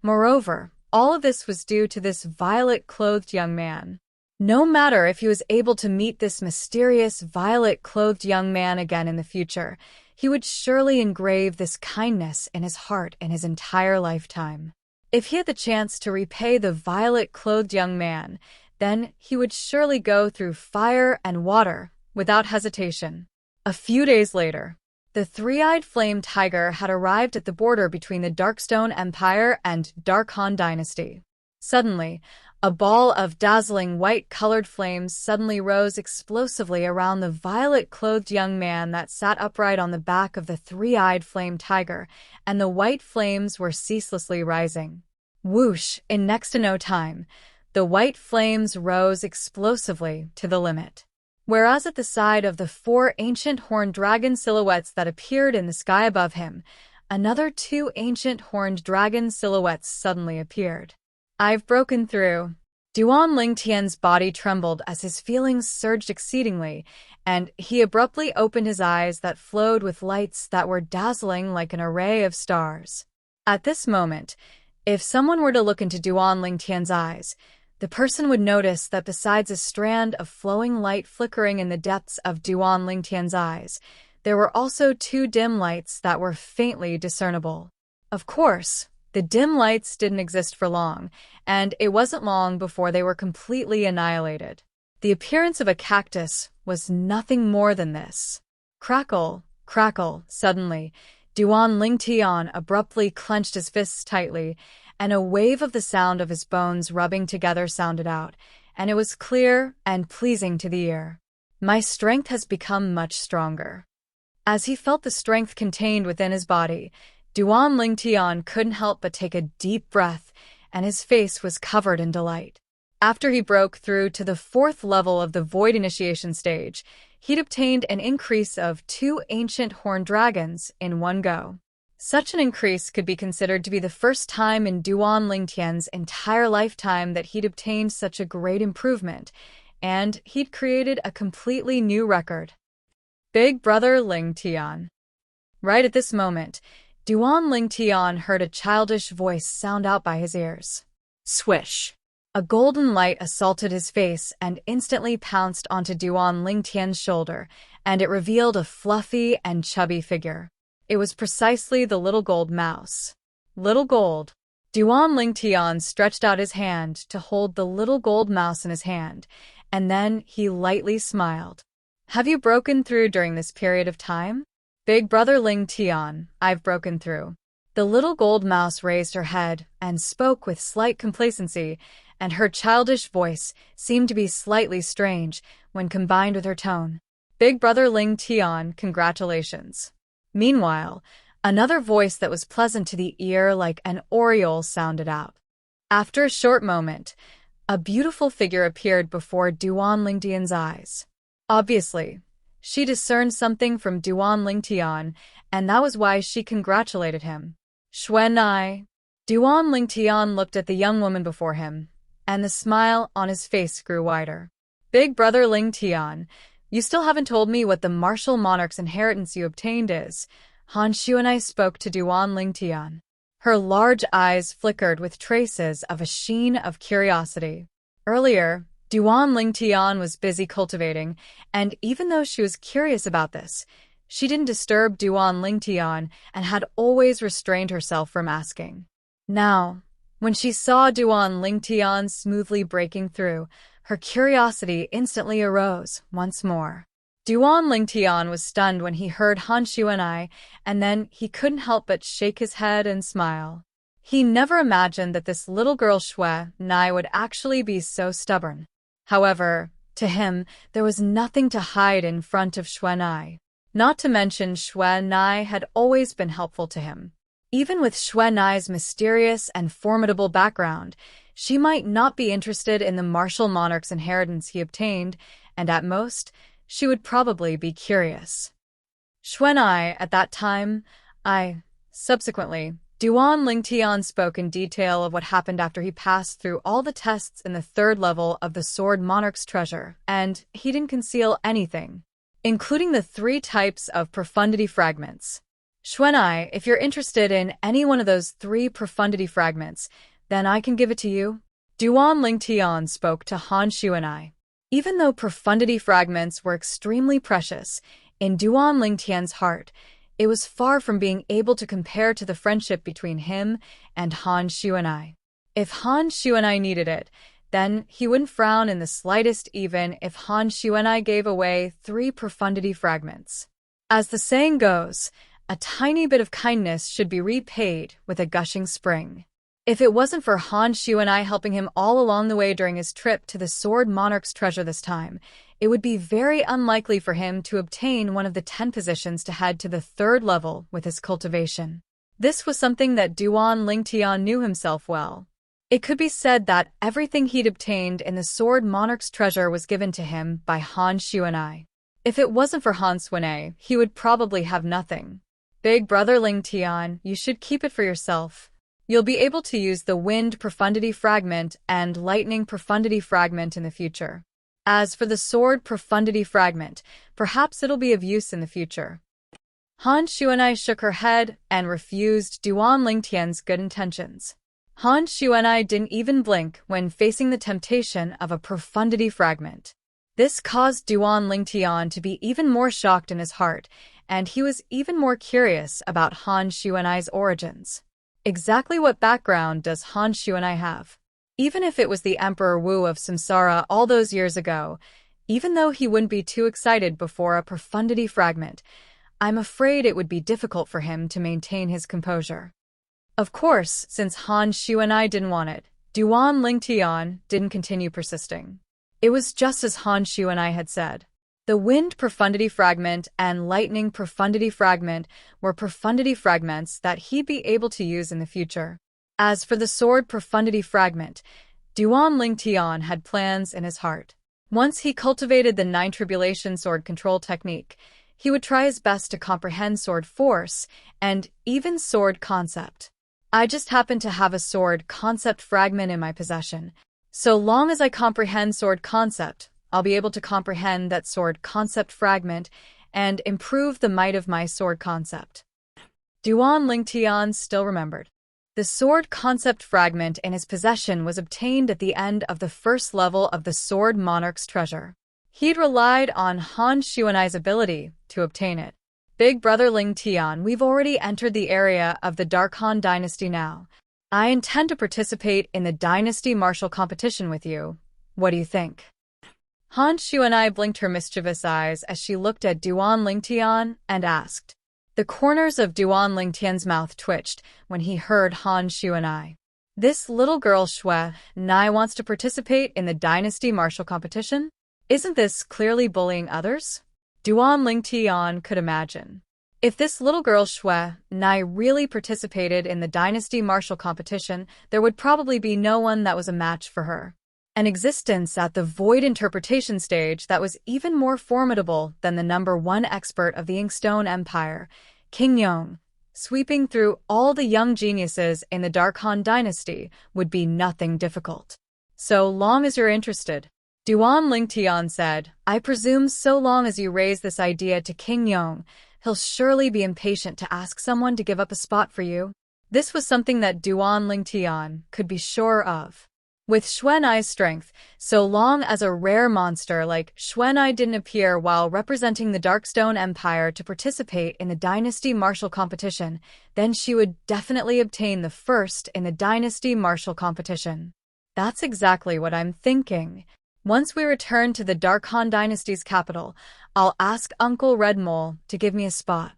Moreover, all of this was due to this violet-clothed young man. No matter if he was able to meet this mysterious violet-clothed young man again in the future, he would surely engrave this kindness in his heart in his entire lifetime. If he had the chance to repay the violet-clothed young man, then he would surely go through fire and water without hesitation. A few days later, the three-eyed flame tiger had arrived at the border between the Darkstone Empire and Darkhan Dynasty. Suddenly, a ball of dazzling white-colored flames suddenly rose explosively around the violet-clothed young man that sat upright on the back of the three-eyed flame tiger, and the white flames were ceaselessly rising. Whoosh! In next to no time, the white flames rose explosively to the limit. Whereas at the side of the four ancient horned dragon silhouettes that appeared in the sky above him, another two ancient horned dragon silhouettes suddenly appeared. "I've broken through." Duan Lingtian's body trembled as his feelings surged exceedingly, and he abruptly opened his eyes that flowed with lights that were dazzling like an array of stars. At this moment, if someone were to look into Duan Lingtian's eyes, the person would notice that besides a strand of flowing light flickering in the depths of Duan Lingtian's eyes, there were also two dim lights that were faintly discernible. Of course, the dim lights didn't exist for long, and it wasn't long before they were completely annihilated. The appearance of a cactus was nothing more than this. Crackle, crackle, suddenly, Duan Lingtian abruptly clenched his fists tightly, and a wave of the sound of his bones rubbing together sounded out, and it was clear and pleasing to the ear. "My strength has become much stronger." As he felt the strength contained within his body, Duan Lingtian couldn't help but take a deep breath, and his face was covered in delight. After he broke through to the fourth level of the Void Initiation stage, he'd obtained an increase of 2 ancient horned dragons in one go. Such an increase could be considered to be the first time in Duan Lingtian's entire lifetime that he'd obtained such a great improvement, and he'd created a completely new record. Big Brother Lingtian. Right at this moment, Duan Lingtian heard a childish voice sound out by his ears. Swish. A golden light assaulted his face and instantly pounced onto Duan Lingtian's shoulder, and it revealed a fluffy and chubby figure. It was precisely the little gold mouse. Little Gold. Duan Lingtian stretched out his hand to hold the little gold mouse in his hand, and then he lightly smiled. "Have you broken through during this period of time?" "Big Brother Lingtian, I've broken through." The little gold mouse raised her head and spoke with slight complacency, and her childish voice seemed to be slightly strange when combined with her tone. "Big Brother Lingtian, congratulations." Meanwhile, another voice that was pleasant to the ear like an oriole sounded out. After a short moment, a beautiful figure appeared before Duan Lingtian's eyes. Obviously, she discerned something from Duan Lingtian, and that was why she congratulated him. Xueqi. Duan Lingtian looked at the young woman before him, and the smile on his face grew wider. "Big Brother Lingtian, you still haven't told me what the martial monarch's inheritance you obtained is." Han Xueqi spoke to Duan Lingtian. Her large eyes flickered with traces of a sheen of curiosity. Earlier, Duan Lingtian was busy cultivating, and even though she was curious about this, she didn't disturb Duan Lingtian and had always restrained herself from asking. Now, when she saw Duan Lingtian smoothly breaking through, her curiosity instantly arose once more. Duan Lingtian was stunned when he heard Han Xueqi, and then he couldn't help but shake his head and smile. He never imagined that this little girl Xueqi would actually be so stubborn. However, to him, there was nothing to hide in front of Xueqi. Not to mention Xueqi had always been helpful to him. Even with Xueqi's mysterious and formidable background, she might not be interested in the martial monarch's inheritance he obtained, and at most, she would probably be curious. Xueqi, at that time, Subsequently, Duan Lingtian spoke in detail of what happened after he passed through all the tests in the 3rd level of the Sword Monarch's treasure, and he didn't conceal anything, including the 3 types of profundity fragments. Xueqi, if you're interested in any one of those 3 profundity fragments, then I can give it to you. Duan Lingtian spoke to Han Xueqi. Even though profundity fragments were extremely precious, in Duan Lingtian's heart, it was far from being able to compare to the friendship between him and Han Xueqi. If Han Xueqi needed it, then he wouldn't frown in the slightest even if Han Xueqi gave away 3 profundity fragments. As the saying goes, a tiny bit of kindness should be repaid with a gushing spring. If it wasn't for Han Xueqi helping him all along the way during his trip to the Sword Monarch's treasure this time, it would be very unlikely for him to obtain one of the 10 positions to head to the 3rd level with his cultivation. This was something that Duan Lingtian knew himself well. It could be said that everything he'd obtained in the Sword Monarch's treasure was given to him by Han Xueqi. If it wasn't for Han Xueqi, he would probably have nothing. Big brother Lingtian, you should keep it for yourself. You'll be able to use the Wind Profundity Fragment and Lightning Profundity Fragment in the future. As for the Sword Profundity Fragment, perhaps it'll be of use in the future. Han Xueqi shook her head and refused Duan Lingtian's good intentions. Han Xueqi didn't even blink when facing the temptation of a Profundity Fragment. This caused Duan Lingtian to be even more shocked in his heart, and he was even more curious about Han Xueqi's origins. Exactly what background does Han Xueqi have? Even if it was the Emperor Wu of Samsara all those years ago, even though he wouldn't be too excited before a Profundity Fragment, I'm afraid it would be difficult for him to maintain his composure. Of course, since Han Xueqi didn't want it, Duan Lingtian didn't continue persisting. It was just as Han Xueqi had said. The Wind Profundity Fragment and Lightning Profundity Fragment were profundity fragments that he'd be able to use in the future. As for the Sword Profundity Fragment, Duan Lingtian had plans in his heart. Once he cultivated the 9 Tribulation Sword Control Technique, he would try his best to comprehend sword force and even sword concept. I just happen to have a sword concept fragment in my possession. So long as I comprehend sword concept, I'll be able to comprehend that sword concept fragment and improve the might of my sword concept. Duan Lingtian still remembered. The sword concept fragment in his possession was obtained at the end of the 1st level of the Sword Monarch's treasure. He'd relied on Han Xueqi's ability to obtain it. Big brother Lingtian, we've already entered the area of the Dark Han Dynasty now. I intend to participate in the Dynasty Martial Competition with you. What do you think? Han Xueqi blinked her mischievous eyes as she looked at Duan Lingtian and asked. The corners of Duan Lingtian's mouth twitched when he heard Han Xueqi. This little girl Xueqi wants to participate in the Dynasty Martial Competition? Isn't this clearly bullying others? Duan Lingtian could imagine. If this little girl Xueqi really participated in the Dynasty Martial Competition, there would probably be no one that was a match for her. An existence at the void interpretation stage that was even more formidable than the #1 expert of the Inkstone Empire, King Yong, sweeping through all the young geniuses in the Dark Han Dynasty, would be nothing difficult. So long as you're interested, Duan Lingtian said, I presume so long as you raise this idea to King Yong, he'll surely be impatient to ask someone to give up a spot for you. This was something that Duan Lingtian could be sure of. With Xueqi's strength, so long as a rare monster like Xueqi didn't appear while representing the Darkstone Empire to participate in the Dynasty Martial Competition, then she would definitely obtain the 1st in the Dynasty Martial Competition. That's exactly what I'm thinking. Once we return to the Dark Han Dynasty's capital, I'll ask Uncle Red Mole to give me a spot.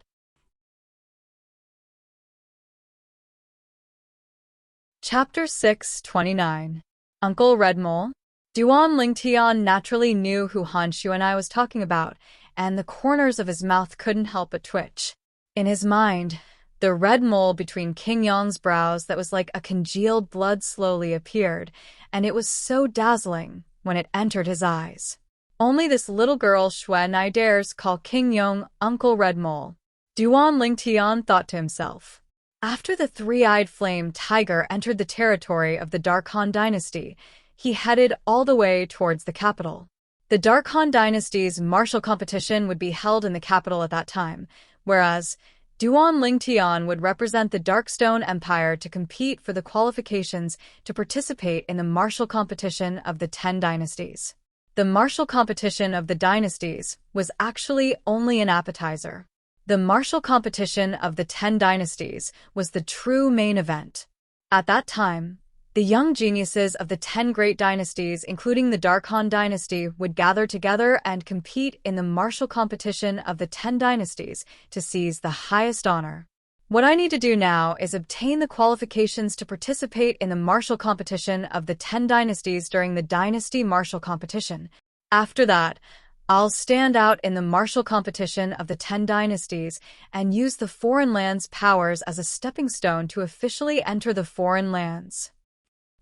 Chapter 629. Uncle Red Mole? Duan Lingtian naturally knew who Han Xueqi was talking about, and the corners of his mouth couldn't help but twitch. In his mind, the red mole between King Yong's brows that was like a congealed blood slowly appeared, and it was so dazzling when it entered his eyes. Only this little girl Xueqi dares call King Yong Uncle Red Mole. Duan Lingtian thought to himself. After the 3-eyed flame tiger entered the territory of the Dark Han Dynasty, he headed all the way towards the capital. The Dark Han Dynasty's martial competition would be held in the capital at that time, whereas Duan Lingtian would represent the Darkstone Empire to compete for the qualifications to participate in the martial competition of the 10 dynasties. The martial competition of the dynasties was actually only an appetizer. The martial competition of the 10 dynasties was the true main event. At that time, the young geniuses of the 10 great dynasties, including the Darkhan dynasty, would gather together and compete in the martial competition of the 10 dynasties to seize the highest honor. What I need to do now is obtain the qualifications to participate in the martial competition of the 10 dynasties during the dynasty martial competition. After that, I'll stand out in the martial competition of the 10 dynasties and use the foreign lands' powers as a stepping stone to officially enter the foreign lands.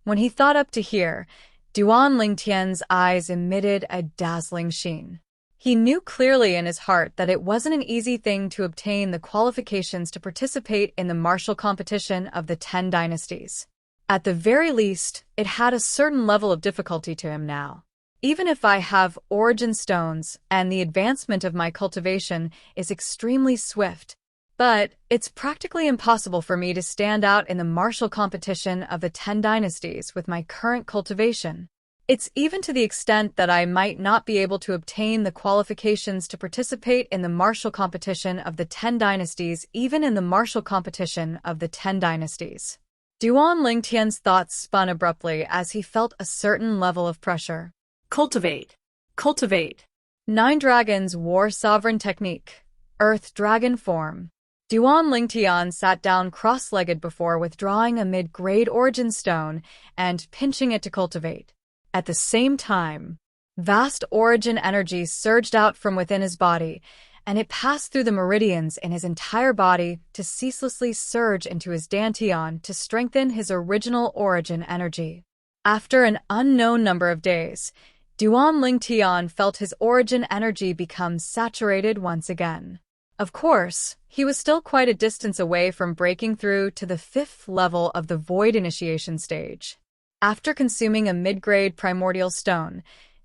When he thought up to here, Duan Lingtian's eyes emitted a dazzling sheen. He knew clearly in his heart that it wasn't an easy thing to obtain the qualifications to participate in the martial competition of the 10 dynasties. At the very least, it had a certain level of difficulty to him now. Even if I have origin stones and the advancement of my cultivation is extremely swift, but it's practically impossible for me to stand out in the martial competition of the 10 dynasties with my current cultivation. It's even to the extent that I might not be able to obtain the qualifications to participate in the martial competition of the 10 dynasties, even in the martial competition of the 10 dynasties. Duan Lingtian's thoughts spun abruptly as he felt a certain level of pressure. Cultivate. Cultivate. 9 dragons war sovereign technique. Earth dragon form. Duan Lingtian sat down cross-legged before withdrawing a mid-grade origin stone and pinching it to cultivate. At the same time, vast origin energy surged out from within his body, and it passed through the meridians in his entire body to ceaselessly surge into his dantian to strengthen his original origin energy. After an unknown number of days, Duan Lingtian felt his origin energy become saturated once again. Of course, he was still quite a distance away from breaking through to the 5th level of the Void Initiation stage. After consuming a mid-grade primordial stone,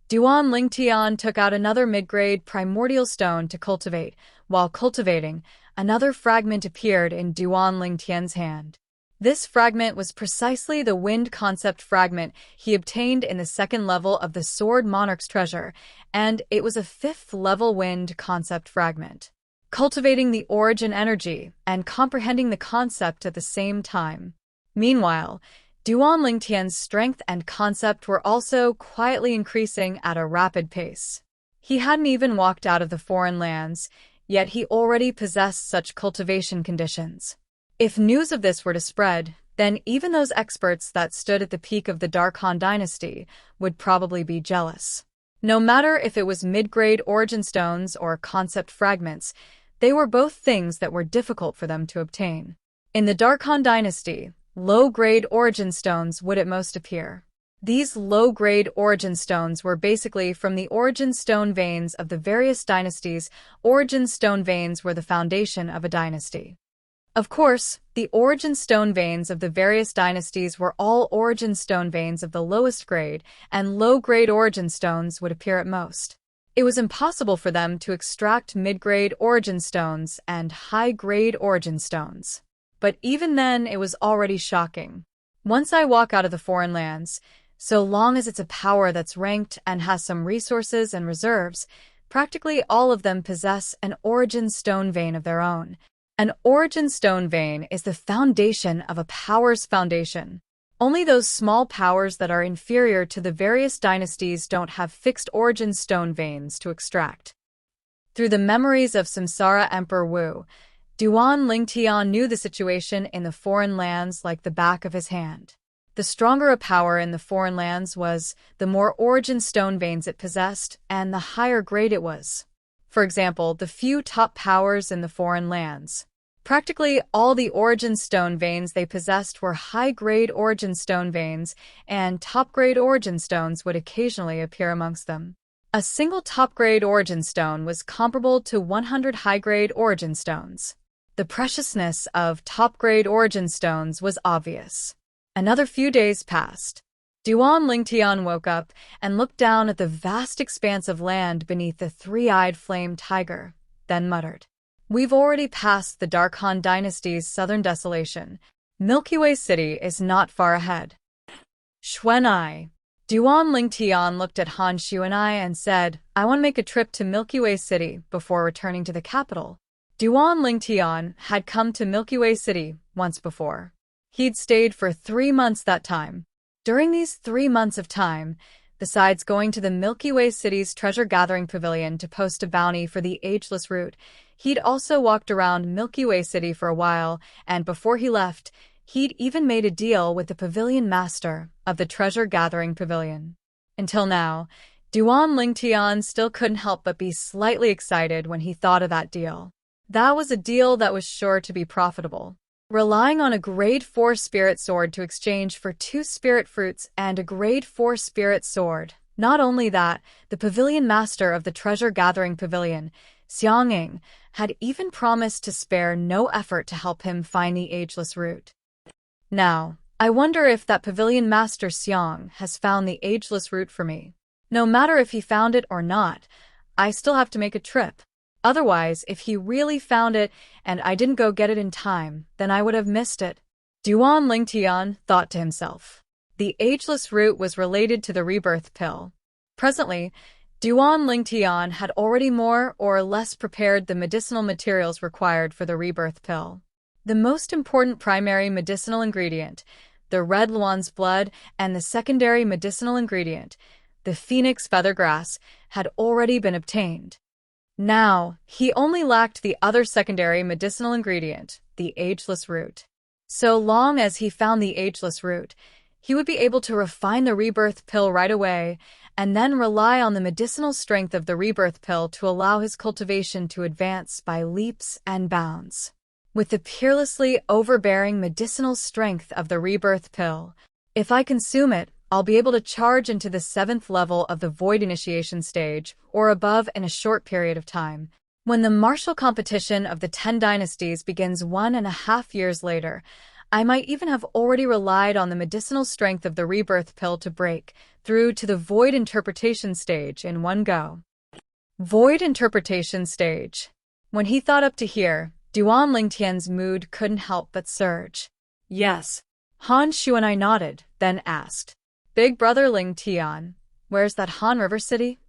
Duan Lingtian took out another mid-grade primordial stone to cultivate. While cultivating, another fragment appeared in Duan Lingtian's hand. This fragment was precisely the wind concept fragment he obtained in the 2nd level of the Sword Monarch's treasure, and it was a 5th level wind concept fragment. Cultivating the origin energy and comprehending the concept at the same time. Meanwhile, Duan Lingtian's strength and concept were also quietly increasing at a rapid pace. He hadn't even walked out of the foreign lands, yet he already possessed such cultivation conditions. If news of this were to spread, then even those experts that stood at the peak of the Darkhan dynasty would probably be jealous. No matter if it was mid-grade origin stones or concept fragments, they were both things that were difficult for them to obtain. In the Darkhan dynasty, low-grade origin stones would at most appear. These low-grade origin stones were basically from the origin stone veins of the various dynasties. Origin stone veins were the foundation of a dynasty. Of course, the origin stone veins of the various dynasties were all origin stone veins of the lowest grade, and low-grade origin stones would appear at most. It was impossible for them to extract mid-grade origin stones and high-grade origin stones. But even then, it was already shocking. Once I walk out of the foreign lands, so long as it's a power that's ranked and has some resources and reserves, practically all of them possess an origin stone vein of their own. An origin stone vein is the foundation of a power's foundation. Only those small powers that are inferior to the various dynasties don't have fixed origin stone veins to extract. Through the memories of Samsara Emperor Wu, Duan Lingtian knew the situation in the foreign lands like the back of his hand. The stronger a power in the foreign lands was, the more origin stone veins it possessed, and the higher grade it was. For example, the few top powers in the foreign lands. Practically all the origin stone veins they possessed were high-grade origin stone veins, and top-grade origin stones would occasionally appear amongst them. A single top-grade origin stone was comparable to 100 high-grade origin stones. The preciousness of top-grade origin stones was obvious. Another few days passed. Duan Lingtian woke up and looked down at the vast expanse of land beneath the three-eyed flame tiger, then muttered, "We've already passed the Darkhan dynasty's southern desolation. Milky Way City is not far ahead." Xueqi. Duan Lingtian looked at Han Xueqi and said, "I want to make a trip to Milky Way City before returning to the capital." Duan Lingtian had come to Milky Way City once before. He'd stayed for 3 months that time. During these 3 months of time, besides going to the Milky Way City's treasure-gathering pavilion to post a bounty for the ageless root, he'd also walked around Milky Way City for a while, and before he left, he'd even made a deal with the pavilion master of the treasure-gathering pavilion. Until now, Duan Lingtian still couldn't help but be slightly excited when he thought of that deal. That was a deal that was sure to be profitable. Relying on a grade 4 spirit sword to exchange for 2 spirit fruits and a grade 4 spirit sword. Not only that, the pavilion master of the treasure-gathering pavilion, Xueqi, had even promised to spare no effort to help him find the ageless root. Now, I wonder if that pavilion master Xueqi has found the ageless root for me. No matter if he found it or not, I still have to make a trip. Otherwise, if he really found it and I didn't go get it in time, then I would have missed it. Duan Lingtian thought to himself. The ageless root was related to the rebirth pill. Presently, Duan Lingtian had already more or less prepared the medicinal materials required for the rebirth pill. The most important primary medicinal ingredient, the red luan's blood, and the secondary medicinal ingredient, the phoenix feathergrass, had already been obtained. Now, he only lacked the other secondary medicinal ingredient, the ageless root. So long as he found the ageless root, he would be able to refine the rebirth pill right away, and then rely on the medicinal strength of the rebirth pill to allow his cultivation to advance by leaps and bounds. With the peerlessly overbearing medicinal strength of the rebirth pill, if I consume it, I'll be able to charge into the 7th level of the Void Initiation stage, or above, in a short period of time. When the martial competition of the 10 dynasties begins 1.5 years later, I might even have already relied on the medicinal strength of the rebirth pill to break through to the Void Interpretation stage in one go. Void Interpretation stage. When he thought up to here, Duan Lingtian's mood couldn't help but surge. Yes. Han Xueqi nodded, then asked, Big brother Lingtian, where's that Han River City?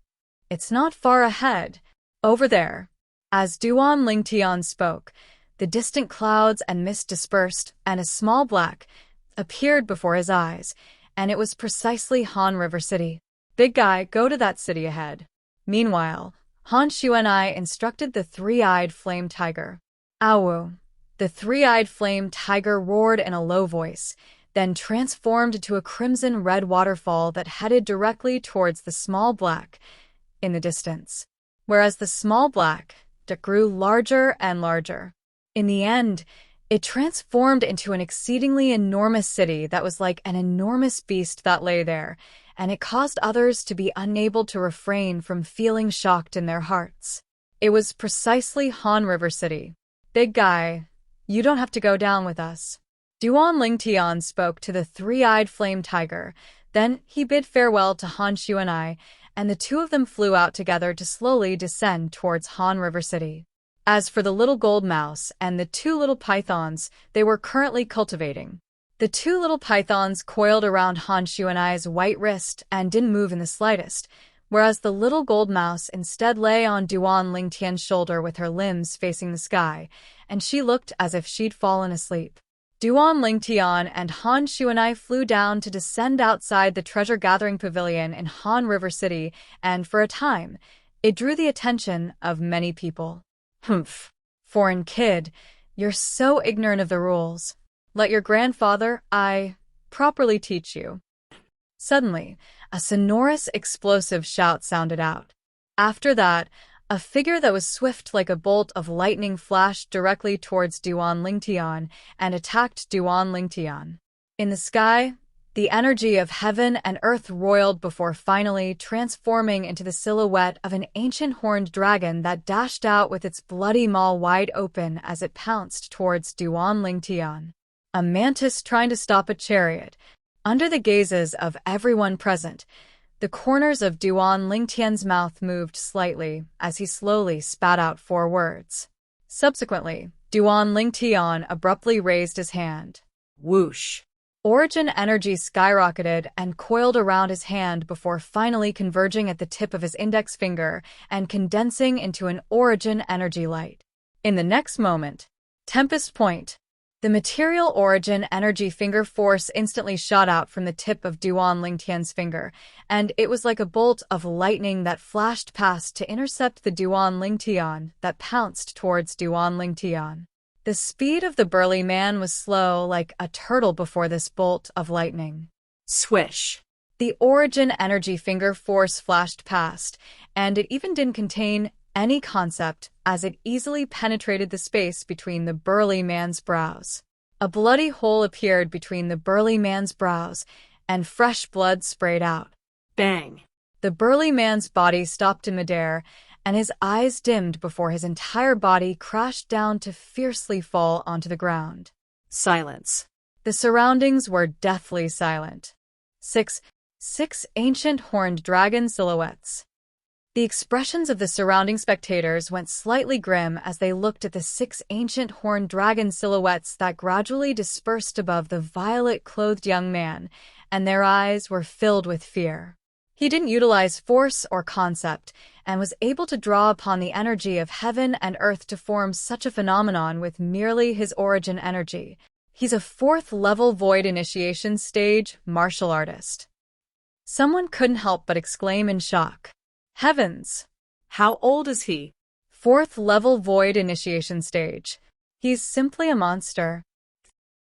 It's not far ahead. Over there. As Duan Lingtian spoke, the distant clouds and mist dispersed, and a small black appeared before his eyes, and it was precisely Han River City. Big guy, go to that city ahead. Meanwhile, Han Xueqi instructed the three-eyed flame tiger. Awu. The three-eyed flame tiger roared in a low voice, then transformed into a crimson-red waterfall that headed directly towards the small black in the distance, whereas the small black grew larger and larger. In the end, it transformed into an exceedingly enormous city that was like an enormous beast that lay there, and it caused others to be unable to refrain from feeling shocked in their hearts. It was precisely Han River City. Big guy, you don't have to go down with us. Duan Lingtian spoke to the three-eyed flame tiger, then he bid farewell to Han Xueqi, and the two of them flew out together to slowly descend towards Han River City. As for the little gold mouse and the 2 little pythons they were currently cultivating, the 2 little pythons coiled around Han Xueqi's white wrist and didn't move in the slightest, whereas the little gold mouse instead lay on Duan Lingtian's shoulder with her limbs facing the sky, and she looked as if she'd fallen asleep. Duan Lingtian and Han Xueqi flew down to descend outside the treasure-gathering pavilion in Han River City, and for a time, it drew the attention of many people. Humph. Foreign kid, you're so ignorant of the rules. Let your grandfather, properly teach you. Suddenly, a sonorous, explosive shout sounded out. After that, a figure that was swift like a bolt of lightning flashed directly towards Duan Lingtian and attacked Duan Lingtian. In the sky, the energy of heaven and earth roiled before finally transforming into the silhouette of an ancient horned dragon that dashed out with its bloody maw wide open as it pounced towards Duan Lingtian. A mantis trying to stop a chariot. Under the gazes of everyone present, the corners of Duan Lingtian's mouth moved slightly as he slowly spat out 4 words. Subsequently, Duan Lingtian abruptly raised his hand. Whoosh. Origin energy skyrocketed and coiled around his hand before finally converging at the tip of his index finger and condensing into an origin energy light. In the next moment, Tempest Point, the material origin energy finger force instantly shot out from the tip of Duan Lingtian's finger, and it was like a bolt of lightning that flashed past to intercept the Duan Lingtian that pounced towards Duan Lingtian. The speed of the burly man was slow, like a turtle before this bolt of lightning. Swish. The origin energy finger force flashed past, and it even didn't contain any concept as it easily penetrated the space between the burly man's brows. A bloody hole appeared between the burly man's brows, and fresh blood sprayed out. Bang. The burly man's body stopped in midair, and his eyes dimmed before his entire body crashed down to fiercely fall onto the ground. Silence. The surroundings were deathly silent. Six ancient horned dragon silhouettes. The expressions of the surrounding spectators went slightly grim as they looked at the 6 ancient horned dragon silhouettes that gradually dispersed above the violet-clothed young man, and their eyes were filled with fear. He didn't utilize force or concept, and was able to draw upon the energy of heaven and earth to form such a phenomenon with merely his origin energy. He's a 4th-level Void Initiation Stage martial artist. Someone couldn't help but exclaim in shock. Heavens! How old is he? 4th-level Void Initiation Stage. He's simply a monster.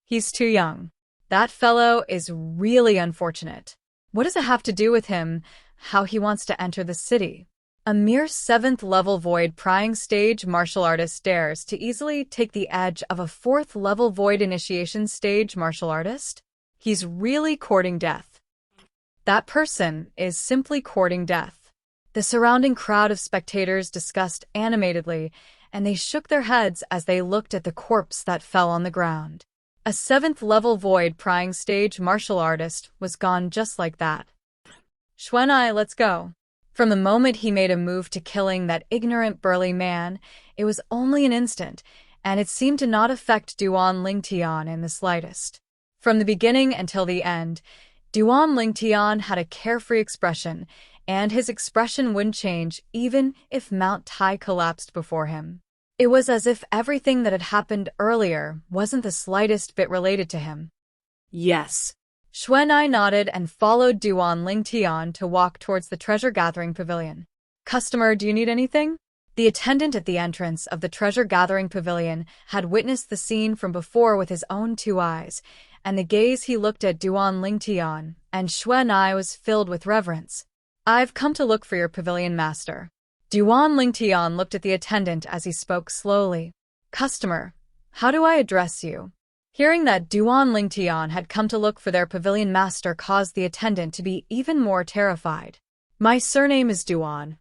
He's too young. That fellow is really unfortunate. What does it have to do with him, how he wants to enter the city? A mere 7th-level Void Prying Stage martial artist dares to easily take the edge of a 4th-level Void Initiation Stage martial artist? He's really courting death. That person is simply courting death. The surrounding crowd of spectators discussed animatedly, and they shook their heads as they looked at the corpse that fell on the ground. A 7th-level Void Prying Stage martial artist was gone just like that. Xueqi, let's go. From the moment he made a move to killing that ignorant burly man, it was only an instant, and it seemed to not affect Duan Lingtian in the slightest. From the beginning until the end, Duan Lingtian had a carefree expression, and his expression wouldn't change even if Mount Tai collapsed before him. It was as if everything that had happened earlier wasn't the slightest bit related to him. Yes. Xueqi nodded and followed Duan Lingtian to walk towards the treasure-gathering pavilion. Customer, do you need anything? The attendant at the entrance of the treasure-gathering pavilion had witnessed the scene from before with his own 2 eyes, and the gaze he looked at Duan Lingtian and Xueqi was filled with reverence. I've come to look for your pavilion master. Duan Lingtian looked at the attendant as he spoke slowly. Customer, how do I address you? Hearing that Duan Lingtian had come to look for their pavilion master caused the attendant to be even more terrified. My surname is Duan.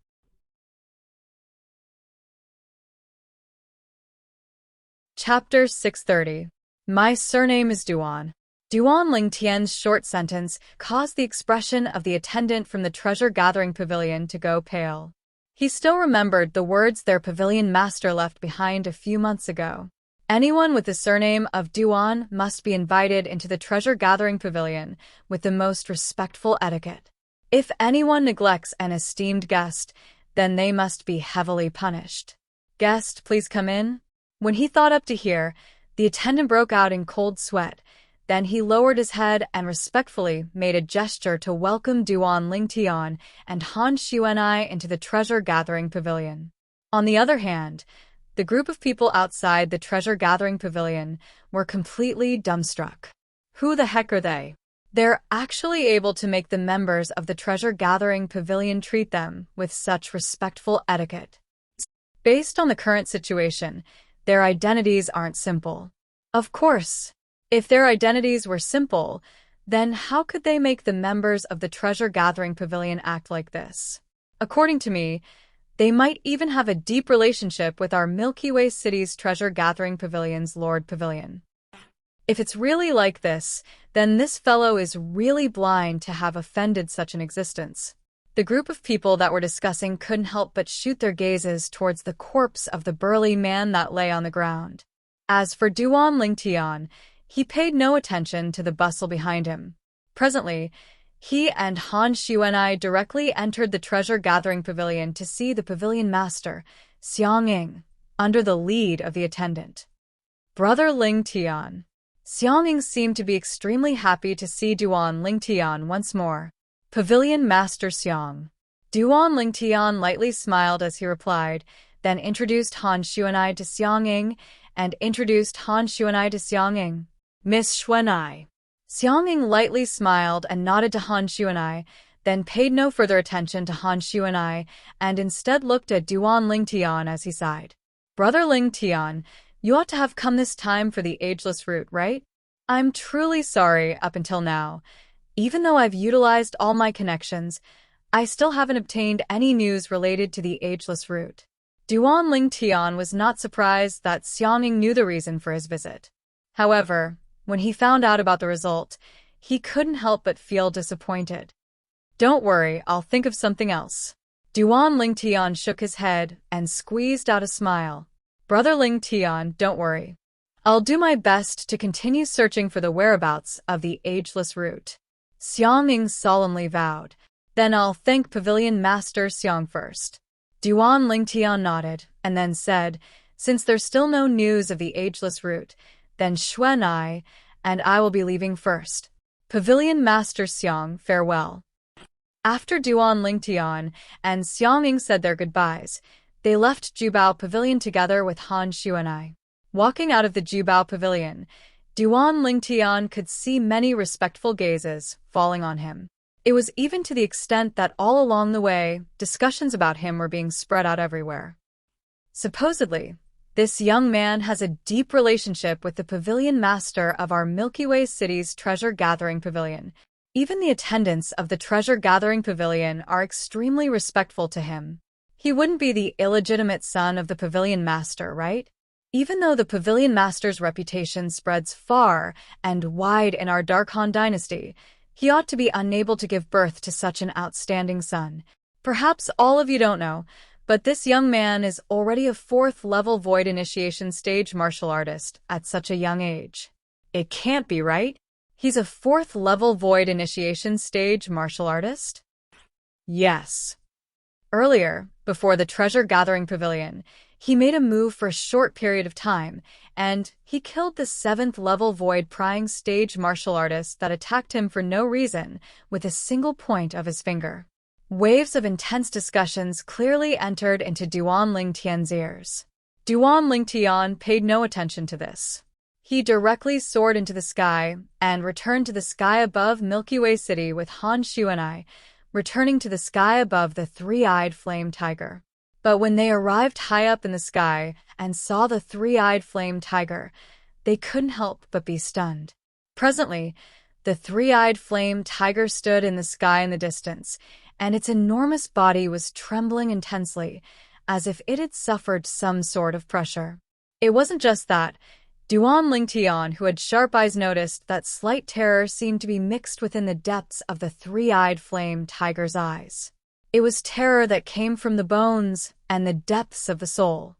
Chapter 630. My surname is Duan. Duan Lingtian's short sentence caused the expression of the attendant from the treasure-gathering pavilion to go pale. He still remembered the words their pavilion master left behind a few months ago. Anyone with the surname of Duan must be invited into the treasure-gathering pavilion with the most respectful etiquette. If anyone neglects an esteemed guest, then they must be heavily punished. Guest, please come in. When he thought up to hear, the attendant broke out in cold sweat. Then he lowered his head and respectfully made a gesture to welcome Duan Lingtian and Han Xueqi into the treasure-gathering pavilion. On the other hand, the group of people outside the treasure-gathering pavilion were completely dumbstruck. Who the heck are they? They're actually able to make the members of the treasure-gathering pavilion treat them with such respectful etiquette. Based on the current situation, their identities aren't simple. Of course, if their identities were simple, then how could they make the members of the treasure-gathering pavilion act like this? According to me, they might even have a deep relationship with our Milky Way City's treasure-gathering pavilion's Lord Pavilion. If it's really like this, then this fellow is really blind to have offended such an existence. The group of people that were discussing couldn't help but shoot their gazes towards the corpse of the burly man that lay on the ground. As for Duan Lingtian, he paid no attention to the bustle behind him. Presently, he and Han Xueqi directly entered the treasure-gathering pavilion to see the pavilion master, Xiang Ying, under the lead of the attendant, Brother Ling Tian. Xiangning seemed to be extremely happy to see Duan Ling Tian once more. Pavilion Master Xiang. Duan Ling Tian lightly smiled as he replied, then introduced Han Xuanai to Xiangning, and introduced Han Xuanai to Xiangning. Miss Xuanai. Xiangning lightly smiled and nodded to Han Xuanai, then paid no further attention to Han Xuanai, and instead looked at Duan Ling Tian as he sighed. Brother Ling Tian, you ought to have come this time for the ageless route, right? I'm truly sorry up until now. Even though I've utilized all my connections, I still haven't obtained any news related to the ageless route. Duan Ling Tian was not surprised that Xiangning knew the reason for his visit. However, when he found out about the result, he couldn't help but feel disappointed. Don't worry, I'll think of something else. Duan Ling Tian shook his head and squeezed out a smile. Brother Ling Tian, don't worry. I'll do my best to continue searching for the whereabouts of the ageless route. Xiangning solemnly vowed. Then I'll thank Pavilion Master Xiang first. Duan Ling Tian nodded, and then said, since there's still no news of the ageless route, then Xuanai and I will be leaving first. Pavilion Master Xiang, farewell. After Duan Ling Tian and Xiangning said their goodbyes, they left Jubao Pavilion together with Han Xuanai. Walking out of the Jubao Pavilion, Duan Ling Tian could see many respectful gazes falling on him. It was even to the extent that all along the way, discussions about him were being spread out everywhere. Supposedly, this young man has a deep relationship with the pavilion master of our Milky Way City's treasure-gathering pavilion. Even the attendants of the treasure-gathering pavilion are extremely respectful to him. He wouldn't be the illegitimate son of the pavilion master, right? Even though the pavilion master's reputation spreads far and wide in our Darkhan dynasty, he ought to be unable to give birth to such an outstanding son. Perhaps all of you don't know, but this young man is already a 4th-level void initiation stage martial artist at such a young age. It can't be right? He's a 4th-level void initiation stage martial artist? Yes. Earlier, before the treasure-gathering pavilion, he made a move for a short period of time, and he killed the 7th-level void prying stage martial artist that attacked him for no reason with a single point of his finger. Waves of intense discussions clearly entered into Duan Ling Tian's ears. Duan Ling Tian paid no attention to this. He directly soared into the sky and returned to the sky above Milky Way City with Han Xuanai, returning to the sky above the three-eyed flame tiger. But when they arrived high up in the sky and saw the three-eyed flame tiger, they couldn't help but be stunned. Presently, the three-eyed flame tiger stood in the sky in the distance, and its enormous body was trembling intensely, as if it had suffered some sort of pressure. It wasn't just that. Duan Ling Tian, who had sharp eyes, noticed that slight terror seemed to be mixed within the depths of the three-eyed flame tiger's eyes. It was terror that came from the bones and the depths of the soul.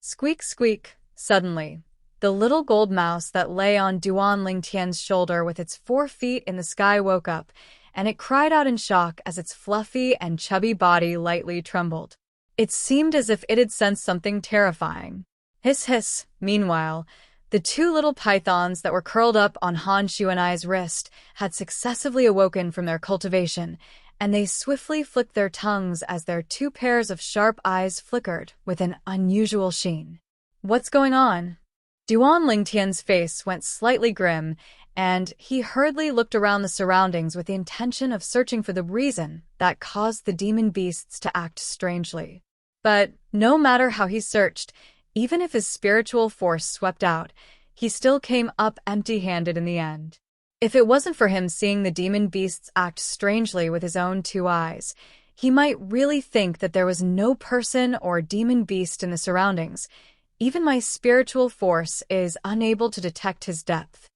Squeak, squeak. Suddenly, the little gold mouse that lay on Duan Ling Tian's shoulder with its 4 feet in the sky woke up, and it cried out in shock as its fluffy and chubby body lightly trembled. It seemed as if it had sensed something terrifying. Hiss, hiss. Meanwhile, the 2 little pythons that were curled up on Han Xuanai's wrist had successively awoken from their cultivation, and they swiftly flicked their tongues as their 2 pairs of sharp eyes flickered with an unusual sheen. What's going on? Duan Ling Tian's face went slightly grim, and he hurriedly looked around the surroundings with the intention of searching for the reason that caused the demon beasts to act strangely. But no matter how he searched, even if his spiritual force swept out, he still came up empty-handed in the end. If it wasn't for him seeing the demon beasts act strangely with his own 2 eyes, he might really think that there was no person or demon beast in the surroundings. Even my spiritual force is unable to detect his depth.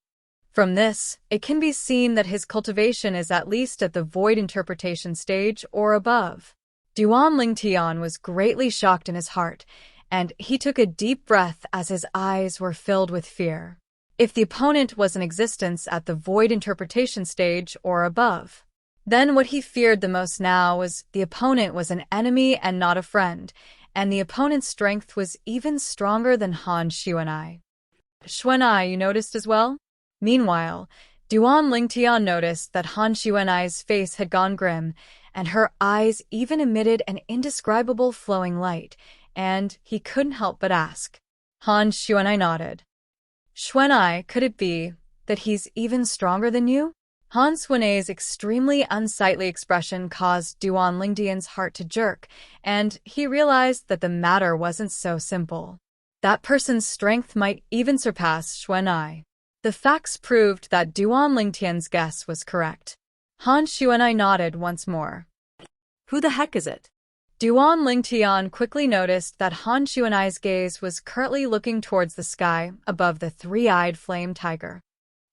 From this, it can be seen that his cultivation is at least at the void interpretation stage or above. Duan Ling Tian was greatly shocked in his heart, and he took a deep breath as his eyes were filled with fear. If the opponent was in existence at the void interpretation stage or above, then what he feared the most now was the opponent was an enemy and not a friend, and the opponent's strength was even stronger than Han Xueqi. Xueqi, you noticed as well? Meanwhile, Duan Lingtian noticed that Han Xueqi's face had gone grim, and her eyes even emitted an indescribable flowing light, and he couldn't help but ask. Han Xueqi nodded. Xueqi, could it be that he's even stronger than you? Han Xueqi's extremely unsightly expression caused Duan Lingtian's heart to jerk, and he realized that the matter wasn't so simple. That person's strength might even surpass Xueqi. The facts proved that Duan Lingtian's guess was correct. Han Xueqi nodded once more. Who the heck is it? Duan Lingtian quickly noticed that Han Xueqi's gaze was currently looking towards the sky above the three-eyed flame tiger.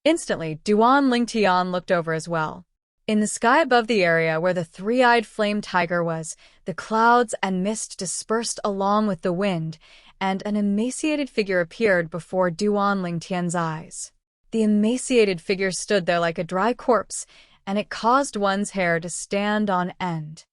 Instantly, Duan Lingtian looked over as well. In the sky above the area where the three-eyed flame tiger was, the clouds and mist dispersed along with the wind, and an emaciated figure appeared before Duan Lingtian's eyes. The emaciated figure stood there like a dry corpse, and it caused one's hair to stand on end.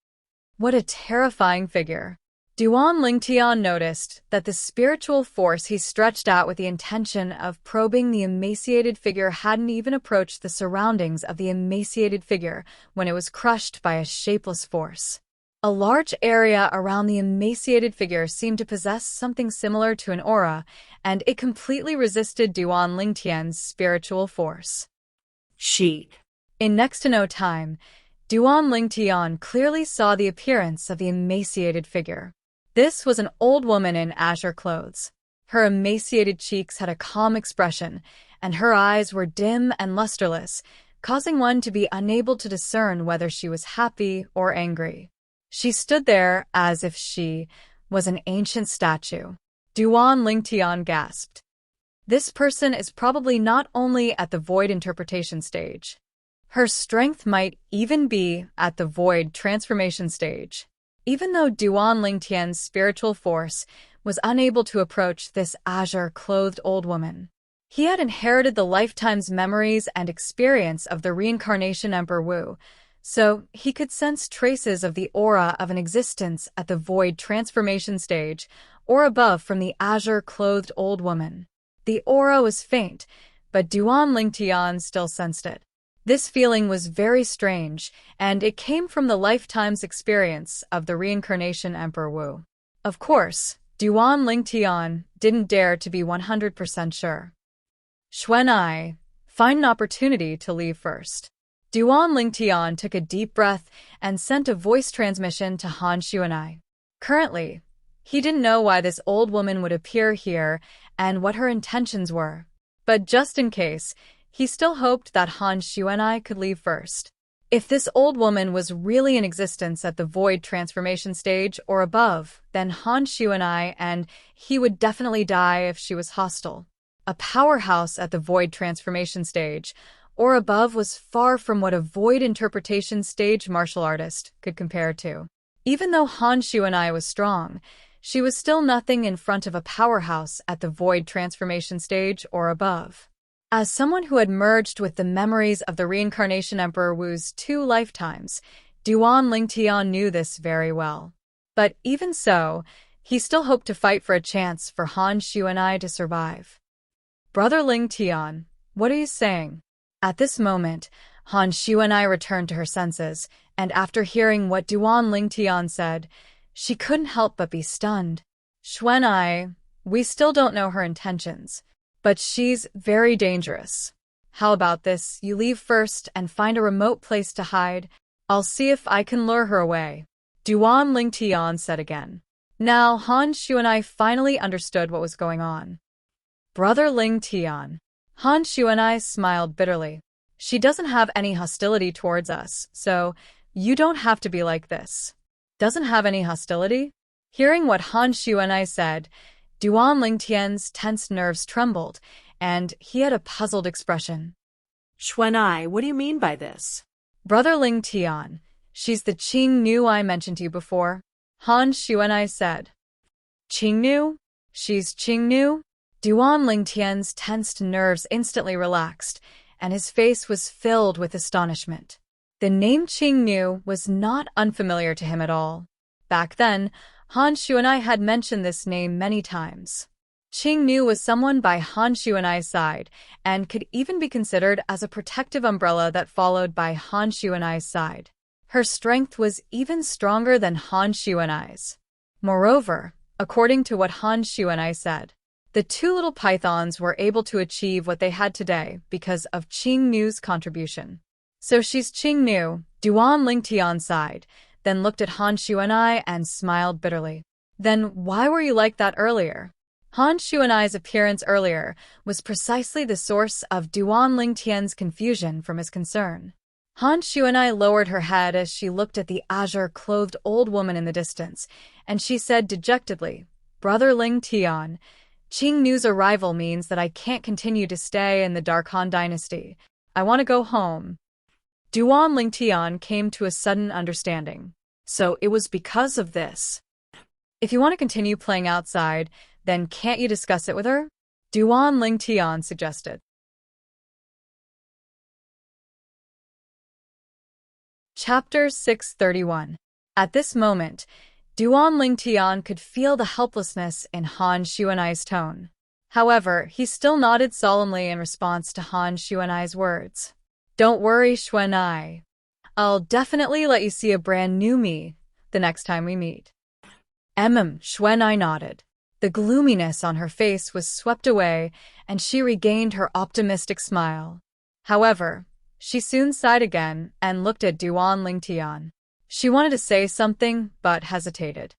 What a terrifying figure! Duan Lingtian noticed that the spiritual force he stretched out with the intention of probing the emaciated figure hadn't even approached the surroundings of the emaciated figure when it was crushed by a shapeless force. A large area around the emaciated figure seemed to possess something similar to an aura, and it completely resisted Duan Lingtian's spiritual force. In next to no time, Duan Lingtian clearly saw the appearance of the emaciated figure. This was an old woman in azure clothes. Her emaciated cheeks had a calm expression, and her eyes were dim and lusterless, causing one to be unable to discern whether she was happy or angry. She stood there as if she was an ancient statue. Duan Lingtian gasped. This person is probably not only at the void interpretation stage. Her strength might even be at the void transformation stage. Even though Duan Lingtian's spiritual force was unable to approach this azure-clothed old woman, he had inherited the lifetime's memories and experience of the reincarnation Emperor Wu, so he could sense traces of the aura of an existence at the void transformation stage or above from the azure-clothed old woman. The aura was faint, but Duan Lingtian still sensed it. This feeling was very strange, and it came from the lifetime's experience of the reincarnation Emperor Wu. Of course, Duan Lingtian didn't dare to be 100% sure. Xueqi, find an opportunity to leave first. Duan Lingtian took a deep breath and sent a voice transmission to Han Xueqi. Currently, he didn't know why this old woman would appear here and what her intentions were. But just in case, he still hoped that Han Xueqi could leave first. If this old woman was really in existence at the void transformation stage or above, then Han Xueqi and he would definitely die if she was hostile. A powerhouse at the void transformation stage or above was far from what a void interpretation stage martial artist could compare to. Even though Han Xueqi was strong, she was still nothing in front of a powerhouse at the void transformation stage or above. As someone who had merged with the memories of the reincarnation Emperor Wu's 2 lifetimes, Duan Lingtian knew this very well. But even so, he still hoped to fight for a chance for Han Xueqi to survive. Brother Lingtian, what are you saying? At this moment, Han Xueqi returned to her senses, and after hearing what Duan Lingtian said, she couldn't help but be stunned. Xueqi, we still don't know her intentions. But she's very dangerous. How about this? You leave first and find a remote place to hide. I'll see if I can lure her away. Duan Lingtian said again. Now Han Xueqi finally understood what was going on. Brother Lingtian. Han Xueqi smiled bitterly. She doesn't have any hostility towards us, so you don't have to be like this. Doesn't have any hostility? Hearing what Han Xueqi said, Duan Lingtian's tense nerves trembled, and he had a puzzled expression. Xueqi, what do you mean by this? Brother Lingtian, she's the Qingnu I mentioned to you before, Han Xueqi said. Qingnu? She's Qingnu? Duan Lingtian's tensed nerves instantly relaxed, and his face was filled with astonishment. The name Qingnu was not unfamiliar to him at all. Back then, Han Xuanai had mentioned this name many times. Qingnu was someone by Han Xuanai's side, and could even be considered as a protective umbrella that followed by Han Xuanai's side. Her strength was even stronger than Han Xuanai's. Moreover, according to what Han Xuanai said, the two little pythons were able to achieve what they had today because of Qingnu's contribution. So she's Qingnu, Duan Lingtian's side, then looked at Han Xuanai and smiled bitterly. Then why were you like that earlier? Han Xuanai's appearance earlier was precisely the source of Duan Lingtian's confusion from his concern. Han Xuanai lowered her head as she looked at the azure-clothed old woman in the distance, and she said dejectedly, "Brother Lingtian, Qingnu's arrival means that I can't continue to stay in the Dark Han dynasty. I want to go home." Duan Lingtian came to a sudden understanding. So it was because of this. "If you want to continue playing outside, then can't you discuss it with her?" Duan Lingtian suggested. Chapter 631. At this moment, Duan Lingtian could feel the helplessness in Han Xuanai's tone. However, he still nodded solemnly in response to Han Xuanai's words. "Don't worry, Xuanai. I'll definitely let you see a brand new me the next time we meet." Xuanai nodded. The gloominess on her face was swept away, and she regained her optimistic smile. However, she soon sighed again and looked at Duan Lingtian. She wanted to say something, but hesitated.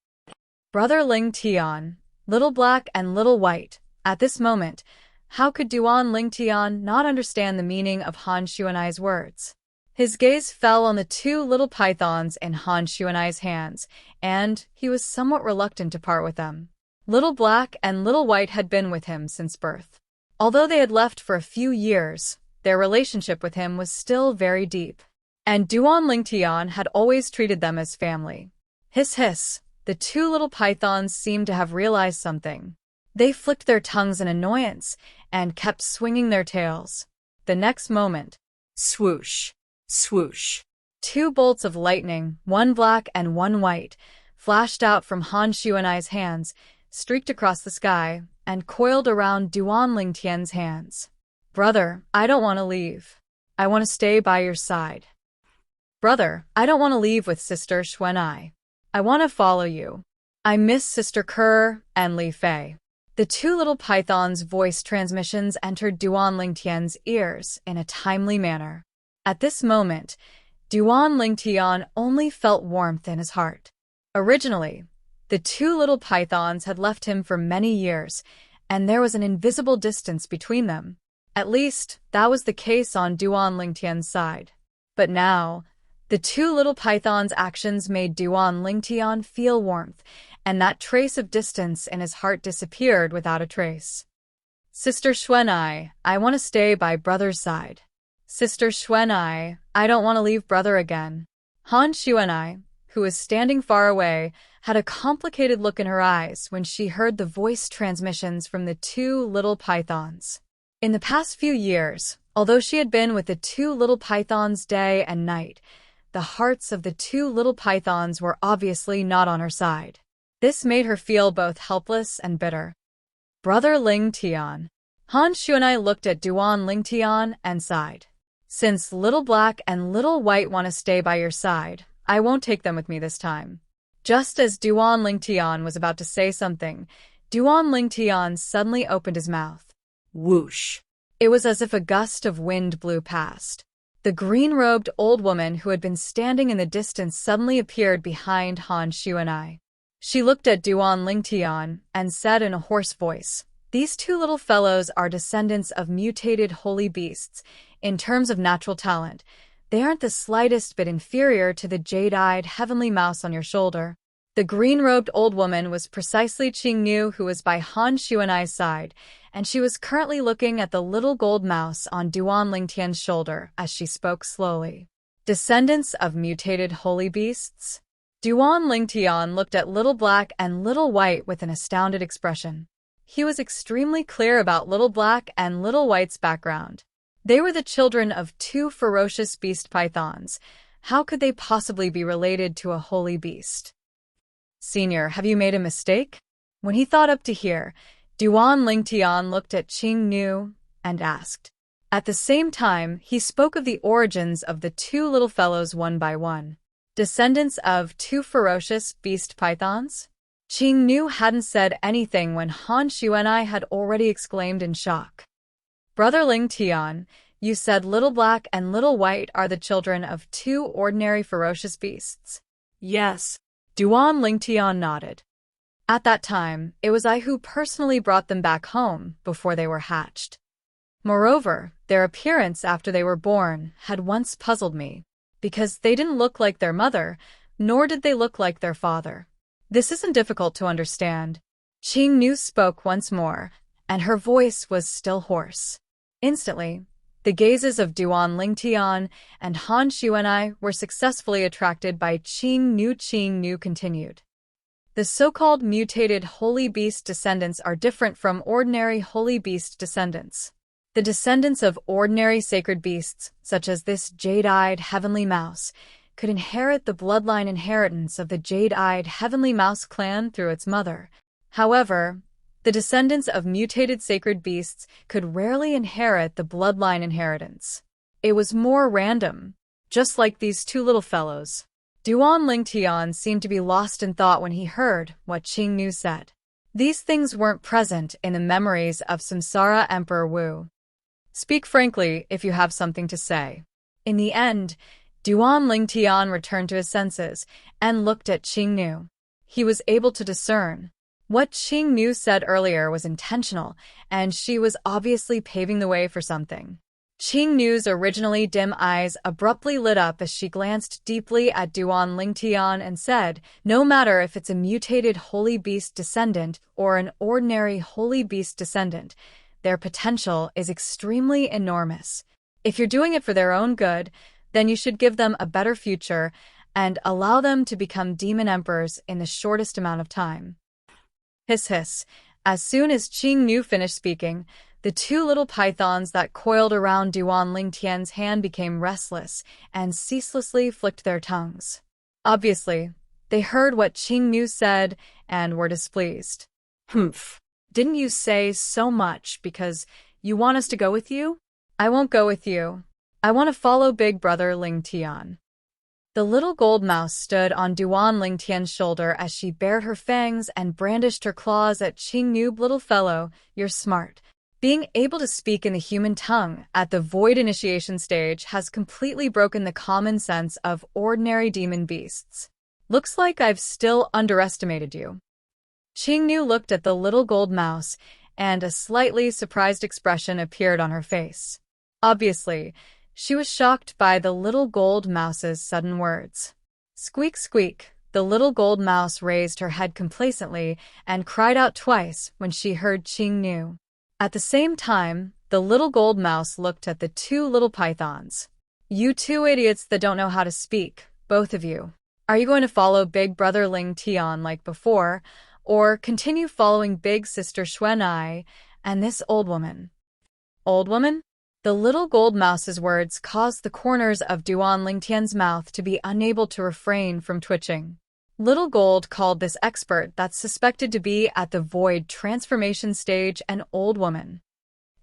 Brother Lingtian, Little Black and Little White. At this moment, how could Duan Lingtian not understand the meaning of Han Xuanai's words? His gaze fell on the two little pythons in Han Xuanai's hands, and he was somewhat reluctant to part with them. Little Black and Little White had been with him since birth. Although they had left for a few years, their relationship with him was still very deep. And Duan Lingtian had always treated them as family. Hiss hiss, the two little pythons seemed to have realized something. They flicked their tongues in annoyance and kept swinging their tails. The next moment, swoosh, swoosh. Two bolts of lightning, one black and one white, flashed out from Han Xuanai's hands, streaked across the sky, and coiled around Duan Lingtian's hands. "Brother, I don't want to leave. I want to stay by your side." "Brother, I don't want to leave with Sister Xuanai. I want to follow you. I miss Sister Kerr and Li Fei." The two little pythons' voice transmissions entered Duan Lingtian's ears in a timely manner. At this moment, Duan Lingtian only felt warmth in his heart. Originally, the two little pythons had left him for many years, and there was an invisible distance between them. At least, that was the case on Duan Lingtian's side. But now, the two little pythons' actions made Duan Lingtian feel warmth, and that trace of distance in his heart disappeared without a trace. "Sister Xuanai, I want to stay by brother's side." "Sister Xuanai, I don't want to leave brother again." Han Xuanai, who was standing far away, had a complicated look in her eyes when she heard the voice transmissions from the two little pythons. In the past few years, although she had been with the two little pythons day and night, the hearts of the two little pythons were obviously not on her side. This made her feel both helpless and bitter. "Brother Lingtian." Han Xuanai looked at Duan Lingtian and sighed. "Since Little Black and Little White want to stay by your side, I won't take them with me this time." Just as Duan Lingtian was about to say something, Duan Lingtian suddenly opened his mouth. Whoosh! It was as if a gust of wind blew past. The green-robed old woman who had been standing in the distance suddenly appeared behind Han Xuanai. She looked at Duan Lingtian and said in a hoarse voice, "These two little fellows are descendants of mutated holy beasts. In terms of natural talent, they aren't the slightest bit inferior to the jade-eyed heavenly mouse on your shoulder." The green-robed old woman was precisely Qingnu, who was by Han Xuanai's side, and she was currently looking at the little gold mouse on Duan Lingtian's shoulder as she spoke slowly. "Descendants of mutated holy beasts?" Duan Lingtian looked at Little Black and Little White with an astounded expression. He was extremely clear about Little Black and Little White's background. They were the children of two ferocious beast pythons. How could they possibly be related to a holy beast? Senior, have you made a mistake? When he thought up to hear, Duan Lingtian looked at Qing Nu and asked. At the same time, he spoke of the origins of the two little fellows one by one. Descendants of two ferocious beast pythons? Qing Nu hadn't said anything when Han Xuanai had already exclaimed in shock. Brother Ling Tian, you said Little Black and Little White are the children of two ordinary ferocious beasts. Yes. Duan Ling Tian nodded. At that time, it was I who personally brought them back home before they were hatched. Moreover, their appearance after they were born had once puzzled me, because they didn't look like their mother, nor did they look like their father. This isn't difficult to understand. Qing Nu spoke once more, and her voice was still hoarse. Instantly, the gazes of Duan Lingtian and Han Xuanai were successfully attracted by Qing Nu. Qing Nu continued. The so-called mutated holy beast descendants are different from ordinary holy beast descendants. The descendants of ordinary sacred beasts, such as this jade-eyed heavenly mouse, could inherit the bloodline inheritance of the jade-eyed heavenly mouse clan through its mother. However, the descendants of mutated sacred beasts could rarely inherit the bloodline inheritance. It was more random, just like these two little fellows. Duan Lingtian seemed to be lost in thought when he heard what Qing Nu said. These things weren't present in the memories of Samsara Emperor Wu. Speak frankly if you have something to say. In the end, Duan Lingtian returned to his senses and looked at Qing Nu. He was able to discern. What Qing Nu said earlier was intentional, and she was obviously paving the way for something. Qing Nu's originally dim eyes abruptly lit up as she glanced deeply at Duan Lingtian and said, no matter if it's a mutated holy beast descendant or an ordinary holy beast descendant, their potential is extremely enormous. If you're doing it for their own good, then you should give them a better future and allow them to become demon emperors in the shortest amount of time. Hiss hiss. As soon as Qing Nu finished speaking, the two little pythons that coiled around Duan Lingtian's hand became restless and ceaselessly flicked their tongues. Obviously, they heard what Qing Nu said and were displeased. Humph. Didn't you say so much because you want us to go with you? I won't go with you. I want to follow Big Brother Lingtian. The little gold mouse stood on Duan Lingtian's shoulder as she bared her fangs and brandished her claws at Qing Nu. Little fellow, you're smart. Being able to speak in the human tongue at the void initiation stage has completely broken the common sense of ordinary demon beasts. Looks like I've still underestimated you. Qing Nu looked at the little gold mouse, and a slightly surprised expression appeared on her face. Obviously, she was shocked by the little gold mouse's sudden words. Squeak, squeak. The little gold mouse raised her head complacently and cried out twice when she heard Qing Nu. At the same time, the little gold mouse looked at the two little pythons. You two idiots that don't know how to speak, both of you. Are you going to follow Big Brother Lingtian like before, or continue following Big Sister Xueqi and this old woman? Old woman? The little gold mouse's words caused the corners of Duan Lingtian's mouth to be unable to refrain from twitching. Little Gold called this expert that's suspected to be at the void transformation stage an old woman.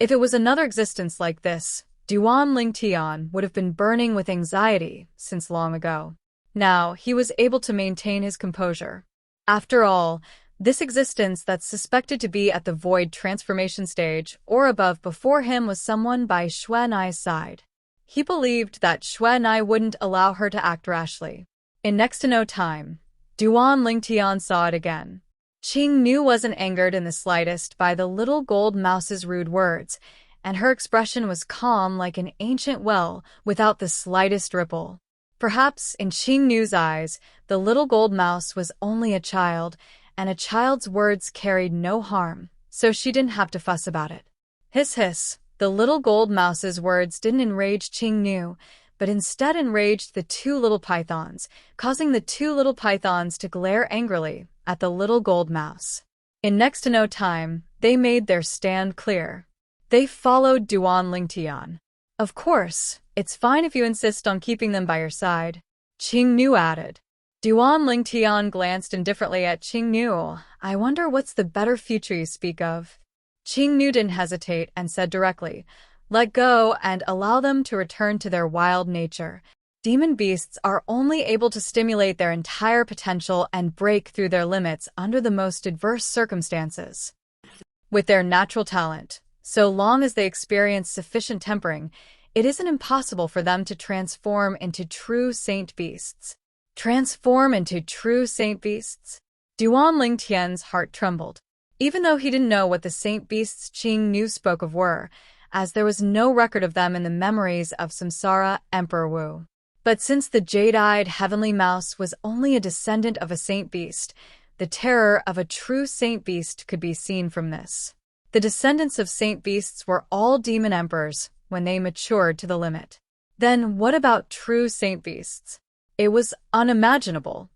If it was another existence like this, Duan Lingtian would have been burning with anxiety since long ago. Now, he was able to maintain his composure. After all, this existence that's suspected to be at the void transformation stage or above before him was someone by Xueqi's side. He believed that Xueqi wouldn't allow her to act rashly. In next to no time, Duan Lingtian saw it again. Qing Nu wasn't angered in the slightest by the little gold mouse's rude words, and her expression was calm like an ancient well without the slightest ripple. Perhaps in Qing Nu's eyes, the little gold mouse was only a child, and a child's words carried no harm, so she didn't have to fuss about it. Hiss hiss. The little gold mouse's words didn't enrage Qing Nu, but instead enraged the two little pythons, causing the two little pythons to glare angrily at the little gold mouse. In next to no time, they made their stand clear. They followed Duan Lingtian. Of course, it's fine if you insist on keeping them by your side, Qing Nu added. Duan Lingtian glanced indifferently at Qingnu. I wonder what's the better future you speak of. Qingnu didn't hesitate and said directly, let go and allow them to return to their wild nature. Demon beasts are only able to stimulate their entire potential and break through their limits under the most adverse circumstances. With their natural talent, so long as they experience sufficient tempering, it isn't impossible for them to transform into true saint beasts. Transform into true saint beasts? Duan Lingtian's heart trembled, even though he didn't know what the saint beasts Qingnu spoke of were, as there was no record of them in the memories of Samsara Emperor Wu. But since the jade-eyed heavenly mouse was only a descendant of a saint beast, the terror of a true saint beast could be seen from this. The descendants of saint beasts were all demon emperors when they matured to the limit. Then what about true saint beasts? It was unimaginable.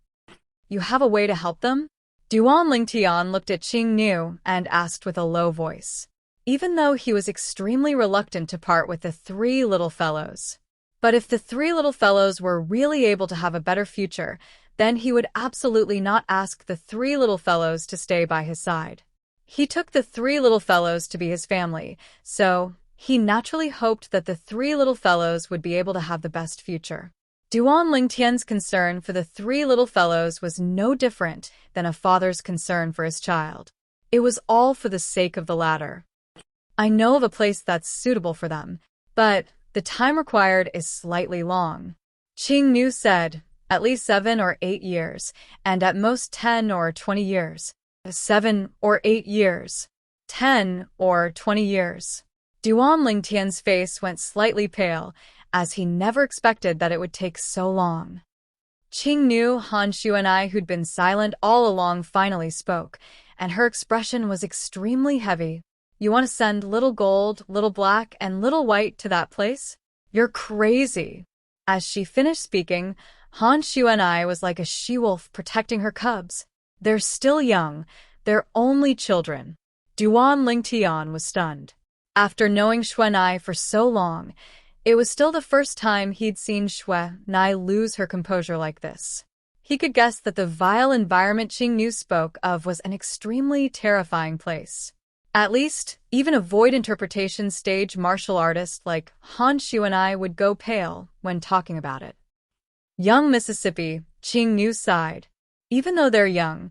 You have a way to help them? Duan Lingtian looked at Qingnu and asked with a low voice, even though he was extremely reluctant to part with the three little fellows. But if the three little fellows were really able to have a better future, then he would absolutely not ask the three little fellows to stay by his side. He took the three little fellows to be his family, so he naturally hoped that the three little fellows would be able to have the best future. Duan Lingtian's concern for the three little fellows was no different than a father's concern for his child. It was all for the sake of the latter. I know of a place that's suitable for them, but the time required is slightly long. Qingnu said, at least 7 or 8 years, and at most 10 or 20 years. 7 or 8 years. 10 or 20 years. Duan Lingtian's face went slightly pale, as he never expected that it would take so long. Qingnu, Han Xueqi, who'd been silent all along, finally spoke, and her expression was extremely heavy. You want to send Little Gold, Little Black, and Little White to that place? You're crazy. As she finished speaking, Han Xueqi was like a she-wolf protecting her cubs. They're still young. They're only children. Duan Lingtian was stunned. After knowing Xueqi for so long, it was still the first time he'd seen Xueqi lose her composure like this. He could guess that the vile environment Qingnu spoke of was an extremely terrifying place. At least, even a void interpretation stage martial artist like Han Xueqi would go pale when talking about it. Young Mississippi, Qingnu sighed. Even though they're young,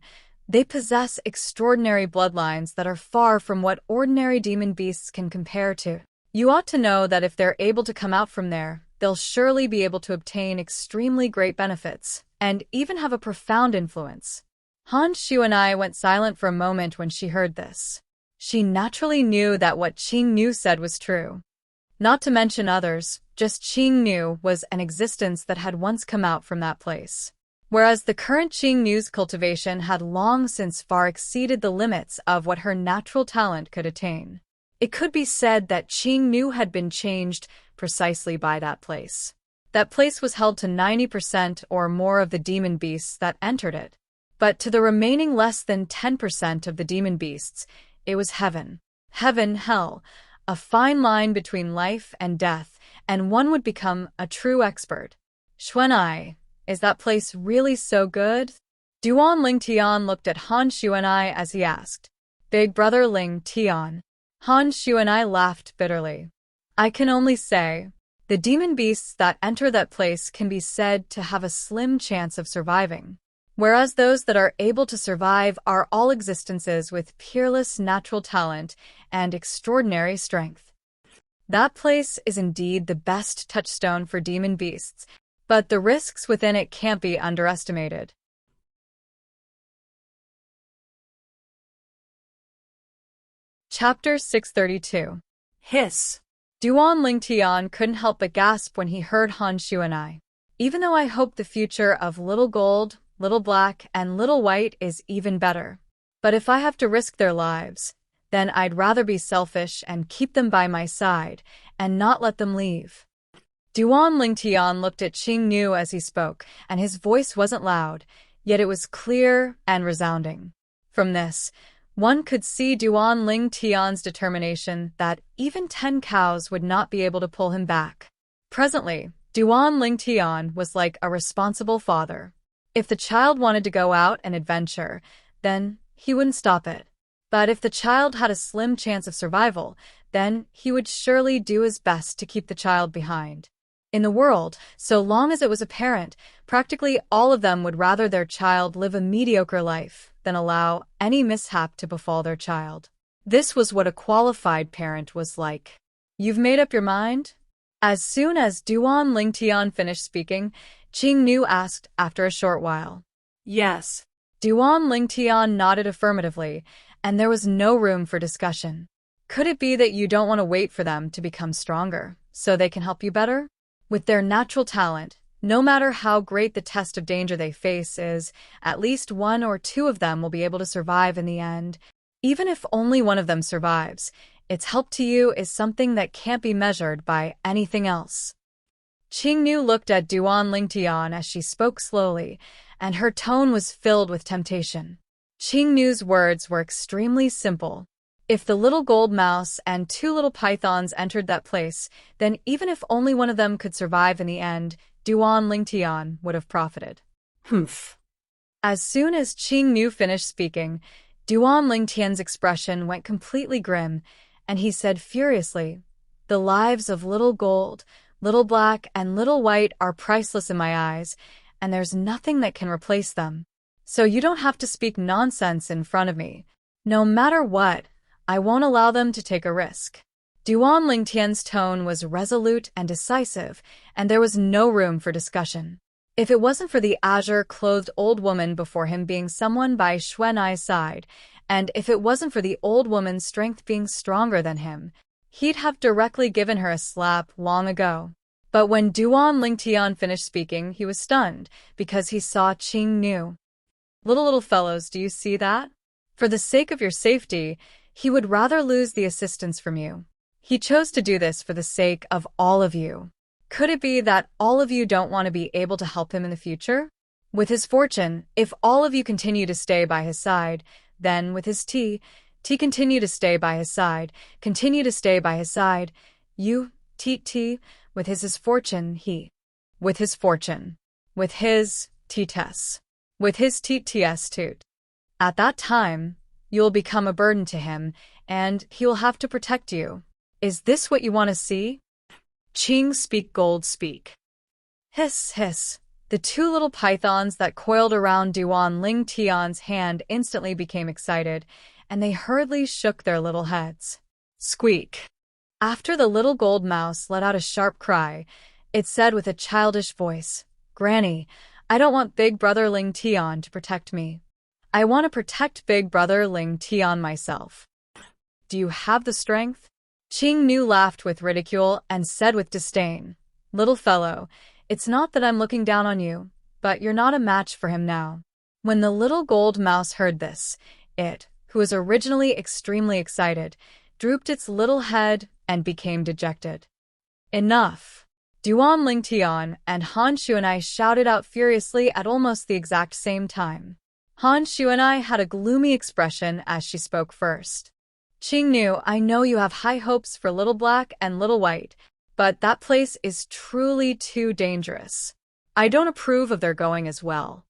they possess extraordinary bloodlines that are far from what ordinary demon beasts can compare to. You ought to know that if they're able to come out from there, they'll surely be able to obtain extremely great benefits, and even have a profound influence. Han Xueqi went silent for a moment when she heard this. She naturally knew that what Qingnu said was true. Not to mention others, just Qingnu was an existence that had once come out from that place. Whereas the current Qingnu's cultivation had long since far exceeded the limits of what her natural talent could attain. It could be said that Qingnu had been changed precisely by that place. That place was held to 90% or more of the demon beasts that entered it. But to the remaining less than 10% of the demon beasts, it was heaven. Heaven, hell, a fine line between life and death, and one would become a true expert. Xueqi, is that place really so good? Duan Lingtian looked at Han Xueqi as he asked, Big brother Lingtian. Han Xueqi laughed bitterly. I can only say, the demon beasts that enter that place can be said to have a slim chance of surviving, whereas those that are able to survive are all existences with peerless natural talent and extraordinary strength. That place is indeed the best touchstone for demon beasts, but the risks within it can't be underestimated. Chapter 632. Hiss. Duan Lingtian couldn't help but gasp when he heard Han Xueqi. Even though I hope the future of Little Gold, Little Black, and Little White is even better. But if I have to risk their lives, then I'd rather be selfish and keep them by my side, and not let them leave. Duan Lingtian looked at Qingnu as he spoke, and his voice wasn't loud, yet it was clear and resounding. From this, one could see Duan Lingtian's determination that even 10 cows would not be able to pull him back. Presently, Duan Lingtian was like a responsible father. If the child wanted to go out and adventure, then he wouldn't stop it. But if the child had a slim chance of survival, then he would surely do his best to keep the child behind. In the world, so long as it was apparent, practically all of them would rather their child live a mediocre life than allow any mishap to befall their child. This was what a qualified parent was like. You've made up your mind? As soon as Duan Lingtian finished speaking, Qingnu asked after a short while. Yes. Duan Lingtian nodded affirmatively, and there was no room for discussion. Could it be that you don't want to wait for them to become stronger, so they can help you better? With their natural talent, no matter how great the test of danger they face is, at least one or two of them will be able to survive in the end. Even if only one of them survives, its help to you is something that can't be measured by anything else. Qingnu looked at Duan Lingtian as she spoke slowly, and her tone was filled with temptation. Qingnu's words were extremely simple. If the little gold mouse and two little pythons entered that place, then even if only one of them could survive in the end, Duan Lingtian would have profited. Humph. As soon as Qingnu finished speaking, Duan Lingtian's expression went completely grim, and he said furiously, "The lives of little gold, little black, and little white are priceless in my eyes, and there's nothing that can replace them. So you don't have to speak nonsense in front of me. No matter what, I won't allow them to take a risk." Duan Lingtian's tone was resolute and decisive, and there was no room for discussion. If it wasn't for the azure-clothed old woman before him being someone by Xueqi's side, and if it wasn't for the old woman's strength being stronger than him, he'd have directly given her a slap long ago. But when Duan Lingtian finished speaking, he was stunned, because he saw Qingnu. Little fellows, do you see that? For the sake of your safety, he would rather lose the assistance from you. He chose to do this for the sake of all of you. Could it be that all of you don't want to be able to help him in the future? With his fortune, if all of you continue to stay by his side, then with his tea continue to stay by his side, continue to stay by his side. You, tea, with his fortune, he. With his fortune. With his ts. With his ts toot. At that time, you'll become a burden to him, and he will have to protect you. Is this what you want to see? Qing speak gold speak. Hiss, hiss. The two little pythons that coiled around Duan Lingtian's hand instantly became excited, and they hurriedly shook their little heads. Squeak. After the little gold mouse let out a sharp cry, it said with a childish voice, "Granny, I don't want Big Brother Lingtian to protect me. I want to protect Big Brother Lingtian myself." Do you have the strength? Qingnu laughed with ridicule and said with disdain, "Little fellow, it's not that I'm looking down on you, but you're not a match for him now." When the little gold mouse heard this, it, who was originally extremely excited, drooped its little head and became dejected. Enough! Duan Lingtian and Han Xueqi shouted out furiously at almost the exact same time. Han Xueqi had a gloomy expression as she spoke first. "Qingnu, I know you have high hopes for Little Black and Little White, but that place is truly too dangerous. I don't approve of their going as well."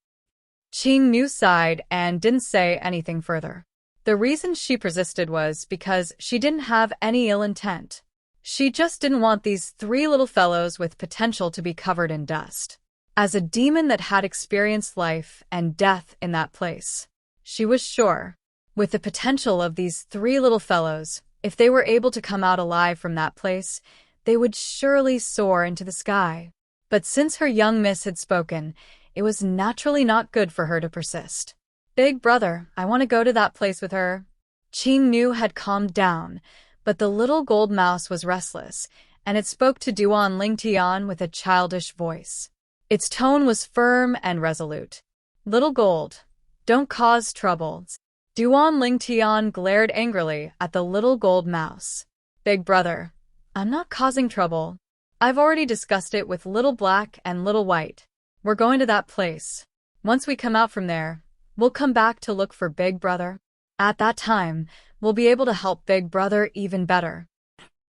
Qingnu sighed and didn't say anything further. The reason she persisted was because she didn't have any ill intent. She just didn't want these three little fellows with potential to be covered in dust. As a demon that had experienced life and death in that place, she was sure, with the potential of these three little fellows, if they were able to come out alive from that place, they would surely soar into the sky. But since her young miss had spoken, it was naturally not good for her to persist. "Big brother, I want to go to that place with her." Qingnu had calmed down, but the little gold mouse was restless, and it spoke to Duan Lingtian with a childish voice. Its tone was firm and resolute. "Little gold, don't cause trouble." Duan Lingtian glared angrily at the little gold mouse. "Big brother, I'm not causing trouble. I've already discussed it with Little Black and Little White. We're going to that place. Once we come out from there, we'll come back to look for Big Brother. At that time, we'll be able to help Big Brother even better."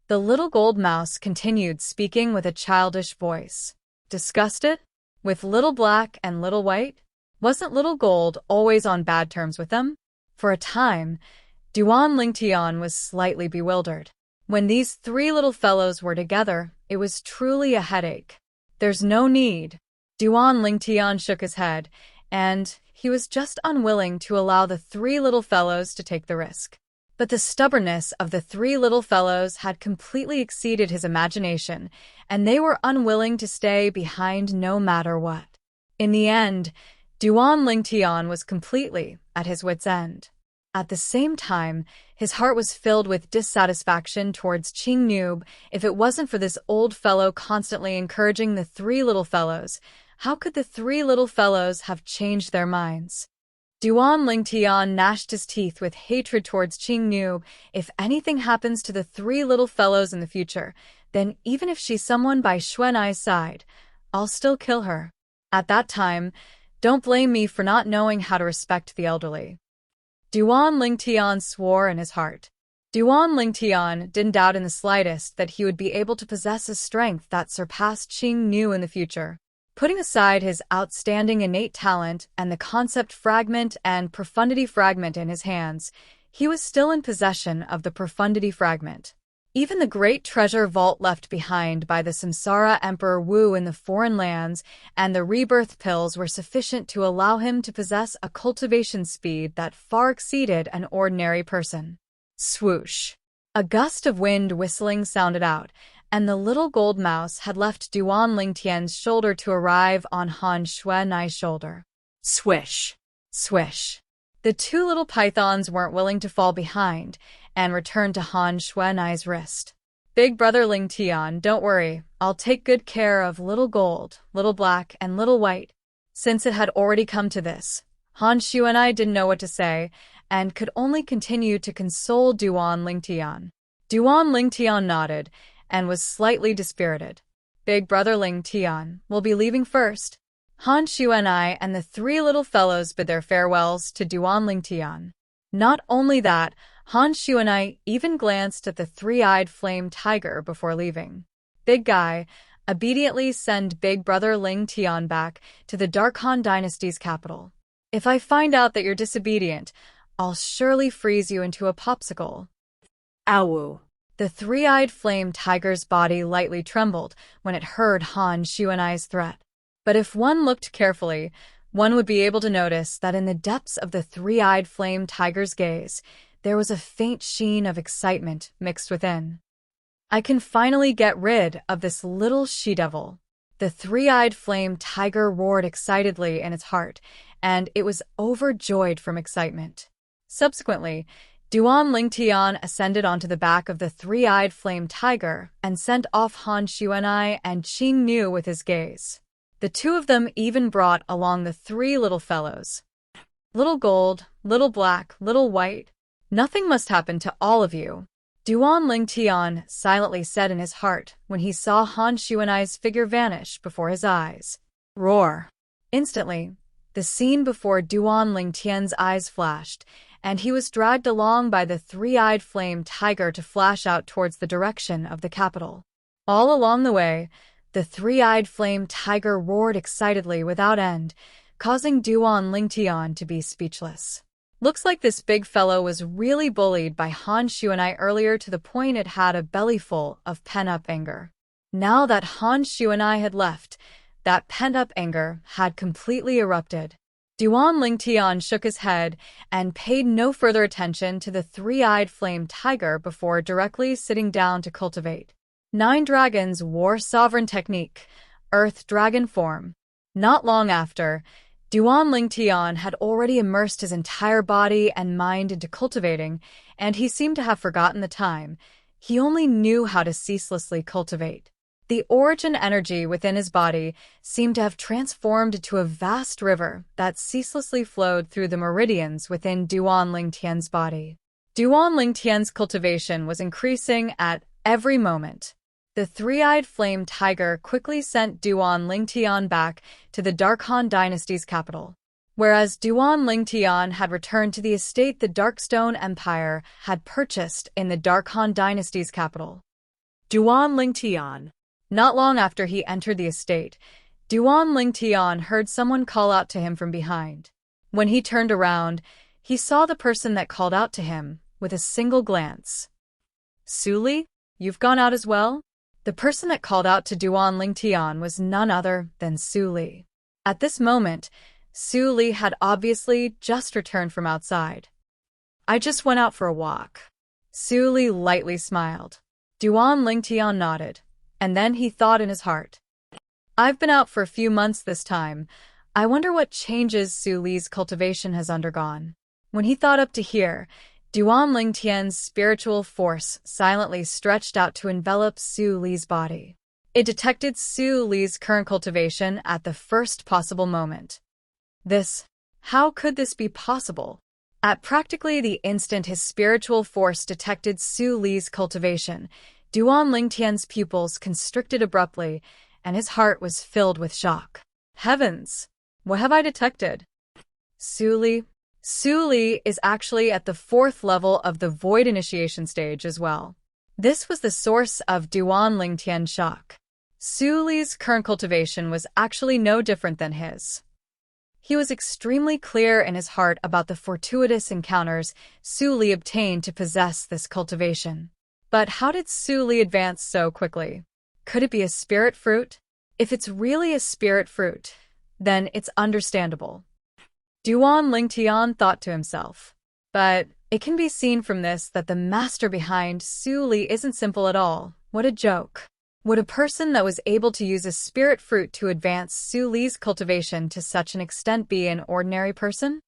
The little gold mouse continued speaking with a childish voice. "Discussed it? With Little Black and Little White? Wasn't Little Gold always on bad terms with them? For a time, Duan Lingtian was slightly bewildered. When these three little fellows were together, it was truly a headache. There's no need. Duan Lingtian shook his head, and he was just unwilling to allow the three little fellows to take the risk. But the stubbornness of the three little fellows had completely exceeded his imagination, and they were unwilling to stay behind no matter what. In the end, Duan Lingtian was completely at his wits' end. At the same time, his heart was filled with dissatisfaction towards Qing Noob. If it wasn't for this old fellow constantly encouraging the three little fellows, how could the three little fellows have changed their minds? Duan Lingtian gnashed his teeth with hatred towards Qing Noob. If anything happens to the three little fellows in the future, then even if she's someone by Xueqi's side, I'll still kill her. At that time, don't blame me for not knowing how to respect the elderly. Duan Lingtian swore in his heart. Duan Lingtian didn't doubt in the slightest that he would be able to possess a strength that surpassed Qing Nu in the future. Putting aside his outstanding innate talent and the concept fragment and profundity fragment in his hands, he was still in possession of the profundity fragment. Even the great treasure vault left behind by the Samsara Emperor Wu in the foreign lands and the rebirth pills were sufficient to allow him to possess a cultivation speed that far exceeded an ordinary person. Swoosh! A gust of wind whistling sounded out, and the little gold mouse had left Duan Lingtian's shoulder to arrive on Han Xueqi's shoulder. Swish! Swish! The two little pythons weren't willing to fall behind, and returned to Han Xueqi's wrist. Big brother Lingtian, don't worry, I'll take good care of Little Gold, Little Black, and Little White. Since it had already come to this, Han Xueqi didn't know what to say, and could only continue to console Duan Lingtian. Duan Lingtian nodded, and was slightly dispirited. Big brother Lingtian will be leaving first. Han Xueqi and the three little fellows bid their farewells to Duan Lingtian. Not only that, Han Xueqi even glanced at the three-eyed flame tiger before leaving. Big guy, obediently send Big brother Lingtian back to the Dark Han dynasty's capital. If I find out that you're disobedient, I'll surely freeze you into a popsicle. Ow! The three-eyed flame tiger's body lightly trembled when it heard Han Xueqi's threat. But if one looked carefully, one would be able to notice that in the depths of the three-eyed flame tiger's gaze, there was a faint sheen of excitement mixed within. I can finally get rid of this little she-devil. The three-eyed flame tiger roared excitedly in its heart, and it was overjoyed from excitement. Subsequently, Duan Lingtian ascended onto the back of the three-eyed flame tiger and sent off Han Xueqi and Qing Nu with his gaze. The two of them even brought along the three little fellows. Little Gold, Little Black, Little White, nothing must happen to all of you, Duan Lingtian silently said in his heart when he saw Han Xueqi's figure vanish before his eyes. Roar! Instantly, the scene before Duan Lingtian's eyes flashed, and he was dragged along by the three-eyed flame tiger to flash out towards the direction of the capital. All along the way, the three-eyed flame tiger roared excitedly without end, causing Duan Lingtian to be speechless. Looks like this big fellow was really bullied by Han Xueqi earlier to the point it had a bellyful of pent-up anger. Now that Han Xueqi had left, that pent-up anger had completely erupted. Duan Lingtian shook his head and paid no further attention to the three-eyed flame tiger before directly sitting down to cultivate. 9 Dragons War Sovereign Technique, Earth Dragon Form. Not long after, Duan Lingtian had already immersed his entire body and mind into cultivating, and he seemed to have forgotten the time. He only knew how to ceaselessly cultivate. The origin energy within his body seemed to have transformed into a vast river that ceaselessly flowed through the meridians within Duan Lingtian's body. Duan Lingtian's cultivation was increasing at every moment. The three-eyed flame tiger quickly sent Duan Lingtian back to the Dark Han dynasty's capital. Whereas Duan Lingtian had returned to the estate the Darkstone Empire had purchased in the Dark Han dynasty's capital. Duan Lingtian. Not long after he entered the estate, Duan Lingtian heard someone call out to him from behind. When he turned around, he saw the person that called out to him with a single glance. Xueqi, you've gone out as well? The person that called out to Duan Lingtian was none other than Xueqi. At this moment, Xueqi had obviously just returned from outside. I just went out for a walk. Xueqi lightly smiled. Duan Lingtian nodded, and then he thought in his heart. I've been out for a few months this time. I wonder what changes Xueqi's cultivation has undergone. When he thought up to here, Duan Lingtian's spiritual force silently stretched out to envelop Xueqi's body. It detected Xueqi's current cultivation at the first possible moment. How could this be possible? At practically the instant his spiritual force detected Xueqi's cultivation, Duan Lingtian's pupils constricted abruptly, and his heart was filled with shock. Heavens! What have I detected? Xueqi is actually at the 4th level of the Void Initiation stage as well. This was the source of Duan Lingtian's shock. Xueqi's current cultivation was actually no different than his. He was extremely clear in his heart about the fortuitous encounters Xueqi obtained to possess this cultivation. But how did Xueqi advance so quickly? Could it be a spirit fruit? If it's really a spirit fruit, then it's understandable. Duan Lingtian thought to himself. But it can be seen from this that the master behind Xueqi isn't simple at all. What a joke. Would a person that was able to use a spirit fruit to advance Xueqi's cultivation to such an extent be an ordinary person?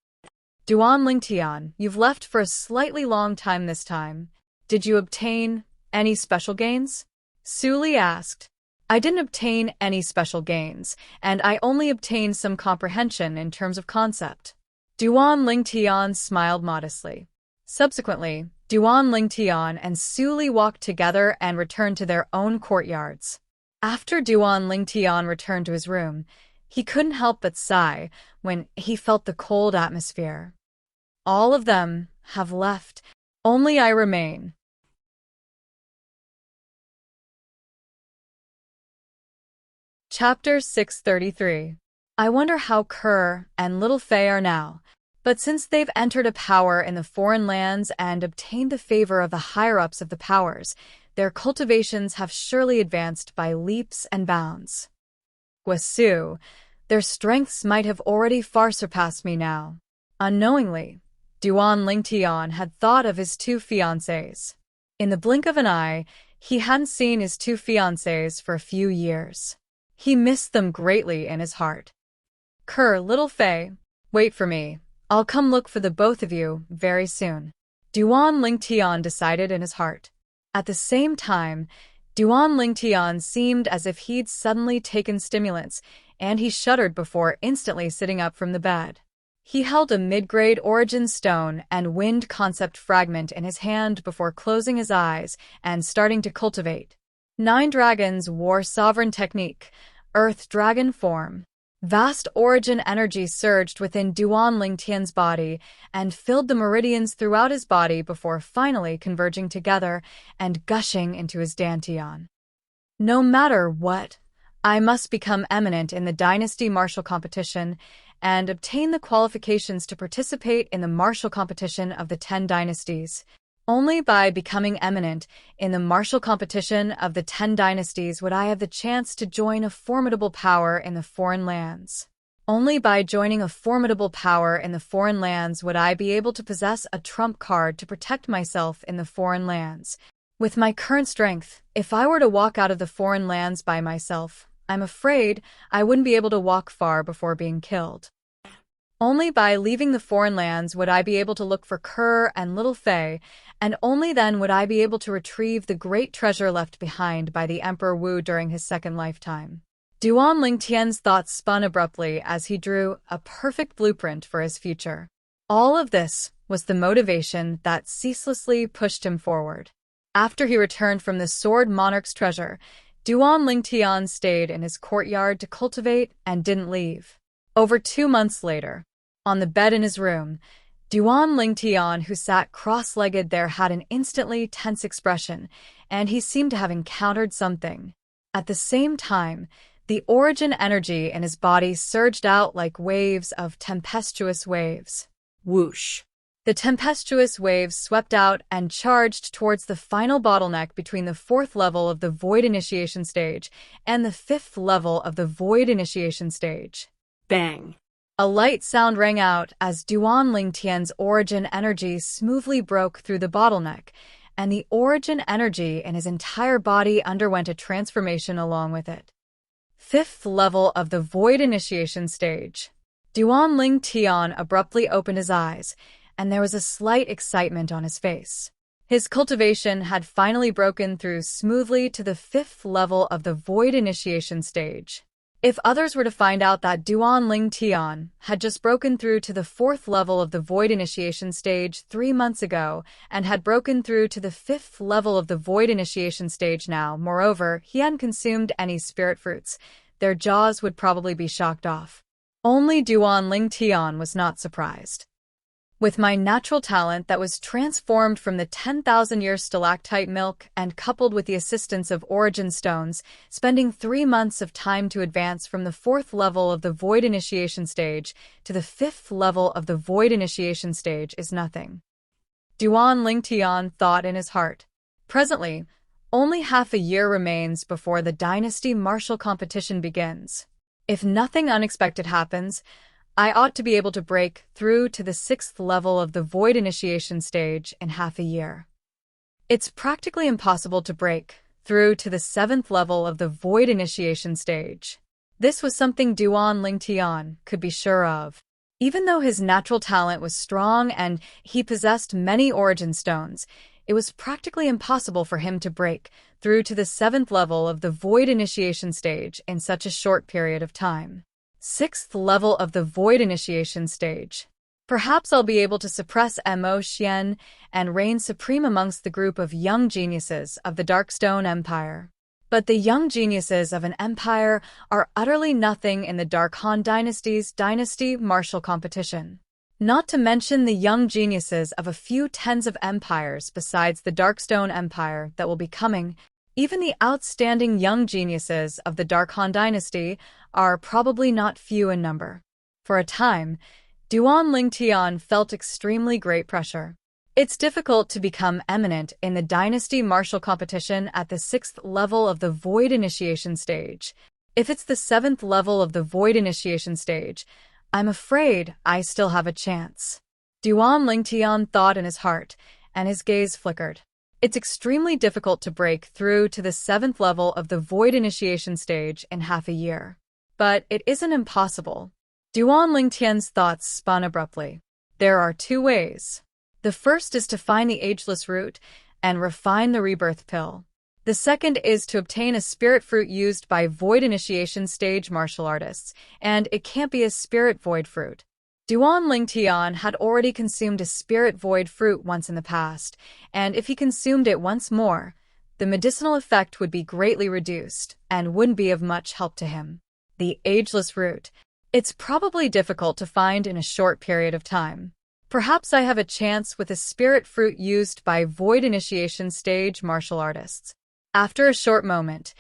Duan Lingtian, you've left for a slightly long time this time. Did you obtain any special gains? Xueqi asked. I didn't obtain any special gains, and I only obtained some comprehension in terms of concept. Duan Lingtian smiled modestly. Subsequently, Duan Lingtian and Xueqi walked together and returned to their own courtyards. After Duan Lingtian returned to his room, he couldn't help but sigh when he felt the cold atmosphere. All of them have left, only I remain. Chapter 633. I wonder how Kerr and Little Fei are now, but since they've entered a power in the foreign lands and obtained the favor of the higher-ups of the powers, their cultivations have surely advanced by leaps and bounds. Guasu, their strengths might have already far surpassed me now. Unknowingly, Duan Lingtian had thought of his 2 fiancés. In the blink of an eye, he hadn't seen his 2 fiancés for a few years. He missed them greatly in his heart. Kerr, Little Fei, wait for me. I'll come look for the both of you very soon. Duan Lingtian decided in his heart. At the same time, Duan Lingtian seemed as if he'd suddenly taken stimulants, and he shuddered before instantly sitting up from the bed. He held a mid-grade origin stone and wind concept fragment in his hand before closing his eyes and starting to cultivate. 9 dragons wore sovereign technique, earth dragon form. Vast origin energy surged within Duan Lingtian's body and filled the meridians throughout his body before finally converging together and gushing into his dantian. No matter what, I must become eminent in the dynasty martial competition and obtain the qualifications to participate in the martial competition of the 10 dynasties. Only by becoming eminent in the martial competition of the 10 dynasties would I have the chance to join a formidable power in the foreign lands. Only by joining a formidable power in the foreign lands would I be able to possess a trump card to protect myself in the foreign lands. With my current strength, if I were to walk out of the foreign lands by myself, I'm afraid I wouldn't be able to walk far before being killed. Only by leaving the foreign lands would I be able to look for Kerr and Little Fei, and only then would I be able to retrieve the great treasure left behind by the Emperor Wu during his 2nd lifetime. Duan Lingtian's thoughts spun abruptly as he drew a perfect blueprint for his future. All of this was the motivation that ceaselessly pushed him forward. After he returned from the Sword Monarch's treasure, Duan Lingtian stayed in his courtyard to cultivate and didn't leave. Over 2 months later, on the bed in his room, Duan Lingtian, who sat cross-legged there, had an instantly tense expression, and he seemed to have encountered something. At the same time, The origin energy in his body surged out like waves of tempestuous waves. Whoosh. The tempestuous waves swept out and charged towards the final bottleneck between the 4th level of the Void Initiation Stage and the 5th level of the Void Initiation Stage. Bang. A light sound rang out as Duan Lingtian's origin energy smoothly broke through the bottleneck, and the origin energy in his entire body underwent a transformation along with it. 5th level of the Void Initiation Stage. Duan Lingtian abruptly opened his eyes, and there was a slight excitement on his face. His cultivation had finally broken through smoothly to the 5th level of the Void Initiation Stage. If others were to find out that Duan Lingtian had just broken through to the 4th level of the Void Initiation Stage 3 months ago and had broken through to the 5th level of the Void Initiation Stage now, moreover, he hadn't consumed any spirit fruits, their jaws would probably be shocked off. Only Duan Lingtian was not surprised. With my natural talent that was transformed from the 10,000-year stalactite milk and coupled with the assistance of origin stones, spending 3 months of time to advance from the 4th level of the Void Initiation Stage to the 5th level of the Void Initiation Stage is nothing. Duan Lingtian thought in his heart. Presently, only half a year remains before the Dynasty Martial Competition begins. If nothing unexpected happens, I ought to be able to break through to the 6th level of the Void Initiation Stage in half a year. It's practically impossible to break through to the 7th level of the Void Initiation Stage. This was something Duan Lingtian could be sure of. Even though his natural talent was strong and he possessed many origin stones, it was practically impossible for him to break through to the 7th level of the Void Initiation Stage in such a short period of time. 6th level of the Void Initiation Stage. Perhaps I'll be able to suppress Mo Xian and reign supreme amongst the group of young geniuses of the Darkstone Empire. But the young geniuses of an empire are utterly nothing in the Dark Han Dynasty's Dynasty Martial Competition. Not to mention the young geniuses of a few tens of empires besides the Darkstone Empire that will be coming. Even the outstanding young geniuses of the Dark Han Dynasty are probably not few in number. For a time, Duan Lingtian felt extremely great pressure. It's difficult to become eminent in the Dynasty Martial Competition at the 6th level of the Void Initiation Stage. If it's the 7th level of the Void Initiation Stage, I'm afraid I still have a chance. Duan Lingtian thought in his heart, and his gaze flickered. It's extremely difficult to break through to the 7th level of the Void Initiation Stage in half a year. But it isn't impossible. Duan Lingtian's thoughts spun abruptly. There are 2 ways. The first is to find the ageless root and refine the rebirth pill. The second is to obtain a spirit fruit used by Void Initiation Stage martial artists, and it can't be a spirit void fruit. Duan Lingtian had already consumed a spirit void fruit once in the past, and if he consumed it once more, the medicinal effect would be greatly reduced and wouldn't be of much help to him. The ageless root. It's probably difficult to find in a short period of time. Perhaps I have a chance with a spirit fruit used by Void Initiation Stage martial artists. After a short moment,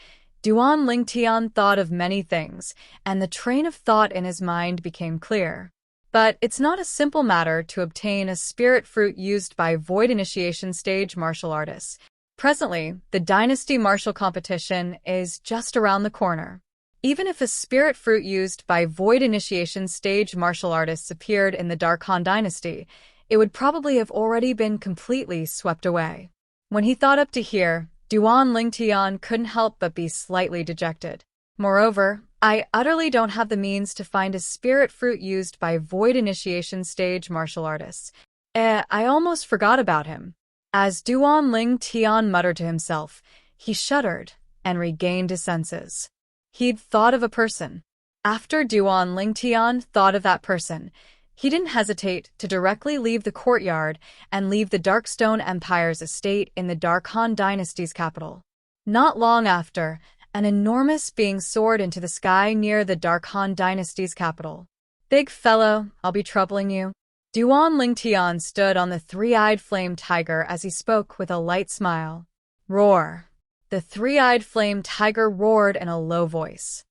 Duan Lingtian thought of many things, and the train of thought in his mind became clear. But it's not a simple matter to obtain a spirit fruit used by Void Initiation Stage martial artists. Presently, the Dynasty Martial Competition is just around the corner. Even if a spirit fruit used by Void Initiation Stage martial artists appeared in the Dark Han Dynasty, it would probably have already been completely swept away. When he thought up to here, Duan Lingtian couldn't help but be slightly dejected. Moreover, I utterly don't have the means to find a spirit fruit used by Void Initiation Stage martial artists. I almost forgot about him. As Duan Lingtian muttered to himself, he shuddered and regained his senses. He'd thought of a person. After Duan Lingtian thought of that person, he didn't hesitate to directly leave the courtyard and leave the Darkstone Empire's estate in the Dark Han Dynasty's capital. Not long after, an enormous being soared into the sky near the Dark Han Dynasty's capital. Big fellow, I'll be troubling you. Duan Lingtian stood on the 3-eyed flame tiger as he spoke with a light smile. Roar. The 3-eyed flame tiger roared in a low voice.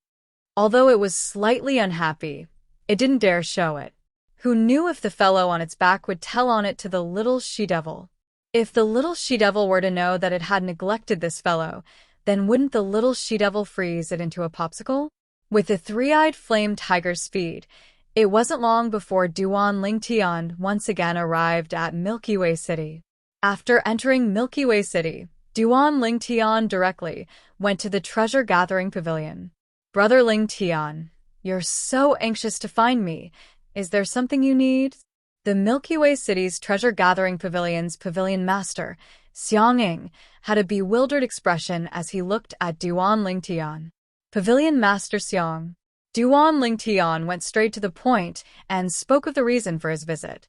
Although it was slightly unhappy, it didn't dare show it. Who knew if the fellow on its back would tell on it to the little she-devil? If the little she-devil were to know that it had neglected this fellow, then wouldn't the little she-devil freeze it into a popsicle? With the three-eyed flame tiger's speed, it wasn't long before Duan Lingtian once again arrived at Milky Way City. After entering Milky Way City, Duan Lingtian directly went to the treasure-gathering pavilion. Brother Lingtian, you're so anxious to find me. Is there something you need? The Milky Way City's treasure-gathering pavilion's pavilion master, Xueqi, had a bewildered expression as he looked at Duan Lingtian. Pavilion Master Xueqi. Duan Lingtian went straight to the point and spoke of the reason for his visit.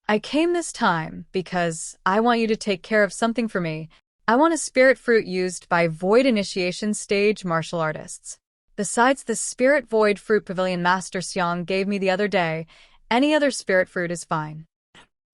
I came this time because I want you to take care of something for me. I want a spirit fruit used by Void Initiation stage martial artists. Besides the Spirit Void Fruit Pavilion Master Xueqi gave me the other day, any other spirit fruit is fine.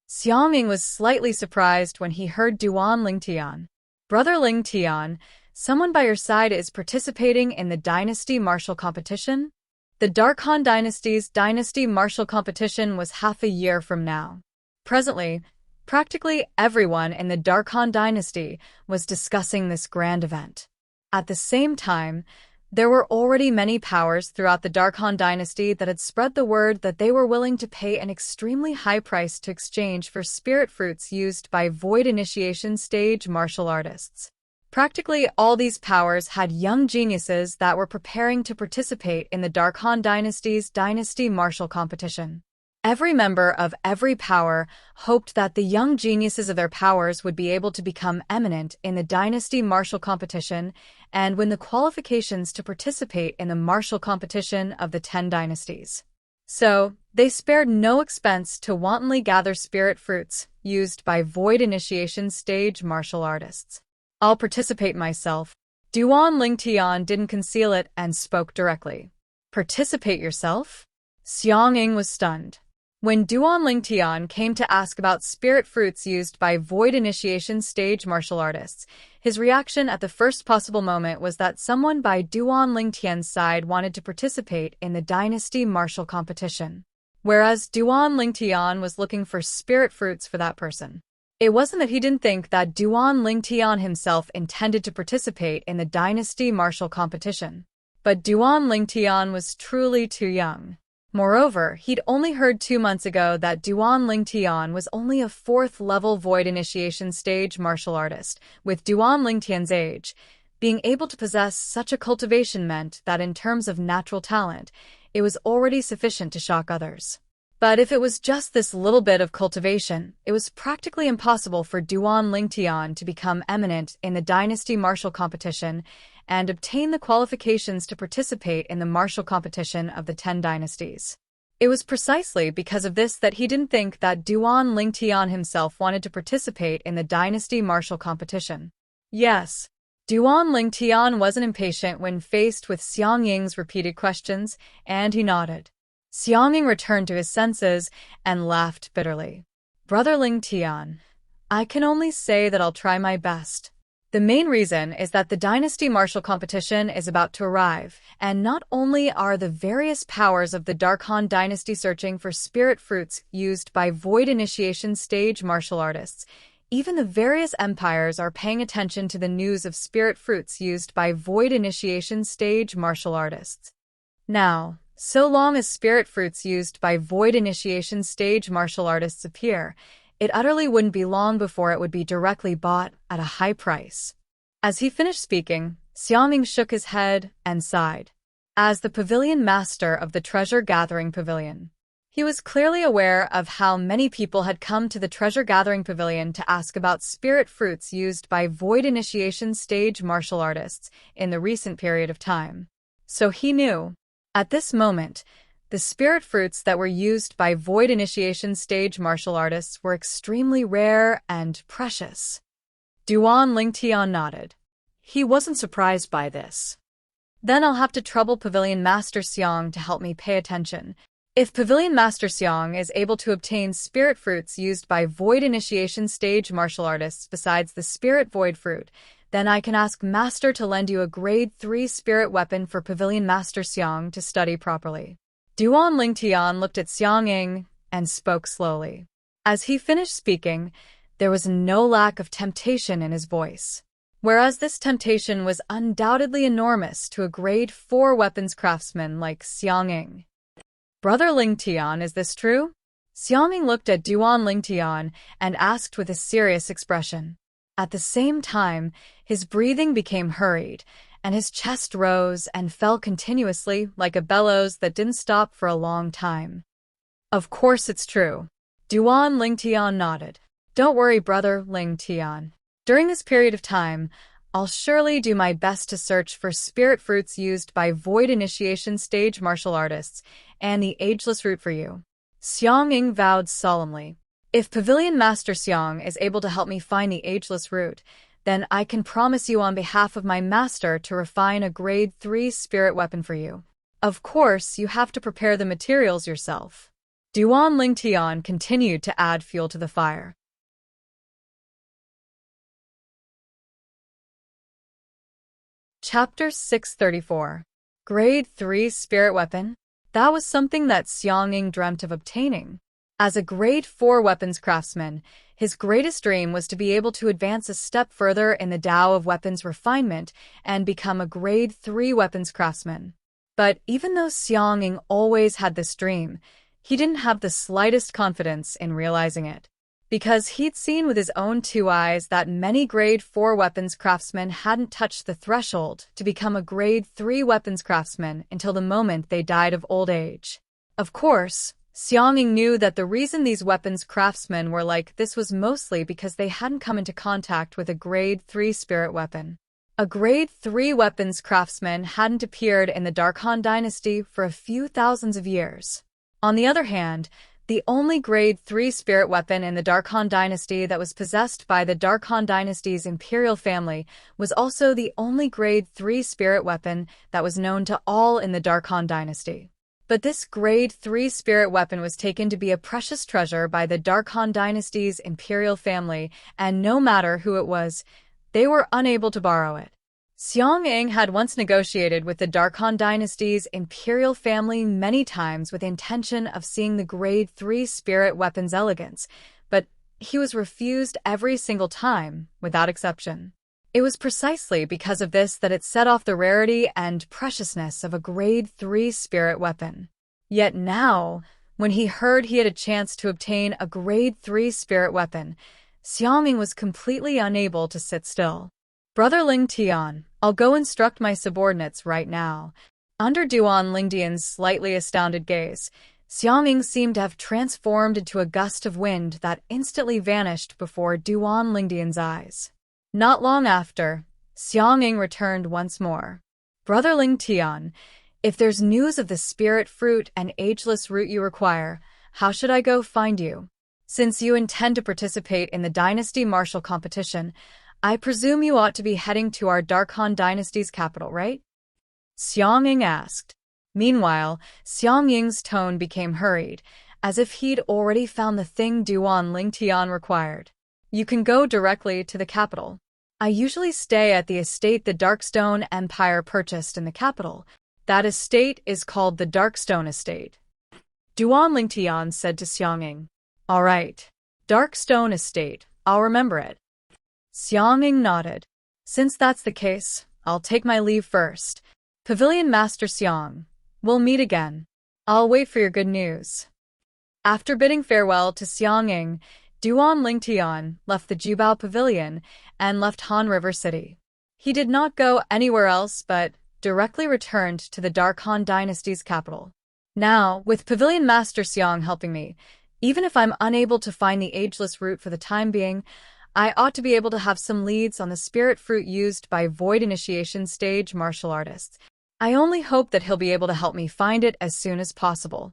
Xueqi was slightly surprised when he heard Duan Lingtian. Brother Lingtian, someone by your side is participating in the Dynasty Martial Competition? The Dark Han Dynasty's Dynasty Martial Competition was half a year from now. Presently, practically everyone in the Dark Han Dynasty was discussing this grand event. At the same time, there were already many powers throughout the Dark Han Dynasty that had spread the word that they were willing to pay an extremely high price to exchange for spirit fruits used by Void Initiation stage martial artists. Practically all these powers had young geniuses that were preparing to participate in the Dark Han Dynasty's Dynasty Martial Competition. Every member of every power hoped that the young geniuses of their powers would be able to become eminent in the Dynasty Martial Competition and win the qualifications to participate in the martial competition of the 10 dynasties. So, they spared no expense to wantonly gather spirit fruits used by Void Initiation stage martial artists. I'll participate myself. Duan Lingtian didn't conceal it and spoke directly. Participate yourself? Xueqi was stunned. When Duan Lingtian came to ask about spirit fruits used by Void Initiation stage martial artists, his reaction at the first possible moment was that someone by Duan Lingtian's side wanted to participate in the Dynasty Martial Competition, whereas Duan Lingtian was looking for spirit fruits for that person. It wasn't that he didn't think that Duan Lingtian himself intended to participate in the Dynasty Martial Competition, but Duan Lingtian was truly too young. Moreover, he'd only heard 2 months ago that Duan Lingtian was only a 4th-level Void Initiation stage martial artist. With Duan Lingtian's age, being able to possess such a cultivation meant that in terms of natural talent, it was already sufficient to shock others. But if it was just this little bit of cultivation, it was practically impossible for Duan Lingtian to become eminent in the Dynasty Martial Competition and obtain the qualifications to participate in the martial competition of the 10 dynasties. It was precisely because of this that he didn't think that Duan Lingtian himself wanted to participate in the Dynasty Martial Competition. Yes, Duan Lingtian wasn't impatient when faced with Xueqi's repeated questions, and he nodded. Xueqi returned to his senses and laughed bitterly. Brother Lingtian, I can only say that I'll try my best. The main reason is that the Dynasty Martial Competition is about to arrive, and not only are the various powers of the Dark Han Dynasty searching for spirit fruits used by Void Initiation stage martial artists, even the various empires are paying attention to the news of spirit fruits used by Void Initiation stage martial artists. Now, so long as spirit fruits used by Void Initiation stage martial artists appear, it utterly wouldn't be long before it would be directly bought at a high price. As he finished speaking, Xueqi shook his head and sighed. As the pavilion master of the treasure-gathering pavilion, he was clearly aware of how many people had come to the treasure-gathering pavilion to ask about spirit fruits used by Void Initiation stage martial artists in the recent period of time. So he knew, at this moment, the spirit fruits that were used by Void Initiation stage martial artists were extremely rare and precious. Duan Lingtian nodded. He wasn't surprised by this. Then I'll have to trouble Pavilion Master Xueqi to help me pay attention. If Pavilion Master Xueqi is able to obtain spirit fruits used by Void Initiation stage martial artists besides the Spirit Void Fruit, then I can ask Master to lend you a grade 3 spirit weapon for Pavilion Master Xiang to study properly. Duan Lingtian looked at Xiang and spoke slowly. As he finished speaking, there was no lack of temptation in his voice. Whereas this temptation was undoubtedly enormous to a grade 4 weapons craftsman like Xiang. Brother Lingtian, is this true? Xiang looked at Duan Lingtian and asked with a serious expression. At the same time, his breathing became hurried, and his chest rose and fell continuously like a bellows that didn't stop for a long time. Of course it's true. Duan Lingtian nodded. Don't worry, Brother Lingtian. During this period of time, I'll surely do my best to search for spirit fruits used by void initiation stage martial artists and the ageless root for you. Xiang vowed solemnly. If Pavilion Master Xiang is able to help me find the ageless root, then I can promise you on behalf of my master to refine a grade 3 spirit weapon for you. Of course, you have to prepare the materials yourself. Duan Lingtian continued to add fuel to the fire. Chapter 634. Grade 3 Spirit Weapon? That was something that Xiang dreamt of obtaining. As a grade 4 weapons craftsman, his greatest dream was to be able to advance a step further in the Tao of weapons refinement and become a grade 3 weapons craftsman. But even though Xiang always had this dream, he didn't have the slightest confidence in realizing it. Because he'd seen with his own 2 eyes that many grade 4 weapons craftsmen hadn't touched the threshold to become a grade 3 weapons craftsman until the moment they died of old age. Of course, Xiang knew that the reason these weapons craftsmen were like this was mostly because they hadn't come into contact with a grade 3 spirit weapon. A grade 3 weapons craftsman hadn't appeared in the Dark Han dynasty for a few thousands of years. On the other hand, the only grade 3 spirit weapon in the Dark Han dynasty that was possessed by the Dark Han dynasty's imperial family was also the only grade 3 spirit weapon that was known to all in the Dark Han dynasty. But this grade 3 spirit weapon was taken to be a precious treasure by the Dark Han dynasty's imperial family, and no matter who it was, they were unable to borrow it. Xiang had once negotiated with the Dark Han dynasty's imperial family many times with the intention of seeing the grade 3 spirit weapon's elegance, but he was refused every single time, without exception. It was precisely because of this that it set off the rarity and preciousness of a grade 3 spirit weapon. Yet now, when he heard he had a chance to obtain a grade 3 spirit weapon, Xiang was completely unable to sit still. Brother Lingtian, I'll go instruct my subordinates right now. Under Duan Lingtian's slightly astounded gaze, Xiang seemed to have transformed into a gust of wind that instantly vanished before Duan Lingtian's eyes. Not long after, Xiang returned once more. Brother Lingtian, if there's news of the spirit fruit and ageless root you require, how should I go find you? Since you intend to participate in the dynasty martial competition, I presume you ought to be heading to our Dark Han dynasty's capital, right? Xiang asked. Meanwhile, Xiang's tone became hurried, as if he'd already found the thing Duan Lingtian required. You can go directly to the capital. I usually stay at the estate the Darkstone Empire purchased in the capital. That estate is called the Darkstone Estate. Duan Lingtian said to Xiang. All right. Darkstone Estate. I'll remember it. Xiang nodded. Since that's the case, I'll take my leave first. Pavilion Master Xiang, we'll meet again. I'll wait for your good news. After bidding farewell to Xiang, Duan Lingtian left the Jubao Pavilion and left Han River City. He did not go anywhere else but directly returned to the Dark Han dynasty's capital. Now, with Pavilion Master Xiang helping me, even if I'm unable to find the ageless root for the time being, I ought to be able to have some leads on the spirit fruit used by void initiation stage martial artists. I only hope that he'll be able to help me find it as soon as possible.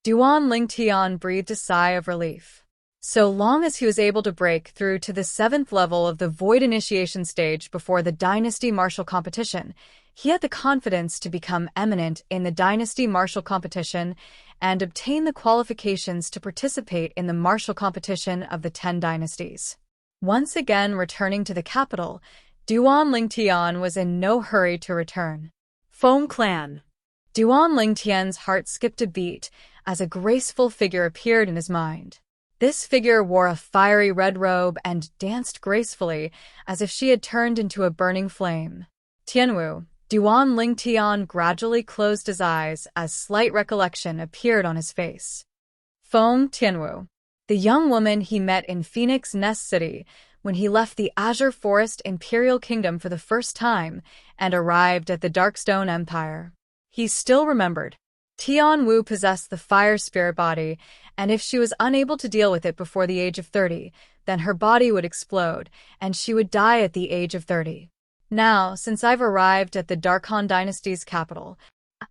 Duan Lingtian breathed a sigh of relief. So long as he was able to break through to the 7th level of the void initiation stage before the dynasty martial competition, he had the confidence to become eminent in the dynasty martial competition and obtain the qualifications to participate in the martial competition of the 10 dynasties. Once again returning to the capital, Duan Lingtian was in no hurry to return. Feng Clan. Duan Lingtian's heart skipped a beat as a graceful figure appeared in his mind. This figure wore a fiery red robe and danced gracefully as if she had turned into a burning flame. Tianwu, Duan Lingtian gradually closed his eyes as slight recollection appeared on his face. Feng Tianwu, the young woman he met in Phoenix Nest City when he left the Azure Forest Imperial Kingdom for the first time and arrived at the Darkstone Empire. He still remembered. Tianwu possessed the fire spirit body, and if she was unable to deal with it before the age of 30, then her body would explode, and she would die at the age of 30. Now, since I've arrived at the Darkhan Dynasty's capital,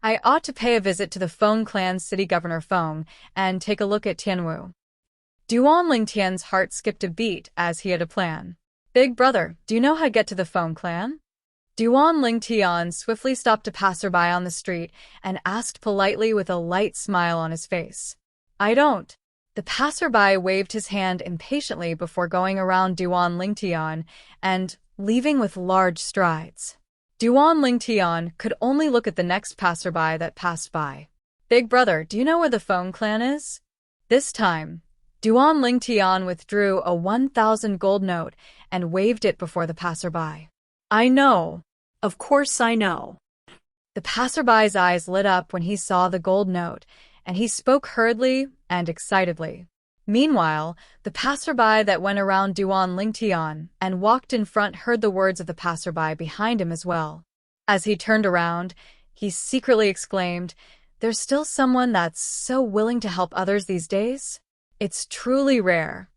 I ought to pay a visit to the Feng clan's city governor Feng and take a look at Tianwu. Duan Lingtian's heart skipped a beat as he had a plan. Big brother, do you know how to get to the Feng clan? Duan Lingtian swiftly stopped a passerby on the street and asked politely with a light smile on his face. I don't. The passerby waved his hand impatiently before going around Duan Lingtian and leaving with large strides. Duan Lingtian could only look at the next passerby that passed by. Big brother, do you know where the Feng clan is? This time, Duan Lingtian withdrew a 1,000 gold note and waved it before the passerby. I know. Of course I know. The passerby's eyes lit up when he saw the gold note, and he spoke hurriedly and excitedly. Meanwhile, the passerby that went around Duan Lingtian and walked in front heard the words of the passerby behind him as well. As he turned around, he secretly exclaimed, "There's still someone that's so willing to help others these days? It's truly rare."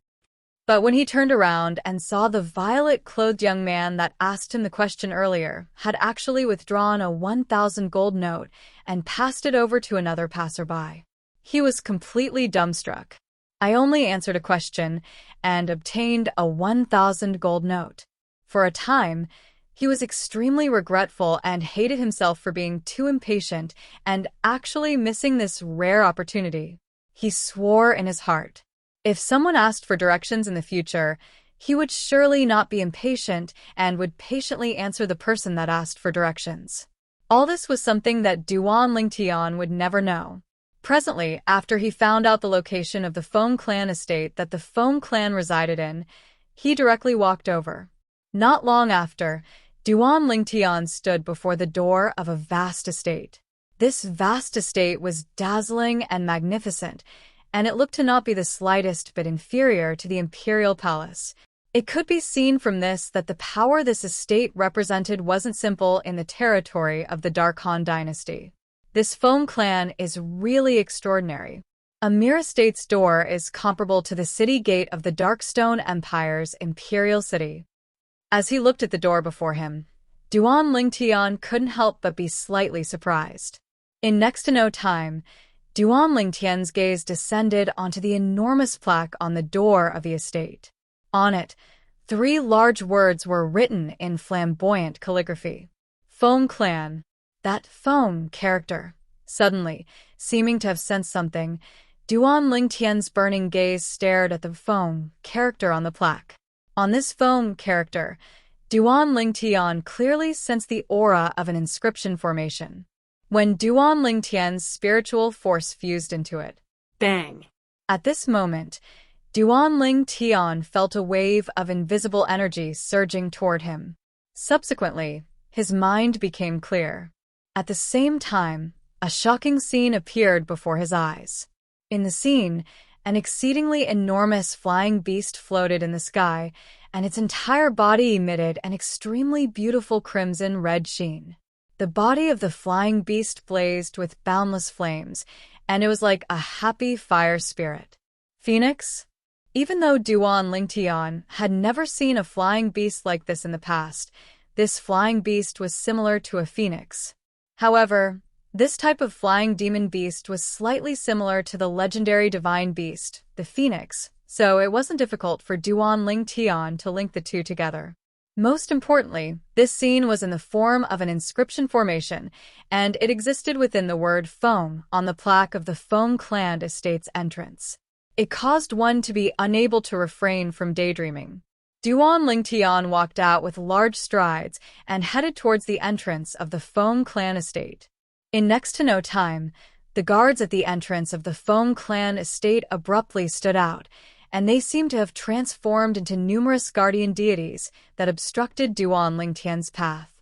But when he turned around and saw the violet-clothed young man that asked him the question earlier had actually withdrawn a 1,000 gold note and passed it over to another passerby, he was completely dumbstruck. I only answered a question and obtained a 1,000 gold note. For a time, he was extremely regretful and hated himself for being too impatient and actually missing this rare opportunity. He swore in his heart. If someone asked for directions in the future, he would surely not be impatient and would patiently answer the person that asked for directions. All this was something that Duan Lingtian would never know. Presently, after he found out the location of the Feng clan estate that the Feng clan resided in, he directly walked over. Not long after, Duan Lingtian stood before the door of a vast estate. This vast estate was dazzling and magnificent, and it looked to not be the slightest bit inferior to the imperial palace. It could be seen from this that the power this estate represented wasn't simple in the territory of the Darkhan dynasty. This Feng clan is really extraordinary. A mere estate's door is comparable to the city gate of the Darkstone Empire's imperial city. As he looked at the door before him, Duan Lingtian couldn't help but be slightly surprised. In next to no time, Duan Lingtian's gaze descended onto the enormous plaque on the door of the estate. On it, 3 large words were written in flamboyant calligraphy. Feng clan. That Feng character. Suddenly, seeming to have sensed something, Duan Lingtian's burning gaze stared at the Feng character on the plaque. On this Feng character, Duan Lingtian clearly sensed the aura of an inscription formation. When Duan Lingtian's spiritual force fused into it. Bang! At this moment, Duan Lingtian felt a wave of invisible energy surging toward him. Subsequently, his mind became clear. At the same time, a shocking scene appeared before his eyes. In the scene, an exceedingly enormous flying beast floated in the sky, and its entire body emitted an extremely beautiful crimson-red sheen. The body of the flying beast blazed with boundless flames, and it was like a happy fire spirit. Phoenix? Even though Duan Lingtian had never seen a flying beast like this in the past, this flying beast was similar to a phoenix. However, this type of flying demon beast was slightly similar to the legendary divine beast, the phoenix, so it wasn't difficult for Duan Lingtian to link the two together. Most importantly, this scene was in the form of an inscription formation, and it existed within the word Feng on the plaque of the Feng clan estate's entrance. It caused one to be unable to refrain from daydreaming. Duan Lingtian walked out with large strides and headed towards the entrance of the Feng clan estate. In next to no time, the guards at the entrance of the Feng clan estate abruptly stood out, and they seemed to have transformed into numerous guardian deities that obstructed Duan Lingtian's path.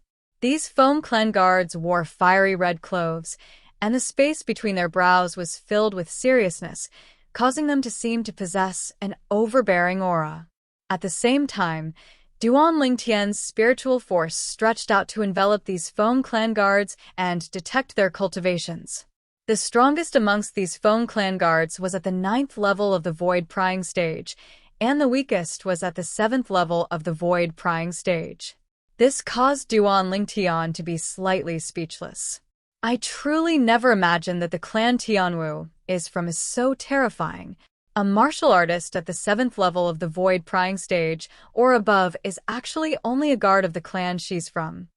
These Feng clan guards wore fiery red clothes, and the space between their brows was filled with seriousness, causing them to seem to possess an overbearing aura. At the same time, Duan Lingtian's spiritual force stretched out to envelop these Feng clan guards and detect their cultivations. The strongest amongst these Feng clan guards was at the 9th level of the Void Prying stage, and the weakest was at the 7th level of the Void Prying stage. This caused Duan Lingtian to be slightly speechless. I truly never imagined that the clan Tianwu is from is so terrifying. A martial artist at the 7th level of the Void Prying stage or above is actually only a guard of the clan she's from.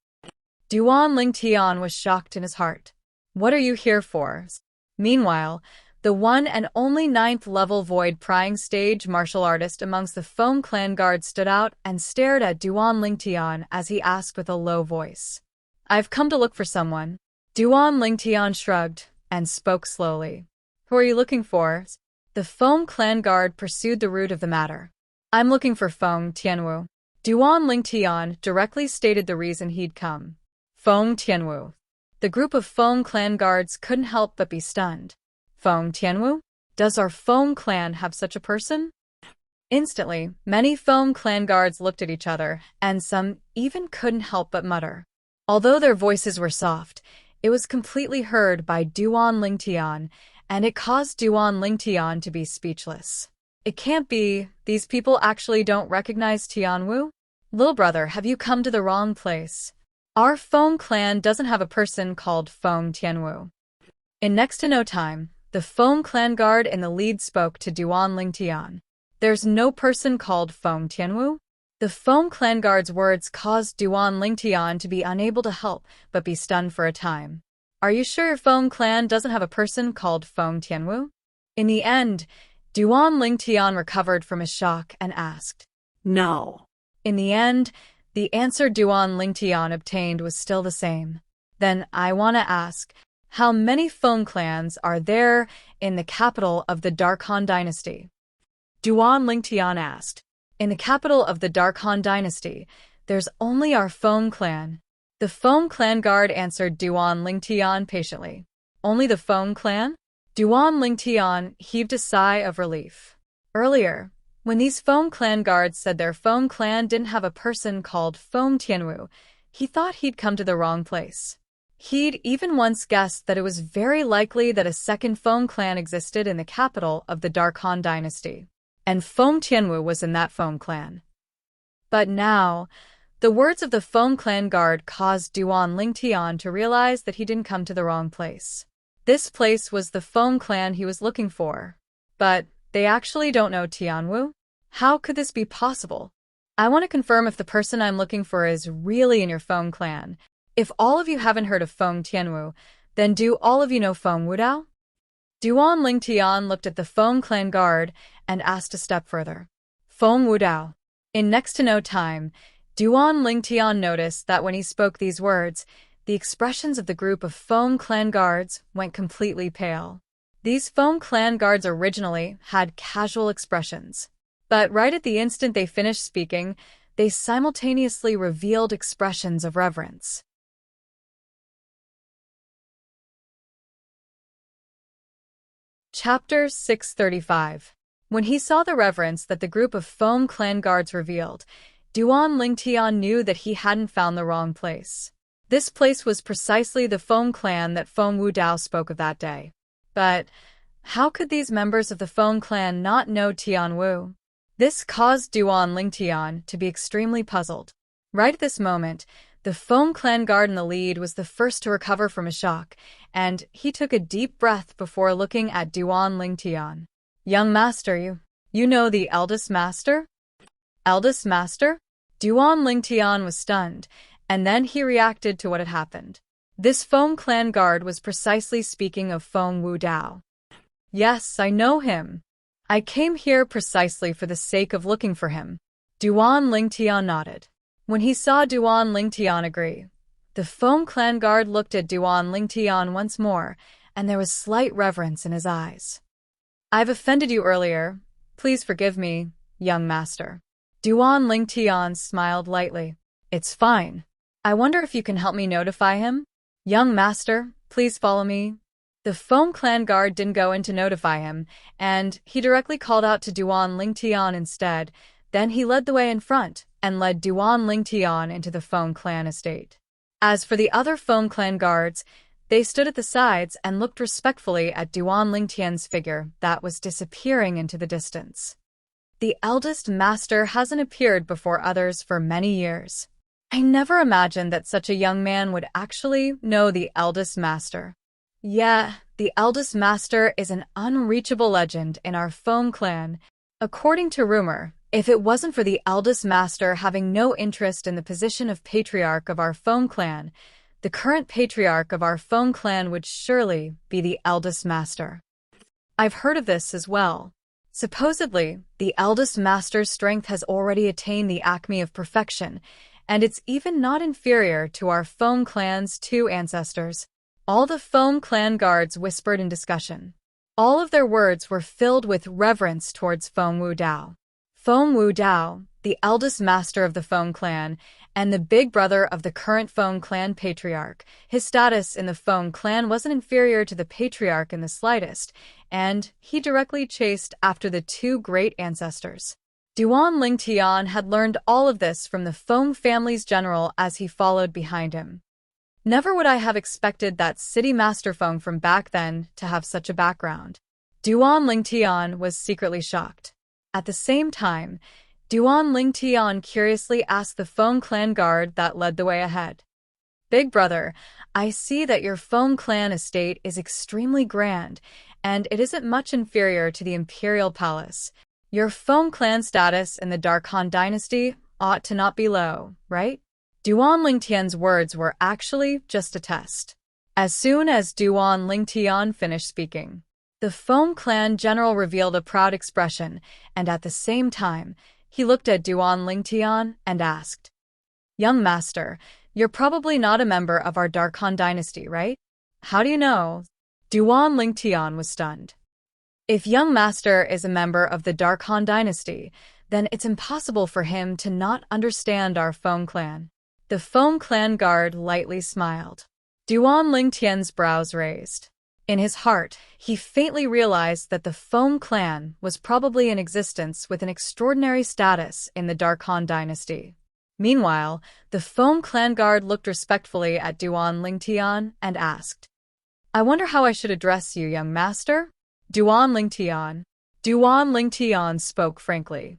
Duan Lingtian was shocked in his heart. What are you here for? Meanwhile, the one and only 9th level Void Prying stage martial artist amongst the Feng clan guards stood out and stared at Duan Lingtian as he asked with a low voice. I've come to look for someone. Duan Lingtian shrugged and spoke slowly. Who are you looking for? The Feng clan guard pursued the root of the matter. I'm looking for Feng Tianwu. Duan Lingtian directly stated the reason he'd come. Feng Tianwu. The group of Feng clan guards couldn't help but be stunned. Feng Tianwu? Does our Feng clan have such a person? Instantly, many Feng clan guards looked at each other, and some even couldn't help but mutter. Although their voices were soft, it was completely heard by Duan Lingtian, and it caused Duan Lingtian to be speechless. It can't be, these people actually don't recognize Tianwu? Little brother, have you come to the wrong place? Our Feng clan doesn't have a person called Feng Tianwu. In next to no time, the Feng clan guard in the lead spoke to Duan Lingtian. There's no person called Feng Tianwu? The Feng clan guard's words caused Duan Lingtian to be unable to help but be stunned for a time. Are you sure your Feng clan doesn't have a person called Feng Tianwu? In the end, Duan Lingtian recovered from his shock and asked. No. In the end, the answer Duan Lingtian obtained was still the same. Then I want to ask, how many Feng clans are there in the capital of the Dark Han dynasty? Duan Lingtian asked. In the capital of the Dark Han dynasty, there's only our Feng clan. The Feng clan guard answered Duan Lingtian patiently. Only the Feng clan? Duan Lingtian heaved a sigh of relief. Earlier, when these Feng clan guards said their Feng clan didn't have a person called Feng Tianwu, he thought he'd come to the wrong place. He'd even once guessed that it was very likely that a second Feng clan existed in the capital of the Dark Han dynasty, and Feng Tianwu was in that Feng clan. But now, the words of the Feng clan guard caused Duan Lingtian to realize that he didn't come to the wrong place. This place was the Feng clan he was looking for. But they actually don't know Tianwu? How could this be possible? I want to confirm if the person I'm looking for is really in your Feng clan. If all of you haven't heard of Feng Tianwu, then do all of you know Feng Wudao? Duan Lingtian looked at the Feng clan guard and asked a step further. Feng Wudao. In next to no time, Duan Lingtian noticed that when he spoke these words, the expressions of the group of Feng clan guards went completely pale. These Feng clan guards originally had casual expressions, but right at the instant they finished speaking, they simultaneously revealed expressions of reverence. Chapter 635. When he saw the reverence that the group of Feng clan guards revealed, Duan Lingtian knew that he hadn't found the wrong place. This place was precisely the Feng clan that Feng Wudao spoke of that day. But how could these members of the Feng clan not know Tianwu? This caused Duan Lingtian to be extremely puzzled. Right at this moment, the Feng clan guard in the lead was the first to recover from a shock, and he took a deep breath before looking at Duan Lingtian. Young master, you know the eldest master? Eldest master? Duan Lingtian was stunned, and then he reacted to what had happened. This Feng clan guard was precisely speaking of Feng Wudao. Yes, I know him. I came here precisely for the sake of looking for him. Duan Lingtian nodded. When he saw Duan Lingtian agree, the Feng clan guard looked at Duan Lingtian once more, and there was slight reverence in his eyes. I've offended you earlier. Please forgive me, young master. Duan Lingtian smiled lightly. It's fine. I wonder if you can help me notify him? Young master, please follow me. The Feng clan guard didn't go in to notify him, and he directly called out to Duan Lingtian instead. Then he led the way in front and led Duan Lingtian into the Feng clan estate. As for the other Feng clan guards, they stood at the sides and looked respectfully at Duan Lingtian's figure that was disappearing into the distance. The eldest master hasn't appeared before others for many years. I never imagined that such a young man would actually know the eldest master. Yeah, the eldest master is an unreachable legend in our Feng clan. According to rumor, if it wasn't for the eldest master having no interest in the position of patriarch of our Feng clan, the current patriarch of our Feng clan would surely be the eldest master. I've heard of this as well. Supposedly, the eldest master's strength has already attained the acme of perfection, and it's even not inferior to our Feng clan's two ancestors. All the Feng clan guards whispered in discussion. All of their words were filled with reverence towards Feng Wudao. Feng Wudao, the eldest master of the Feng clan, and the big brother of the current Feng clan patriarch. His status in the Feng clan wasn't inferior to the patriarch in the slightest, and he directly chased after the two great ancestors. Duan Lingtian had learned all of this from the Feng family's general as he followed behind him. Never would I have expected that city master Feng from back then to have such a background. Duan Lingtian was secretly shocked. At the same time, Duan Lingtian curiously asked the Feng clan guard that led the way ahead. Big brother, I see that your Feng clan estate is extremely grand, and it isn't much inferior to the imperial palace. Your Feng clan status in the Dark Han dynasty ought to not be low, right? Duan Lingtian's words were actually just a test. As soon as Duan Lingtian finished speaking, the Feng clan general revealed a proud expression, and at the same time, he looked at Duan Lingtian and asked, Young master, you're probably not a member of our Dark Han dynasty, right? How do you know? Duan Lingtian was stunned. If young master is a member of the Dark Han dynasty, then it's impossible for him to not understand our Feng clan. The Feng clan guard lightly smiled. Duan Lingtian's brows raised. In his heart, he faintly realized that the Feng clan was probably in existence with an extraordinary status in the Dark Han dynasty. Meanwhile, the Feng clan guard looked respectfully at Duan Lingtian and asked, I wonder how I should address you, young master? Duan Lingtian. Duan Lingtian spoke frankly.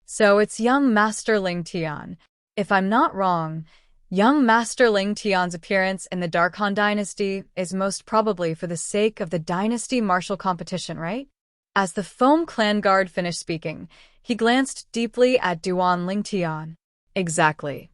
So it's young master Lingtian. If I'm not wrong, young master Lingtian's appearance in the Dark Han dynasty is most probably for the sake of the dynasty martial competition, right? As the Feng clan guard finished speaking, he glanced deeply at Duan Lingtian. Exactly.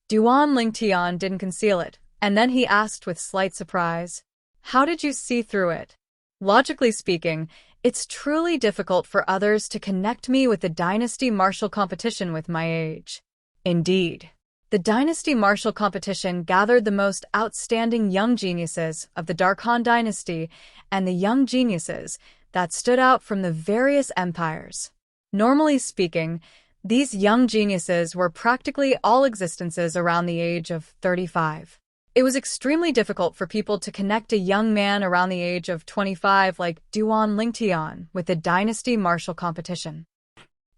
Duan Lingtian didn't conceal it, and then he asked with slight surprise, How did you see through it? Logically speaking, it's truly difficult for others to connect me with the dynasty martial competition with my age. Indeed. The dynasty martial competition gathered the most outstanding young geniuses of the Dark Han dynasty and the young geniuses that stood out from the various empires. Normally speaking, these young geniuses were practically all existences around the age of 35. It was extremely difficult for people to connect a young man around the age of 25 like Duan Lingtian with the dynasty martial competition.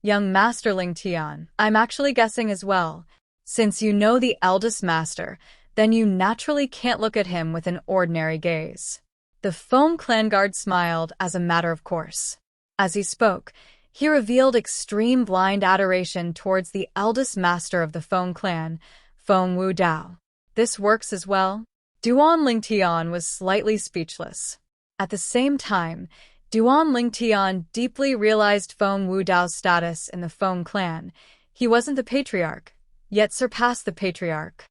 Young Master Lingtian, I'm actually guessing as well. Since you know the eldest master, then you naturally can't look at him with an ordinary gaze. The Feng clan guard smiled as a matter of course. As he spoke, he revealed extreme blind adoration towards the eldest master of the Feng clan, Feng Wudao. This works as well? Duan Lingtian was slightly speechless. At the same time, Duan Lingtian deeply realized Feng Wudao's status in the Feng clan. He wasn't the patriarch, yet surpassed the patriarch.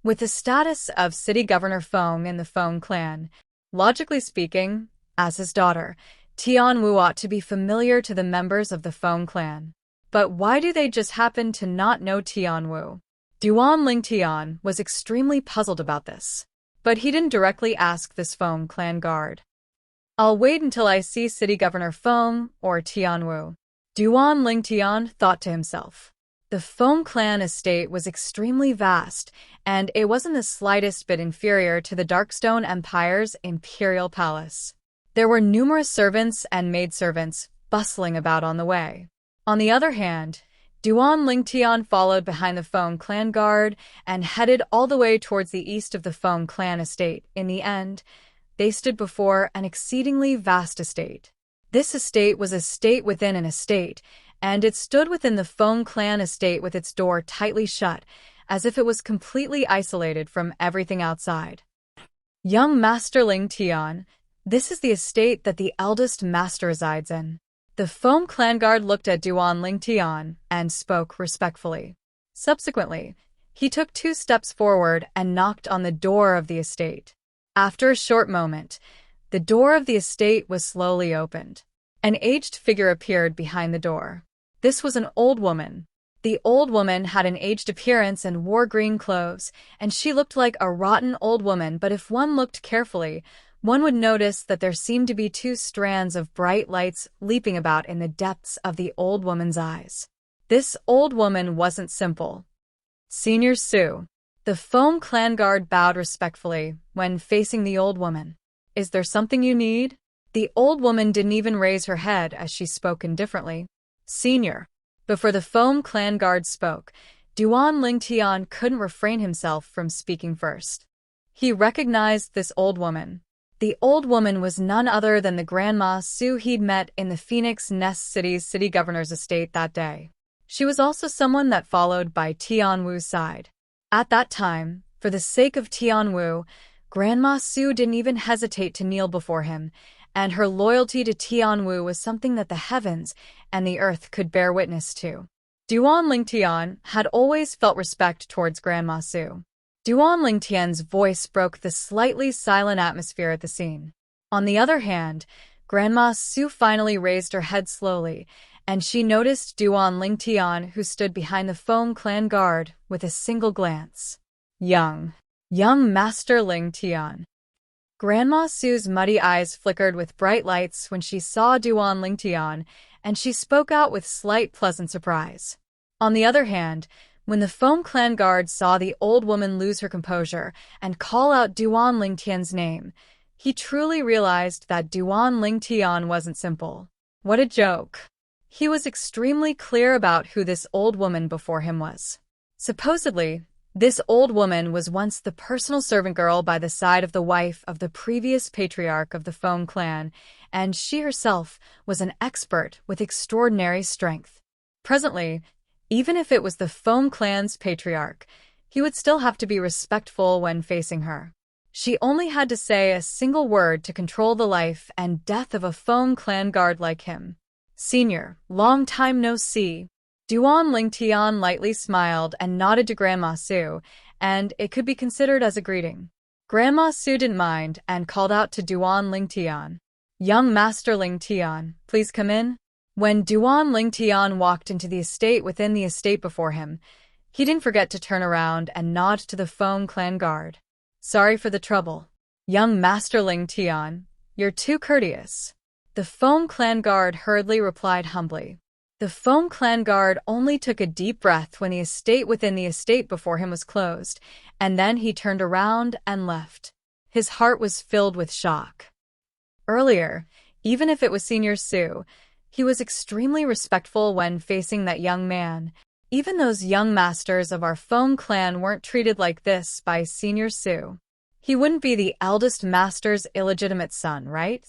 With the status of city governor Feng in the Feng clan, logically speaking, as his daughter, Tian Wu ought to be familiar to the members of the Feng clan. But why do they just happen to not know Tianwu? Duan Lingtian was extremely puzzled about this. But he didn't directly ask this Feng clan guard. I'll wait until I see City Governor Feng or Tianwu. Duan Lingtian thought to himself. The Feng clan estate was extremely vast, and it wasn't the slightest bit inferior to the Darkstone Empire's imperial palace. There were numerous servants and maidservants bustling about on the way. On the other hand, Duan Lingtian followed behind the Feng clan guard and headed all the way towards the east of the Feng clan estate. In the end, they stood before an exceedingly vast estate. This estate was a state within an estate, and it stood within the Feng clan estate with its door tightly shut, as if it was completely isolated from everything outside. Young Master Lingtian, this is the estate that the eldest master resides in. The Feng clan guard looked at Duan Lingtian and spoke respectfully. Subsequently, he took 2 steps forward and knocked on the door of the estate. After a short moment, the door of the estate was slowly opened. An aged figure appeared behind the door. This was an old woman. The old woman had an aged appearance and wore green clothes, and she looked like a rotten old woman, but if one looked carefully, one would notice that there seemed to be 2 strands of bright lights leaping about in the depths of the old woman's eyes. This old woman wasn't simple. Senior Su. The Feng clan guard bowed respectfully when facing the old woman. Is there something you need? The old woman didn't even raise her head as she spoke indifferently. Senior. Before the Feng clan guard spoke, Duan Lingtian couldn't refrain himself from speaking first. He recognized this old woman. The old woman was none other than the Grandma Su he'd met in the Phoenix Nest City's city governor's estate that day. She was also someone that followed by Tianwu's side. At that time, for the sake of Tianwu, Grandma Su didn't even hesitate to kneel before him, and her loyalty to Tianwu was something that the heavens and the earth could bear witness to. Duan Lingtian had always felt respect towards Grandma Su. Duan Lingtian's voice broke the slightly silent atmosphere at the scene. On the other hand, Grandma Su finally raised her head slowly, and she noticed Duan Lingtian, who stood behind the Feng clan guard, with a single glance. Young Master Lingtian. Grandma Su's muddy eyes flickered with bright lights when she saw Duan Lingtian, and she spoke out with slight pleasant surprise. On the other hand, when the Feng clan guard saw the old woman lose her composure and call out Duan Lingtian's name, he truly realized that Duan Lingtian wasn't simple. What a joke. He was extremely clear about who this old woman before him was. Supposedly, this old woman was once the personal servant girl by the side of the wife of the previous patriarch of the Feng clan, and she herself was an expert with extraordinary strength. Presently, even if it was the Feng clan's patriarch, he would still have to be respectful when facing her. She only had to say a single word to control the life and death of a Feng clan guard like him. Senior, long time no see. Duan Lingtian lightly smiled and nodded to Grandma Su, and it could be considered as a greeting. Grandma Su didn't mind and called out to Duan Lingtian. Young Master Lingtian, please come in. When Duan Lingtian walked into the estate within the estate before him, he didn't forget to turn around and nod to the Feng clan guard. Sorry for the trouble. Young Master Lingtian, you're too courteous. The Feng clan guard hurriedly replied humbly. The Feng clan guard only took a deep breath when the estate within the estate before him was closed, and then he turned around and left. His heart was filled with shock. Earlier, even if it was Senior Su, he was extremely respectful when facing that young man. Even those young masters of our Feng clan weren't treated like this by Senior Su. He wouldn't be the eldest master's illegitimate son, right?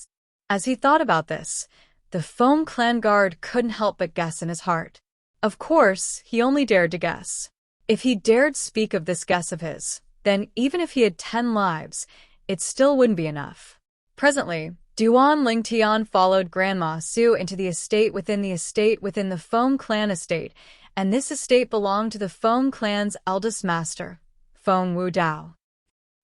As he thought about this, the Feng clan guard couldn't help but guess in his heart. Of course, he only dared to guess. If he dared speak of this guess of his, then even if he had 10 lives, it still wouldn't be enough. Presently, Duan Lingtian followed Grandma Su into the estate within the Feng clan estate, and this estate belonged to the Feng clan's eldest master, Feng Wudao.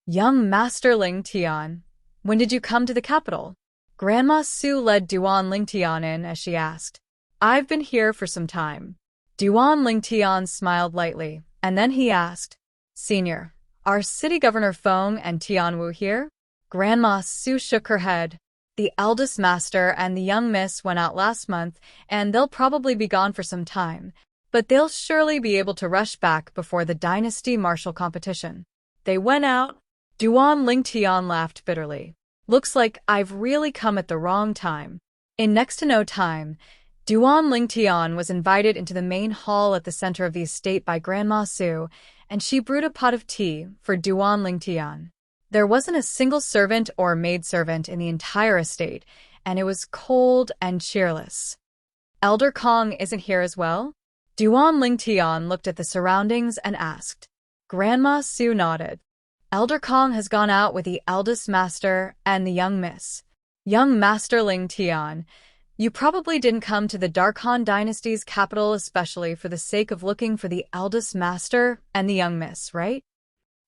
Young Master Lingtian, when did you come to the capital? Grandma Su led Duan Lingtian in as she asked. I've been here for some time. Duan Lingtian smiled lightly, and then he asked, Senior, are City Governor Feng and Tianwu here? Grandma Su shook her head. The eldest master and the young miss went out last month, and they'll probably be gone for some time, but they'll surely be able to rush back before the dynasty martial competition. They went out? Duan Lingtian laughed bitterly. Looks like I've really come at the wrong time. In next to no time, Duan Lingtian was invited into the main hall at the center of the estate by Grandma Su, and she brewed a pot of tea for Duan Lingtian. There wasn't a single servant or maidservant in the entire estate, and it was cold and cheerless. Elder Kong isn't here as well? Duan Lingtian looked at the surroundings and asked. Grandma Su nodded. Elder Kong has gone out with the eldest master and the young miss. Young Master Lingtian, you probably didn't come to the Darkhan dynasty's capital especially for the sake of looking for the eldest master and the young miss, right?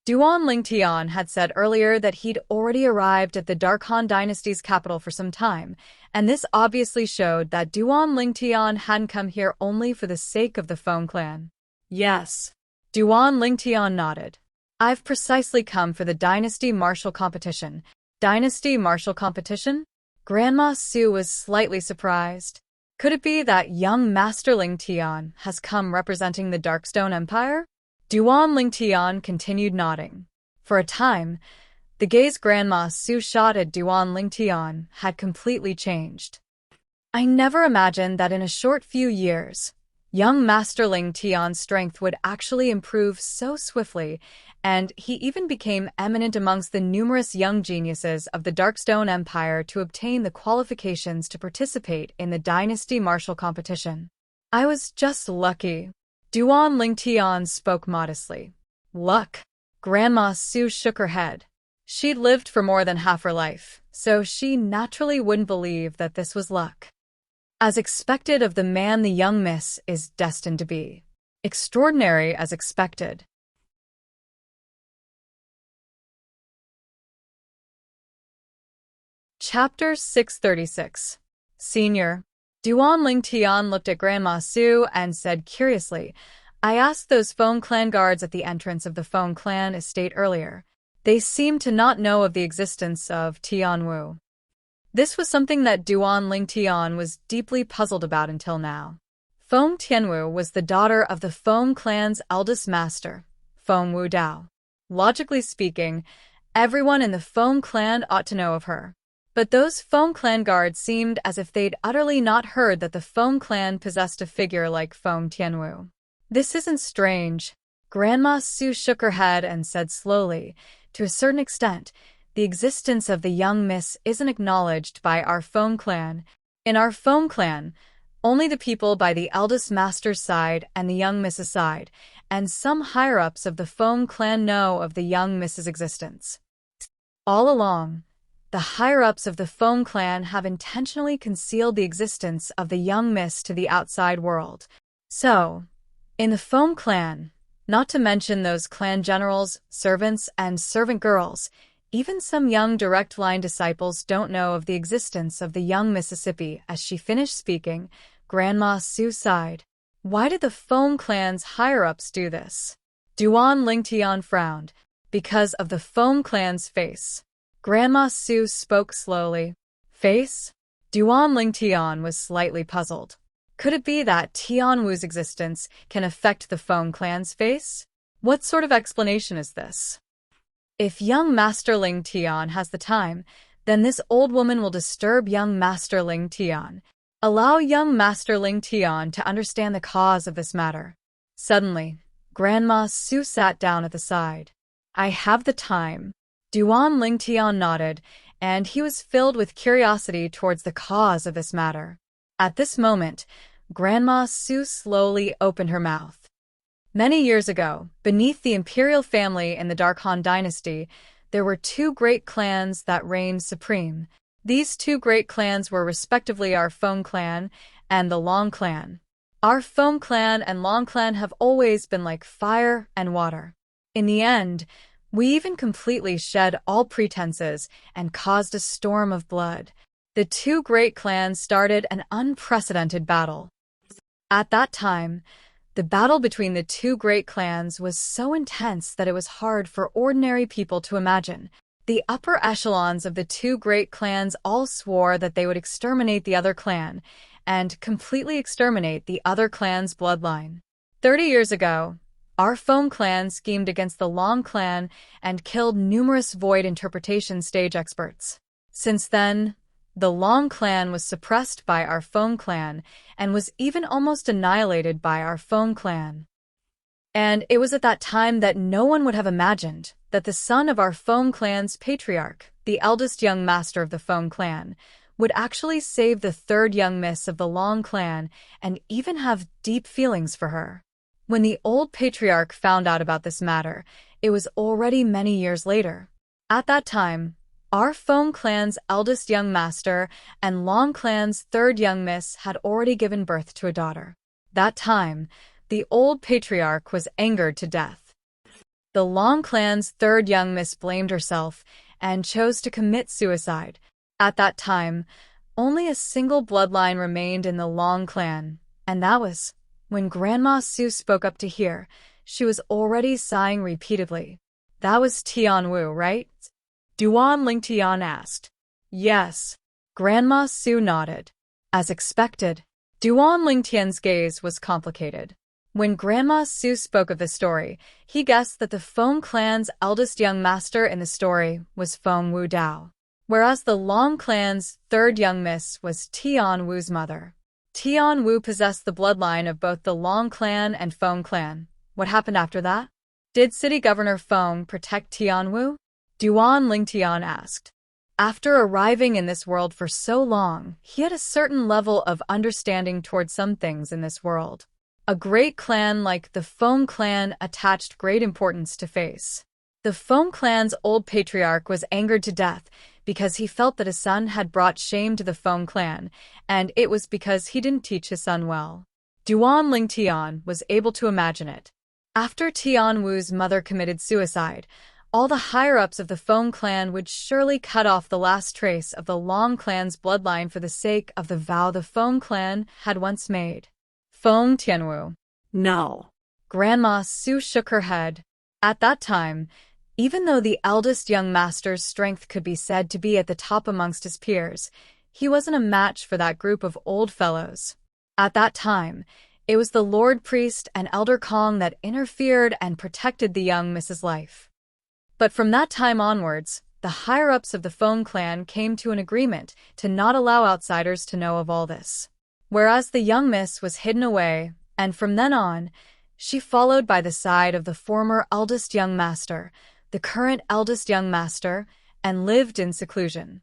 Duan Lingtian had said earlier that he'd already arrived at the Darkhan dynasty's capital for some time, and this obviously showed that Duan Lingtian hadn't come here only for the sake of the Feng clan. Yes. Duan Lingtian nodded. I've precisely come for the dynasty martial competition. Dynasty martial competition? Grandma Su was slightly surprised. Could it be that young Master Lingtian has come representing the Darkstone Empire? Duan Lingtian continued nodding. For a time, the gaze Grandma Su shot at Duan Lingtian had completely changed. I never imagined that in a short few years, young Master Lingtian's strength would actually improve so swiftly, and he even became eminent amongst the numerous young geniuses of the Darkstone Empire to obtain the qualifications to participate in the dynasty martial competition. I was just lucky. Duan Lingtian spoke modestly. Luck. Grandma Su shook her head. She'd lived for more than half her life, so she naturally wouldn't believe that this was luck. As expected of the man the young miss is destined to be. Extraordinary as expected. Chapter 636. Senior. Duan Lingtian looked at Grandma Su and said curiously, I asked those Feng clan guards at the entrance of the Feng clan estate earlier. They seemed to not know of the existence of Tianwu. This was something that Duan Lingtian was deeply puzzled about until now. Feng Tianwu was the daughter of the Feng clan's eldest master, Feng Wudao. Logically speaking, everyone in the Feng clan ought to know of her. But those Feng clan guards seemed as if they'd utterly not heard that the Feng clan possessed a figure like Feng Tianwu. This isn't strange. Grandma Su shook her head and said slowly, to a certain extent, the existence of the young miss isn't acknowledged by our Feng clan. In our Feng clan, only the people by the eldest master's side and the young miss's side, and some higher-ups of the Feng clan know of the young miss's existence. All along, the higher-ups of the Feng clan have intentionally concealed the existence of the young miss to the outside world. So, in the Feng clan, not to mention those clan generals, servants, and servant girls, even some young direct-line disciples don't know of the existence of the young Mississippi. As she finished speaking, Grandma Su sighed. Why did the Feng clan's higher-ups do this? Duan Lingtian frowned. Because of the Feng clan's face. Grandma Su spoke slowly. Face? Duan Lingtian was slightly puzzled. Could it be that Tianwu's existence can affect the Feng clan's face? What sort of explanation is this? If young Master Lingtian has the time, then this old woman will disturb young Master Lingtian. Allow young Master Lingtian to understand the cause of this matter. Suddenly, Grandma Su sat down at the side. I have the time. Duan Lingtian nodded, and he was filled with curiosity towards the cause of this matter. At this moment, Grandma Su slowly opened her mouth. Many years ago, beneath the imperial family in the Darkhan dynasty, there were two great clans that reigned supreme. These two great clans were respectively our Feng clan and the Long clan. Our Feng clan and Long clan have always been like fire and water. In the end, we even completely shed all pretenses and caused a storm of blood. The two great clans started an unprecedented battle. At that time, The battle between the two great clans was so intense that it was hard for ordinary people to imagine. The upper echelons of the two great clans all swore that they would exterminate the other clan and completely exterminate the other clan's bloodline. 30 years ago, our Foam clan schemed against the Long clan and killed numerous void interpretation stage experts. Since then, the Long clan was suppressed by our Foam clan and was even almost annihilated by our Foam clan. And it was at that time that no one would have imagined that the son of our Foam clan's patriarch, the eldest young master of the Foam clan, would actually save the third young miss of the Long clan and even have deep feelings for her. When the old patriarch found out about this matter, it was already many years later. At that time, our Foam clan's eldest young master and Long clan's third young miss had already given birth to a daughter. That time, the old patriarch was angered to death. The Long clan's third young miss blamed herself and chose to commit suicide. At that time, only a single bloodline remained in the Long clan, and that was when Grandma Su spoke up to hear. She was already sighing repeatedly. That was Tianwu, right? Duan Lingtian asked. Yes. Grandma Su nodded. As expected, Duan Lingtian's gaze was complicated. When Grandma Su spoke of the story, he guessed that the Foam clan's eldest young master in the story was Foam Wu Dao, whereas the Long clan's third young miss was Tian Wu's mother. Tian Wu possessed the bloodline of both the Long clan and Foam clan. What happened after that? Did City Governor Foam protect Tian Wu? Duan Lingtian asked. After arriving in this world for so long, he had a certain level of understanding toward some things in this world. A great clan like the Foam clan attached great importance to face. The Foam clan's old patriarch was angered to death because he felt that his son had brought shame to the Foam clan, and it was because he didn't teach his son well. Duan Lingtian was able to imagine it. After Tian Wu's mother committed suicide, all the higher-ups of the Foam clan would surely cut off the last trace of the Long clan's bloodline for the sake of the vow the Foam clan had once made. Foam Tianwu. No. Grandma Su shook her head. At that time, even though the eldest young master's strength could be said to be at the top amongst his peers, he wasn't a match for that group of old fellows. At that time, it was the Lord Priest and Elder Kong that interfered and protected the young Mrs. Life. But from that time onwards, the higher-ups of the Foam clan came to an agreement to not allow outsiders to know of all this. Whereas the young miss was hidden away, and from then on, she followed by the side of the former eldest young master, the current eldest young master, and lived in seclusion.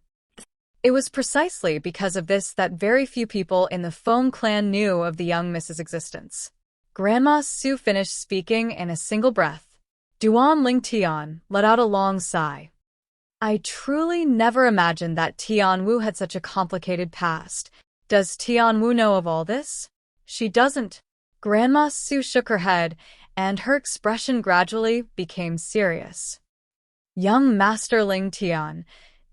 It was precisely because of this that very few people in the Foam clan knew of the young miss's existence. Grandma Su finished speaking in a single breath. Duan Lingtian let out a long sigh. I truly never imagined that Tian Wu had such a complicated past. Does Tian Wu know of all this? She doesn't. Grandma Su shook her head, and her expression gradually became serious. Young Master Lingtian,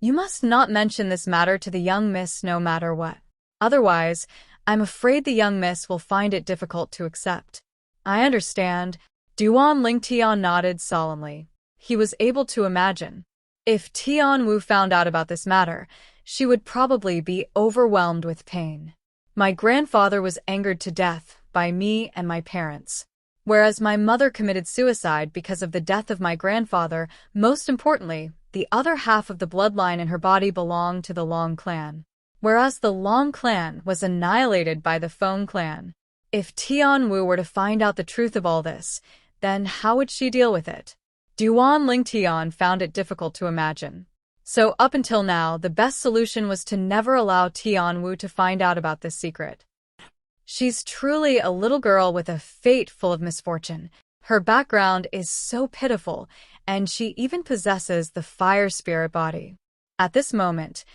you must not mention this matter to the young miss no matter what. Otherwise, I'm afraid the young miss will find it difficult to accept. I understand. Duan Lingtian nodded solemnly. He was able to imagine. If Tian Wu found out about this matter, she would probably be overwhelmed with pain. My grandfather was angered to death by me and my parents, whereas my mother committed suicide because of the death of my grandfather. Most importantly, the other half of the bloodline in her body belonged to the Long clan, whereas the Long clan was annihilated by the Foam clan. If Tian Wu were to find out the truth of all this, then how would she deal with it? Duan Lingtian found it difficult to imagine. So up until now, the best solution was to never allow Tian Wu to find out about this secret. She's truly a little girl with a fate full of misfortune. Her background is so pitiful, and she even possesses the fire spirit body. At this moment,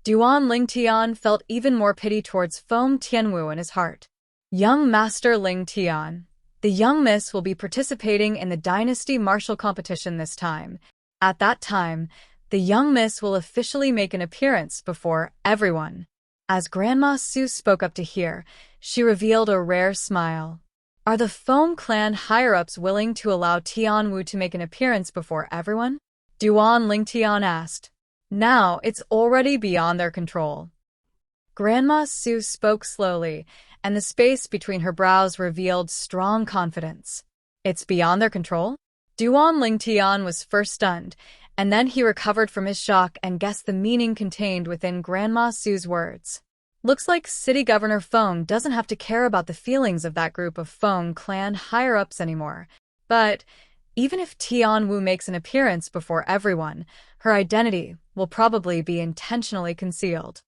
Duan Lingtian felt even more pity towards Foam Tianwu in his heart. Young Master Lingtian, the young miss will be participating in the Dynasty Martial competition this time. At that time, the young miss will officially make an appearance before everyone. As Grandma Su spoke up to hear, she revealed a rare smile. Are the Feng clan higher-ups willing to allow Tianwu to make an appearance before everyone? Duan Lingtian asked. Now it's already beyond their control. Grandma Su spoke slowly, and the space between her brows revealed strong confidence. It's beyond their control? Duan Lingtian was first stunned, and then he recovered from his shock and guessed the meaning contained within Grandma Su's words. Looks like City Governor Feng doesn't have to care about the feelings of that group of Feng clan higher-ups anymore. But even if Tianwu makes an appearance before everyone, her identity will probably be intentionally concealed.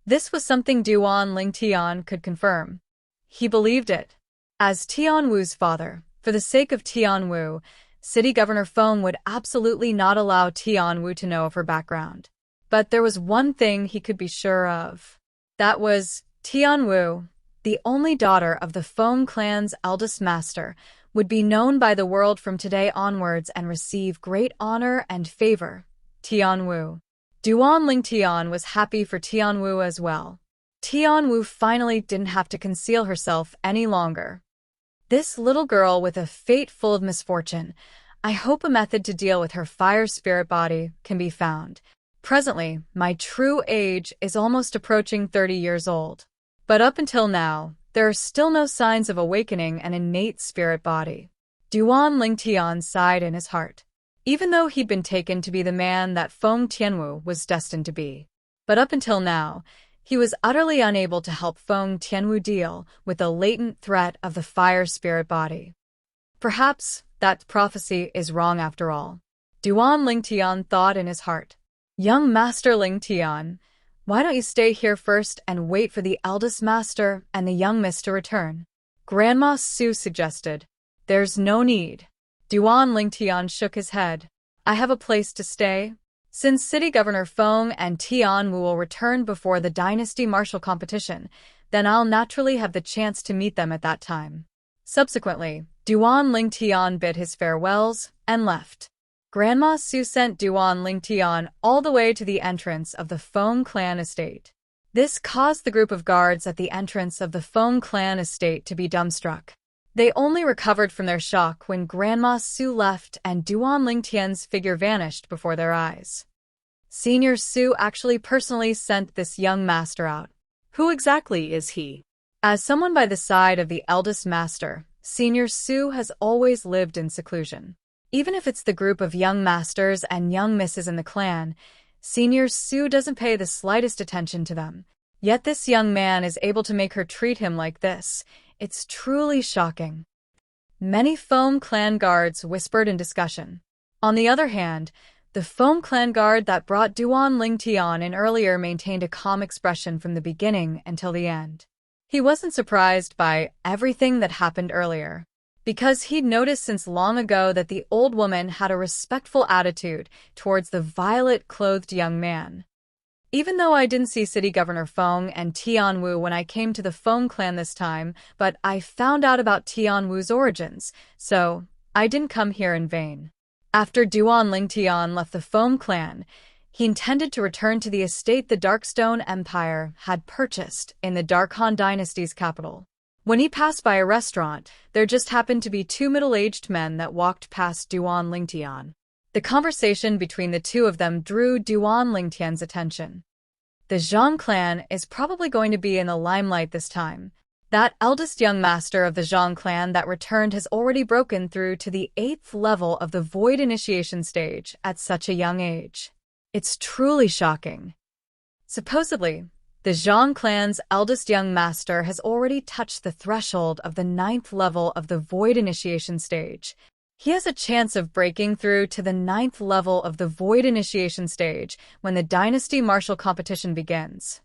This was something Duan Lingtian could confirm. He believed it. As Tianwu's father, for the sake of Tianwu, City Governor Feng would absolutely not allow Tianwu to know of her background. But there was one thing he could be sure of. That was Tianwu, the only daughter of the Feng clan's eldest master, would be known by the world from today onwards and receive great honor and favor. Tianwu. Duan Lingtian was happy for Tianwu as well. Tianwu finally didn't have to conceal herself any longer. This little girl with a fate full of misfortune, I hope a method to deal with her fire spirit body can be found. Presently, my true age is almost approaching 30 years old. But up until now, there are still no signs of awakening an innate spirit body. Duan Lingtian sighed in his heart. Even though he'd been taken to be the man that Feng Tianwu was destined to be. But up until now, he was utterly unable to help Feng Tianwu deal with the latent threat of the fire spirit body. Perhaps that prophecy is wrong after all. Duan Lingtian thought in his heart. Young Master Lingtian, why don't you stay here first and wait for the eldest master and the young miss to return? Grandma Su suggested. There's no need. Duan Lingtian shook his head. I have a place to stay. Since City Governor Feng and Tianwu will return before the Dynasty Martial Competition, then I'll naturally have the chance to meet them at that time. Subsequently, Duan Lingtian bid his farewells and left. Grandma Su sent Duan Lingtian all the way to the entrance of the Feng clan estate. This caused the group of guards at the entrance of the Feng clan estate to be dumbstruck. They only recovered from their shock when Grandma Su left and Duan Lingtian's figure vanished before their eyes. Senior Su actually personally sent this young master out. Who exactly is he? As someone by the side of the eldest master, Senior Su has always lived in seclusion. Even if it's the group of young masters and young misses in the clan, Senior Su doesn't pay the slightest attention to them. Yet this young man is able to make her treat him like this. It's truly shocking. Many Feng clan guards whispered in discussion. On the other hand, the Feng clan guard that brought Duan Lingtian in earlier maintained a calm expression from the beginning until the end. He wasn't surprised by everything that happened earlier, because he'd noticed since long ago that the old woman had a respectful attitude towards the violet-clothed young man. Even though I didn't see City Governor Feng and Tianwu when I came to the Feng clan this time, but I found out about Tianwu's origins, so I didn't come here in vain. After Duan Lingtian left the Feng clan, he intended to return to the estate the Darkstone Empire had purchased in the Dark Dynasty's capital. When he passed by a restaurant, there just happened to be two middle-aged men that walked past Duan Lingtian. The conversation between the two of them drew Duan Lingtian's attention. The Zhang clan is probably going to be in the limelight this time. That eldest young master of the Zhang clan that returned has already broken through to the 8th level of the Void Initiation stage at such a young age. It's truly shocking. Supposedly, the Zhang clan's eldest young master has already touched the threshold of the 9th level of the Void Initiation stage. He has a chance of breaking through to the 9th level of the Void Initiation stage when the Dynasty Martial Competition begins.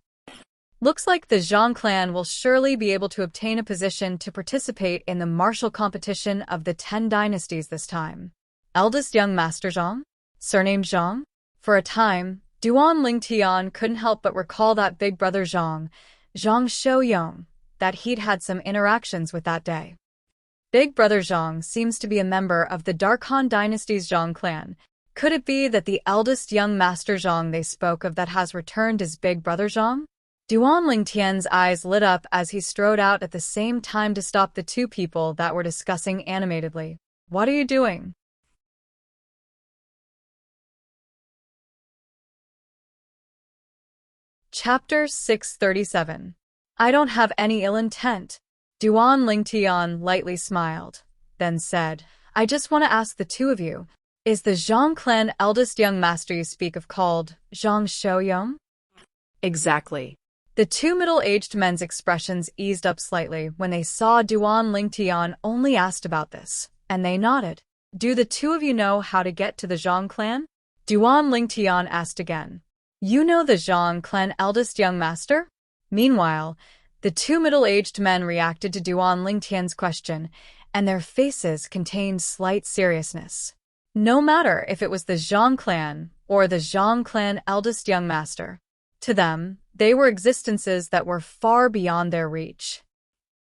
Looks like the Zhang clan will surely be able to obtain a position to participate in the martial competition of the 10 dynasties this time. Eldest young master Zhang? Surnamed Zhang? For a time, Duan Lingtian couldn't help but recall that big brother Zhang Shouyong, that he'd had some interactions with that day. Big brother Zhang seems to be a member of the Darkhan Dynasty's Zhang clan. Could it be that the eldest young master Zhang they spoke of that has returned is big brother Zhang? Duan Lingtian's eyes lit up as he strode out at the same time to stop the two people that were discussing animatedly. What are you doing? Chapter 637. I don't have any ill intent. Duan Lingtian lightly smiled, then said, I just want to ask the two of you, is the Zhang clan eldest young master you speak of called Zhang Xiaoyong? Exactly. The two middle-aged men's expressions eased up slightly when they saw Duan Lingtian only asked about this, and they nodded. Do the two of you know how to get to the Zhang clan? Duan Lingtian asked again. You know the Zhang clan eldest young master? Meanwhile, the two middle-aged men reacted to Duan Lingtian's question, and their faces contained slight seriousness. No matter if it was the Zhang clan or the Zhang clan eldest young master, to them, they were existences that were far beyond their reach.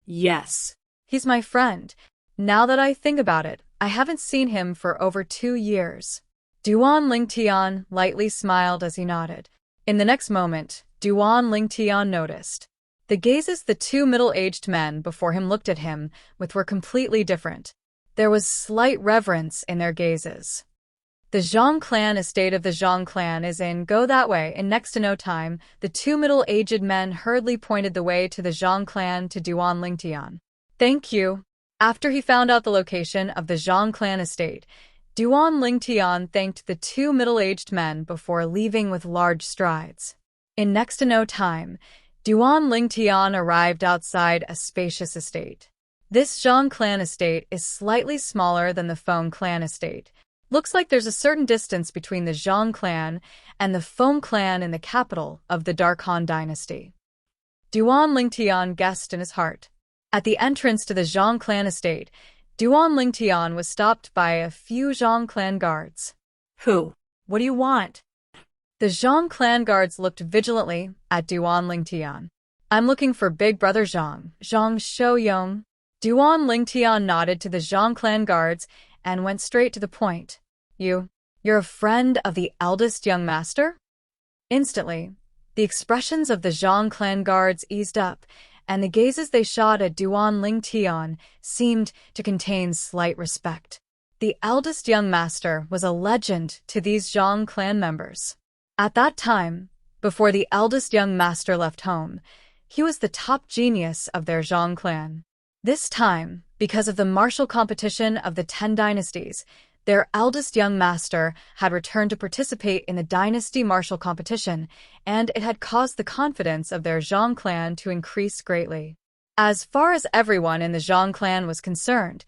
Yes. He's my friend. Now that I think about it, I haven't seen him for over 2 years. Duan Lingtian lightly smiled as he nodded. In the next moment, Duan Lingtian noticed. The gazes the two middle-aged men before him looked at him with were completely different. There was slight reverence in their gazes. The Zhang clan estate of the Zhang clan is in Go that way. In next to no time, the two middle-aged men hurriedly pointed the way to the Zhang clan to Duan Lingtian. Thank you. After he found out the location of the Zhang clan estate, Duan Lingtian thanked the two middle-aged men before leaving with large strides. In next to no time, Duan Lingtian arrived outside a spacious estate. This Zhang clan estate is slightly smaller than the Feng clan estate. Looks like there's a certain distance between the Zhang clan and the Feng clan in the capital of the Dark Han dynasty. Duan Lingtian guessed in his heart. At the entrance to the Zhang clan estate, Duan Lingtian was stopped by a few Zhang clan guards. Who? What do you want? The Zhang clan guards looked vigilantly at Duan Lingtian. I'm looking for Big Brother Zhang Xiaoyong. Duan Lingtian nodded to the Zhang clan guards and went straight to the point. You're a friend of the eldest young master? Instantly, the expressions of the Zhang clan guards eased up, and the gazes they shot at Duan Lingtian seemed to contain slight respect. The eldest young master was a legend to these Zhang clan members. At that time, before the eldest young master left home, he was the top genius of their Zhang clan. This time, because of the martial competition of the 10 dynasties, their eldest young master had returned to participate in the dynasty martial competition, and it had caused the confidence of their Zhang clan to increase greatly. As far as everyone in the Zhang clan was concerned,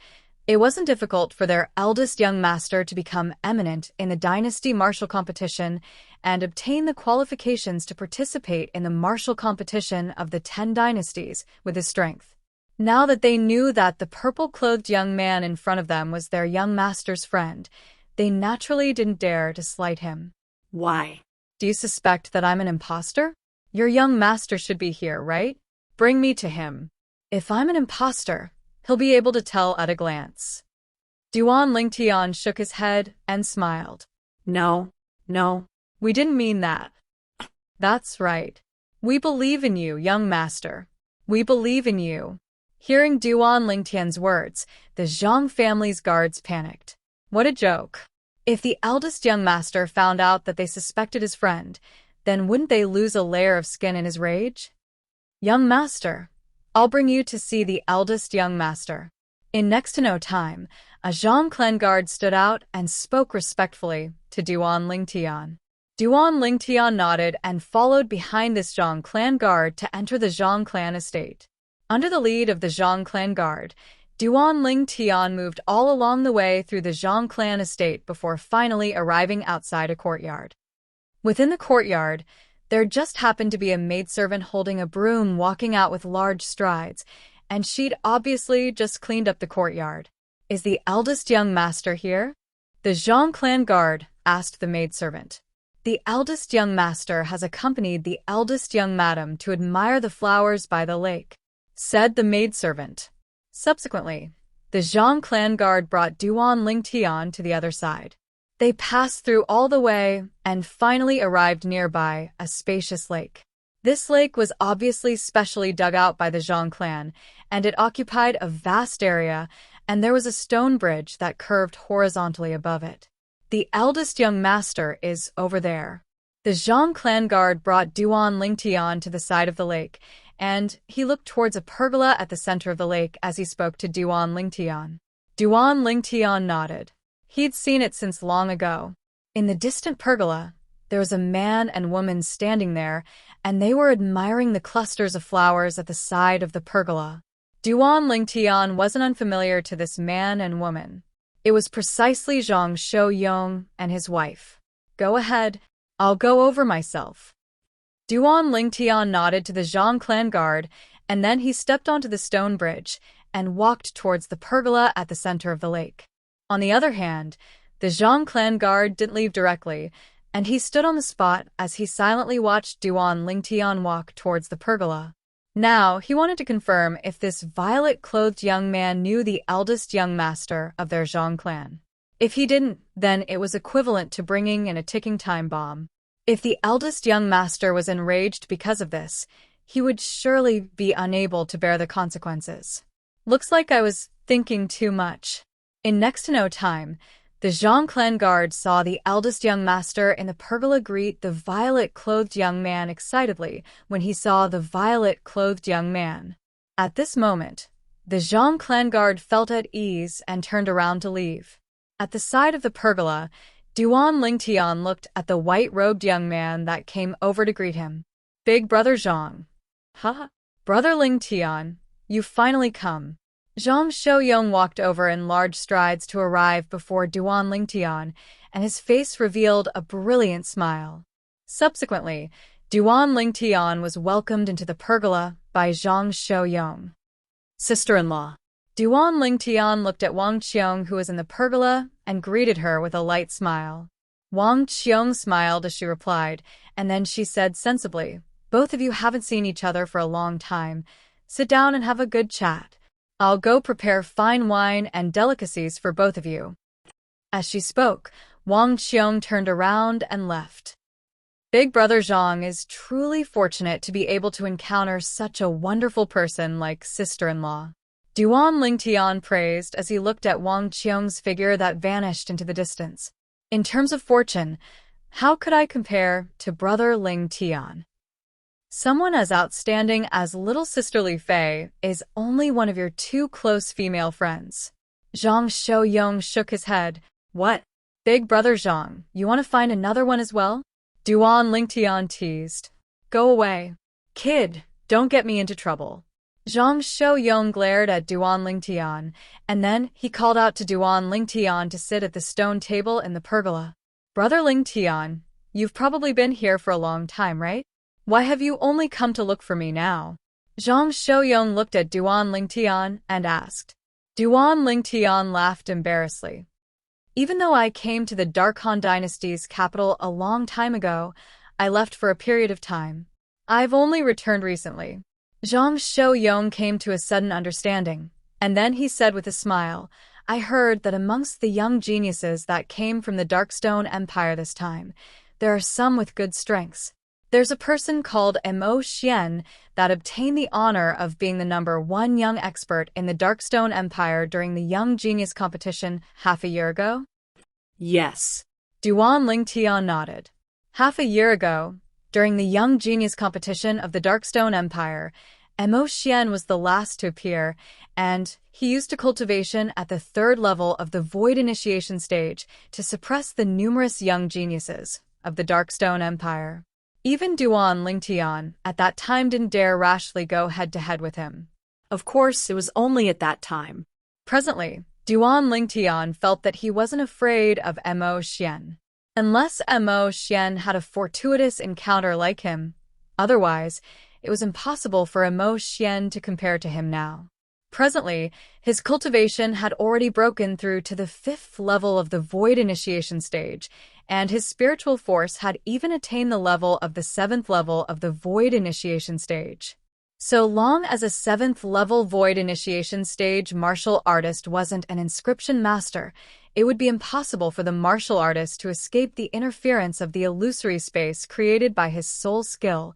it wasn't difficult for their eldest young master to become eminent in the dynasty martial competition and obtain the qualifications to participate in the martial competition of the 10 dynasties with his strength. Now that they knew that the purple-clothed young man in front of them was their young master's friend, they naturally didn't dare to slight him. Why? Do you suspect that I'm an imposter? Your young master should be here, right? Bring me to him. If I'm an imposter, he'll be able to tell at a glance. Duan Lingtian shook his head and smiled. No, we didn't mean that. That's right. We believe in you, young master. We believe in you. Hearing Duan Lingtian's words, the Zhang family's guards panicked. What a joke. If the eldest young master found out that they suspected his friend, then wouldn't they lose a layer of skin in his rage? Young master, I'll bring you to see the eldest young master. In next to no time, a Zhang clan guard stood out and spoke respectfully to Duan Lingtian. Duan Lingtian nodded and followed behind this Zhang clan guard to enter the Zhang clan estate. Under the lead of the Zhang clan guard, Duan Lingtian moved all along the way through the Zhang clan estate before finally arriving outside a courtyard. Within the courtyard, there just happened to be a maidservant holding a broom walking out with large strides, and she'd obviously just cleaned up the courtyard. Is the eldest young master here? The Zhang clan guard asked the maidservant. The eldest young master has accompanied the eldest young madam to admire the flowers by the lake, said the maidservant. Subsequently, the Zhang clan guard brought Duan Lingtian to the other side. They passed through all the way and finally arrived nearby a spacious lake. This lake was obviously specially dug out by the Zhang clan, and it occupied a vast area, and there was a stone bridge that curved horizontally above it. The eldest young master is over there. The Zhang clan guard brought Duan Lingtian to the side of the lake, and he looked towards a pergola at the center of the lake as he spoke to Duan Lingtian. Duan Lingtian nodded. He'd seen it since long ago. In the distant pergola, there was a man and woman standing there, and they were admiring the clusters of flowers at the side of the pergola. Duan Lingtian wasn't unfamiliar to this man and woman. It was precisely Zhang Xiaoyong and his wife. Go ahead, I'll go over myself. Duan Lingtian nodded to the Zhang clan guard, and then he stepped onto the stone bridge and walked towards the pergola at the center of the lake. On the other hand, the Zhang clan guard didn't leave directly, and he stood on the spot as he silently watched Duan Lingtian walk towards the pergola. Now, he wanted to confirm if this violet-clothed young man knew the eldest young master of their Zhang clan. If he didn't, then it was equivalent to bringing in a ticking time bomb. If the eldest young master was enraged because of this, he would surely be unable to bear the consequences. Looks like I was thinking too much. In next to no time, the Zhang clan guard saw the eldest young master in the pergola greet the violet-clothed young man excitedly when he saw the violet-clothed young man. At this moment, the Zhang clan guard felt at ease and turned around to leave. At the side of the pergola, Duan Lingtian looked at the white-robed young man that came over to greet him. Big brother Zhang. Haha. Brother Lingtian, you've finally come. Zhang Xiaoyong walked over in large strides to arrive before Duan Lingtian, and his face revealed a brilliant smile. Subsequently, Duan Lingtian was welcomed into the pergola by Zhang Xiaoyong. Sister-in-law. Duan Lingtian looked at Wang Qiong, who was in the pergola, and greeted her with a light smile. Wang Qiong smiled as she replied, and then she said sensibly, "Both of you haven't seen each other for a long time. Sit down and have a good chat. I'll go prepare fine wine and delicacies for both of you." As she spoke, Wang Qiong turned around and left. Big brother Zhang is truly fortunate to be able to encounter such a wonderful person like sister-in-law. Duan Lingtian praised as he looked at Wang Qiong's figure that vanished into the distance. In terms of fortune, how could I compare to brother Lingtian? Someone as outstanding as little sister Li Fei is only one of your two close female friends. Zhang Xiaoyong shook his head. What? Big brother Zhang, you want to find another one as well? Duan Lingtian teased. Go away. Kid, don't get me into trouble. Zhang Xiaoyong glared at Duan Lingtian, and then he called out to Duan Lingtian to sit at the stone table in the pergola. Brother Lingtian, you've probably been here for a long time, right? Why have you only come to look for me now? Zhang Xiaoyong looked at Duan Lingtian and asked. Duan Lingtian laughed embarrassedly. Even though I came to the Dark Han Dynasty's capital a long time ago, I left for a period of time. I've only returned recently. Zhang Xiaoyong came to a sudden understanding, and then he said with a smile, I heard that amongst the young geniuses that came from the Darkstone Empire this time, there are some with good strengths. There's a person called Mo Xian that obtained the honor of being the #1 young expert in the Darkstone Empire during the Young Genius competition half a year ago? Yes. Duan Lingtian nodded. Half a year ago, during the Young Genius competition of the Darkstone Empire, Mo Xian was the last to appear, and he used a cultivation at the 3rd level of the Void Initiation stage to suppress the numerous young geniuses of the Darkstone Empire. Even Duan Lingtian at that time didn't dare rashly go head-to-head with him. Of course, it was only at that time. Presently, Duan Lingtian felt that he wasn't afraid of Mo Xian. Unless Mo Xian had a fortuitous encounter like him, otherwise, it was impossible for Mo Xian to compare to him now. Presently, his cultivation had already broken through to the 5th level of the Void Initiation stage, and his spiritual force had even attained the level of the 7th level of the Void Initiation stage. So long as a 7th level Void Initiation stage martial artist wasn't an inscription master, it would be impossible for the martial artist to escape the interference of the illusory space created by his soul skill,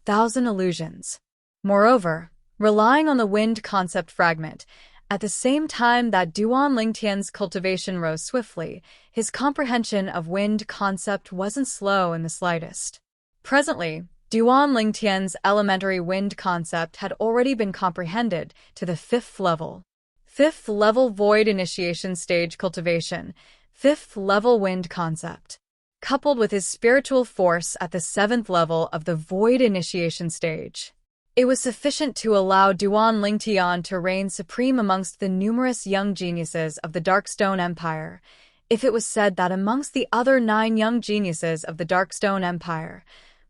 1,000 illusions. Moreover, relying on the wind concept fragment, at the same time that Duan Lingtian's cultivation rose swiftly, his comprehension of wind concept wasn't slow in the slightest. Presently, Duan Lingtian's elementary wind concept had already been comprehended to the 5th level. 5th level void initiation stage cultivation, 5th level wind concept. Coupled with his spiritual force at the 7th level of the void initiation stage, it was sufficient to allow Duan Lingtian to reign supreme amongst the numerous young geniuses of the Darkstone Empire. If it was said that amongst the other 9 young geniuses of the Darkstone Empire,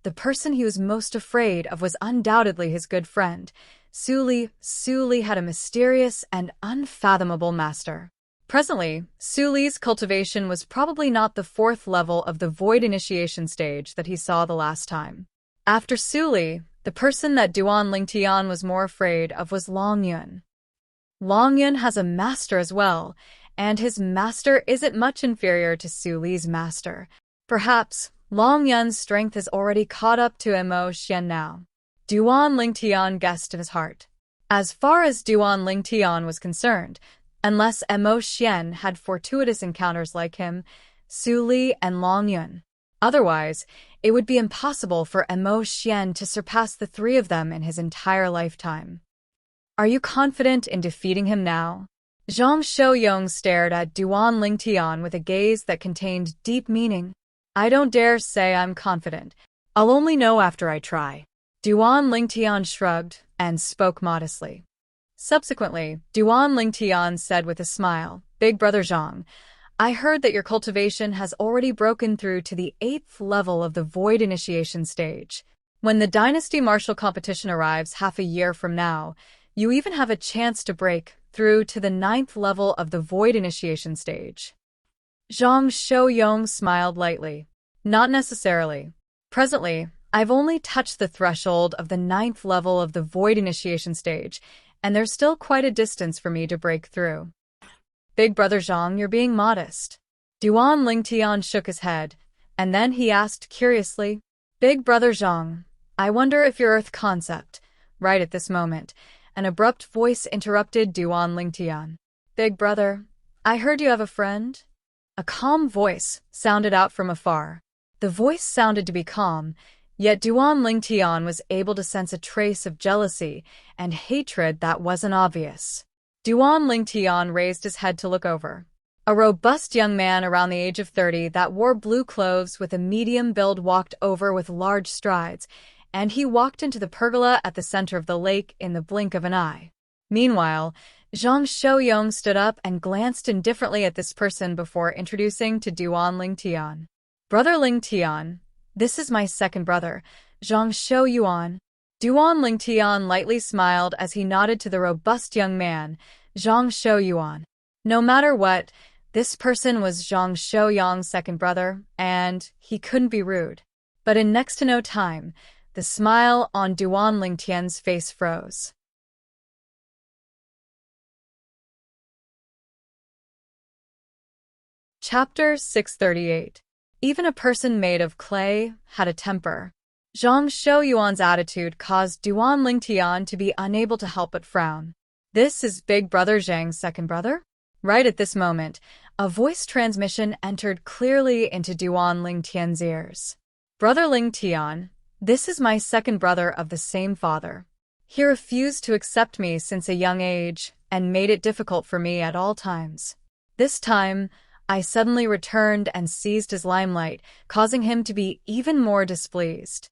the person he was most afraid of was undoubtedly his good friend, Xueqi. Xueqi had a mysterious and unfathomable master. Presently, Xueqi's cultivation was probably not the 4th level of the void initiation stage that he saw the last time. After Xueqi, the person that Duan Lingtian was more afraid of was Longyun. Longyun has a master as well, and his master isn't much inferior to Xueqi's master. Perhaps Longyun's strength has already caught up to Mo Xian now. Duan Lingtian guessed in his heart. As far as Duan Lingtian was concerned, unless Mo Xian had fortuitous encounters like him, Xueqi and Longyun. Otherwise, it would be impossible for Mo Xian to surpass the 3 of them in his entire lifetime. Are you confident in defeating him now? Zhang Xiaoyong stared at Duan Lingtian with a gaze that contained deep meaning. I don't dare say I'm confident. I'll only know after I try. Duan Lingtian shrugged and spoke modestly. Subsequently, Duan Lingtian said with a smile, Big Brother Zhang, I heard that your cultivation has already broken through to the 8th level of the void initiation stage. When the Dynasty Martial competition arrives half a year from now, you even have a chance to break through to the 9th level of the void initiation stage. Zhang Xiaoyong smiled lightly. Not necessarily. Presently, I've only touched the threshold of the 9th level of the void initiation stage, and there's still quite a distance for me to break through. Big Brother Zhang, you're being modest. Duan Lingtian shook his head, and then he asked curiously, Big Brother Zhang, I wonder if your Earth concept. Right at this moment, an abrupt voice interrupted Duan Lingtian. Big Brother, I heard you have a friend? A calm voice sounded out from afar. The voice sounded to be calm, yet Duan Lingtian was able to sense a trace of jealousy and hatred that wasn't obvious. Duan Lingtian raised his head to look over. A robust young man around the age of 30 that wore blue clothes with a medium build walked over with large strides, and he walked into the pergola at the center of the lake in the blink of an eye. Meanwhile, Zhang Xiaoyong stood up and glanced indifferently at this person before introducing to Duan Lingtian. Brother Lingtian, this is my second brother, Zhang Xiaoyuan. Duan Lingtian lightly smiled as he nodded to the robust young man, Zhang Xiaoyuan. No matter what, this person was Zhang Xiaoyong's second brother, and he couldn't be rude. But in next to no time, the smile on Duan Lingtian's face froze. Chapter 638. Even a person made of clay had a temper. Zhang Xiaoyuan's attitude caused Duan Lingtian to be unable to help but frown. This is Big Brother Zhang's second brother? Right at this moment, a voice transmission entered clearly into Duan Lingtian's ears. Brother Lingtian, this is my second brother of the same father. He refused to accept me since a young age and made it difficult for me at all times. This time, I suddenly returned and seized his limelight, causing him to be even more displeased.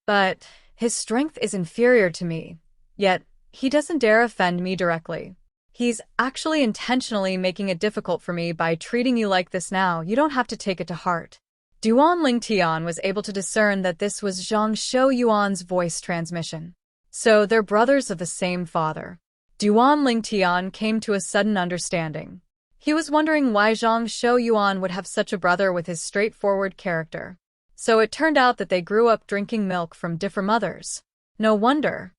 But his strength is inferior to me, yet he doesn't dare offend me directly. He's actually intentionally making it difficult for me by treating you like this now. You don't have to take it to heart. Duan Lingtian was able to discern that this was Zhang Xiaoyuan's voice transmission. So they're brothers of the same father. Duan Lingtian came to a sudden understanding. He was wondering why Zhang Xiaoyuan would have such a brother with his straightforward character. So it turned out that they grew up drinking milk from different mothers. No wonder.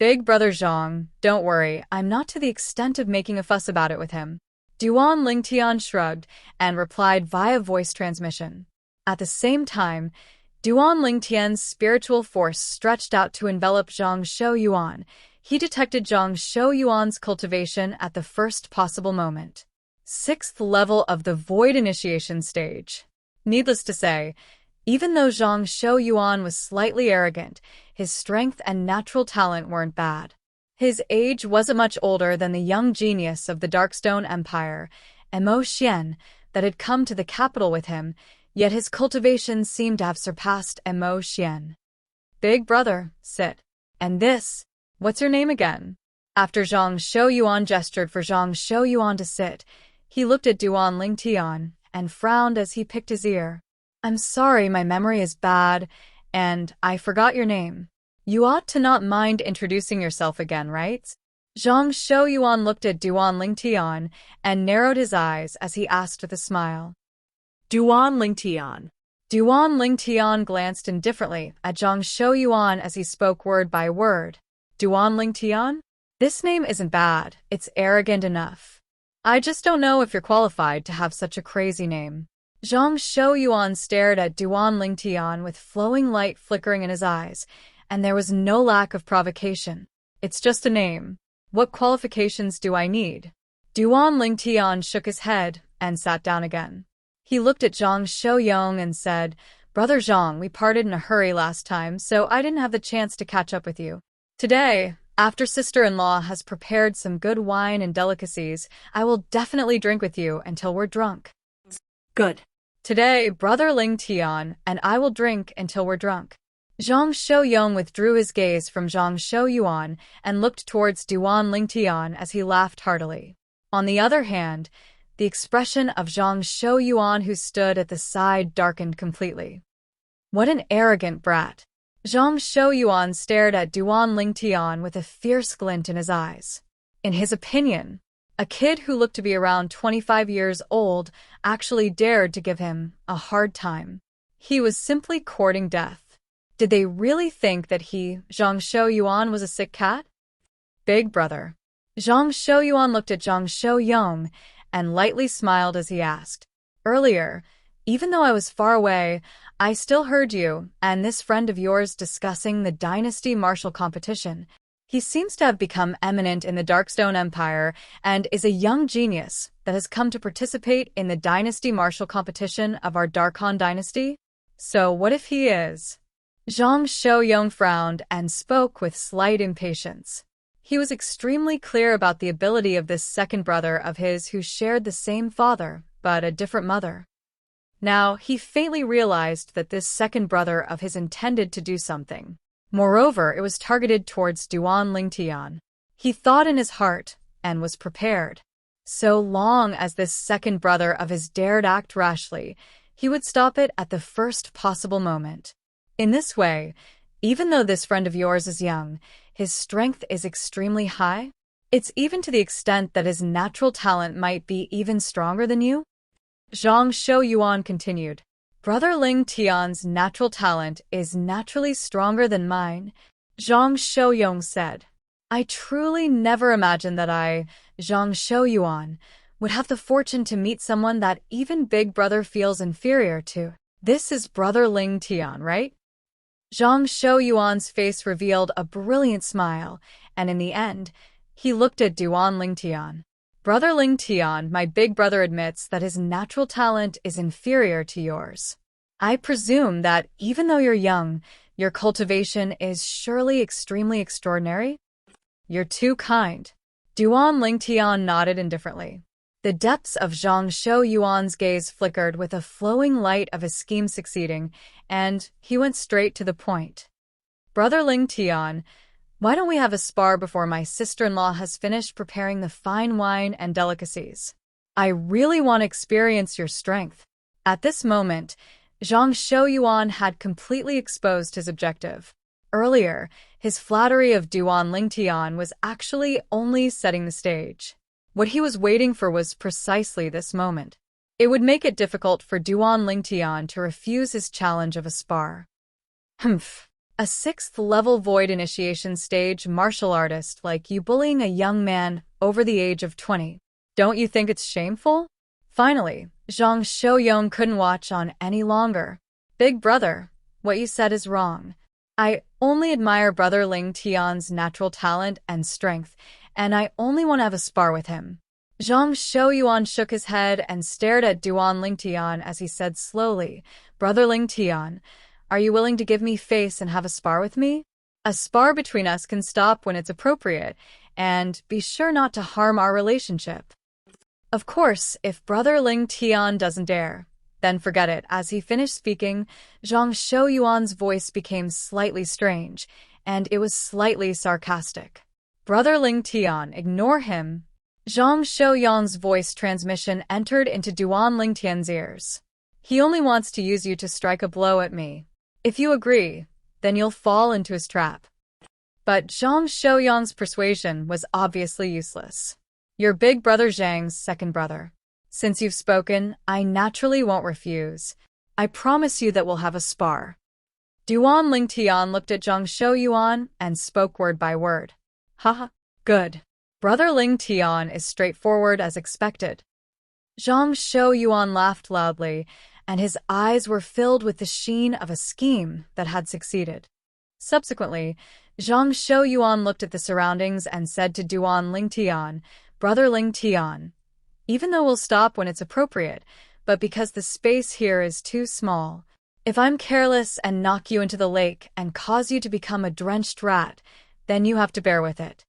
Big Brother Zhang, don't worry, I'm not to the extent of making a fuss about it with him. Duan Lingtian shrugged and replied via voice transmission. At the same time, Duan Lingtian's spiritual force stretched out to envelop Zhang Shouyuan. He detected Zhang Shouyuan's cultivation at the first possible moment. 6th level of the Void Initiation stage. Needless to say, even though Zhang Shouyuan was slightly arrogant, his strength and natural talent weren't bad. His age wasn't much older than the young genius of the Darkstone Empire, Mo Xian, that had come to the capital with him, yet his cultivation seemed to have surpassed Mo Xian. Big brother, sit. And this, what's your name again? After Zhang Shouyuan gestured for Zhang Shouyuan to sit, he looked at Duan Lingtian and frowned as he picked his ear. I'm sorry, my memory is bad, and I forgot your name. You ought to not mind introducing yourself again, right? Zhang Shouyuan looked at Duan Lingtian and narrowed his eyes as he asked with a smile. Duan Lingtian. Duan Lingtian glanced indifferently at Zhang Shouyuan as he spoke word by word. Duan Lingtian? This name isn't bad, it's arrogant enough. I just don't know if you're qualified to have such a crazy name. Zhang Shouyuan stared at Duan Lingtian with flowing light flickering in his eyes, and there was no lack of provocation. It's just a name. What qualifications do I need? Duan Lingtian shook his head and sat down again. He looked at Zhang Shouyong and said, Brother Zhang, we parted in a hurry last time, so I didn't have the chance to catch up with you. Today, after sister-in-law has prepared some good wine and delicacies, I will definitely drink with you until we're drunk. Good. Today, Brother Lingtian and I will drink until we're drunk. Zhang Shouyong withdrew his gaze from Zhang Shouyuan and looked towards Duan Lingtian as he laughed heartily. On the other hand, the expression of Zhang Shouyuan who stood at the side darkened completely. What an arrogant brat! Zhang Shouyuan stared at Duan Lingtian with a fierce glint in his eyes. In his opinion, a kid who looked to be around 25 years old actually dared to give him a hard time. He was simply courting death. Did they really think that he, Zhang Shouyuan, was a sick cat? Big brother. Zhang Shouyuan looked at Zhang Shouyong and lightly smiled as he asked, Earlier, even though I was far away, I still heard you and this friend of yours discussing the Dynasty Martial competition. He seems to have become eminent in the Darkstone Empire and is a young genius that has come to participate in the Dynasty Martial competition of our Darkhan dynasty. So what if he is? Zhang Shouyong frowned and spoke with slight impatience. He was extremely clear about the ability of this second brother of his who shared the same father, but a different mother. Now, he faintly realized that this second brother of his intended to do something. Moreover, it was targeted towards Duan Lingtian. He thought in his heart and was prepared. So long as this second brother of his dared act rashly, he would stop it at the first possible moment. In this way, even though this friend of yours is young, his strength is extremely high. It's even to the extent that his natural talent might be even stronger than you. Zhang Shouyuan continued, Brother Lingtian's natural talent is naturally stronger than mine. Zhang Shouyong said, I truly never imagined that I, Zhang Shouyuan, would have the fortune to meet someone that even Big Brother feels inferior to. This is Brother Lingtian, right? Zhang Shouyuan's face revealed a brilliant smile, and in the end, he looked at Duan Lingtian. Brother Lingtian, my big brother admits that his natural talent is inferior to yours. I presume that even though you're young, your cultivation is surely extremely extraordinary? You're too kind. Duan Lingtian nodded indifferently. The depths of Zhang Shouyuan's gaze flickered with a flowing light of his scheme succeeding, and he went straight to the point. Brother Lingtian, why don't we have a spar before my sister-in-law has finished preparing the fine wine and delicacies? I really want to experience your strength. At this moment, Zhang Shouyuan had completely exposed his objective. Earlier, his flattery of Duan Lingtian was actually only setting the stage. What he was waiting for was precisely this moment. It would make it difficult for Duan Lingtian to refuse his challenge of a spar. Humph. A 6th-level Void Initiation stage martial artist like you bullying a young man over the age of 20. Don't you think it's shameful? Finally, Zhang Shouyong couldn't watch on any longer. Big brother, what you said is wrong. I only admire Brother Ling Tian's natural talent and strength, and I only want to have a spar with him. Zhang Shouyuan shook his head and stared at Duan Lingtian as he said slowly, Brother Ling Tian, are you willing to give me face and have a spar with me? A spar between us can stop when it's appropriate, and be sure not to harm our relationship. Of course, if Brother Ling Tian doesn't dare, then forget it. As he finished speaking, Zhang Shouyuan's voice became slightly strange, and it was slightly sarcastic. Brother Ling Tian, ignore him. Zhang Shouyuan's voice transmission entered into Duan Lingtian's ears. He only wants to use you to strike a blow at me. If you agree, then you'll fall into his trap. But Zhang Shouyuan's persuasion was obviously useless. Your big brother Zhang's second brother. Since you've spoken, I naturally won't refuse. I promise you that we'll have a spar. Duan Lingtian looked at Zhang Shouyuan and spoke word by word. Haha, good. Brother Ling Tian is straightforward as expected. Zhang Shouyuan laughed loudly, and his eyes were filled with the sheen of a scheme that had succeeded. Subsequently, Zhang Shouyuan looked at the surroundings and said to Duan Ling Tian, Brother Ling Tian, even though we'll stop when it's appropriate, but because the space here is too small, if I'm careless and knock you into the lake and cause you to become a drenched rat, then you have to bear with it.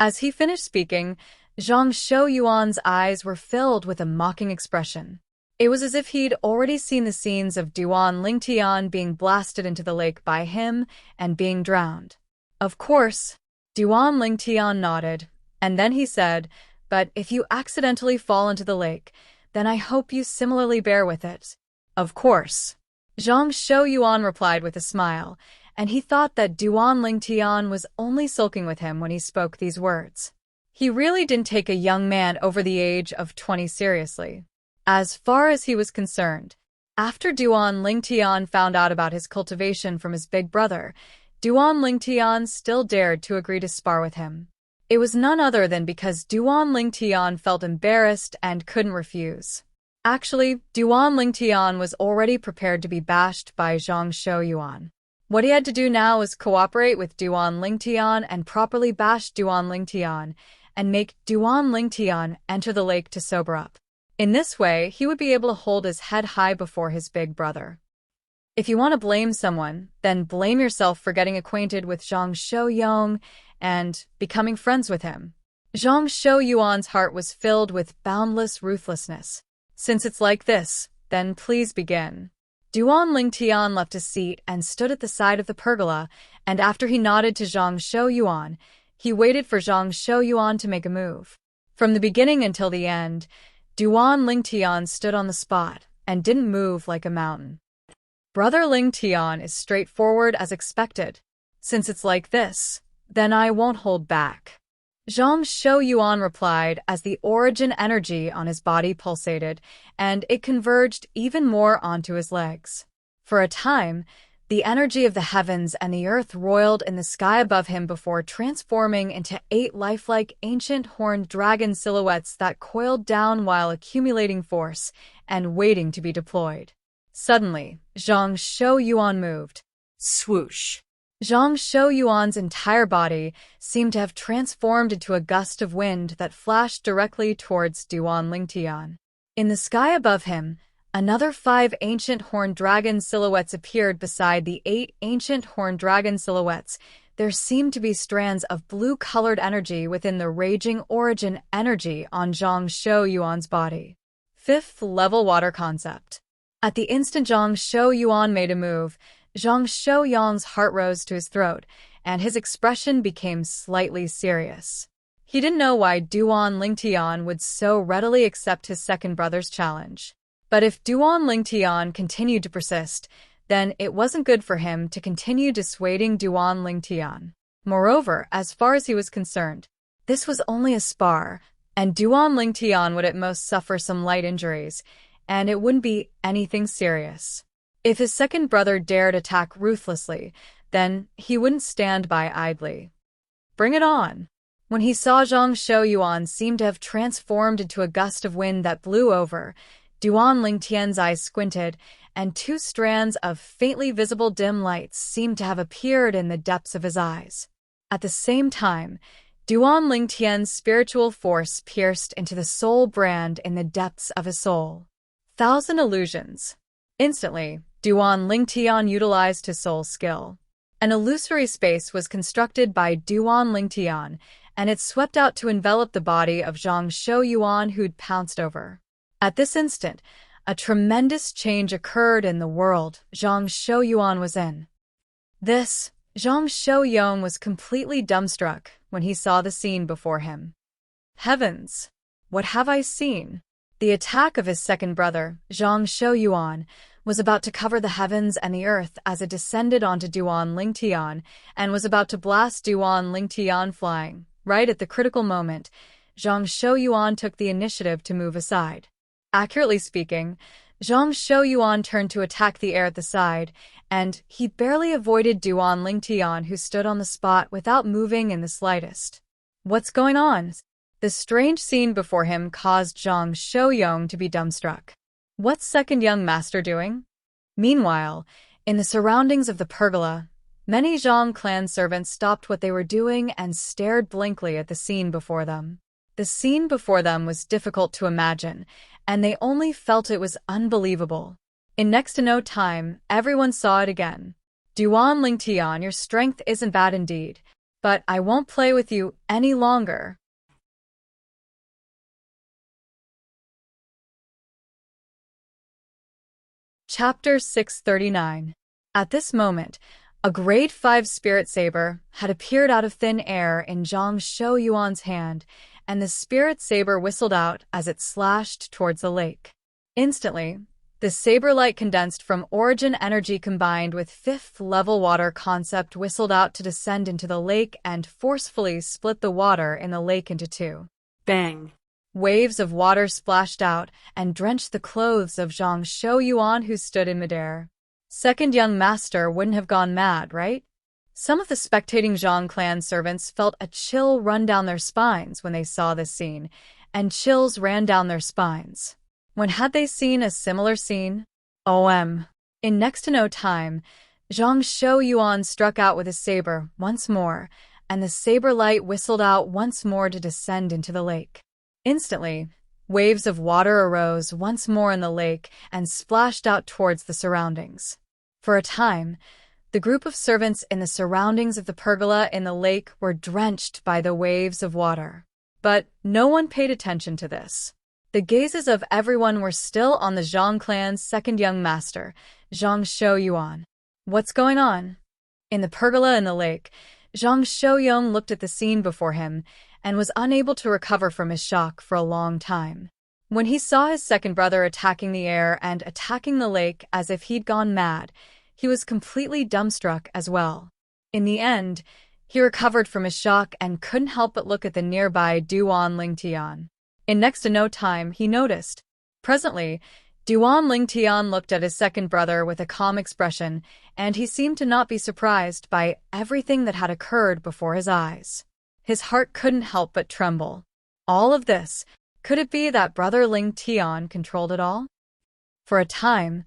As he finished speaking, Zhang Shouyuan's eyes were filled with a mocking expression. It was as if he'd already seen the scenes of Duan Lingtian being blasted into the lake by him and being drowned. Of course, Duan Lingtian nodded, and then he said, but if you accidentally fall into the lake, then I hope you similarly bear with it. Of course. Zhang Shouyuan replied with a smile, and he thought that Duan Lingtian was only sulking with him when he spoke these words. He really didn't take a young man over the age of 20 seriously. As far as he was concerned, after Duan Lingtian found out about his cultivation from his big brother, Duan Lingtian still dared to agree to spar with him. It was none other than because Duan Lingtian felt embarrassed and couldn't refuse. Actually, Duan Lingtian was already prepared to be bashed by Zhang Shouyuan. What he had to do now was cooperate with Duan Lingtian and properly bash Duan Lingtian and make Duan Lingtian enter the lake to sober up. In this way, he would be able to hold his head high before his big brother. If you want to blame someone, then blame yourself for getting acquainted with Zhang Shouyuan and becoming friends with him. Zhang Shouyuan's heart was filled with boundless ruthlessness. Since it's like this, then please begin. Duan Lingtian left his seat and stood at the side of the pergola, and after he nodded to Zhang Shouyuan, he waited for Zhang Shouyuan to make a move. From the beginning until the end, Duan Lingtian stood on the spot and didn't move like a mountain. Brother Ling Tian is straightforward as expected. Since it's like this, then I won't hold back. Zhang Shouyuan replied as the origin energy on his body pulsated, and it converged even more onto his legs. For a time, the energy of the heavens and the earth roiled in the sky above him before transforming into 8 lifelike ancient horned dragon silhouettes that coiled down while accumulating force and waiting to be deployed. Suddenly, Zhang Shouyuan moved. Swoosh. Zhang Shouyuan's entire body seemed to have transformed into a gust of wind that flashed directly towards Duan Lingtian. In the sky above him, another 5 ancient horned dragon silhouettes appeared beside the 8 ancient horned dragon silhouettes. There seemed to be strands of blue-colored energy within the raging origin energy on Zhang Shouyuan's body. 5th level water concept. At the instant Zhang Shouyuan made a move, Zhang Shouyuan's heart rose to his throat, and his expression became slightly serious. He didn't know why Duan Lingtian would so readily accept his second brother's challenge. But if Duan Lingtian continued to persist, then it wasn't good for him to continue dissuading Duan Lingtian. Moreover, as far as he was concerned, this was only a spar, and Duan Lingtian would at most suffer some light injuries, and it wouldn't be anything serious. If his second brother dared attack ruthlessly, then he wouldn't stand by idly. Bring it on! When he saw Zhang Shouyuan seem to have transformed into a gust of wind that blew over, Duan Lingtian's eyes squinted, and two strands of faintly visible dim lights seemed to have appeared in the depths of his eyes. At the same time, Duan Lingtian's spiritual force pierced into the soul brand in the depths of his soul. Thousand illusions. Instantly, Duan Lingtian utilized his soul skill. An illusory space was constructed by Duan Lingtian, and it swept out to envelop the body of Zhang Shouyuan, who'd pounced over. At this instant, a tremendous change occurred in the world Zhang Shouyuan was in. Zhang Shouyuan was completely dumbstruck when he saw the scene before him. Heavens! What have I seen? The attack of his second brother, Zhang Shouyuan, was about to cover the heavens and the earth as it descended onto Duan Lingtian and was about to blast Duan Lingtian flying. Right at the critical moment, Zhang Shouyuan took the initiative to move aside. Accurately speaking, Zhang Shouyuan turned to attack the air at the side, and he barely avoided Duan Lingtian, who stood on the spot without moving in the slightest. What's going on? The strange scene before him caused Zhang Shouyuan to be dumbstruck. What's second young master doing? Meanwhile, in the surroundings of the pergola, many Zhang clan servants stopped what they were doing and stared blankly at the scene before them. The scene before them was difficult to imagine, and they only felt it was unbelievable. In next to no time, everyone saw it again. Duan Lingtian, your strength isn't bad indeed, but I won't play with you any longer. Chapter 639. At this moment, a grade 5 spirit saber had appeared out of thin air in Zhang Shouyuan's hand, and the spirit saber whistled out as it slashed towards the lake. Instantly, the saber light condensed from origin energy combined with 5th level water concept whistled out to descend into the lake and forcefully split the water in the lake into two. Bang! Waves of water splashed out and drenched the clothes of Zhang Shouyuan, who stood in midair. Second young master wouldn't have gone mad, right? Some of the spectating Zhang clan servants felt a chill run down their spines when they saw this scene, and chills ran down their spines. When had they seen a similar scene? In next to no time, Zhang Shouyuan struck out with his saber once more, and the saber light whistled out once more to descend into the lake. Instantly, waves of water arose once more in the lake and splashed out towards the surroundings. For a time, the group of servants in the surroundings of the pergola in the lake were drenched by the waves of water. But no one paid attention to this. The gazes of everyone were still on the Zhang clan's second young master, Zhang Shouyuan. What's going on? In the pergola in the lake, Zhang Shouyuan looked at the scene before him and was unable to recover from his shock for a long time. When he saw his second brother attacking the air and attacking the lake as if he'd gone mad, he was completely dumbstruck as well. In the end, he recovered from his shock and couldn't help but look at the nearby Duan Lingtian. In next to no time, he noticed. Presently, Duan Lingtian looked at his second brother with a calm expression, and he seemed to not be surprised by everything that had occurred before his eyes. His heart couldn't help but tremble. All of this, could it be that brother Lingtian controlled it all? For a time,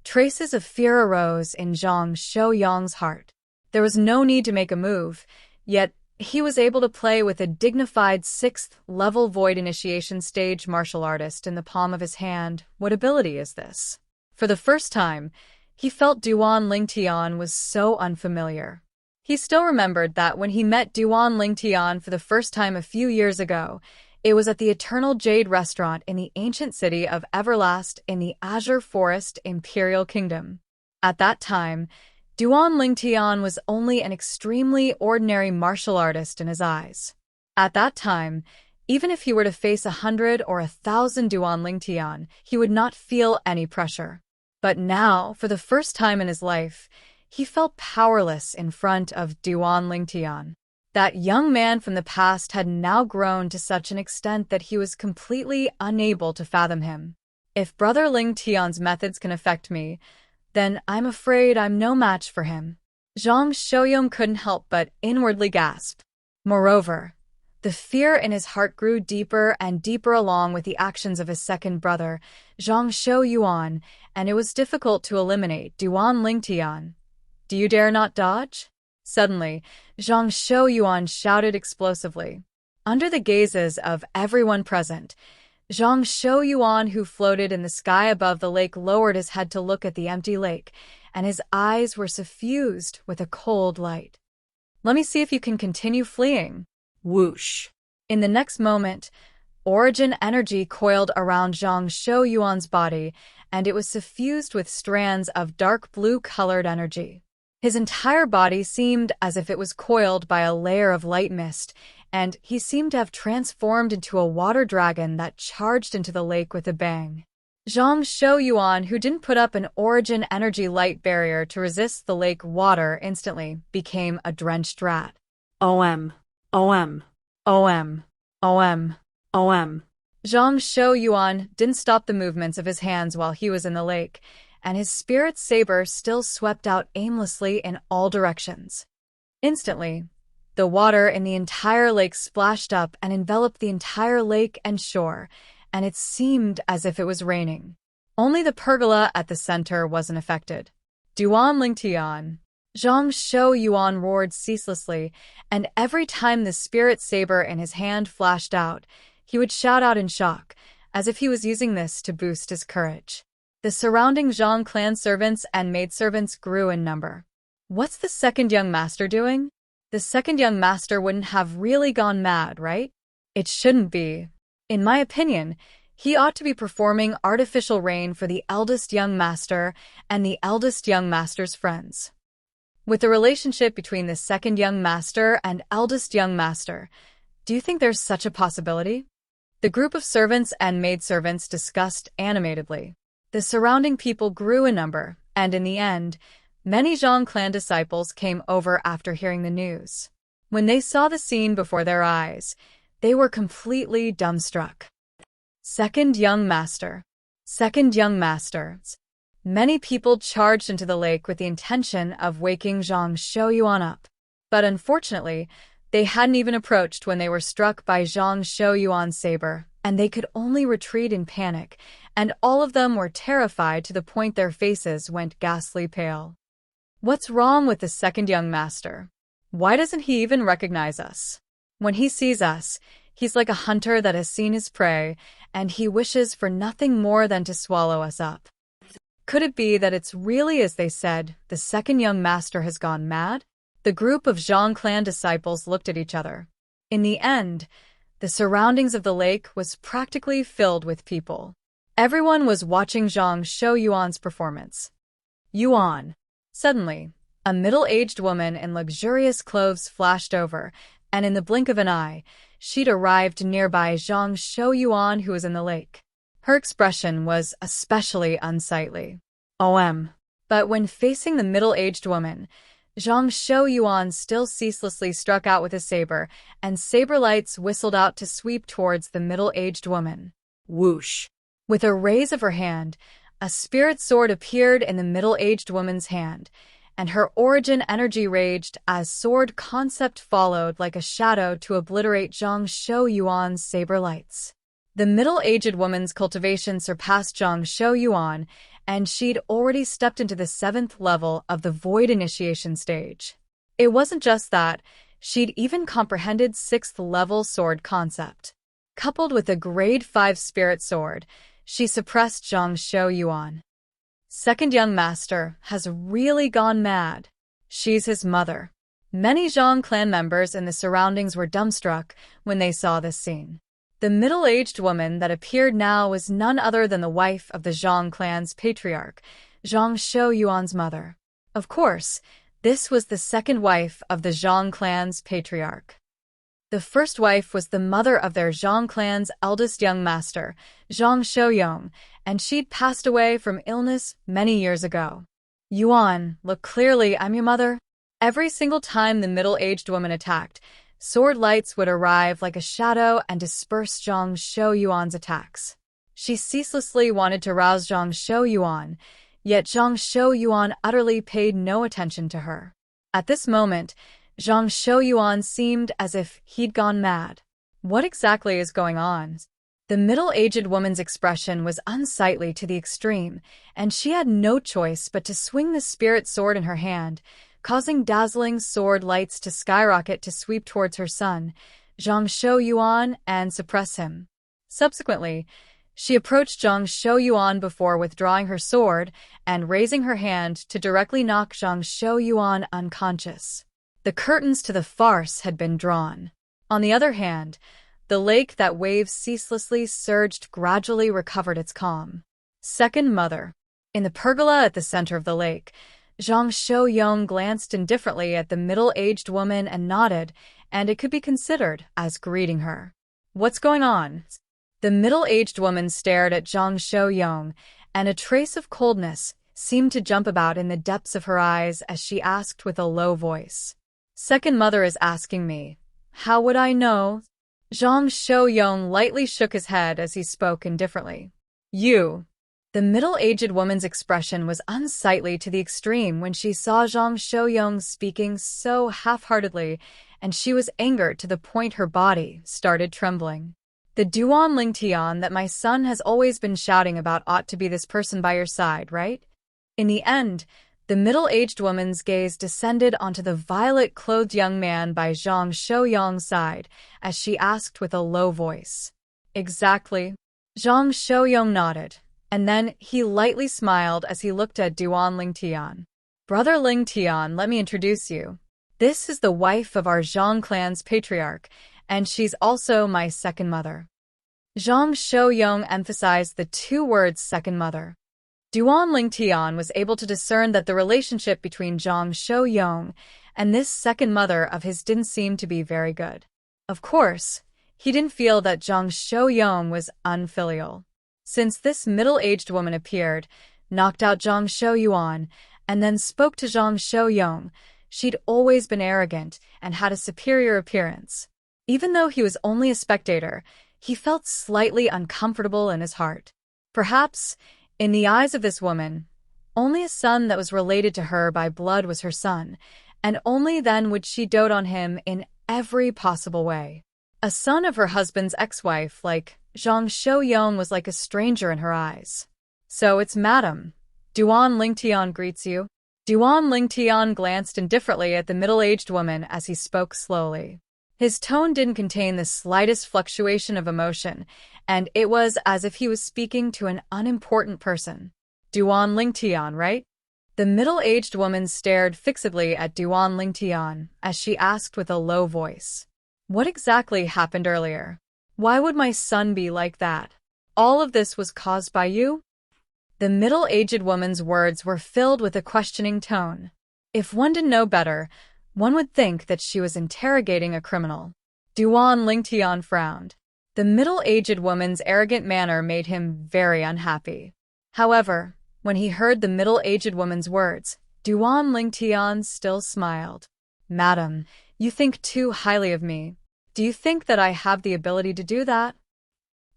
traces of fear arose in Zhang Shouyuan's heart. There was no need to make a move, yet he was able to play with a dignified 6th level void initiation stage martial artist in the palm of his hand. What ability is this? For the first time, he felt Duan Lingtian was so unfamiliar. He still remembered that when he met Duan Lingtian for the first time a few years ago, it was at the Eternal Jade restaurant in the ancient city of Everlast in the Azure Forest Imperial Kingdom. At that time, Duan Lingtian was only an extremely ordinary martial artist in his eyes. At that time, even if he were to face 100 or 1,000 Duan Lingtian, he would not feel any pressure. But now, for the first time in his life, he felt powerless in front of Duan Lingtian. That young man from the past had now grown to such an extent that he was completely unable to fathom him. If brother Lingtian's methods can affect me, then I'm afraid I'm no match for him. Zhang Shouyuan couldn't help but inwardly gasp. Moreover, The fear in his heart grew deeper and deeper along with the actions of his second brother, Zhang Shouyuan, and it was difficult to eliminate Duan Lingtian. Do you dare not dodge? Suddenly, Zhang Shouyuan shouted explosively. Under the gazes of everyone present, Zhang Shouyuan, who floated in the sky above the lake, lowered his head to look at the empty lake, and his eyes were suffused with a cold light. Let me see if you can continue fleeing. Whoosh. In the next moment, origin energy coiled around Zhang Shouyuan's body, and it was suffused with strands of dark blue-colored energy. His entire body seemed as if it was coiled by a layer of light mist, and he seemed to have transformed into a water dragon that charged into the lake with a bang. Zhang Shouyuan, who didn't put up an origin energy light barrier to resist the lake water, instantly became a drenched rat. OM. OM. OM. OM. OM. Zhang Shouyuan didn't stop the movements of his hands while he was in the lake, and his spirit saber still swept out aimlessly in all directions. Instantly, the water in the entire lake splashed up and enveloped the entire lake and shore, and it seemed as if it was raining. Only the pergola at the center wasn't affected. Duan Lingtian. Zhang Shouyuan roared ceaselessly, and every time the spirit saber in his hand flashed out, he would shout out in shock, as if he was using this to boost his courage. The surrounding Zhang clan servants and maidservants grew in number. What's the second young master doing? The second young master wouldn't have really gone mad, right? It shouldn't be. In my opinion, he ought to be performing artificial rain for the eldest young master and the eldest young master's friends. With the relationship between the second young master and eldest young master, do you think there's such a possibility? The group of servants and maidservants discussed animatedly. The surrounding people grew in number, and in the end, many Zhang clan disciples came over after hearing the news. When they saw the scene before their eyes, they were completely dumbstruck. Second young master. Second young master. Many people charged into the lake with the intention of waking Zhang Shouyuan up. But unfortunately, they hadn't even approached when they were struck by Zhang Shouyuan's saber, and they could only retreat in panic, and all of them were terrified to the point their faces went ghastly pale. What's wrong with the second young master? Why doesn't he even recognize us? When he sees us, he's like a hunter that has seen his prey, and he wishes for nothing more than to swallow us up. Could it be that it's really as they said, the second young master has gone mad? The group of Zhang clan disciples looked at each other. In the end, the surroundings of the lake was practically filled with people. Everyone was watching Zhang Shouyuan's performance. Yuan. Suddenly, a middle-aged woman in luxurious clothes flashed over, and in the blink of an eye, she'd arrived nearby Zhang Shouyuan, who was in the lake. Her expression was especially unsightly. OM. But when facing the middle-aged woman, Zhang Shouyuan still ceaselessly struck out with his saber, and saber lights whistled out to sweep towards the middle-aged woman. Whoosh. With a raise of her hand, a spirit sword appeared in the middle-aged woman's hand, and her origin energy raged as sword concept followed like a shadow to obliterate Zhang Shouyuan's saber lights. The middle-aged woman's cultivation surpassed Zhang Shouyuan, and she'd already stepped into the 7th level of the Void Initiation stage. It wasn't just that, she'd even comprehended 6th level sword concept. Coupled with a grade 5 spirit sword, she suppressed Zhang Shouyuan. Second young master has really gone mad. She's his mother. Many Zhang clan members in the surroundings were dumbstruck when they saw this scene. The middle-aged woman that appeared now was none other than the wife of the Zhang clan's patriarch, Zhang Shouyuan's mother. Of course, this was the second wife of the Zhang clan's patriarch. The first wife was the mother of their Zhang clan's eldest young master, Zhang Shouyong, and she'd passed away from illness many years ago. Yuan, look clearly, I'm your mother. Every single time the middle-aged woman attacked, sword lights would arrive like a shadow and disperse Zhang Shouyuan's attacks. She ceaselessly wanted to rouse Zhang Shouyuan, yet Zhang Shouyuan utterly paid no attention to her. At this moment, Zhang Shouyuan seemed as if he'd gone mad. What exactly is going on? The middle-aged woman's expression was unsightly to the extreme, and she had no choice but to swing the spirit sword in her hand, causing dazzling sword lights to skyrocket to sweep towards her son, Zhang Shouyuan, and suppress him. Subsequently, she approached Zhang Shouyuan before withdrawing her sword and raising her hand to directly knock Zhang Shouyuan unconscious. The curtains to the farce had been drawn. On the other hand, the lake that waves ceaselessly surged gradually recovered its calm. Second mother. In the pergola at the center of the lake, Zhang Shouyang glanced indifferently at the middle-aged woman and nodded, and it could be considered as greeting her. What's going on? The middle-aged woman stared at Zhang Shouyang, and a trace of coldness seemed to jump about in the depths of her eyes as she asked with a low voice. Second mother is asking me. How would I know? Zhang Shouyang lightly shook his head as he spoke indifferently. You. The middle-aged woman's expression was unsightly to the extreme when she saw Zhang Shouyang speaking so half-heartedly, and she was angered to the point her body started trembling. The Duan Lingtian that my son has always been shouting about ought to be this person by your side, right? In the end, the middle-aged woman's gaze descended onto the violet-clothed young man by Zhang Shouyang's side as she asked with a low voice. Exactly. Zhang Shouyang nodded, and then he lightly smiled as he looked at Duan Lingtian. Brother Lingtian, let me introduce you. This is the wife of our Zhang clan's patriarch, and she's also my second mother. Zhang Shouyang emphasized the two words second mother. Duan Lingtian was able to discern that the relationship between Zhang Shouyang and this second mother of his didn't seem to be very good. Of course, he didn't feel that Zhang Shouyang was unfilial. Since this middle-aged woman appeared, knocked out Zhang Shouyuan, and then spoke to Zhang Shouyang, she'd always been arrogant and had a superior appearance. Even though he was only a spectator, he felt slightly uncomfortable in his heart. Perhaps, in the eyes of this woman, only a son that was related to her by blood was her son, and only then would she dote on him in every possible way. A son of her husband's ex-wife, like Zhang Shouyang, was like a stranger in her eyes. So it's Madam. Duan Lingtian greets you. Duan Lingtian glanced indifferently at the middle-aged woman as he spoke slowly. His tone didn't contain the slightest fluctuation of emotion, and it was as if he was speaking to an unimportant person. Duan Lingtian, right? The middle-aged woman stared fixedly at Duan Lingtian as she asked with a low voice. What exactly happened earlier? Why would my son be like that? All of this was caused by you? The middle-aged woman's words were filled with a questioning tone. If one didn't know better, one would think that she was interrogating a criminal. Duan Lingtian frowned. The middle-aged woman's arrogant manner made him very unhappy. However, when he heard the middle-aged woman's words, Duan Lingtian still smiled. Madam, you think too highly of me. Do you think that I have the ability to do that?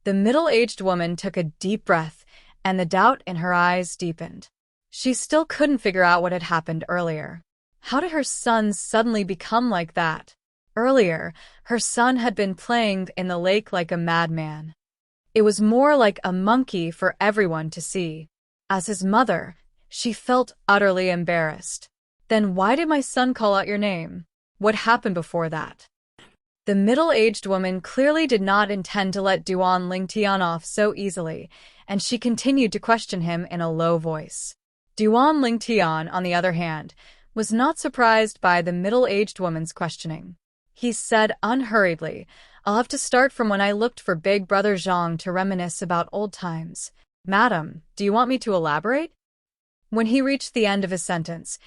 The middle-aged woman took a deep breath, and the doubt in her eyes deepened. She still couldn't figure out what had happened earlier. How did her son suddenly become like that? Earlier, her son had been playing in the lake like a madman. It was more like a monkey for everyone to see. As his mother, she felt utterly embarrassed. Then why did my son call out your name? What happened before that? The middle-aged woman clearly did not intend to let Duan Lingtian off so easily, and she continued to question him in a low voice. Duan Lingtian, on the other hand, was not surprised by the middle-aged woman's questioning. He said unhurriedly, I'll have to start from when I looked for Big Brother Zhang to reminisce about old times. Madam, do you want me to elaborate? When he reached the end of his sentence,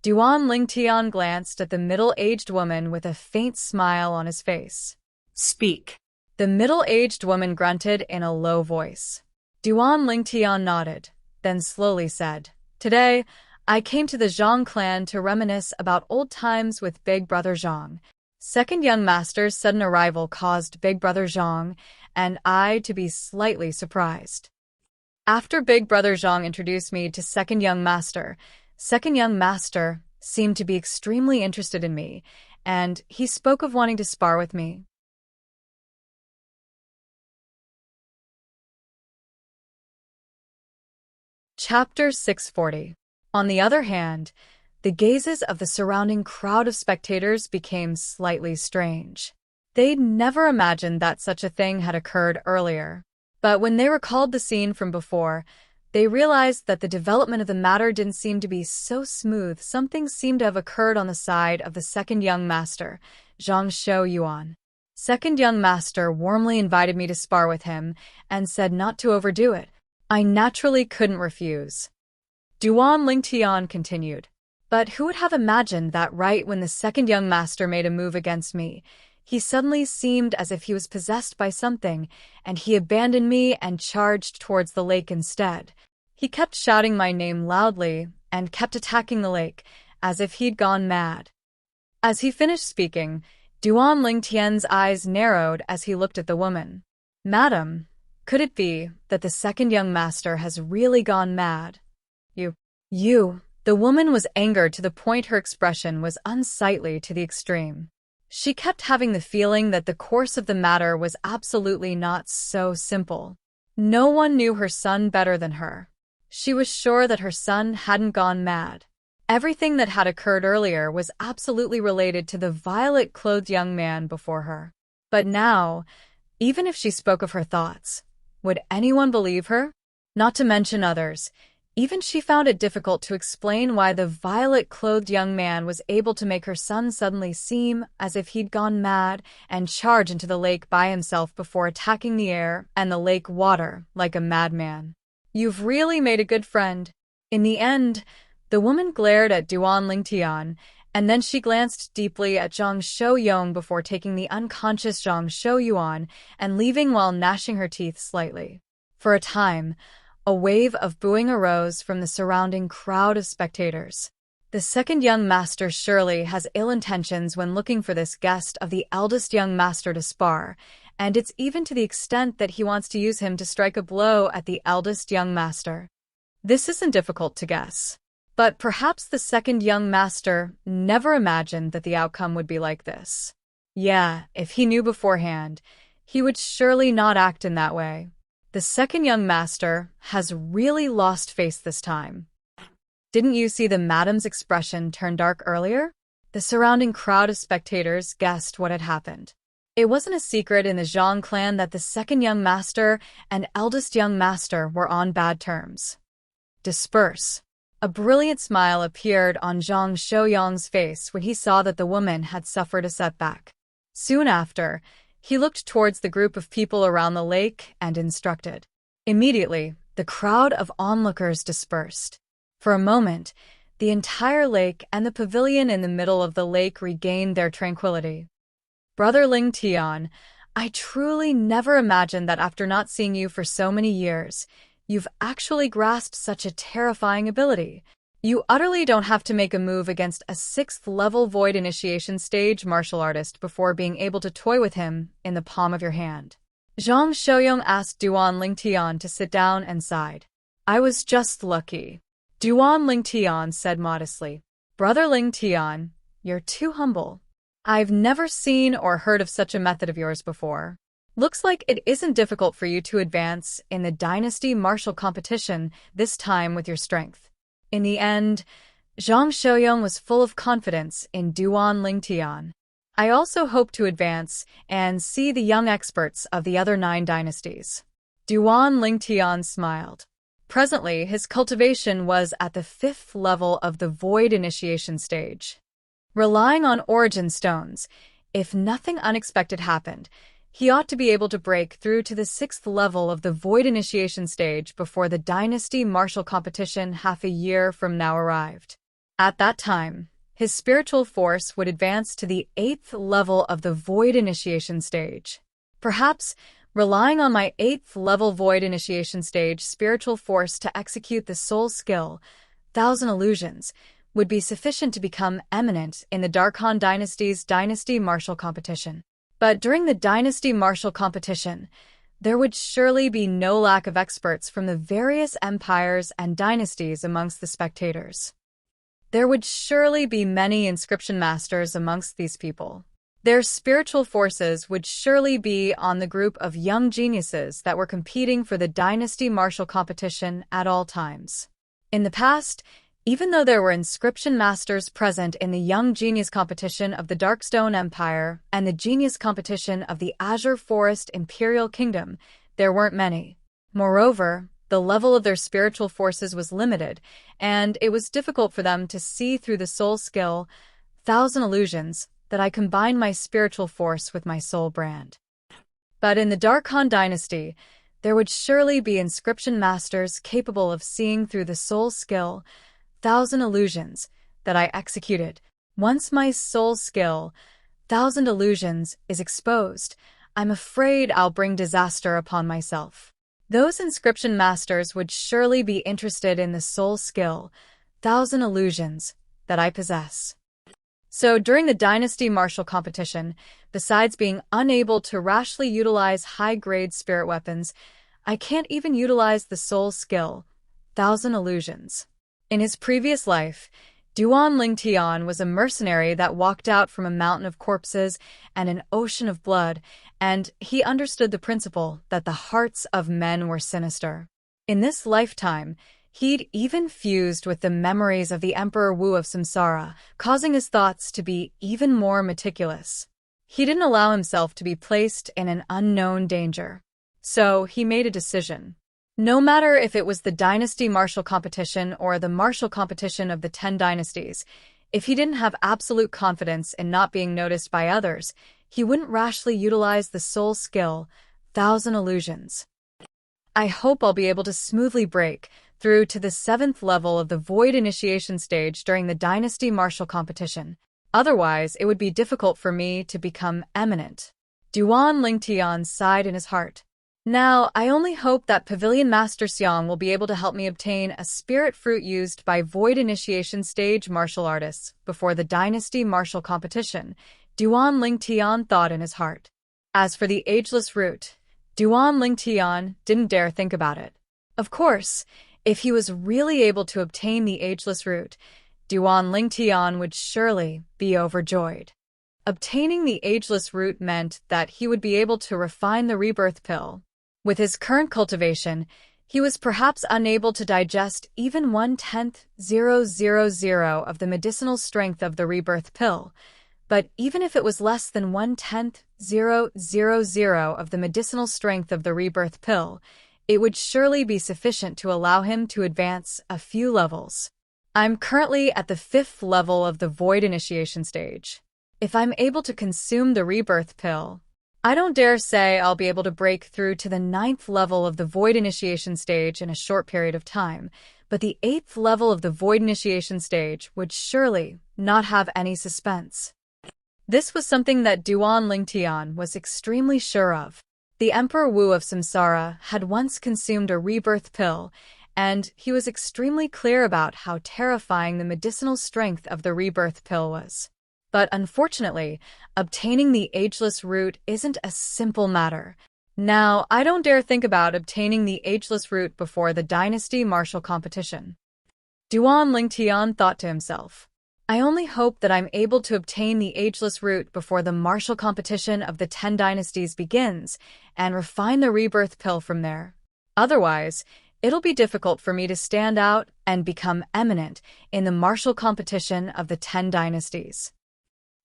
Duan Lingtian glanced at the middle-aged woman with a faint smile on his face. Speak. The middle-aged woman grunted in a low voice. Duan Lingtian nodded, then slowly said, Today, I came to the Zhang clan to reminisce about old times with Big Brother Zhang. Second young master's sudden arrival caused Big Brother Zhang and I to be slightly surprised. After Big Brother Zhang introduced me to second young master seemed to be extremely interested in me, and he spoke of wanting to spar with me. Chapter 640. On the other hand, the gazes of the surrounding crowd of spectators became slightly strange. They'd never imagined that such a thing had occurred earlier. But when they recalled the scene from before, they realized that the development of the matter didn't seem to be so smooth. Something seemed to have occurred on the side of the second young master, Zhang Shouyuan. Second young master warmly invited me to spar with him and said not to overdo it. I naturally couldn't refuse. Duan Lingtian continued. But who would have imagined that right when the second young master made a move against me, he suddenly seemed as if he was possessed by something, and he abandoned me and charged towards the lake instead. He kept shouting my name loudly and kept attacking the lake, as if he'd gone mad. As he finished speaking, Duan Lingtian's eyes narrowed as he looked at the woman. Madam, could it be that the second young master has really gone mad? You. The woman was angered to the point her expression was unsightly to the extreme. She kept having the feeling that the course of the matter was absolutely not so simple. No one knew her son better than her. She was sure that her son hadn't gone mad. Everything that had occurred earlier was absolutely related to the violet-clothed young man before her. But now, even if she spoke of her thoughts, would anyone believe her? Not to mention others. Even she found it difficult to explain why the violet-clothed young man was able to make her son suddenly seem as if he'd gone mad and charge into the lake by himself before attacking the air and the lake water like a madman. You've really made a good friend. In the end, the woman glared at Duan Lingtian, and then she glanced deeply at Zhang Shouyong before taking the unconscious Zhang Shouyuan and leaving while gnashing her teeth slightly. For a time, a wave of booing arose from the surrounding crowd of spectators. The second young master surely has ill intentions when looking for this guest of the eldest young master to spar, and it's even to the extent that he wants to use him to strike a blow at the eldest young master. This isn't difficult to guess. But perhaps the second young master never imagined that the outcome would be like this. Yeah, if he knew beforehand, he would surely not act in that way. The second young master has really lost face this time. Didn't you see the madam's expression turn dark earlier? The surrounding crowd of spectators guessed what had happened. It wasn't a secret in the Zhang clan that the second young master and eldest young master were on bad terms. Disperse. A brilliant smile appeared on Zhang Shouyong's face when he saw that the woman had suffered a setback. Soon after, he looked towards the group of people around the lake and instructed. Immediately, the crowd of onlookers dispersed. For a moment, the entire lake and the pavilion in the middle of the lake regained their tranquility. Brother Ling Tian, I truly never imagined that after not seeing you for so many years, you've actually grasped such a terrifying ability. You utterly don't have to make a move against a 6th-level Void Initiation stage martial artist before being able to toy with him in the palm of your hand. Zhang Shouyong asked Duan Lingtian to sit down and sighed. I was just lucky. Duan Lingtian said modestly. Brother Lingtian, you're too humble. I've never seen or heard of such a method of yours before. Looks like it isn't difficult for you to advance in the dynasty martial competition, this time with your strength. In the end, Zhang Shouyong was full of confidence in Duan Lingtian. I also hope to advance and see the young experts of the other 9 dynasties. Duan Lingtian smiled. Presently, his cultivation was at the 5th level of the Void Initiation stage. Relying on origin stones, if nothing unexpected happened, he ought to be able to break through to the 6th level of the Void Initiation stage before the Dynasty Martial Competition half a year from now arrived. At that time, his spiritual force would advance to the 8th level of the Void Initiation stage. Perhaps, relying on my 8th level Void Initiation stage spiritual force to execute the soul skill, Thousand Illusions, would be sufficient to become eminent in the Darkhan Dynasty's Dynasty Martial Competition. But during the Dynasty Martial Competition, there would surely be no lack of experts from the various empires and dynasties amongst the spectators. There would surely be many inscription masters amongst these people. Their spiritual forces would surely be on the group of young geniuses that were competing for the dynasty martial competition at all times. In the past, even though there were inscription masters present in the Young Genius competition of the Darkstone Empire and the Genius competition of the Azure Forest Imperial Kingdom, there weren't many. Moreover, the level of their spiritual forces was limited, and it was difficult for them to see through the soul skill, Thousand Illusions, that I combine my spiritual force with my soul brand. But in the Dark Han dynasty, there would surely be inscription masters capable of seeing through the soul skill, Thousand Illusions, that I executed. Once my soul skill, Thousand Illusions, is exposed, I'm afraid I'll bring disaster upon myself. Those inscription masters would surely be interested in the soul skill, Thousand Illusions, that I possess. So during the Dynasty Martial competition, besides being unable to rashly utilize high-grade spirit weapons, I can't even utilize the soul skill, Thousand Illusions. In his previous life, Duan Lingtian was a mercenary that walked out from a mountain of corpses and an ocean of blood, and he understood the principle that the hearts of men were sinister. In this lifetime, he'd even fused with the memories of the Emperor Wu of Samsara, causing his thoughts to be even more meticulous. He didn't allow himself to be placed in an unknown danger. So he made a decision. No matter if it was the Dynasty Martial competition or the martial competition of the 10 dynasties, if he didn't have absolute confidence in not being noticed by others, he wouldn't rashly utilize the soul skill, Thousand Illusions. I hope I'll be able to smoothly break through to the 7th level of the Void Initiation stage during the Dynasty Martial competition. Otherwise, it would be difficult for me to become eminent. Duan Lingtian sighed in his heart. Now, I only hope that Pavilion Master Xiang will be able to help me obtain a spirit fruit used by Void Initiation stage martial artists before the Dynasty Martial competition, Duan Lingtian thought in his heart. As for the ageless root, Duan Lingtian didn't dare think about it. Of course, if he was really able to obtain the ageless root, Duan Lingtian would surely be overjoyed. Obtaining the ageless root meant that he would be able to refine the rebirth pill. With his current cultivation, he was perhaps unable to digest even 1/10,000 of the medicinal strength of the rebirth pill, but even if it was less than 1/10,000 of the medicinal strength of the rebirth pill, it would surely be sufficient to allow him to advance a few levels. I'm currently at the 5th level of the Void Initiation stage. If I'm able to consume the rebirth pill, I don't dare say I'll be able to break through to the 9th level of the Void Initiation stage in a short period of time, but the 8th level of the Void Initiation stage would surely not have any suspense. This was something that Duan Lingtian was extremely sure of. The Emperor Wu of Samsara had once consumed a rebirth pill, and he was extremely clear about how terrifying the medicinal strength of the rebirth pill was. But unfortunately, obtaining the ageless root isn't a simple matter. Now, I don't dare think about obtaining the ageless root before the Dynasty Martial competition. Duan Lingtian thought to himself, I only hope that I'm able to obtain the ageless root before the martial competition of the 10 dynasties begins and refine the rebirth pill from there. Otherwise, it'll be difficult for me to stand out and become eminent in the martial competition of the 10 dynasties.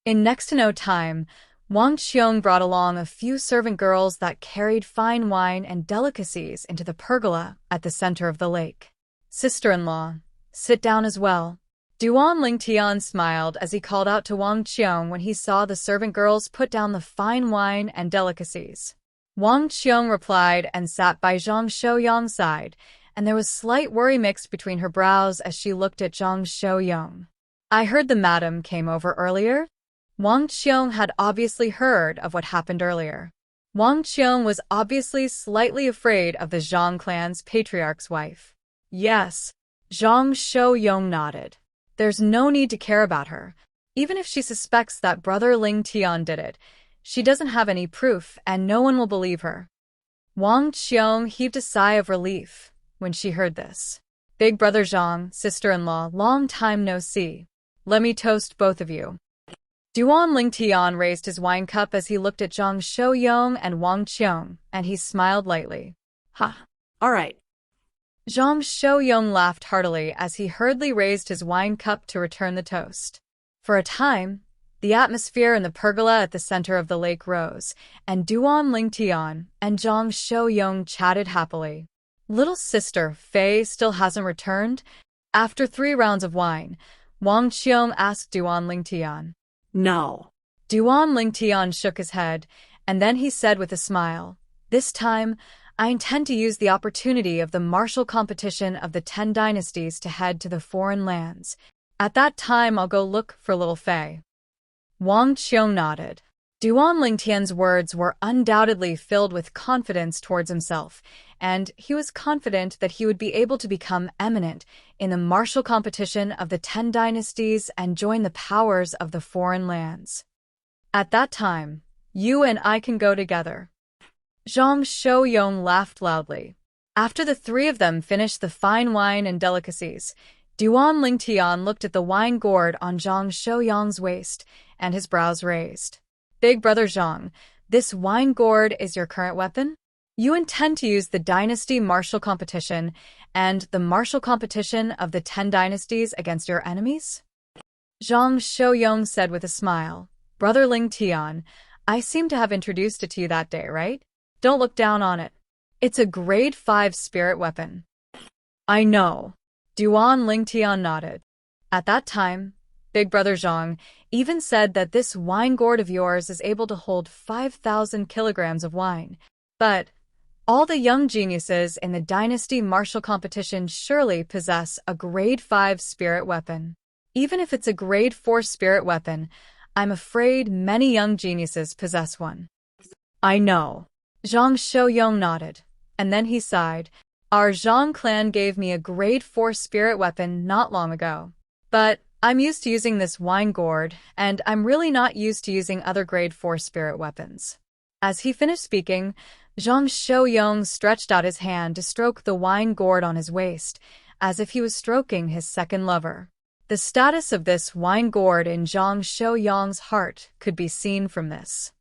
In next to no time, Wang Qiong brought along a few servant girls that carried fine wine and delicacies into the pergola at the center of the lake. Sister-in-law, sit down as well. Duan Lingtian smiled as he called out to Wang Qiong when he saw the servant girls put down the fine wine and delicacies. Wang Qiong replied and sat by Zhang Shouyang's side, and there was slight worry mixed between her brows as she looked at Zhang Shouyang. I heard the madam came over earlier? Wang Qiong had obviously heard of what happened earlier. Wang Qiong was obviously slightly afraid of the Zhang clan's patriarch's wife. Yes, Zhang Shouyang nodded. There's no need to care about her. Even if she suspects that brother Ling Tian did it, she doesn't have any proof and no one will believe her. Wang Qiong heaved a sigh of relief when she heard this. Big brother Zhang, sister-in-law, long time no see. Let me toast both of you. Duan Lingtian raised his wine cup as he looked at Zhang Shouyong and Wang Qiong, and he smiled lightly. Ha. All right. Zhang Shouyong laughed heartily as he hurriedly raised his wine cup to return the toast. For a time, the atmosphere in the pergola at the center of the lake rose, and Duan Lingtian and Zhang Shouyong chatted happily. Little sister Fei still hasn't returned? After 3 rounds of wine, Wang Qiong asked Duan Lingtian. No. Duan Lingtian shook his head, and then he said with a smile, "This time, I intend to use the opportunity of the martial competition of the 10 dynasties to head to the foreign lands. At that time, I'll go look for little Fei." Wang Qiong nodded. Duan Lingtian's words were undoubtedly filled with confidence towards himself, and he was confident that he would be able to become eminent in the martial competition of the 10 dynasties and join the powers of the foreign lands. At that time, you and I can go together. Zhang Shouyong laughed loudly. After the 3 of them finished the fine wine and delicacies, Duan Lingtian looked at the wine gourd on Zhang Shouyong's waist, and his brows raised. Big brother Zhang, this wine gourd is your current weapon? You intend to use the dynasty martial competition and the martial competition of the 10 dynasties against your enemies? Zhang Shouyong said with a smile. Brother Lingtian, I seem to have introduced it to you that day, right? Don't look down on it. It's a grade 5 spirit weapon. I know. Duan Lingtian nodded. At that time, Big Brother Zhang even said that this wine gourd of yours is able to hold 5,000 kilograms of wine. But all the young geniuses in the dynasty martial competition surely possess a grade 5 spirit weapon. Even if it's a grade 4 spirit weapon, I'm afraid many young geniuses possess one. I know. Zhang Shouyong nodded, and then he sighed. Our Zhang clan gave me a grade 4 spirit weapon not long ago. But I'm used to using this wine gourd, and I'm really not used to using other grade 4 spirit weapons. As he finished speaking, Zhang Shouyong stretched out his hand to stroke the wine gourd on his waist, as if he was stroking his second lover. The status of this wine gourd in Zhang Shouyong's heart could be seen from this.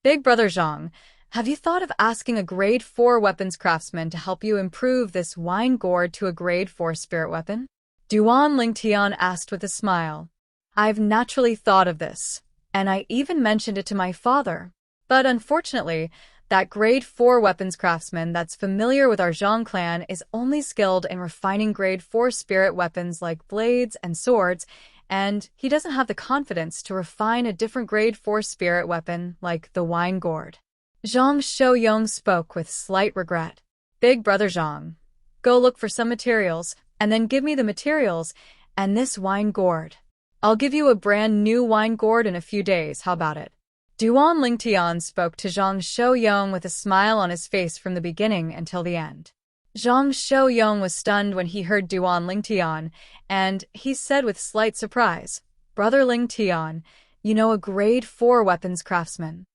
Big Brother Zhang, have you thought of asking a grade 4 weapons craftsman to help you improve this wine gourd to a grade 4 spirit weapon? Duan Lingtian asked with a smile. I've naturally thought of this, and I even mentioned it to my father. But unfortunately, that grade 4 weapons craftsman that's familiar with our Zhang clan is only skilled in refining grade 4 spirit weapons like blades and swords, and he doesn't have the confidence to refine a different grade 4 spirit weapon like the wine gourd. Zhang Shouyong spoke with slight regret. Big Brother Zhang, go look for some materials, and then give me the materials and this wine gourd. I'll give you a brand new wine gourd in a few days, how about it? Duan Lingtian spoke to Zhang Shouyong with a smile on his face from the beginning until the end. Zhang Shouyong was stunned when he heard Duan Lingtian, and he said with slight surprise, Brother Lingtian, you know a grade 4 weapons craftsman.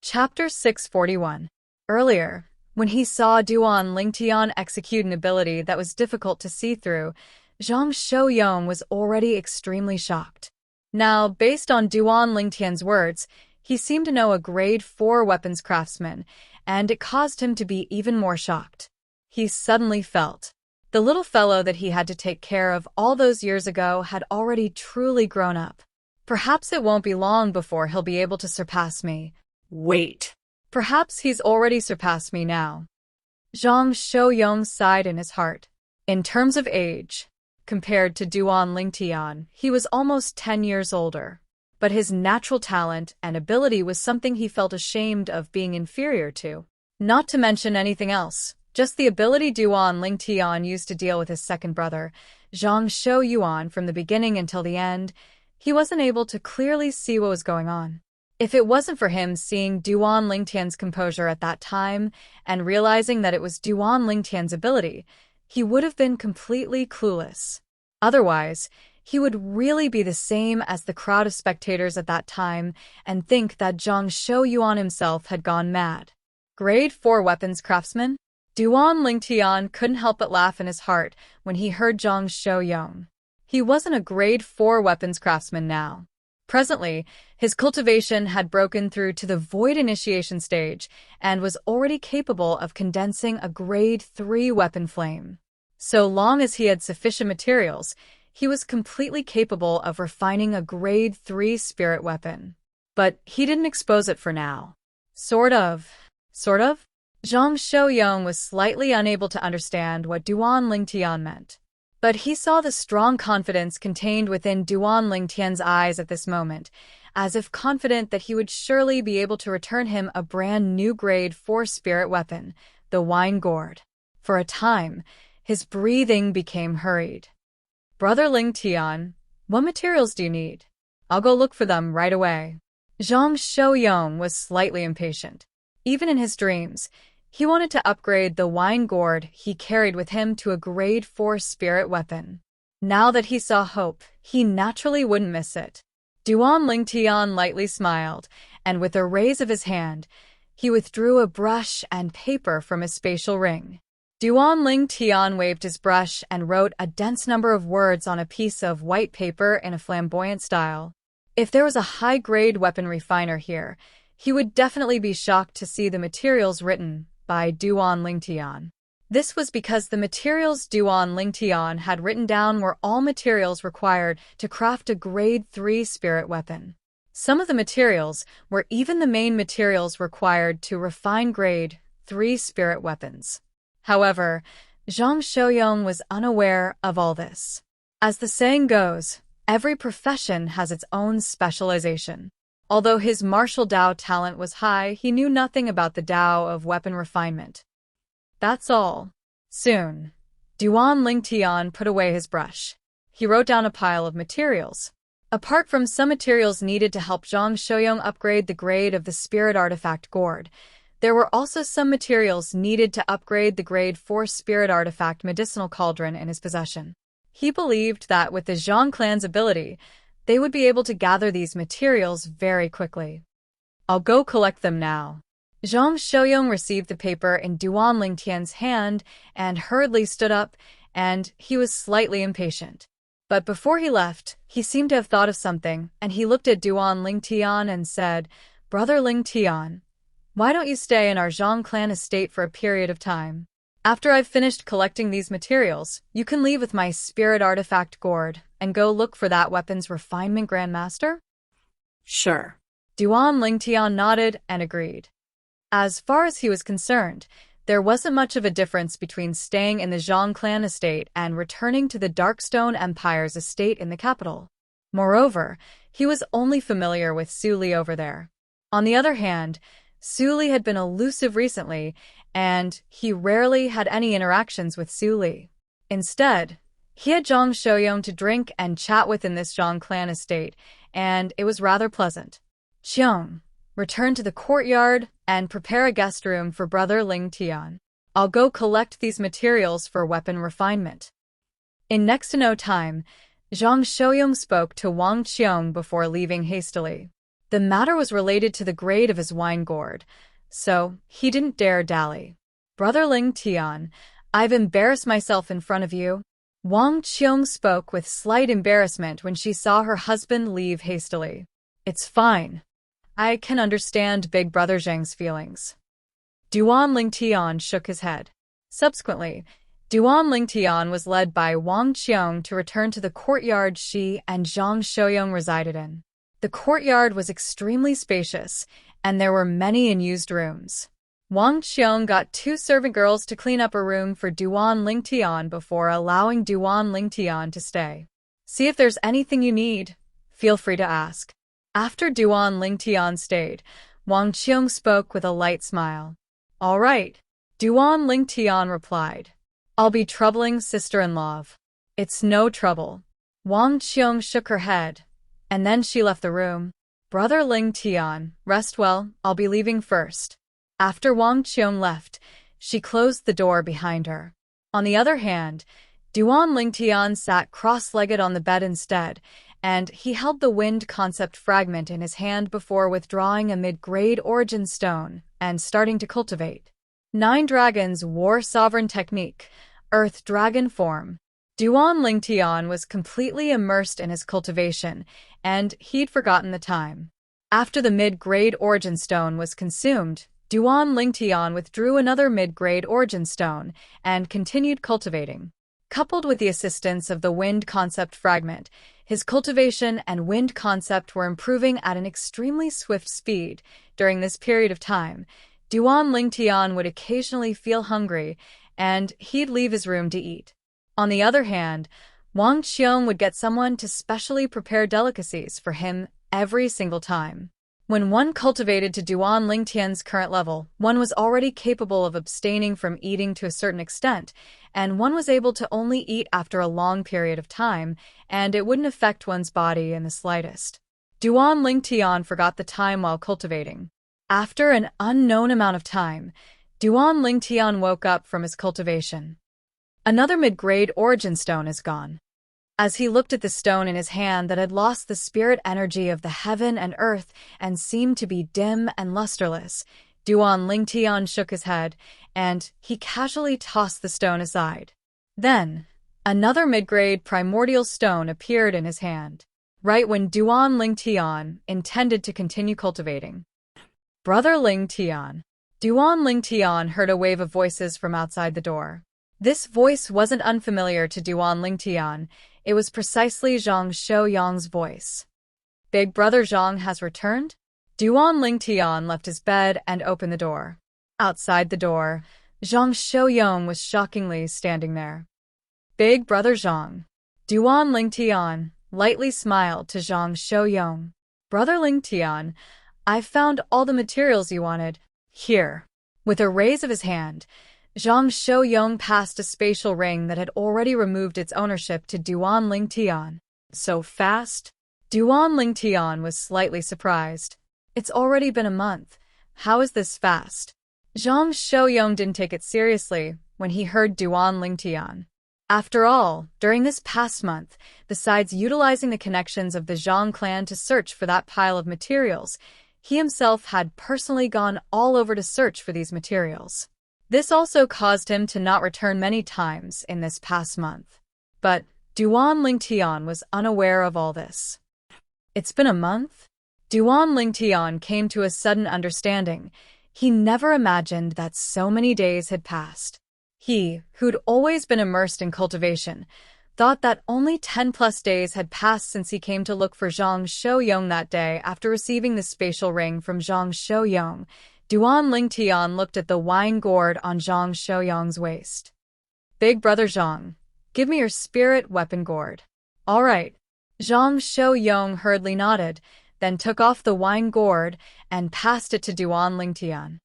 Chapter 641. Earlier, when he saw Duan Lingtian execute an ability that was difficult to see through, Zhang Shouyong was already extremely shocked. Now, based on Duan Lingtian's words, he seemed to know a grade 4 weapons craftsman, and it caused him to be even more shocked. He suddenly felt the little fellow that he had to take care of all those years ago had already truly grown up. Perhaps it won't be long before he'll be able to surpass me. Wait. Perhaps he's already surpassed me now. Zhang Shouyong sighed in his heart. In terms of age, compared to Duan Lingtian, he was almost 10 years older. But his natural talent and ability was something he felt ashamed of being inferior to. Not to mention anything else, just the ability Duan Lingtian used to deal with his second brother, Zhang Shouyuan, from the beginning until the end, he wasn't able to clearly see what was going on. If it wasn't for him seeing Duan Lingtian's composure at that time and realizing that it was Duan Lingtian's ability, he would have been completely clueless. Otherwise, he would really be the same as the crowd of spectators at that time and think that Zhang Shouyuan himself had gone mad. Grade 4 weapons craftsman? Duan Lingtian couldn't help but laugh in his heart when he heard Zhang Shouyong. He wasn't a grade 4 weapons craftsman now. Presently, his cultivation had broken through to the void initiation stage and was already capable of condensing a grade 3 weapon flame. So long as he had sufficient materials, he was completely capable of refining a grade 3 spirit weapon. But he didn't expose it for now. Sort of. Zhang Shouyong was slightly unable to understand what Duan Lingtian meant. But he saw the strong confidence contained within Duan Lingtian's eyes at this moment, as if confident that he would surely be able to return him a brand new grade 4 spirit weapon, the wine gourd. For a time, his breathing became hurried. Brother Lingtian, what materials do you need? I'll go look for them right away. Zhang Shouyong was slightly impatient. Even in his dreams, he wanted to upgrade the wine gourd he carried with him to a grade 4 spirit weapon. Now that he saw hope, he naturally wouldn't miss it. Duan Lingtian lightly smiled, and with a raise of his hand, he withdrew a brush and paper from his spatial ring. Duan Lingtian waved his brush and wrote a dense number of words on a piece of white paper in a flamboyant style. If there was a high-grade weapon refiner here, he would definitely be shocked to see the materials written by Duan Lingtian. This was because the materials Duan Lingtian had written down were all materials required to craft a grade 3 spirit weapon. Some of the materials were even the main materials required to refine grade 3 spirit weapons. However, Zhang Shouyong was unaware of all this. As the saying goes, every profession has its own specialization. Although his martial Dao talent was high, he knew nothing about the Dao of weapon refinement. That's all. Soon, Duan Lingtian put away his brush. He wrote down a pile of materials. Apart from some materials needed to help Zhang Shouyong upgrade the grade of the spirit artifact gourd, there were also some materials needed to upgrade the grade 4 spirit artifact medicinal cauldron in his possession. He believed that with the Zhang clan's ability, they would be able to gather these materials very quickly. I'll go collect them now. Zhang Shouyong received the paper in Duan Lingtian's hand and hurriedly stood up, and he was slightly impatient. But before he left, he seemed to have thought of something, and he looked at Duan Lingtian and said, Brother Lingtian, why don't you stay in our Zhang clan estate for a period of time? After I've finished collecting these materials, you can leave with my spirit artifact gourd and go look for that weapon's refinement grandmaster? Sure. Duan Lingtian nodded and agreed. As far as he was concerned, there wasn't much of a difference between staying in the Zhang clan estate and returning to the Darkstone Empire's estate in the capital. Moreover, he was only familiar with Xueqi over there. On the other hand, Xueqi had been elusive recently, and he rarely had any interactions with Xueqi. Instead, he had Zhang Shouyong to drink and chat with in this Zhang clan estate, and it was rather pleasant. Qiong, return to the courtyard and prepare a guest room for Brother Lingtian. I'll go collect these materials for weapon refinement. In next to no time, Zhang Shouyong spoke to Wang Qiong before leaving hastily. The matter was related to the grade of his wine gourd, so he didn't dare dally. Brother Lingtian, I've embarrassed myself in front of you. Wang Qiong spoke with slight embarrassment when she saw her husband leave hastily. It's fine. I can understand Big Brother Zhang's feelings. Duan Lingtian shook his head. Subsequently, Duan Lingtian was led by Wang Qiong to return to the courtyard she and Zhang Shouyong resided in. The courtyard was extremely spacious, and there were many unused rooms. Wang Qiong got 2 servant girls to clean up a room for Duan Lingtian before allowing Duan Lingtian to stay. See if there's anything you need. Feel free to ask. After Duan Lingtian stayed, Wang Qiong spoke with a light smile. All right, Duan Lingtian replied. I'll be troubling sister-in-law. It's no trouble. Wang Qiong shook her head, and then she left the room. Brother Lingtian, rest well, I'll be leaving first. After Wang Qiong left, she closed the door behind her. On the other hand, Duan Lingtian sat cross-legged on the bed instead, and he held the wind concept fragment in his hand before withdrawing a mid-grade origin stone and starting to cultivate. 9 Dragons War Sovereign Technique, Earth Dragon Form. Duan Lingtian was completely immersed in his cultivation, and he'd forgotten the time. After the mid-grade Origin Stone was consumed, Duan Lingtian withdrew another mid-grade Origin Stone and continued cultivating. Coupled with the assistance of the Wind Concept Fragment, his cultivation and Wind Concept were improving at an extremely swift speed. During this period of time, Duan Lingtian would occasionally feel hungry, and he'd leave his room to eat. On the other hand, Wang Qiong would get someone to specially prepare delicacies for him every single time. When one cultivated to Duan Lingtian's current level, one was already capable of abstaining from eating to a certain extent, and one was able to only eat after a long period of time, and it wouldn't affect one's body in the slightest. Duan Lingtian forgot the time while cultivating. After an unknown amount of time, Duan Lingtian woke up from his cultivation. Another mid-grade Origin Stone is gone. As he looked at the stone in his hand that had lost the spirit energy of the heaven and earth and seemed to be dim and lusterless, Duan Lingtian shook his head, and he casually tossed the stone aside. Then, another mid-grade primordial stone appeared in his hand, right when Duan Lingtian intended to continue cultivating. Brother Lingtian. Duan Lingtian heard a wave of voices from outside the door. This voice wasn't unfamiliar to Duan Lingtian. It was precisely Zhang Xiaoyang's voice. Big brother Zhang has returned? Duan Lingtian left his bed and opened the door. Outside the door, Zhang Xiaoyang was shockingly standing there. Big brother Zhang. Duan Lingtian lightly smiled to Zhang Xiaoyang. Brother Lingtian, I've found all the materials you wanted. Here. With a raise of his hand, Zhang Xiaoyang passed a spatial ring that had already removed its ownership to Duan Lingtian. So fast? Duan Lingtian was slightly surprised. It's already been a month. How is this fast? Zhang Xiaoyang didn't take it seriously when he heard Duan Lingtian. After all, during this past month, besides utilizing the connections of the Zhang clan to search for that pile of materials, he himself had personally gone all over to search for these materials. This also caused him to not return many times in this past month. But Duan Lingtian was unaware of all this. It's been a month? Duan Lingtian came to a sudden understanding. He never imagined that so many days had passed. He, who'd always been immersed in cultivation, thought that only 10+ days had passed since he came to look for Zhang Xiaoyang that day after receiving the spatial ring from Zhang Xiaoyang. Duan Lingtian looked at the wine gourd on Zhang Xiaoyang's waist. Big brother Zhang, give me your spirit weapon gourd. All right. Zhang Xiaoyang hurriedly nodded, then took off the wine gourd and passed it to Duan Lingtian.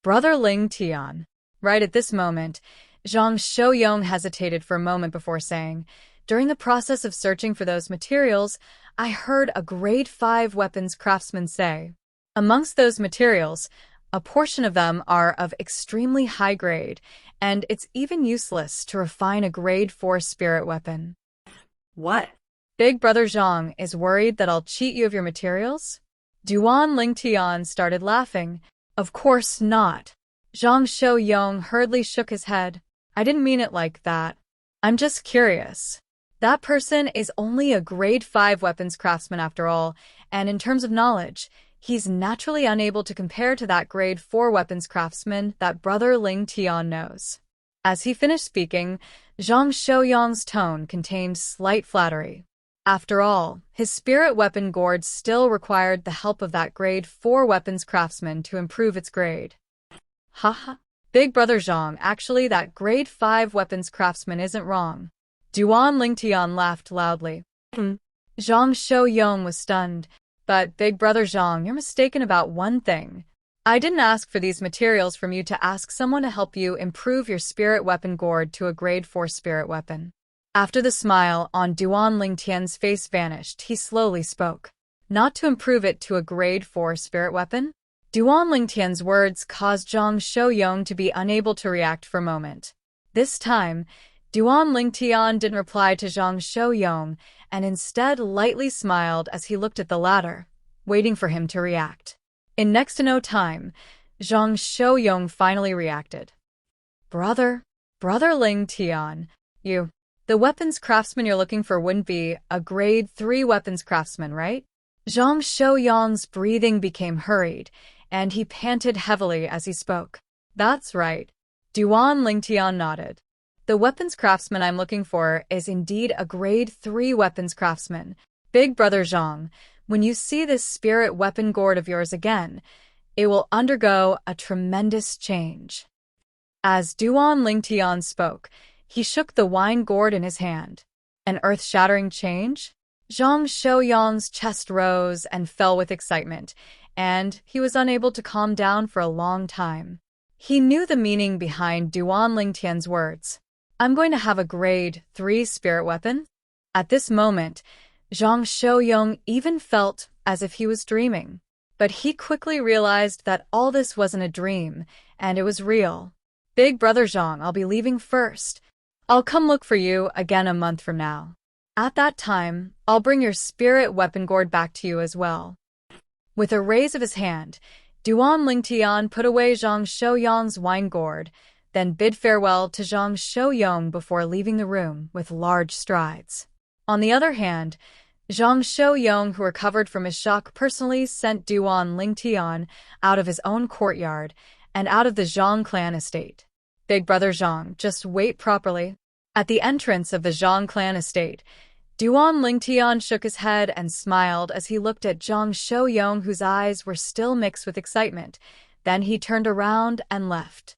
Brother Lingtian. Right at this moment, Zhang Xiaoyang hesitated for a moment before saying, during the process of searching for those materials, I heard a grade 5 weapons craftsman say, amongst those materials, a portion of them are of extremely high grade, and it's even useless to refine a grade 4 spirit weapon. What? Big brother Zhang is worried that I'll cheat you of your materials? Duan Lingtian started laughing. Of course not. Zhang Xiaoyang hurriedly shook his head. I didn't mean it like that. I'm just curious. That person is only a grade 5 weapons craftsman after all, and in terms of knowledge, he's naturally unable to compare to that grade 4 weapons craftsman that brother Lingtian knows. As he finished speaking, Zhang Xiaoyang's tone contained slight flattery. After all, his spirit weapon gourd still required the help of that grade 4 weapons craftsman to improve its grade. Haha. Big brother Zhang, actually that grade 5 weapons craftsman isn't wrong. Duan Lingtian laughed loudly. Zhang Xiaoyang was stunned. But, Big Brother Zhang, you're mistaken about one thing. I didn't ask for these materials from you to ask someone to help you improve your spirit weapon gourd to a grade 4 spirit weapon. After the smile on Duan Lingtian's face vanished, he slowly spoke. Not to improve it to a grade 4 spirit weapon? Duan Lingtian's words caused Zhang Xiaoyang to be unable to react for a moment. This time, Duan Lingtian didn't reply to Zhang Xiaoyang, and instead lightly smiled as he looked at the latter, waiting for him to react. In next to no time, Zhang Xiaoyong finally reacted. Brother Ling Tian, the weapons craftsman you're looking for wouldn't be a grade 3 weapons craftsman, right? Zhang Xiaoyong's breathing became hurried, and he panted heavily as he spoke. That's right. Duan Lingtian nodded. The weapons craftsman I'm looking for is indeed a grade 3 weapons craftsman. Big brother Zhang, when you see this spirit weapon gourd of yours again, it will undergo a tremendous change. As Duan Lingtian spoke, he shook the wine gourd in his hand. An earth-shattering change? Zhang Xiaoyong's chest rose and fell with excitement, and he was unable to calm down for a long time. He knew the meaning behind Duan Lingtian's words. I'm going to have a grade 3 spirit weapon? At this moment, Zhang Xiaoyong even felt as if he was dreaming. But he quickly realized that all this wasn't a dream, and it was real. Big brother Zhang, I'll be leaving first. I'll come look for you again a month from now. At that time, I'll bring your spirit weapon gourd back to you as well. With a raise of his hand, Duan Lingtian put away Zhang Xiaoyong's wine gourd, then bid farewell to Zhang Xiaoyong before leaving the room with large strides. On the other hand, Zhang Xiaoyong, who recovered from his shock, personally sent Duan Lingtian out of his own courtyard and out of the Zhang clan estate. Big brother Zhang, just wait properly. At the entrance of the Zhang clan estate, Duan Lingtian shook his head and smiled as he looked at Zhang Xiaoyong, whose eyes were still mixed with excitement. Then he turned around and left.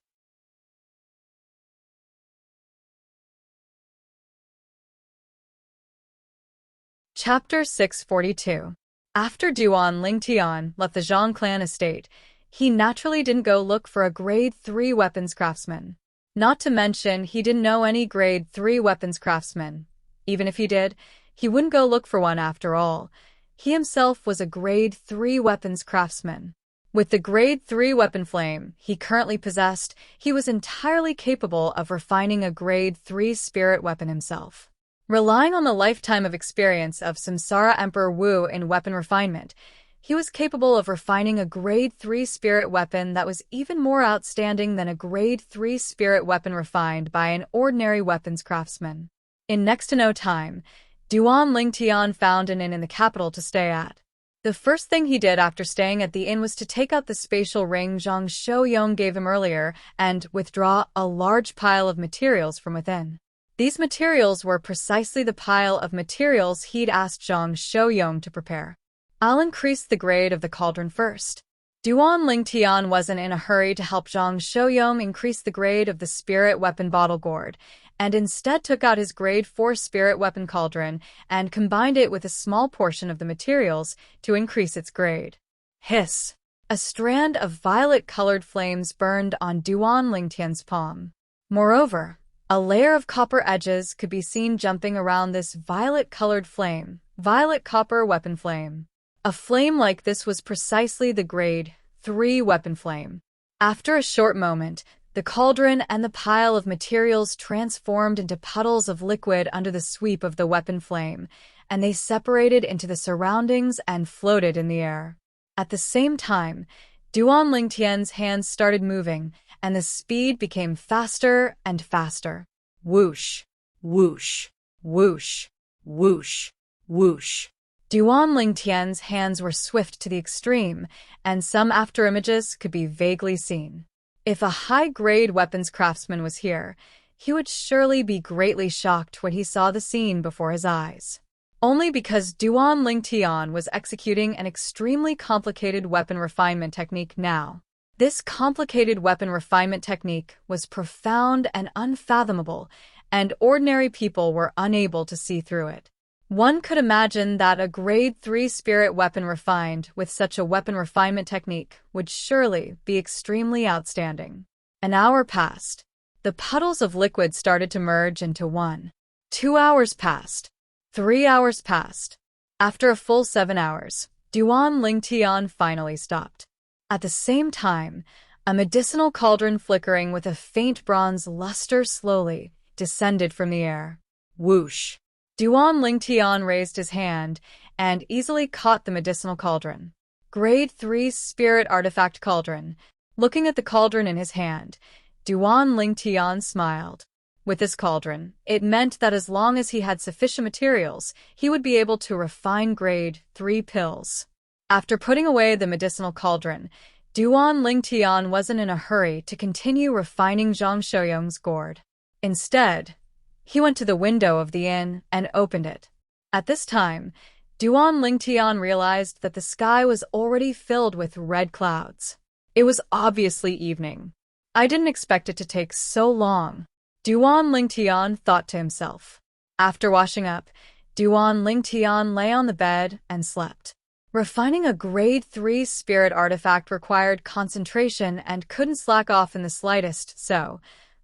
Chapter 642. After Duan Lingtian left the Zhang clan estate, he naturally didn't go look for a grade 3 weapons craftsman. Not to mention, he didn't know any grade 3 weapons craftsmen. Even if he did, he wouldn't go look for one after all. He himself was a grade 3 weapons craftsman. With the grade 3 weapon flame he currently possessed, he was entirely capable of refining a grade 3 spirit weapon himself. Relying on the lifetime of experience of Samsara Emperor Wu in weapon refinement, he was capable of refining a grade 3 spirit weapon that was even more outstanding than a grade 3 spirit weapon refined by an ordinary weapons craftsman. In next to no time, Duan Lingtian found an inn in the capital to stay at. The first thing he did after staying at the inn was to take out the spatial ring Zhang Xiaoyong gave him earlier and withdraw a large pile of materials from within. These materials were precisely the pile of materials he'd asked Zhang Xiaoyong to prepare. I'll increase the grade of the cauldron first. Duan Lingtian wasn't in a hurry to help Zhang Xiaoyong increase the grade of the spirit weapon bottle gourd, and instead took out his grade 4 spirit weapon cauldron and combined it with a small portion of the materials to increase its grade. Hiss! A strand of violet-colored flames burned on Duan Lingtian's palm. Moreover, a layer of copper edges could be seen jumping around this violet-colored flame, violet copper weapon flame. A flame like this was precisely the grade 3 weapon flame. After a short moment, the cauldron and the pile of materials transformed into puddles of liquid under the sweep of the weapon flame, and they separated into the surroundings and floated in the air. At the same time, Duan Lingtian's hands started moving, and the speed became faster and faster. Whoosh, whoosh, whoosh, whoosh, whoosh. Duan Lingtian's hands were swift to the extreme, and some afterimages could be vaguely seen. If a high-grade weapons craftsman was here, he would surely be greatly shocked when he saw the scene before his eyes. Only because Duan Lingtian was executing an extremely complicated weapon refinement technique now. This complicated weapon refinement technique was profound and unfathomable, and ordinary people were unable to see through it. One could imagine that a grade 3 spirit weapon refined with such a weapon refinement technique would surely be extremely outstanding. An hour passed. The puddles of liquid started to merge into one. 2 hours passed. 3 hours passed. After a full 7 hours, Duan Lingtian finally stopped. At the same time, a medicinal cauldron flickering with a faint bronze luster slowly descended from the air. Whoosh! Duan Lingtian raised his hand and easily caught the medicinal cauldron. Grade 3 Spirit Artifact Cauldron. Looking at the cauldron in his hand, Duan Lingtian smiled. With this cauldron, it meant that as long as he had sufficient materials, he would be able to refine grade 3 pills. After putting away the medicinal cauldron, Duan Lingtian wasn't in a hurry to continue refining Zhang Shouyong's gourd. Instead, he went to the window of the inn and opened it. At this time, Duan Lingtian realized that the sky was already filled with red clouds. It was obviously evening. I didn't expect it to take so long, Duan Lingtian thought to himself. After washing up, Duan Lingtian lay on the bed and slept. Refining a grade 3 spirit artifact required concentration and couldn't slack off in the slightest, so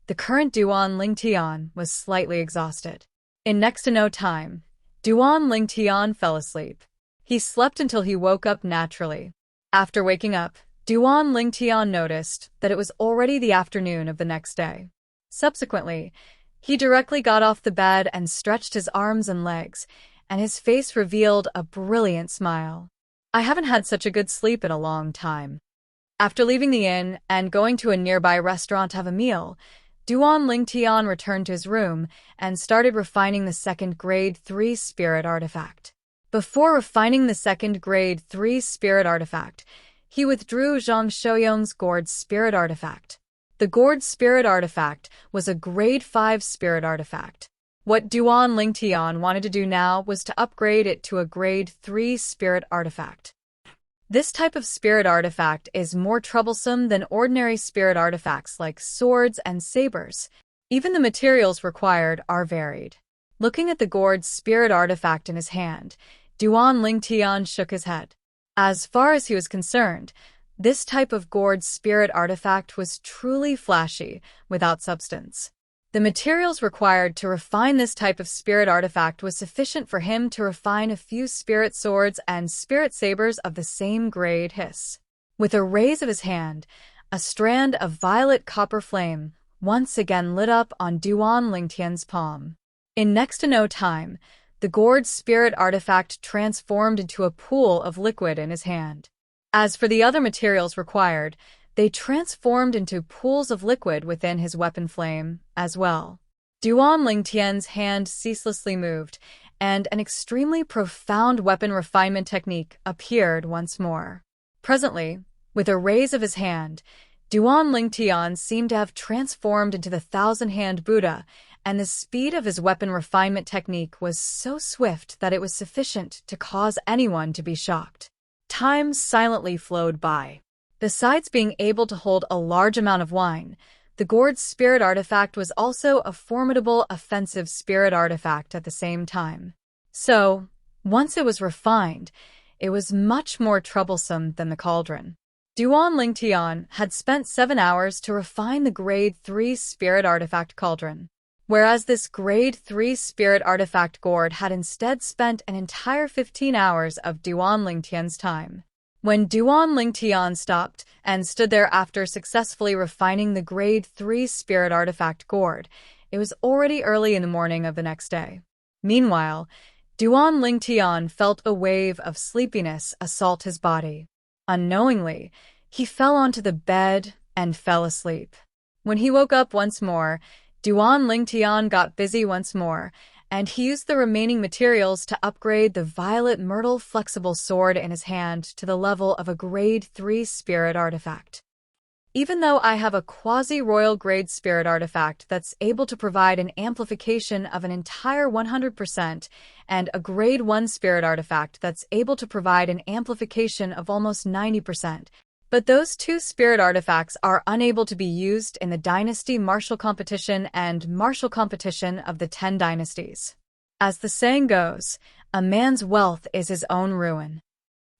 the current Duan Lingtian was slightly exhausted. In next to no time, Duan Lingtian fell asleep. He slept until he woke up naturally. After waking up, Duan Lingtian noticed that it was already the afternoon of the next day. Subsequently, he directly got off the bed and stretched his arms and legs, and his face revealed a brilliant smile. I haven't had such a good sleep in a long time. After leaving the inn and going to a nearby restaurant to have a meal, Duan Lingtian returned to his room and started refining the second grade 3 spirit artifact. Before refining the second grade 3 spirit artifact, he withdrew Zhang Shouyong's gourd spirit artifact. The gourd spirit artifact was a grade 5 spirit artifact. What Duan Lingtian wanted to do now was to upgrade it to a grade 3 spirit artifact. This type of spirit artifact is more troublesome than ordinary spirit artifacts like swords and sabers. Even the materials required are varied. Looking at the gourd spirit artifact in his hand, Duan Lingtian shook his head. As far as he was concerned, this type of gourd spirit artifact was truly flashy, without substance. The materials required to refine this type of spirit artifact was sufficient for him to refine a few spirit swords and spirit sabers of the same grade hiss. With a raise of his hand, a strand of violet copper flame once again lit up on Duan Lingtian's palm. In next to no time, the gourd spirit artifact transformed into a pool of liquid in his hand. As for the other materials required, they transformed into pools of liquid within his weapon flame as well. Duan Lingtian's hand ceaselessly moved, and an extremely profound weapon refinement technique appeared once more. Presently, with a raise of his hand, Duan Lingtian seemed to have transformed into the thousand-hand Buddha, and the speed of his weapon refinement technique was so swift that it was sufficient to cause anyone to be shocked. Time silently flowed by. Besides being able to hold a large amount of wine, the gourd spirit artifact was also a formidable offensive spirit artifact at the same time. So, once it was refined, it was much more troublesome than the cauldron. Duan Lingtian had spent 7 hours to refine the grade 3 spirit artifact cauldron, whereas this grade 3 spirit artifact gourd had instead spent an entire 15 hours of Duan Lingtian's time. When Duan Lingtian stopped and stood there after successfully refining the grade 3 spirit artifact gourd, it was already early in the morning of the next day. Meanwhile, Duan Lingtian felt a wave of sleepiness assault his body. Unknowingly, he fell onto the bed and fell asleep. When he woke up once more, Duan Lingtian got busy once more, and he used the remaining materials to upgrade the violet myrtle flexible sword in his hand to the level of a grade 3 spirit artifact. Even though I have a quasi-royal grade spirit artifact that's able to provide an amplification of an entire 100%, and a grade 1 spirit artifact that's able to provide an amplification of almost 90%, but those two spirit artifacts are unable to be used in the Dynasty Martial Competition and Martial Competition of the 10 Dynasties. As the saying goes, a man's wealth is his own ruin.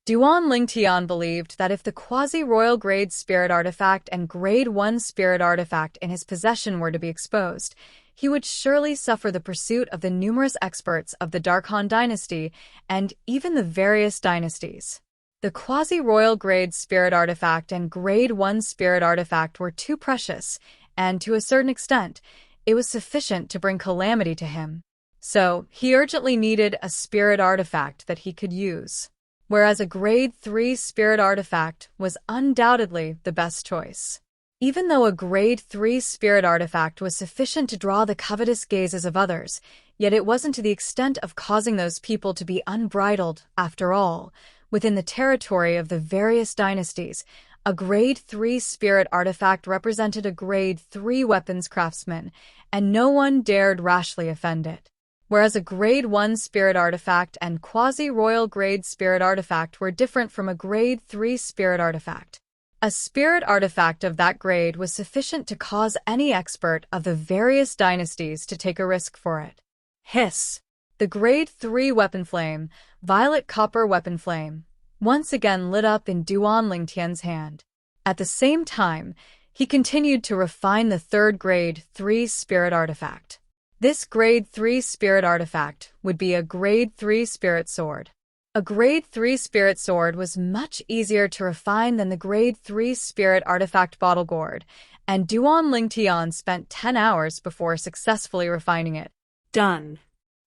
Duan Lingtian believed that if the quasi-royal grade spirit artifact and grade 1 spirit artifact in his possession were to be exposed, he would surely suffer the pursuit of the numerous experts of the Darkhan dynasty and even the various dynasties. The quasi-royal grade spirit artifact and grade 1 spirit artifact were too precious, and to a certain extent, it was sufficient to bring calamity to him. So, he urgently needed a spirit artifact that he could use. whereas a Grade 3 spirit artifact was undoubtedly the best choice. Even though a Grade 3 spirit artifact was sufficient to draw the covetous gazes of others, yet it wasn't to the extent of causing those people to be unbridled. After all, within the territory of the various dynasties, a Grade 3 spirit artifact represented a Grade 3 weapons craftsman, and no one dared rashly offend it. Whereas a Grade 1 spirit artifact and quasi-royal grade spirit artifact were different from a Grade 3 spirit artifact. A spirit artifact of that grade was sufficient to cause any expert of the various dynasties to take a risk for it. Hiss! The Grade 3 weapon flame, violet copper weapon flame, once again lit up in Duan Lingtian's hand. At the same time, he continued to refine the third Grade 3 spirit artifact. This Grade 3 spirit artifact would be a Grade 3 spirit sword. A Grade 3 spirit sword was much easier to refine than the Grade 3 spirit artifact bottle gourd, and Duan Lingtian spent 10 hours before successfully refining it. Done.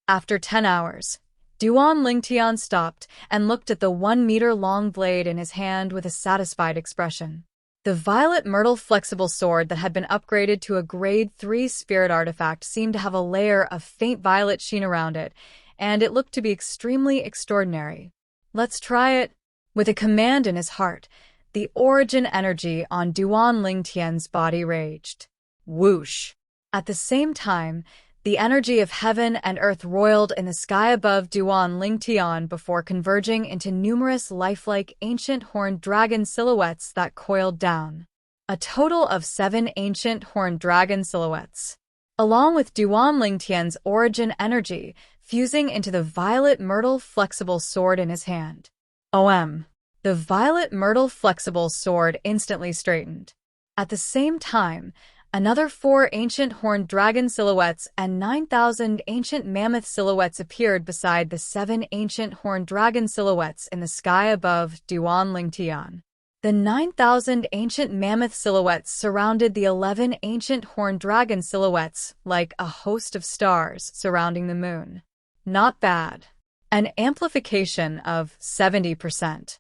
After 10 hours, Duan Lingtian stopped and looked at the 1-meter-long blade in his hand with a satisfied expression. The violet myrtle flexible sword that had been upgraded to a Grade 3 spirit artifact seemed to have a layer of faint violet sheen around it, and it looked to be extremely extraordinary. Let's try it. With a command in his heart, the origin energy on Duan Lingtian's body raged. Whoosh! At the same time, the energy of heaven and earth roiled in the sky above Duan Lingtian before converging into numerous lifelike ancient horned dragon silhouettes that coiled down. A total of 7 ancient horned dragon silhouettes. Along with Duan Lingtian's origin energy fusing into the violet myrtle flexible sword in his hand. OM. The violet myrtle flexible sword instantly straightened. At the same time, another 4 ancient horned dragon silhouettes and 9,000 ancient mammoth silhouettes appeared beside the 7 ancient horned dragon silhouettes in the sky above Duan Lingtian. The 9,000 ancient mammoth silhouettes surrounded the 11 ancient horned dragon silhouettes like a host of stars surrounding the moon. Not bad. An amplification of 70%.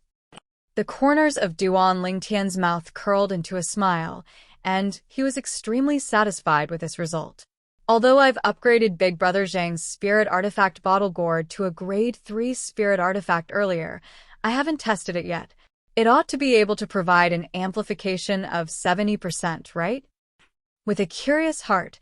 The corners of Duan Lingtian's mouth curled into a smile, and he was extremely satisfied with this result. Although I've upgraded Big Brother Zhang's spirit artifact bottle gourd to a Grade 3 spirit artifact earlier, I haven't tested it yet. It ought to be able to provide an amplification of 70%, right? With a curious heart,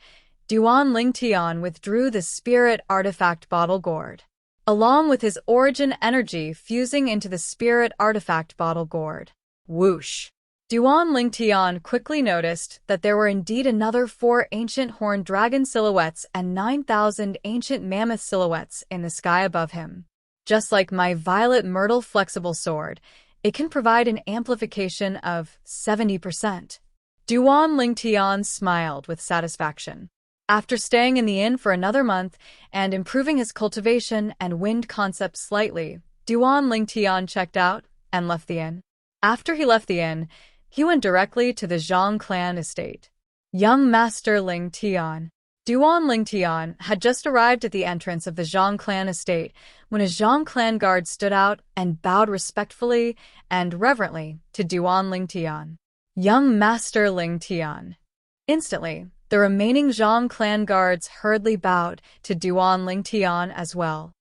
Duan Lingtian withdrew the spirit artifact bottle gourd, along with his origin energy fusing into the spirit artifact bottle gourd. Whoosh! Duan Lingtian quickly noticed that there were indeed another 4 ancient horned dragon silhouettes and 9,000 ancient mammoth silhouettes in the sky above him. Just like my violet myrtle flexible sword, it can provide an amplification of 70%. Duan Lingtian smiled with satisfaction. After staying in the inn for another month and improving his cultivation and wind concept slightly, Duan Lingtian checked out and left the inn. After he left the inn, he went directly to the Zhang clan estate. Young Master Lingtian. Duan Lingtian had just arrived at the entrance of the Zhang clan estate when a Zhang clan guard stood out and bowed respectfully and reverently to Duan Lingtian. Young Master Lingtian. Instantly, the remaining Zhang clan guards hurriedly bowed to Duan Lingtian as well.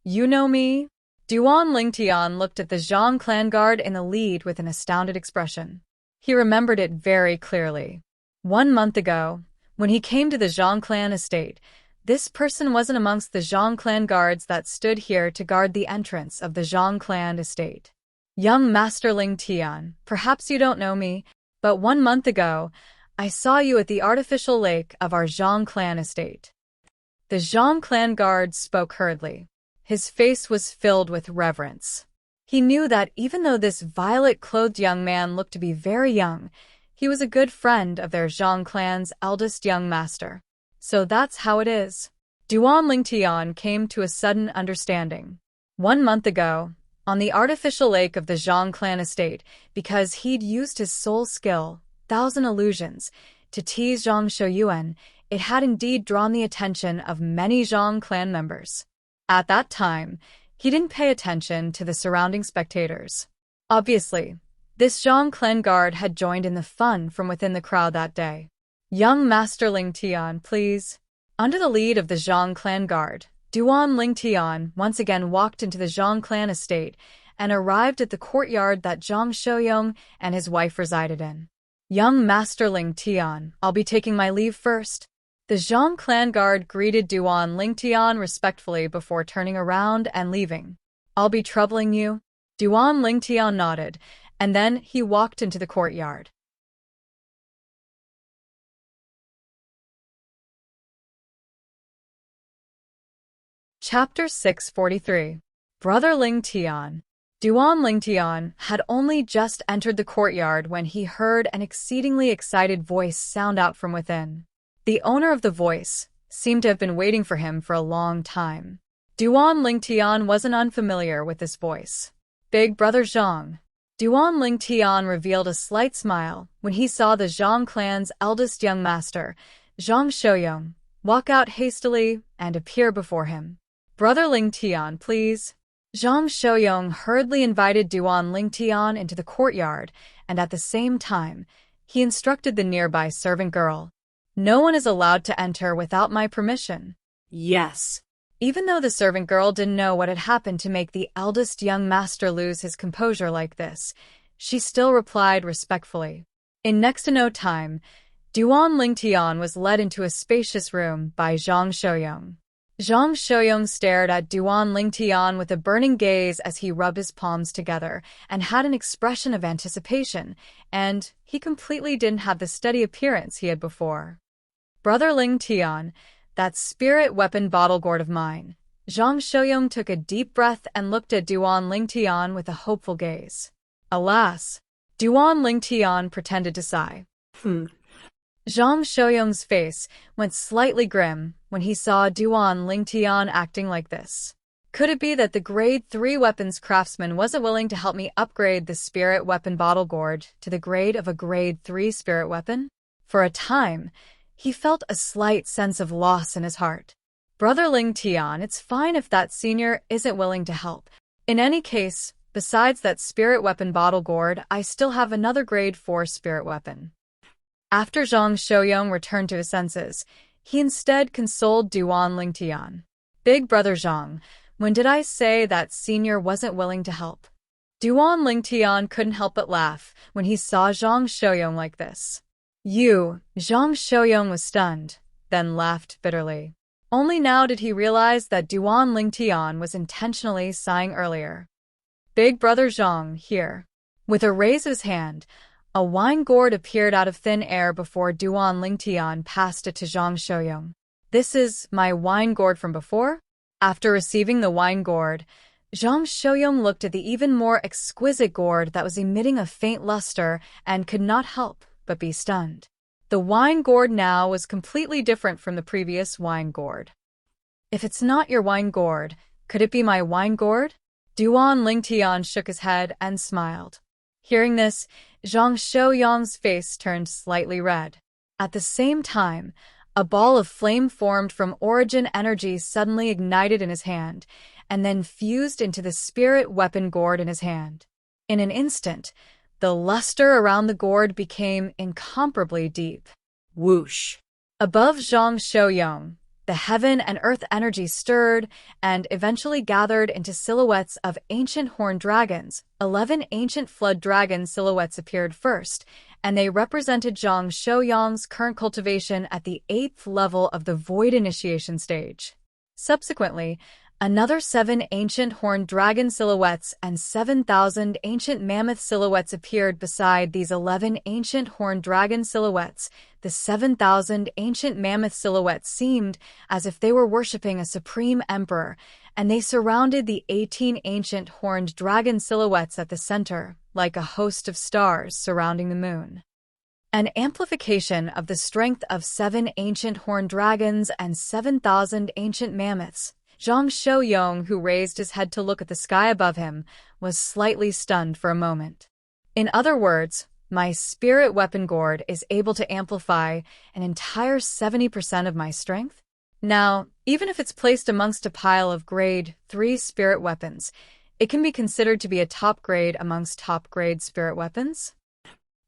You know me? Duan Lingtian looked at the Zhang clan guard in the lead with an astounded expression. He remembered it very clearly. 1 month ago, when he came to the Zhang clan estate, this person wasn't amongst the Zhang clan guards that stood here to guard the entrance of the Zhang clan estate. Young Master Lingtian, perhaps you don't know me, but 1 month ago, I saw you at the artificial lake of our Zhang clan estate. The Zhang clan guard spoke hurriedly. His face was filled with reverence. He knew that even though this violet-clothed young man looked to be very young, he was a good friend of their Zhang clan's eldest young master. So that's how it is. Duan Lingtian came to a sudden understanding. 1 month ago, on the artificial lake of the Zhang clan estate, because he'd used his soul skill, Thousand Illusions, to tease Zhang Shouyuan, it had indeed drawn the attention of many Zhang clan members. At that time, He didn't pay attention to the surrounding spectators. Obviously, this Zhang clan guard had joined in the fun from within the crowd that day. Young Master Ling Tian, please. Under the lead of the Zhang clan guard, Duan Ling Tian once again walked into the Zhang clan estate and arrived at the courtyard that Zhang Shouyong and his wife resided in. Young Master Ling Tian, I'll be taking my leave first. The Zhang clan guard greeted Duan Ling Tian respectfully before turning around and leaving. I'll be troubling you? Duan Ling Tian nodded, and then he walked into the courtyard. Chapter 643. Brother Ling Tian. Duan Ling Tian had only just entered the courtyard when he heard an exceedingly excited voice sound out from within. The owner of the voice seemed to have been waiting for him for a long time. Duan Ling Tian wasn't unfamiliar with this voice. Big Brother Zhang. Duan Ling Tian revealed a slight smile when he saw the Zhang clan's eldest young master, Zhang Shouyong, walk out hastily and appear before him. Brother Ling Tian, please. Zhang Shouyong hurriedly invited Duan Ling Tian into the courtyard, and at the same time, he instructed the nearby servant girl. No one is allowed to enter without my permission. Yes. Even though the servant girl didn't know what had happened to make the eldest young master lose his composure like this, she still replied respectfully. In next to no time, Duan Ling Tian was led into a spacious room by Zhang Shouyong. Zhang Shouyong stared at Duan Ling Tian with a burning gaze as he rubbed his palms together and had an expression of anticipation, and he completely didn't have the steady appearance he had before. Brother Ling Tian, that spirit weapon bottle gourd of mine. Zhang Shouyong took a deep breath and looked at Duan Ling Tian with a hopeful gaze. Alas, Duan Ling Tian pretended to sigh. Zhang Shouyong's face went slightly grim when he saw Duan Ling Tian acting like this. Could it be that the grade 3 weapons craftsman wasn't willing to help me upgrade the spirit weapon bottle gourd to the grade of a grade 3 spirit weapon? For a time, he felt a slight sense of loss in his heart. Brother Ling Tian, it's fine if that senior isn't willing to help. In any case, besides that spirit weapon bottle gourd, I still have another grade 4 spirit weapon. After Zhang Shouyong returned to his senses, he instead consoled Duan Ling Tian. Big Brother Zhang, when did I say that senior wasn't willing to help? Duan Ling Tian couldn't help but laugh when he saw Zhang Shouyong like this. Zhang Shouyong was stunned, then laughed bitterly. Only now did he realize that Duan Ling Tian was intentionally sighing earlier. Big Brother Zhang, here. With a raise of his hand, a wine gourd appeared out of thin air before Duan Ling Tian passed it to Zhang Shouyong. This is my wine gourd from before? After receiving the wine gourd, Zhang Shouyong looked at the even more exquisite gourd that was emitting a faint luster and could not help but be stunned. The wine gourd now was completely different from the previous wine gourd. If it's not your wine gourd, could it be my wine gourd? Duan Ling Tian shook his head and smiled. Hearing this, Zhang Shouyong's face turned slightly red. At the same time, a ball of flame formed from origin energy suddenly ignited in his hand, and then fused into the spirit weapon gourd in his hand. In an instant, the luster around the gourd became incomparably deep. Whoosh. Above Zhang Shouyong, the heaven and earth energy stirred and eventually gathered into silhouettes of ancient horned dragons. 11 ancient flood dragon silhouettes appeared first, and they represented Zhang Shouyong's current cultivation at the 8th level of the Void Initiation stage. Subsequently, another 7 ancient horned dragon silhouettes and 7,000 ancient mammoth silhouettes appeared beside these 11 ancient horned dragon silhouettes. The 7,000 ancient mammoth silhouettes seemed as if they were worshipping a supreme emperor, and they surrounded the 18 ancient horned dragon silhouettes at the center, like a host of stars surrounding the moon. An amplification of the strength of 7 ancient horned dragons and 7,000 ancient mammoths. Zhang Shouyong, who raised his head to look at the sky above him, was slightly stunned for a moment. In other words, my spirit weapon gourd is able to amplify an entire 70% of my strength? Now, Even if it's placed amongst a pile of grade 3 spirit weapons, it can be considered to be a top grade amongst top grade spirit weapons?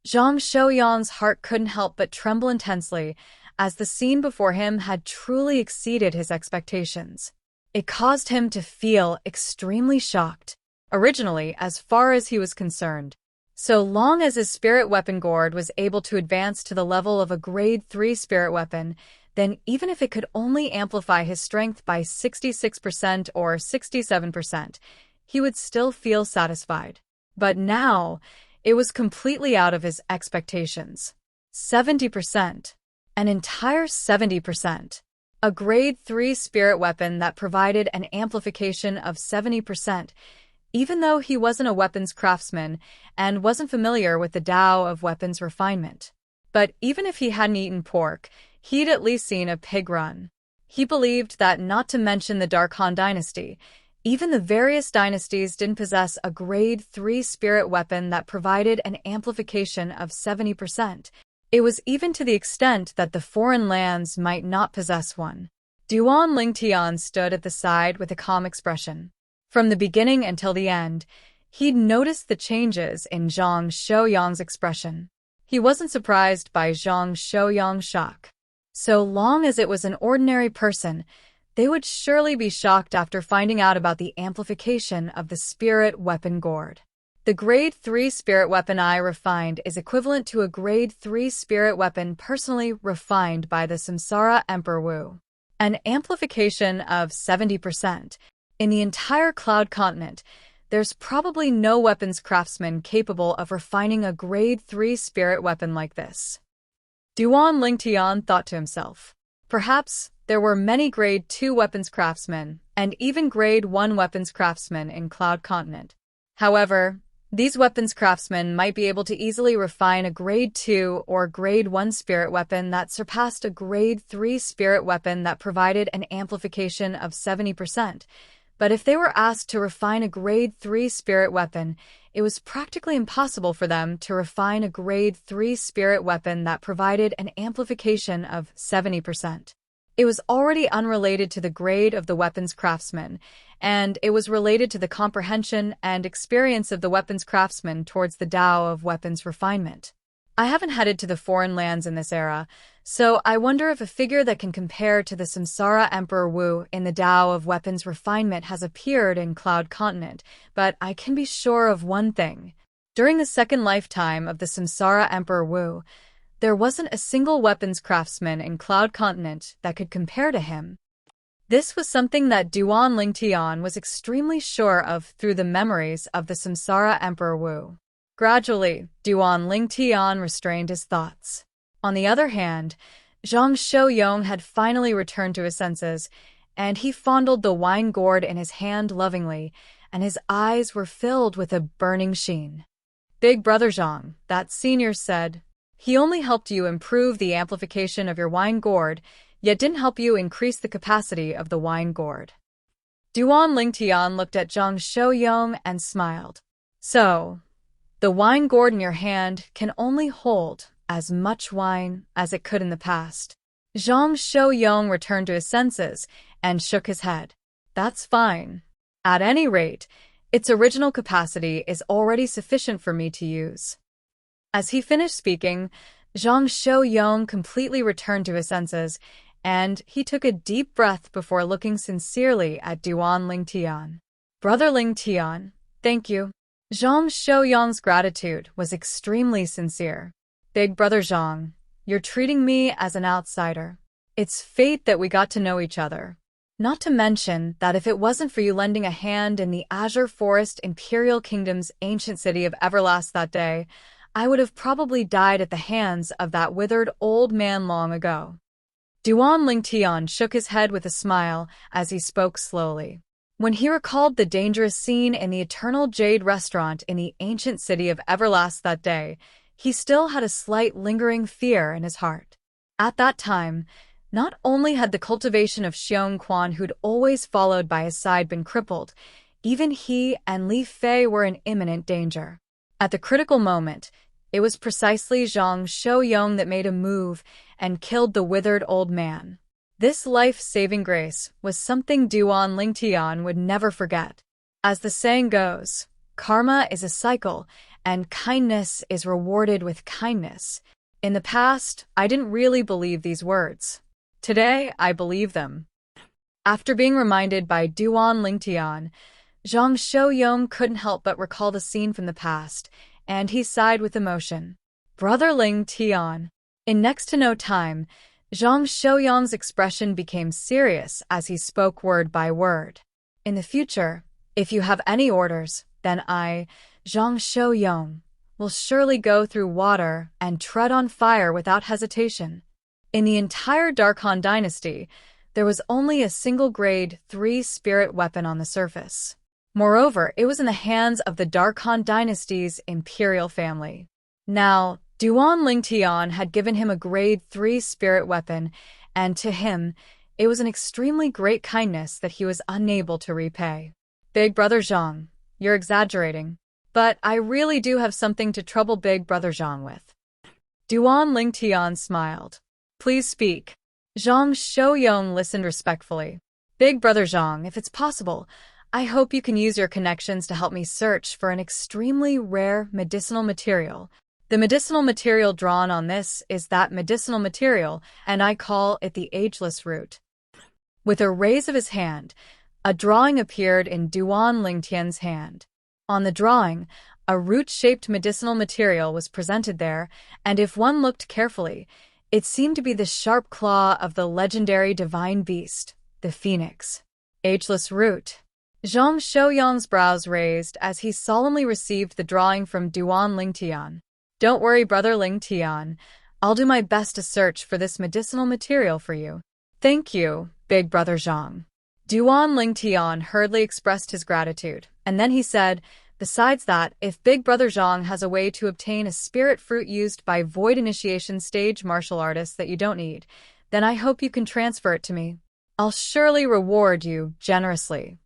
Zhang Xiaoyang's heart couldn't help but tremble intensely, as the scene before him had truly exceeded his expectations. It caused him to feel extremely shocked, originally as far as he was concerned. So long as his spirit weapon gourd was able to advance to the level of a grade 3 spirit weapon, then even if it could only amplify his strength by 66% or 67%, he would still feel satisfied. But now, it was completely out of his expectations. 70%. An entire 70%. A grade 3 spirit weapon that provided an amplification of 70%, even though he wasn't a weapons craftsman and wasn't familiar with the Tao of weapons refinement. But even if he hadn't eaten pork, he'd at least seen a pig run. He believed that, not to mention the Dark Han dynasty, even the various dynasties didn't possess a grade 3 spirit weapon that provided an amplification of 70%. It was even to the extent that the foreign lands might not possess one. Duan Lingtian stood at the side with a calm expression. From the beginning until the end, he'd noticed the changes in Zhang Xiaoyang's expression. He wasn't surprised by Zhang Xiaoyang's shock. So long as it was an ordinary person, they would surely be shocked after finding out about the amplification of the spirit weapon gourd. The grade 3 spirit weapon I refined is equivalent to a grade 3 spirit weapon personally refined by the Samsara Emperor Wu. An amplification of 70%. In the entire Cloud Continent, there's probably no weapons craftsman capable of refining a grade 3 spirit weapon like this. Duan Lingtian thought to himself. Perhaps there were many grade 2 weapons craftsmen and even grade 1 weapons craftsmen in Cloud Continent. However, these weapons craftsmen might be able to easily refine a grade 2 or grade 1 spirit weapon that surpassed a grade 3 spirit weapon that provided an amplification of 70%. But if they were asked to refine a grade 3 spirit weapon, it was practically impossible for them to refine a grade 3 spirit weapon that provided an amplification of 70%. It was already unrelated to the grade of the weapons craftsman, and it was related to the comprehension and experience of the weapons craftsman towards the Tao of weapons refinement. I haven't headed to the foreign lands in this era, so I wonder if a figure that can compare to the Samsara Emperor Wu in the Tao of weapons refinement has appeared in Cloud Continent, but I can be sure of one thing. During the second lifetime of the Samsara Emperor Wu, there wasn't a single weapons craftsman in Cloud Continent that could compare to him. This was something that Duan Lingtian was extremely sure of through the memories of the Samsara Emperor Wu. Gradually, Duan Lingtian restrained his thoughts. On the other hand, Zhang Xiaoyang had finally returned to his senses, and he fondled the wine gourd in his hand lovingly, and his eyes were filled with a burning sheen. Big brother Zhang, that senior said, he only helped you improve the amplification of your wine gourd, yet didn't help you increase the capacity of the wine gourd. Duan Lingtian looked at Zhang Xiaoyang and smiled. So, the wine gourd in your hand can only hold as much wine as it could in the past. Zhang Xiaoyang returned to his senses and shook his head. That's fine. At any rate, its original capacity is already sufficient for me to use. As he finished speaking, Zhang Xiaoyang completely returned to his senses, and he took a deep breath before looking sincerely at Duan Lingtian. Brother Lingtian, thank you. Zhang Xiaoyang's gratitude was extremely sincere. Big brother Zhang, you're treating me as an outsider. It's fate that we got to know each other. Not to mention that if it wasn't for you lending a hand in the Azure Forest Imperial Kingdom's ancient city of Everlast that day, I would have probably died at the hands of that withered old man long ago. Duan Lingtian shook his head with a smile as he spoke slowly. When he recalled the dangerous scene in the Eternal Jade restaurant in the ancient city of Everlast that day, he still had a slight lingering fear in his heart. At that time, not only had the cultivation of Xiongquan, who'd always followed by his side, been crippled, even he and Li Fei were in imminent danger. At the critical moment, it was precisely Zhang Xiaoyang that made a move and killed the withered old man. This life-saving grace was something Duan Lingtian would never forget. As the saying goes, karma is a cycle, and kindness is rewarded with kindness. In the past, I didn't really believe these words. Today, I believe them. After being reminded by Duan Lingtian, Zhang Xiaoyong couldn't help but recall the scene from the past, and he sighed with emotion. Brother Ling Tian. In next to no time, Zhang Xiaoyong's expression became serious as he spoke word by word. In the future, if you have any orders, then I, Zhang Xiaoyong, will surely go through water and tread on fire without hesitation. In the entire Dark Han dynasty, there was only a single grade 3 spirit weapon on the surface. Moreover, it was in the hands of the Dark Han dynasty's imperial family. Now, Duan Lingtian had given him a grade 3 spirit weapon, and to him, it was an extremely great kindness that he was unable to repay. Big Brother Zhang, you're exaggerating. But I really do have something to trouble Big Brother Zhang with. Duan Lingtian smiled. Please speak. Zhang Xiaoyong listened respectfully. Big Brother Zhang, if it's possible, I hope you can use your connections to help me search for an extremely rare medicinal material. The medicinal material drawn on this is that medicinal material, and I call it the ageless root. With a raise of his hand, a drawing appeared in Duan Lingtian's hand. On the drawing, a root-shaped medicinal material was presented there, and if one looked carefully, it seemed to be the sharp claw of the legendary divine beast, the phoenix. Ageless root. Zhang Xiaoyong's brows raised as he solemnly received the drawing from Duan Lingtian. Don't worry, Brother Lingtian. I'll do my best to search for this medicinal material for you. Thank you, Big Brother Zhang. Duan Lingtian hurriedly expressed his gratitude, and then he said, besides that, if Big Brother Zhang has a way to obtain a spirit fruit used by void initiation stage martial artists that you don't need, then I hope you can transfer it to me. I'll surely reward you generously.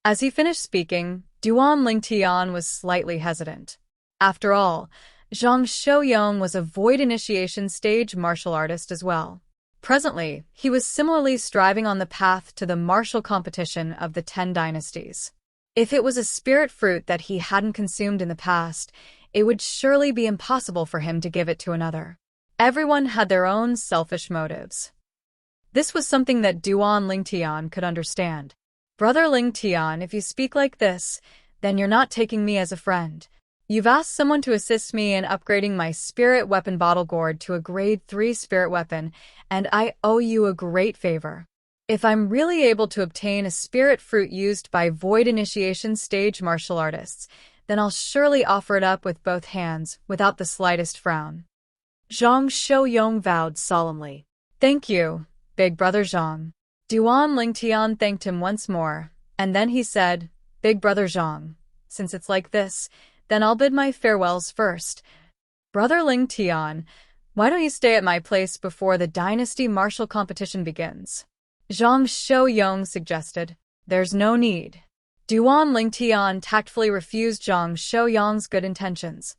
As he finished speaking, Duan Lingtian was slightly hesitant. After all, Zhang Xiaoyong was a void initiation stage martial artist as well. Presently, he was similarly striving on the path to the martial competition of the 10 dynasties. If it was a spirit fruit that he hadn't consumed in the past, it would surely be impossible for him to give it to another. Everyone had their own selfish motives. This was something that Duan Lingtian could understand. Brother Lingtian, if you speak like this, then you're not taking me as a friend. You've asked someone to assist me in upgrading my spirit weapon bottle gourd to a grade 3 spirit weapon, and I owe you a great favor. If I'm really able to obtain a spirit fruit used by void initiation stage martial artists, then I'll surely offer it up with both hands, without the slightest frown. Zhang Xiaoyong vowed solemnly. Thank you, Big Brother Zhang. Duan Lingtian thanked him once more, and then he said, Big Brother Zhang, since it's like this, then I'll bid my farewells first. Brother Lingtian, why don't you stay at my place before the dynasty martial competition begins? Zhang Xiaoyong suggested. There's no need. Duan Lingtian tactfully refused Zhang Xiaoyong's good intentions.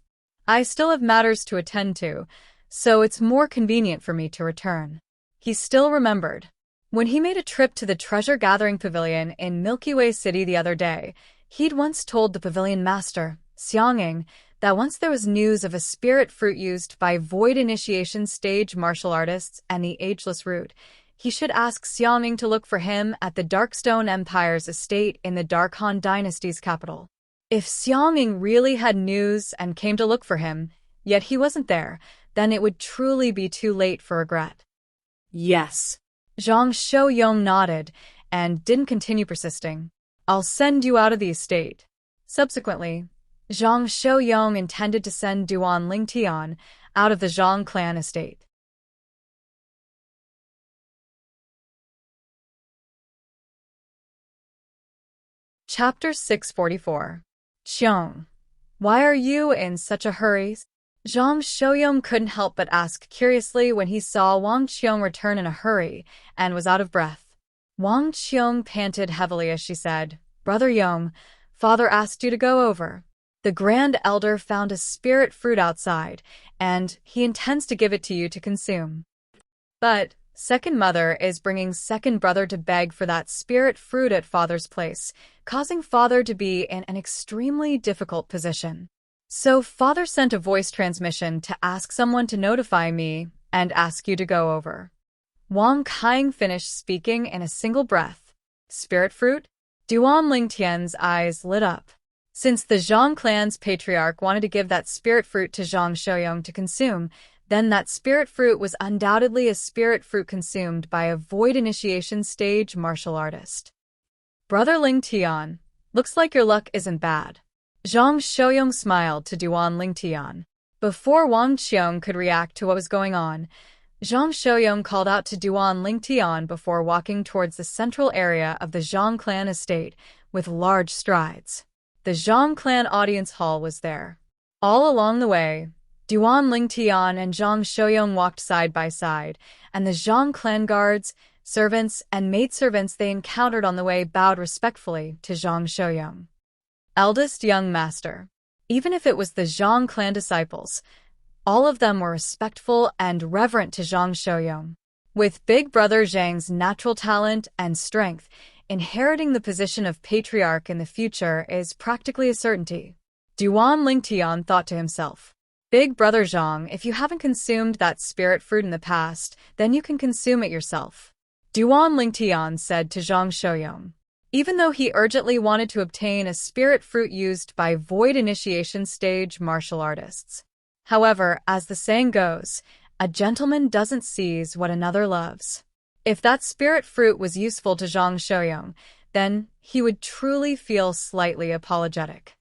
I still have matters to attend to, so it's more convenient for me to return. He still remembered. When he made a trip to the treasure-gathering pavilion in Milky Way City the other day, he'd once told the pavilion master, Xueqi, that once there was news of a spirit fruit used by void initiation stage martial artists and the ageless root, he should ask Xueqi to look for him at the Darkstone Empire's estate in the Dark Han dynasty's capital. If Xueqi really had news and came to look for him, yet he wasn't there, then it would truly be too late for regret. Yes. Zhang Xiaoyong nodded and didn't continue persisting. I'll send you out of the estate. Subsequently, Zhang Xiaoyong intended to send Duan Lingtian out of the Zhang clan estate. Chapter 644. Xiong, why are you in such a hurry? Zhang Xiaoyong couldn't help but ask curiously when he saw Wang Qiong return in a hurry and was out of breath. Wang Qiong panted heavily as she said, Brother Yong, Father asked you to go over. The Grand Elder found a spirit fruit outside, and he intends to give it to you to consume. But, Second mother is bringing second brother to beg for that spirit fruit at father's place, causing father to be in an extremely difficult position. So father sent a voice transmission to ask someone to notify me and ask you to go over. Wang Kaing finished speaking in a single breath. Spirit fruit? Duan Lingtian's eyes lit up. Since the Zhang clan's patriarch wanted to give that spirit fruit to Zhang Shouyong to consume, then that spirit fruit was undoubtedly a spirit fruit consumed by a void initiation stage martial artist. Brother Lingtian, looks like your luck isn't bad. Zhang Shouyong smiled to Duan Lingtian. Before Wang Qiong could react to what was going on, Zhang Shouyong called out to Duan Lingtian before walking towards the central area of the Zhang clan estate with large strides. The Zhang clan audience hall was there. All along the way, Duan Lingtian and Zhang Shouyong walked side by side, and the Zhang clan guards, servants, and maidservants they encountered on the way bowed respectfully to Zhang Shouyong. Eldest young master. Even if it was the Zhang clan disciples, all of them were respectful and reverent to Zhang Shouyong. With big brother Zhang's natural talent and strength, inheriting the position of patriarch in the future is practically a certainty. Duan Lingtian thought to himself. Big brother Zhang, if you haven't consumed that spirit fruit in the past, then you can consume it yourself. Duan Lingtian said to Zhang Shouyong. Even though he urgently wanted to obtain a spirit fruit used by void initiation stage martial artists. However, as the saying goes, a gentleman doesn't seize what another loves. If that spirit fruit was useful to Zhang Shouyong, then he would truly feel slightly apologetic.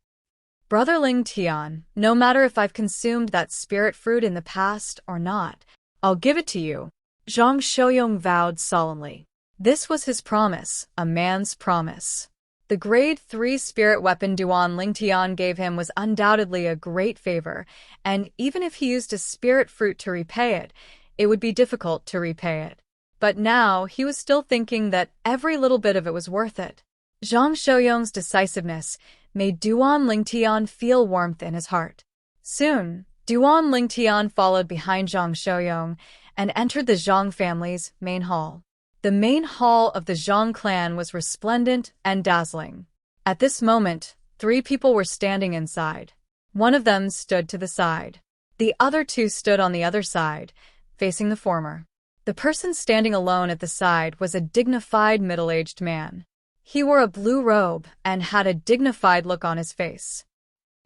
Brother Lingtian, no matter if I've consumed that spirit fruit in the past or not, I'll give it to you. Zhang Shouyong vowed solemnly. This was his promise, a man's promise. The grade 3 spirit weapon Duan Lingtian gave him was undoubtedly a great favor, and even if he used a spirit fruit to repay it, it would be difficult to repay it. But now he was still thinking that every little bit of it was worth it. Zhang Shouyong's decisiveness made Duan Lingtian feel warmth in his heart. Soon, Duan Lingtian followed behind Zhang Shouyong and entered the Zhang family's main hall. The main hall of the Zhang clan was resplendent and dazzling. At this moment, 3 people were standing inside. One of them stood to the side. The other 2 stood on the other side, facing the former. The person standing alone at the side was a dignified middle-aged man. He wore a blue robe and had a dignified look on his face.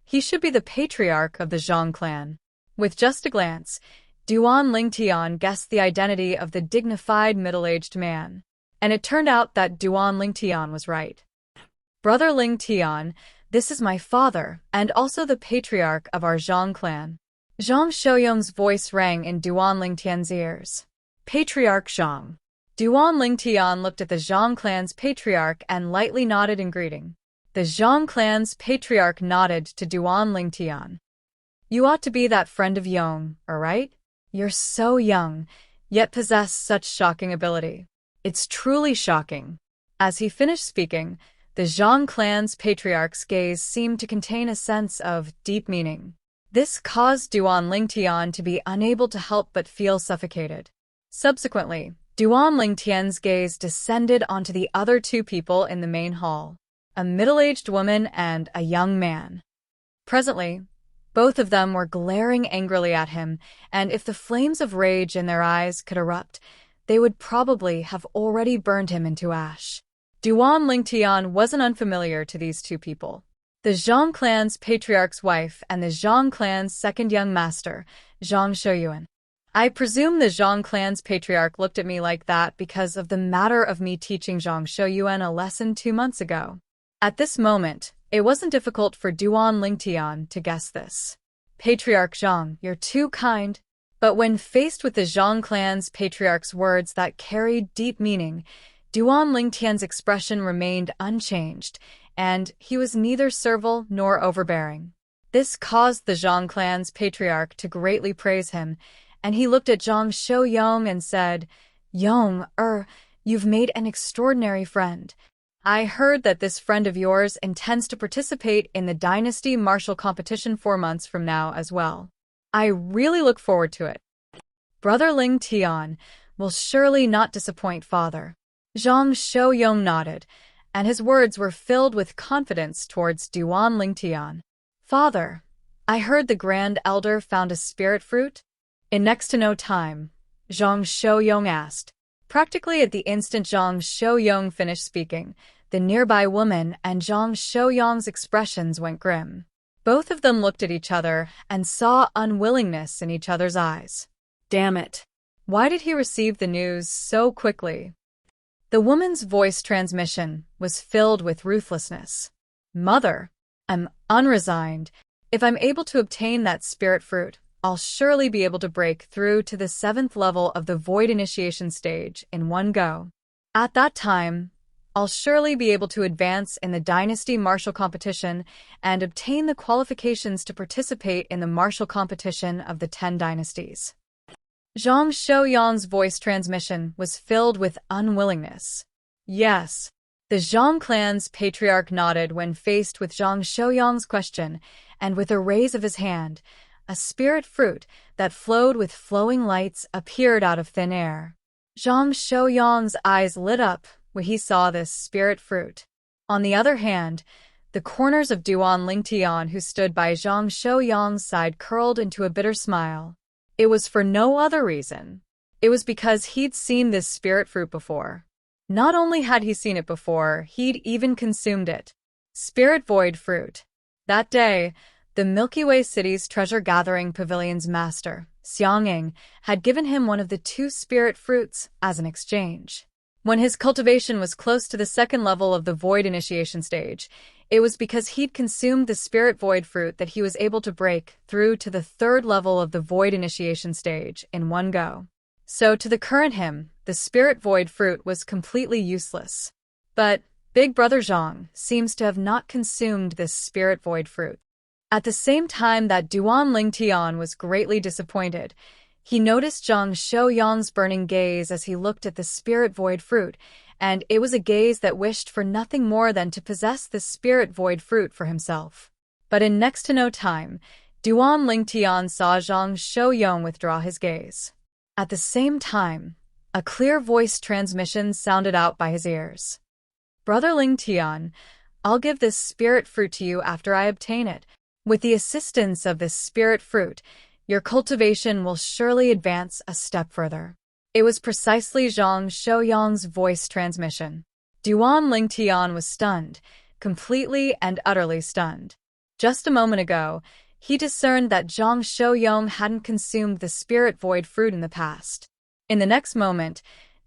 He should be the patriarch of the Zhang clan. With just a glance, Duan Lingtian guessed the identity of the dignified middle-aged man, and it turned out that Duan Lingtian was right. Brother Lingtian, this is my father, and also the patriarch of our Zhang clan. Zhang Shouyong's voice rang in Duan Lingtian's ears. Patriarch Zhang. Duan Lingtian looked at the Zhang clan's patriarch and lightly nodded in greeting. The Zhang clan's patriarch nodded to Duan Lingtian. You ought to be that friend of Yong, right? You're so young, yet possess such shocking ability. It's truly shocking. As he finished speaking, the Zhang clan's patriarch's gaze seemed to contain a sense of deep meaning. This caused Duan Lingtian to be unable to help but feel suffocated. Subsequently, Duan Lingtian's gaze descended onto the other 2 people in the main hall, a middle-aged woman and a young man. Presently, both of them were glaring angrily at him, and if the flames of rage in their eyes could erupt, they would probably have already burned him into ash. Duan Lingtian wasn't unfamiliar to these 2 people. The Zhang clan's patriarch's wife and the Zhang clan's second young master, Zhang Shouyuan. I presume the Zhang clan's patriarch looked at me like that because of the matter of me teaching Zhang Shouyuan a lesson 2 months ago. At this moment, it wasn't difficult for Duan Lingtian to guess this. Patriarch Zhang, you're too kind. But when faced with the Zhang clan's patriarch's words that carried deep meaning, Duan Lingtian's expression remained unchanged, and he was neither servile nor overbearing. This caused the Zhang clan's patriarch to greatly praise him, and he looked at Zhang Shouyong and said, Yong, you've made an extraordinary friend. I heard that this friend of yours intends to participate in the Dynasty Martial Competition 4 months from now as well. I really look forward to it. Brother Lingtian, will surely not disappoint father. Zhang Xiaoyong nodded, and his words were filled with confidence towards Duan Lingtian. Father, I heard the Grand Elder found a spirit fruit? In next to no time, Zhang Xiaoyong asked. Practically at the instant Zhang Xiaoyong finished speaking, the nearby woman and Zhang Xiaoyong's expressions went grim. Both of them looked at each other and saw unwillingness in each other's eyes. Damn it. Why did he receive the news so quickly? The woman's voice transmission was filled with ruthlessness. Mother, I'm unresigned. If I'm able to obtain that spirit fruit, I'll surely be able to break through to the 7th level of the Void Initiation stage in one go. At that time, I'll surely be able to advance in the Dynasty Martial Competition and obtain the qualifications to participate in the martial competition of the 10 dynasties. Zhang Xiaoyong's voice transmission was filled with unwillingness. Yes. The Zhang clan's patriarch nodded when faced with Zhang Xiaoyong's question, and with a raise of his hand, a spirit fruit that flowed with flowing lights appeared out of thin air. Zhang Xiaoyong's eyes lit up when he saw this spirit fruit. On the other hand, the corners of Duan Lingtian, who stood by Zhang Xiaoyong's side, curled into a bitter smile. It was for no other reason. It was because he'd seen this spirit fruit before. Not only had he seen it before, he'd even consumed it. Spirit Void Fruit. That day, the Milky Way City's treasure-gathering pavilion's master, Xianging, had given him one of the 2 spirit fruits as an exchange. When his cultivation was close to the 2nd level of the Void Initiation stage, it was because he'd consumed the Spirit Void fruit that he was able to break through to the 3rd level of the Void Initiation stage in one go. So to the current him, the Spirit Void fruit was completely useless. But Big Brother Zhang seems to have not consumed this Spirit Void fruit. At the same time that Duan Lingtian was greatly disappointed, he noticed Zhang Xiaoyong's burning gaze as he looked at the Spirit Void fruit, and it was a gaze that wished for nothing more than to possess the Spirit Void fruit for himself. But in next to no time, Duan Lingtian saw Zhang Xiaoyong withdraw his gaze. At the same time, a clear voice transmission sounded out by his ears. Brother Lingtian, I'll give this spirit fruit to you after I obtain it. With the assistance of this spirit fruit, your cultivation will surely advance a step further. It was precisely Zhang Xiaoyong's voice transmission. Duan Lingtian was stunned, completely and utterly stunned. Just a moment ago, he discerned that Zhang Xiaoyong hadn't consumed the spirit void fruit in the past. In the next moment,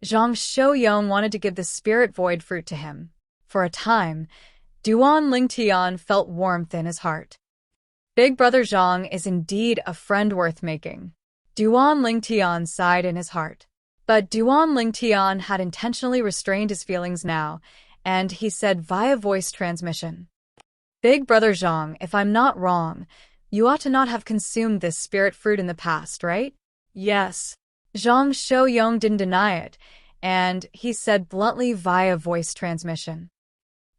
Zhang Xiaoyong wanted to give the spirit void fruit to him. For a time, Duan Lingtian felt warmth in his heart. Big Brother Zhang is indeed a friend worth making. Duan Lingtian sighed in his heart. But Duan Lingtian had intentionally restrained his feelings now, and he said via voice transmission. Big Brother Zhang, if I'm not wrong, you ought to not have consumed this spirit fruit in the past, right? Yes. Zhang Xiaoyong didn't deny it, and he said bluntly via voice transmission.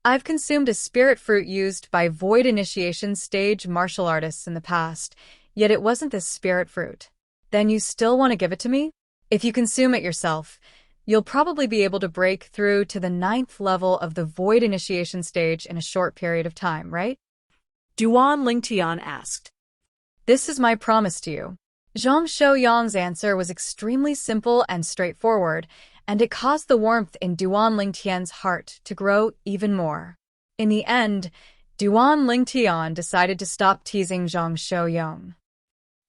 I've consumed a spirit fruit used by Void Initiation stage martial artists in the past, yet it wasn't this spirit fruit. Then you still want to give it to me? If you consume it yourself, you'll probably be able to break through to the 9th level of the Void Initiation stage in a short period of time, right? Duan Lingtian asked. This is my promise to you. Zhang Xiaoyong's answer was extremely simple and straightforward, and it caused the warmth in Duan Lingtian's heart to grow even more. In the end, Duan Lingtian decided to stop teasing Zhang Xiaoyong.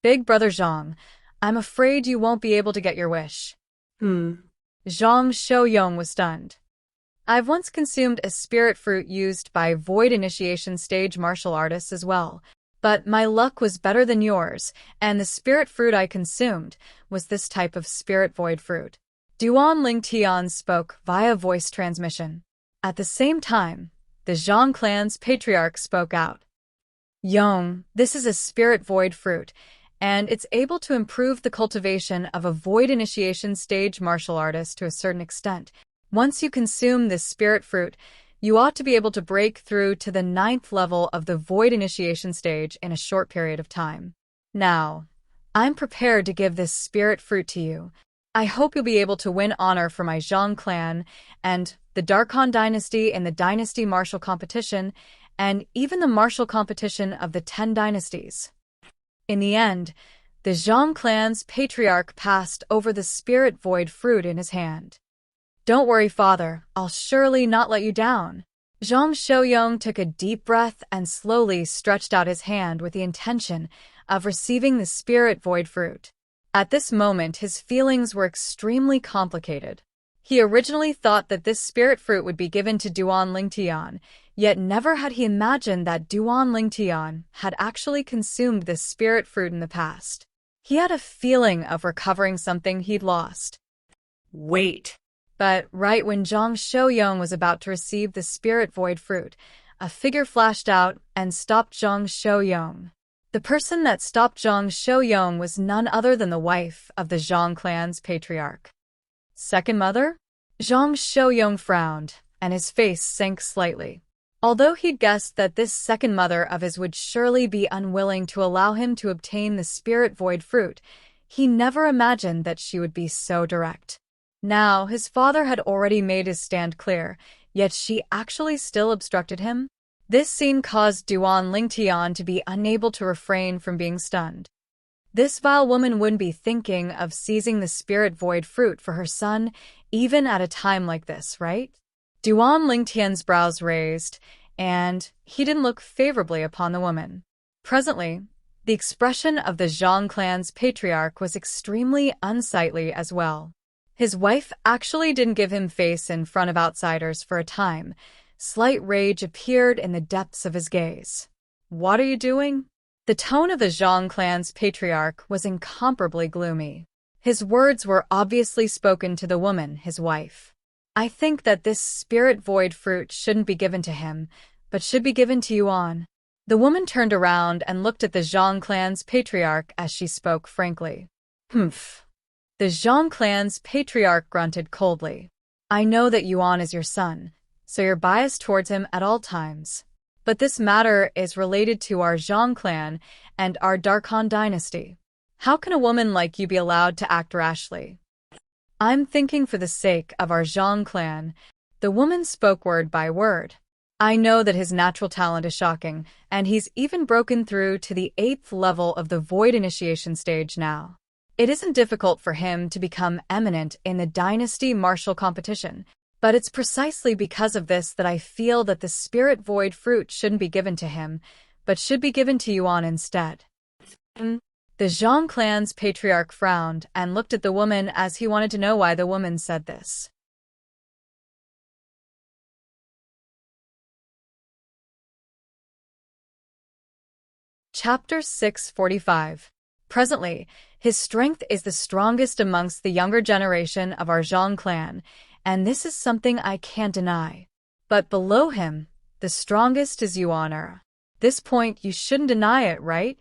Big Brother Zhang, I'm afraid you won't be able to get your wish. Zhang Xiaoyong was stunned. I've once consumed a spirit fruit used by Void Initiation stage martial artists as well, but my luck was better than yours, and the spirit fruit I consumed was this type of spirit void fruit. Duan Lingtian spoke via voice transmission. At the same time, the Zhang clan's patriarch spoke out. Yong, this is a spirit void fruit, and it's able to improve the cultivation of a Void Initiation stage martial artist to a certain extent. Once you consume this spirit fruit, you ought to be able to break through to the 9th level of the Void Initiation stage in a short period of time. Now, I'm prepared to give this spirit fruit to you. I hope you'll be able to win honor for my Zhang clan and the Darkhan dynasty in the dynasty martial competition and even the martial competition of the 10 dynasties. In the end, the Zhang clan's patriarch passed over the spirit void fruit in his hand. Don't worry, father, I'll surely not let you down. Zhang Xiaoyong took a deep breath and slowly stretched out his hand with the intention of receiving the spirit void fruit. At this moment, his feelings were extremely complicated. He originally thought that this spirit fruit would be given to Duan Lingtian, yet never had he imagined that Duan Lingtian had actually consumed this spirit fruit in the past. He had a feeling of recovering something he'd lost. Wait. But right when Zhang Xiaoyong was about to receive the spirit void fruit, a figure flashed out and stopped Zhang Xiaoyong. The person that stopped Zhang Xiaoyong was none other than the wife of the Zhang clan's patriarch. Second mother? Zhang Xiaoyong frowned, and his face sank slightly. Although he'd guessed that this second mother of his would surely be unwilling to allow him to obtain the spirit void fruit, he never imagined that she would be so direct. Now, his father had already made his stand clear, yet she actually still obstructed him. This scene caused Duan Lingtian to be unable to refrain from being stunned. This vile woman wouldn't be thinking of seizing the spirit void fruit for her son, even at a time like this, right? Duan Lingtian's brows raised, and he didn't look favorably upon the woman. Presently, the expression of the Zhang clan's patriarch was extremely unsightly as well. His wife actually didn't give him face in front of outsiders for a time. Slight rage appeared in the depths of his gaze. What are you doing? The tone of the Zhang clan's patriarch was incomparably gloomy. His words were obviously spoken to the woman, his wife. I think that this spirit void fruit shouldn't be given to him, but should be given to Yuan. The woman turned around and looked at the Zhang clan's patriarch as she spoke frankly. Humph. The Zhang clan's patriarch grunted coldly. I know that Yuan is your son, so you're biased towards him at all times. But this matter is related to our Zhang clan and our Darkhan dynasty. How can a woman like you be allowed to act rashly? I'm thinking for the sake of our Zhang clan. The woman spoke word by word. I know that his natural talent is shocking, and he's even broken through to the 8th level of the void initiation stage now. It isn't difficult for him to become eminent in the dynasty martial competition, but it's precisely because of this that I feel that the spirit void fruit shouldn't be given to him, but should be given to Yuan instead. The Zhang clan's patriarch frowned and looked at the woman as he wanted to know why the woman said this. Chapter 645. Presently, his strength is the strongest amongst the younger generation of our Zhang clan, and this is something I can't deny. But below him, the strongest is Yuan. This point you shouldn't deny it, right?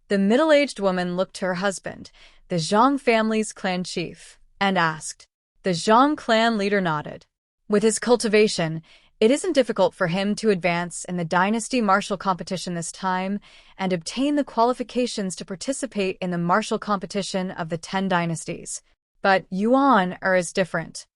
The middle-aged woman looked to her husband, the Zhang family's clan chief, and asked. The Zhang clan leader nodded. With his cultivation, it isn't difficult for him to advance in the dynasty martial competition this time and obtain the qualifications to participate in the martial competition of the 10 dynasties. But Yuan is different.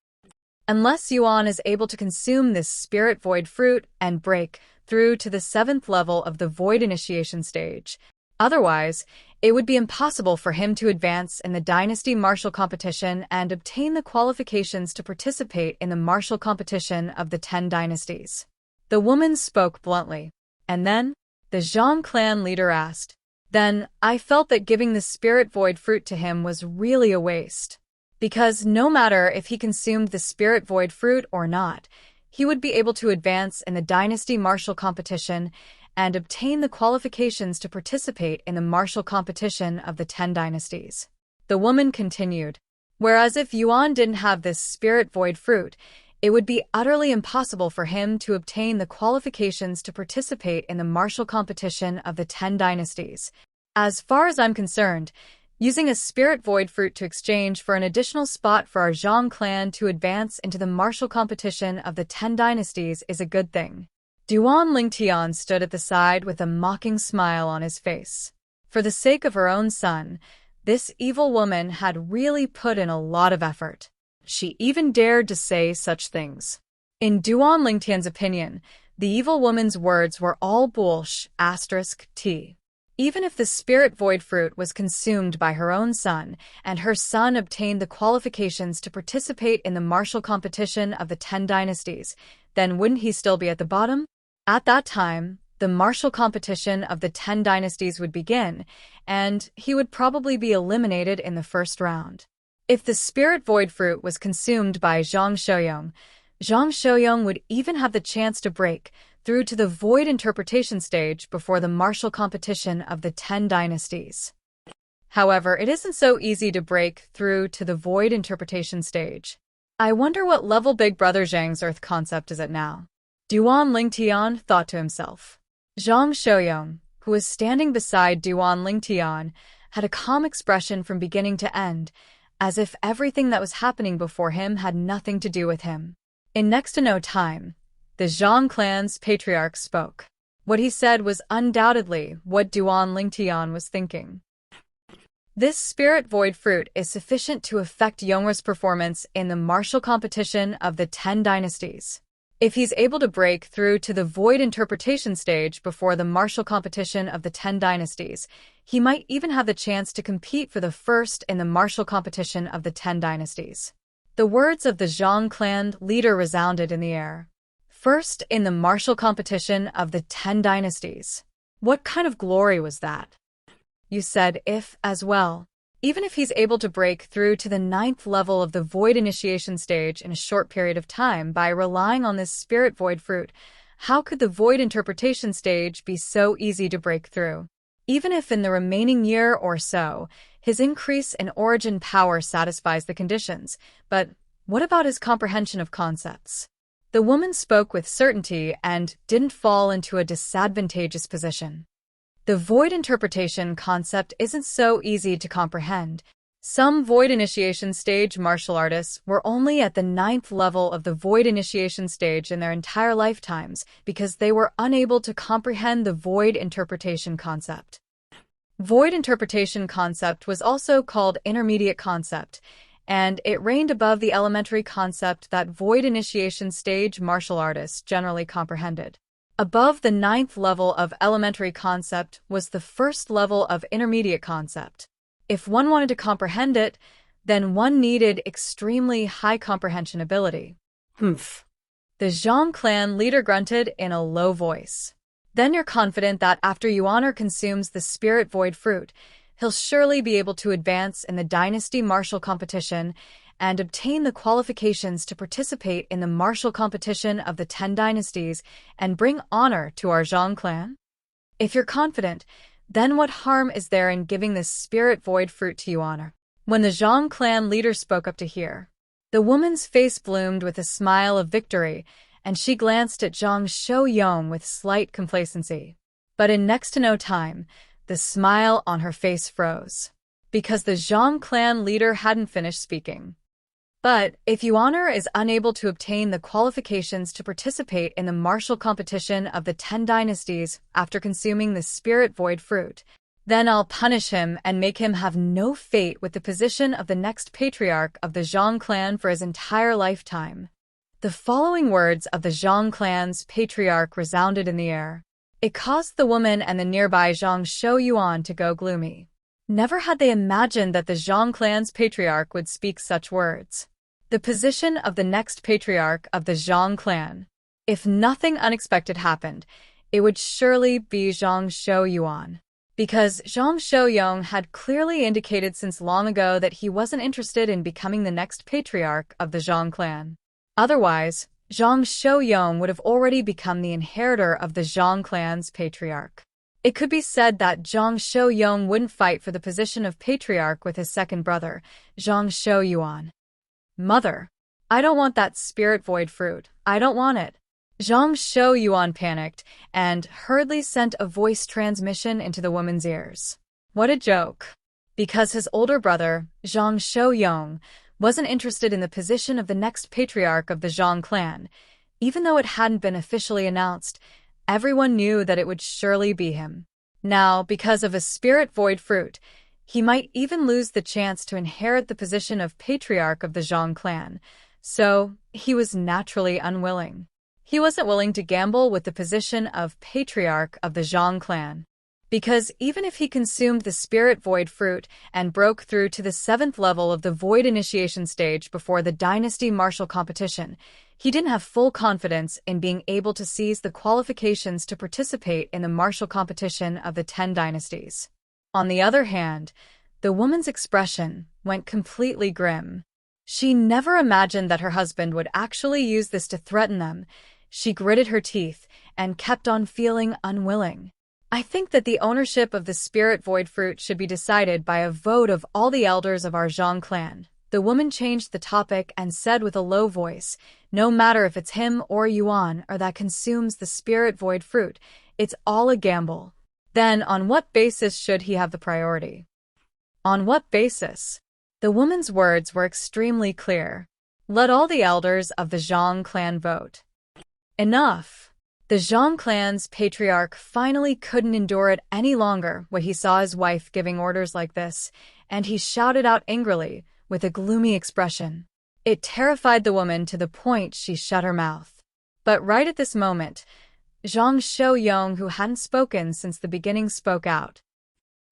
Unless Yuan is able to consume this spirit void fruit and break through to the 7th level of the void initiation stage, otherwise, it would be impossible for him to advance in the dynasty martial competition and obtain the qualifications to participate in the martial competition of the 10 dynasties. The woman spoke bluntly. And then, the Zhang clan leader asked. Then, I felt that giving the spirit void fruit to him was really a waste. Because no matter if he consumed the spirit void fruit or not, he would be able to advance in the dynasty martial competition and obtain the qualifications to participate in the martial competition of the 10 dynasties. The woman continued, whereas if Yuan didn't have this spirit void fruit, it would be utterly impossible for him to obtain the qualifications to participate in the martial competition of the 10 dynasties. As far as I'm concerned, using a spirit void fruit to exchange for an additional spot for our Zhang clan to advance into the martial competition of the 10 dynasties is a good thing. Duan Lingtian stood at the side with a mocking smile on his face. For the sake of her own son, This evil woman had really put in a lot of effort. She even dared to say such things. In Duan Lingtian's opinion, the evil woman's words were all **t. Even if the spirit void fruit was consumed by her own son, and her son obtained the qualifications to participate in the martial competition of the 10 dynasties, then wouldn't he still be at the bottom? At that time, the martial competition of the 10 dynasties would begin, and he would probably be eliminated in the first round. If the spirit void fruit was consumed by Zhang Shouyong would even have the chance to break through to the void interpretation stage before the martial competition of the 10 dynasties. However, it isn't so easy to break through to the void interpretation stage. I wonder what level Big Brother Zhang's Earth concept is at now. Duan Lingtian thought to himself. Zhang Shouyong, who was standing beside Duan Lingtian, had a calm expression from beginning to end, as if everything that was happening before him had nothing to do with him. In next to no time, the Zhang clan's patriarch spoke. What he said was undoubtedly what Duan Lingtian was thinking. This spirit void fruit is sufficient to affect Yongru's performance in the martial competition of the 10 dynasties. If he's able to break through to the void interpretation stage before the martial competition of the 10 dynasties, he might even have the chance to compete for the first in the martial competition of the 10 dynasties. The words of the Zhang clan leader resounded in the air. First in the martial competition of the 10 dynasties. What kind of glory was that? You said if as well. Even if he's able to break through to the 9th level of the void initiation stage in a short period of time by relying on this spirit void fruit, how could the void interpretation stage be so easy to break through? Even if in the remaining year or so, his increase in origin power satisfies the conditions, but what about his comprehension of concepts? The woman spoke with certainty and didn't fall into a disadvantageous position. The void interpretation concept isn't so easy to comprehend. Some void initiation stage martial artists were only at the 9th level of the void initiation stage in their entire lifetimes because they were unable to comprehend the void interpretation concept. Void interpretation concept was also called intermediate concept, and it reigned above the elementary concept that void initiation stage martial artists generally comprehended. Above the 9th level of elementary concept was the first level of intermediate concept. If one wanted to comprehend it, then one needed extremely high comprehension ability. Humph. The Zhang clan leader grunted in a low voice. Then you're confident that after Yuan'er consumes the spirit void fruit, he'll surely be able to advance in the dynasty martial competition and obtain the qualifications to participate in the martial competition of the 10 dynasties and bring honor to our Zhang clan? If you're confident, then what harm is there in giving this spirit void fruit to Yuan'er? When the Zhang clan leader spoke up to hear, the woman's face bloomed with a smile of victory, and she glanced at Zhang Shouyong with slight complacency. But in next to no time, the smile on her face froze, because the Zhang clan leader hadn't finished speaking. But if Yuan'er is unable to obtain the qualifications to participate in the martial competition of the 10 dynasties after consuming the spirit void fruit, then I'll punish him and make him have no fate with the position of the next patriarch of the Zhang clan for his entire lifetime. The following words of the Zhang clan's patriarch resounded in the air. It caused the woman and the nearby Zhang Shouyuan to go gloomy. Never had they imagined that the Zhang clan's patriarch would speak such words. The position of the next patriarch of the Zhang clan. If nothing unexpected happened, it would surely be Zhang Shouyuan. Because Zhang Shouyong had clearly indicated since long ago that he wasn't interested in becoming the next patriarch of the Zhang clan. Otherwise, Zhang Shouyong would have already become the inheritor of the Zhang clan's patriarch. It could be said that Zhang Shouyong wouldn't fight for the position of patriarch with his second brother, Zhang Shouyuan. Mother, I don't want that spirit void fruit. I don't want it. Zhang Shouyuan panicked and hurriedly sent a voice transmission into the woman's ears. What a joke. Because his older brother, Zhang Shouyong, wasn't interested in the position of the next patriarch of the Zhang clan, even though it hadn't been officially announced, everyone knew that it would surely be him. Now, because of a spirit void fruit, He might even lose the chance to inherit the position of patriarch of the Zhang clan, so he was naturally unwilling. He wasn't willing to gamble with the position of patriarch of the Zhang clan, because even if he consumed the spirit void fruit and broke through to the 7th level of the void initiation stage before the dynasty martial competition, he didn't have full confidence in being able to seize the qualifications to participate in the martial competition of the 10 dynasties. On the other hand, the woman's expression went completely grim. She never imagined that her husband would actually use this to threaten them. She gritted her teeth and kept on feeling unwilling. I think that the ownership of the spirit void fruit should be decided by a vote of all the elders of our Zhang clan. The woman changed the topic and said with a low voice, no matter if it's him or Yuan or that consumes the spirit void fruit, it's all a gamble. Then on what basis should he have the priority? On what basis? The woman's words were extremely clear. Let all the elders of the Zhang clan vote. Enough! The Zhang clan's patriarch finally couldn't endure it any longer when he saw his wife giving orders like this, and he shouted out angrily, with a gloomy expression. It terrified the woman to the point she shut her mouth. But right at this moment, Zhang Xiaoyong, who hadn't spoken since the beginning, spoke out.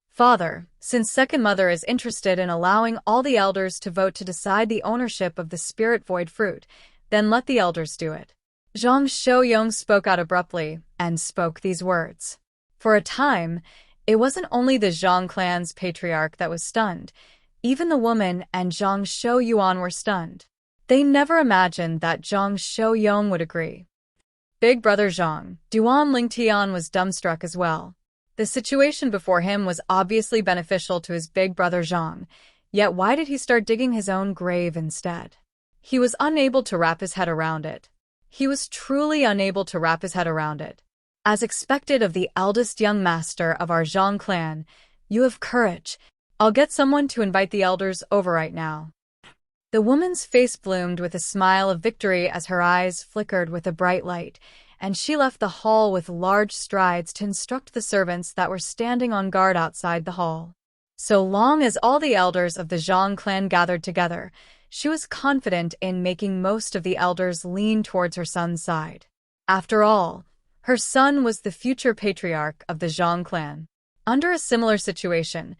Father, since second mother is interested in allowing all the elders to vote to decide the ownership of the spirit void fruit, then let the elders do it. Zhang Xiaoyong spoke out abruptly and spoke these words. For a time, it wasn't only the Zhang clan's patriarch that was stunned. Even the woman and Zhang Xiaoyuan were stunned. They never imagined that Zhang Xiaoyong would agree. Big brother Zhang, Duan Lingtian, was dumbstruck as well. The situation before him was obviously beneficial to his big brother Zhang, yet why did he start digging his own grave instead? He was unable to wrap his head around it. He was truly unable to wrap his head around it. As expected of the eldest young master of our Zhang clan, you have courage. I'll get someone to invite the elders over right now. The woman's face bloomed with a smile of victory as her eyes flickered with a bright light, and she left the hall with large strides to instruct the servants that were standing on guard outside the hall. So long as all the elders of the Zhang clan gathered together, she was confident in making most of the elders lean towards her son's side. After all, her son was the future patriarch of the Zhang clan. Under a similar situation,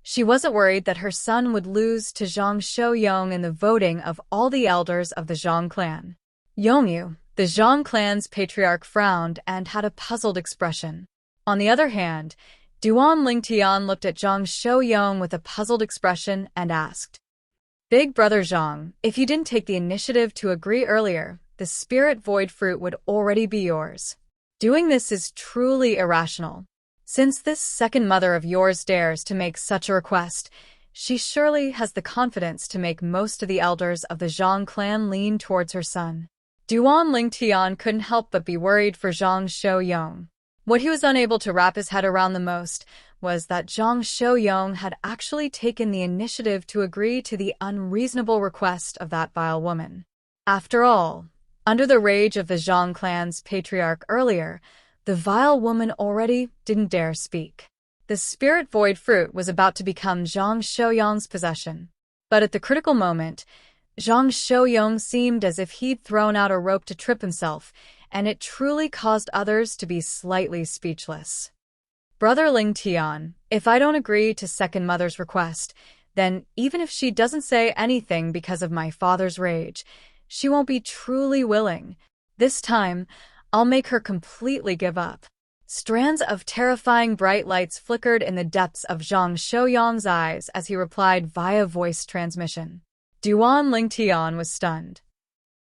she wasn't worried that her son would lose to Zhang Xiaoyong in the voting of all the elders of the Zhang clan. Yongyu, the Zhang clan's patriarch, frowned and had a puzzled expression. On the other hand, Duan Lingtian looked at Zhang Xiaoyong with a puzzled expression and asked, Big brother Zhang, if you didn't take the initiative to agree earlier, the spirit void fruit would already be yours. Doing this is truly irrational. Since this second mother of yours dares to make such a request, she surely has the confidence to make most of the elders of the Zhang clan lean towards her son. Duan Lingtian couldn't help but be worried for Zhang Xiaoyong. What he was unable to wrap his head around the most was that Zhang Xiaoyong had actually taken the initiative to agree to the unreasonable request of that vile woman. After all, under the rage of the Zhang clan's patriarch earlier, the vile woman already didn't dare speak. The spirit void fruit was about to become Zhang Xiaoyong's possession. But at the critical moment, Zhang Xiaoyong seemed as if he'd thrown out a rope to trip himself, and it truly caused others to be slightly speechless. Brother Lingtian, if I don't agree to second mother's request, then even if she doesn't say anything because of my father's rage, she won't be truly willing. This time, I'll make her completely give up. Strands of terrifying bright lights flickered in the depths of Zhang Xiaoyong's eyes as he replied via voice transmission. Duan Lingtian was stunned.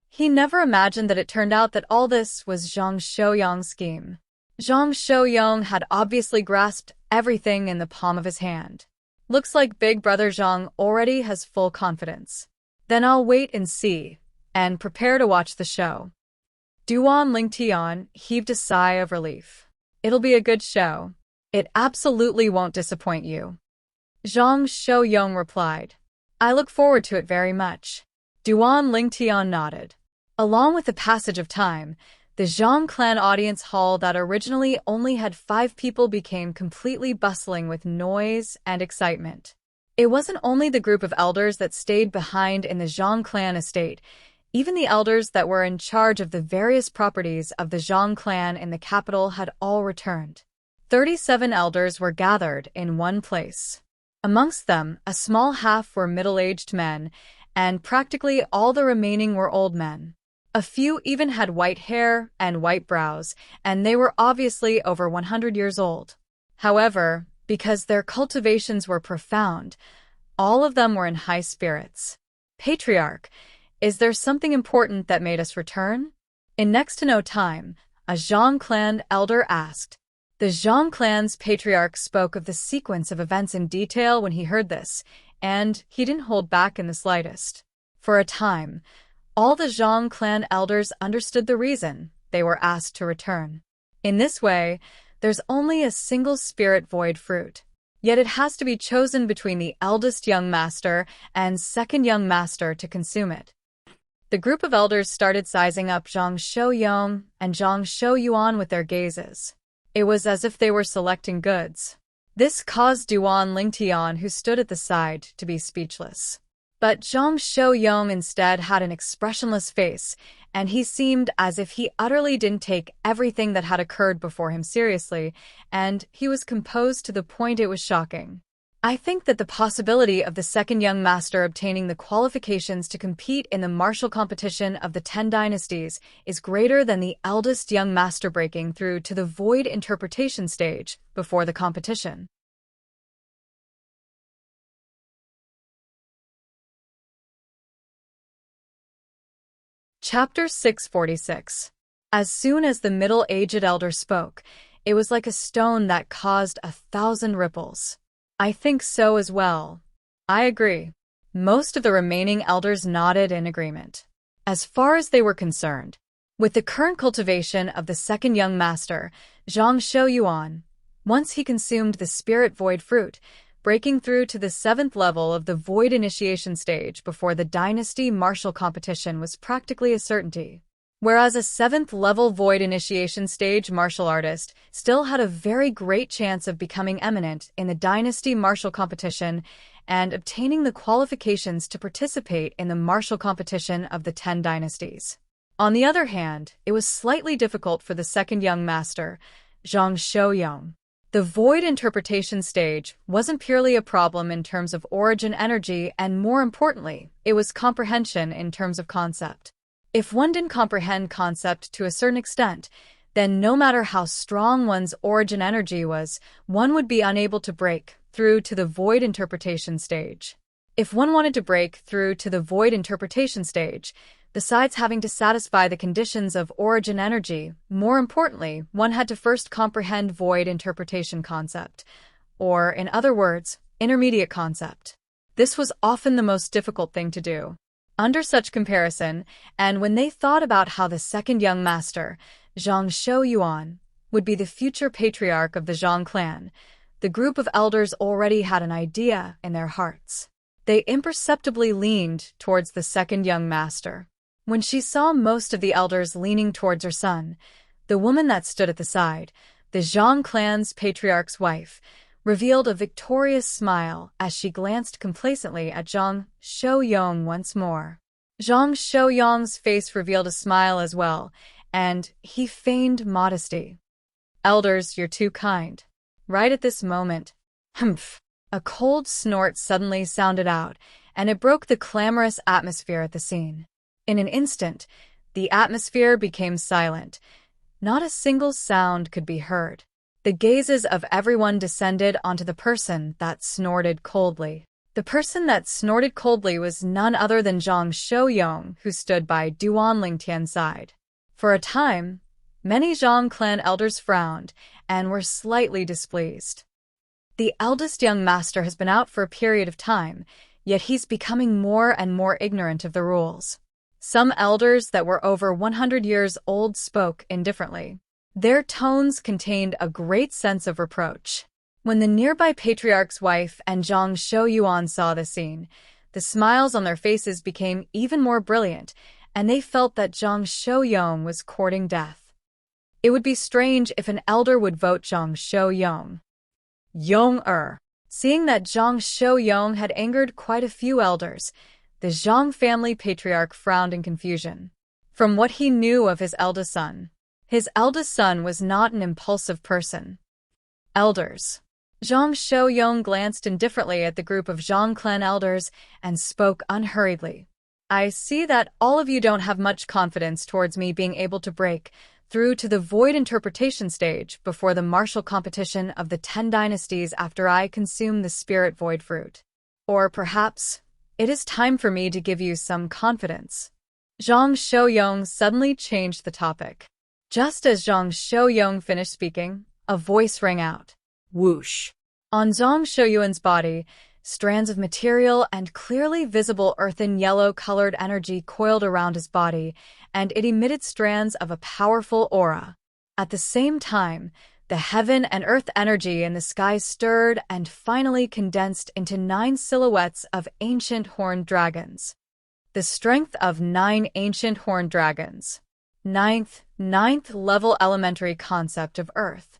He never imagined that it turned out that all this was Zhang Xiaoyong's scheme. Zhang Xiaoyong had obviously grasped everything in the palm of his hand. Looks like big brother Zhang already has full confidence. Then I'll wait and see, and prepare to watch the show. Duan Lingtian heaved a sigh of relief. It'll be a good show. It absolutely won't disappoint you. Zhang Xiaoyong replied. I look forward to it very much. Duan Lingtian nodded. Along with the passage of time, the Zhang clan audience hall that originally only had 5 people became completely bustling with noise and excitement. It wasn't only the group of elders that stayed behind in the Zhang clan estate. Even the elders that were in charge of the various properties of the Zhang clan in the capital had all returned. 37 elders were gathered in one place. Amongst them, a small half were middle-aged men, and practically all the remaining were old men. A few even had white hair and white brows, and they were obviously over 100 years old. However, because their cultivations were profound, all of them were in high spirits. Patriarch, is there something important that made us return? In next to no time, a Zhang clan elder asked. The Zhang clan's patriarch spoke of the sequence of events in detail when he heard this, and he didn't hold back in the slightest. For a time, all the Zhang clan elders understood the reason they were asked to return. In this way, there's only a single spirit void fruit. Yet it has to be chosen between the eldest young master and second young master to consume it. The group of elders started sizing up Zhang Shouyong and Zhang Shouyuan with their gazes. It was as if they were selecting goods. This caused Duan Lingtian, who stood at the side, to be speechless. But Zhang Shouyong instead had an expressionless face, and he seemed as if he utterly didn't take everything that had occurred before him seriously, and he was composed to the point it was shocking. I think that the possibility of the second young master obtaining the qualifications to compete in the martial competition of the 10 dynasties is greater than the eldest young master breaking through to the void interpretation stage before the competition. Chapter 646. As soon as the middle-aged elder spoke, it was like a stone that caused 1,000 ripples. I think so as well. I agree. Most of the remaining elders nodded in agreement. As far as they were concerned, with the current cultivation of the second young master, Zhang Shouyuan, once he consumed the spirit void fruit, breaking through to the 7th level of the void initiation stage before the dynasty martial competition was practically a certainty. Whereas a 7th level void initiation stage martial artist still had a very great chance of becoming eminent in the dynasty martial competition and obtaining the qualifications to participate in the martial competition of the 10 dynasties. On the other hand, it was slightly difficult for the second young master, Zhang Shouyong. The void interpretation stage wasn't purely a problem in terms of origin energy, and more importantly, it was comprehension in terms of concept. If one didn't comprehend concept to a certain extent, then no matter how strong one's origin energy was, one would be unable to break through to the void interpretation stage. If one wanted to break through to the void interpretation stage, besides having to satisfy the conditions of origin energy, more importantly, one had to first comprehend void interpretation concept, or, in other words, intermediate concept. This was often the most difficult thing to do. Under such comparison, and when they thought about how the second young master, Zhang Shouyuan, would be the future patriarch of the Zhang clan, the group of elders already had an idea in their hearts. They imperceptibly leaned towards the second young master. When she saw most of the elders leaning towards her son, the woman that stood at the side, the Zhang clan's patriarch's wife, revealed a victorious smile as she glanced complacently at Zhang Shouyong once more. Zhang Shouyong's face revealed a smile as well, and he feigned modesty. "Elders, you're too kind." Right at this moment, humph, a cold snort suddenly sounded out, and it broke the clamorous atmosphere at the scene. In an instant, the atmosphere became silent. Not a single sound could be heard. The gazes of everyone descended onto the person that snorted coldly. The person that snorted coldly was none other than Zhang Shouyong, who stood by Duan Lingtian's side. For a time, many Zhang clan elders frowned and were slightly displeased. The eldest young master has been out for a period of time, yet he's becoming more and more ignorant of the rules. Some elders that were over 100 years old spoke indifferently. Their tones contained a great sense of reproach. When the nearby patriarch's wife and Zhang Shouyuan saw the scene, the smiles on their faces became even more brilliant, and they felt that Zhang Shouyong was courting death. It would be strange if an elder would vote Zhang Shouyong. Yong-er. Seeing that Zhang Xiaoyong had angered quite a few elders, the Zhang family patriarch frowned in confusion. From what he knew of his eldest son was not an impulsive person. Elders. Zhang Xiaoyong glanced indifferently at the group of Zhang clan elders and spoke unhurriedly. I see that all of you don't have much confidence towards me being able to break through to the void interpretation stage before the martial competition of the 10 dynasties after I consume the spirit void fruit. Or perhaps it is time for me to give you some confidence. Zhang Xiaoyong suddenly changed the topic. Just as Zhang Xiaoyong finished speaking, a voice rang out. Whoosh. On Zhang Xiaoyuan's body, strands of material and clearly visible earthen yellow-colored energy coiled around his body, and it emitted strands of a powerful aura. At the same time, the heaven and earth energy in the sky stirred and finally condensed into 9 silhouettes of ancient horned dragons. The strength of 9 ancient horned dragons. Ninth level elementary concept of earth.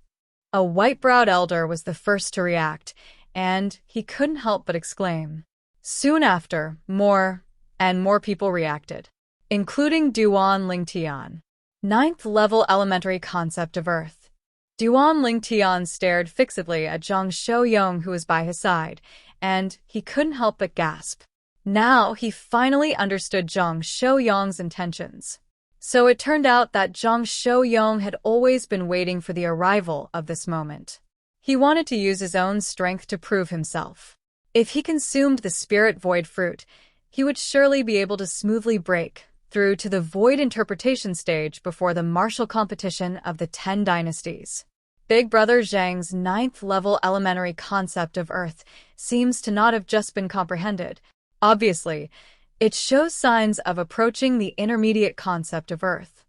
A white-browed elder was the first to react, and he couldn't help but exclaim. Soon after, more and more people reacted, including Duan Lingtian. 9th level elementary concept of earth. Duan Lingtian stared fixedly at Zhang Xiaoyong, who was by his side, and he couldn't help but gasp. Now he finally understood Zhang Xiaoyong's intentions. So it turned out that Zhang Xiaoyong had always been waiting for the arrival of this moment. He wanted to use his own strength to prove himself. If he consumed the spirit void fruit, he would surely be able to smoothly break through to the void interpretation stage before the martial competition of the 10 dynasties. Big Brother Zhang's 9th level elementary concept of earth seems to not have just been comprehended. Obviously, it shows signs of approaching the intermediate concept of earth.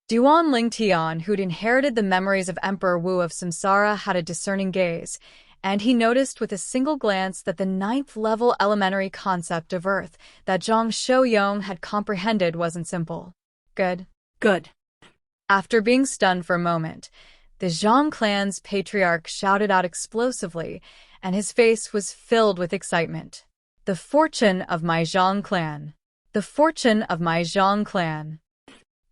Duan Lingtian, who'd inherited the memories of Emperor Wu of Samsara, had a discerning gaze, and he noticed with a single glance that the 9th level elementary concept of earth that Zhang Xiaoyong had comprehended wasn't simple. Good. After being stunned for a moment, the Zhang clan's patriarch shouted out explosively, and his face was filled with excitement. The fortune of my Zhang clan. The fortune of my Zhang clan.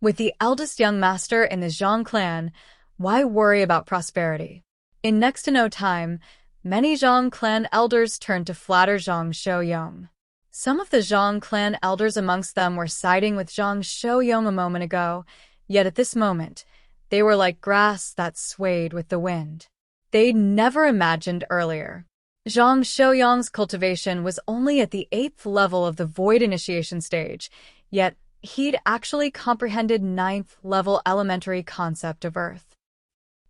With the eldest young master in the Zhang clan, why worry about prosperity? In next to no time, many Zhang clan elders turned to flatter Zhang Xiaoyong. Some of the Zhang clan elders amongst them were siding with Zhang Xiaoyong a moment ago, yet at this moment, they were like grass that swayed with the wind. They'd never imagined earlier. Zhang Xiaoyong's cultivation was only at the 8th level of the void initiation stage, yet he'd actually comprehended 9th level elementary concept of earth.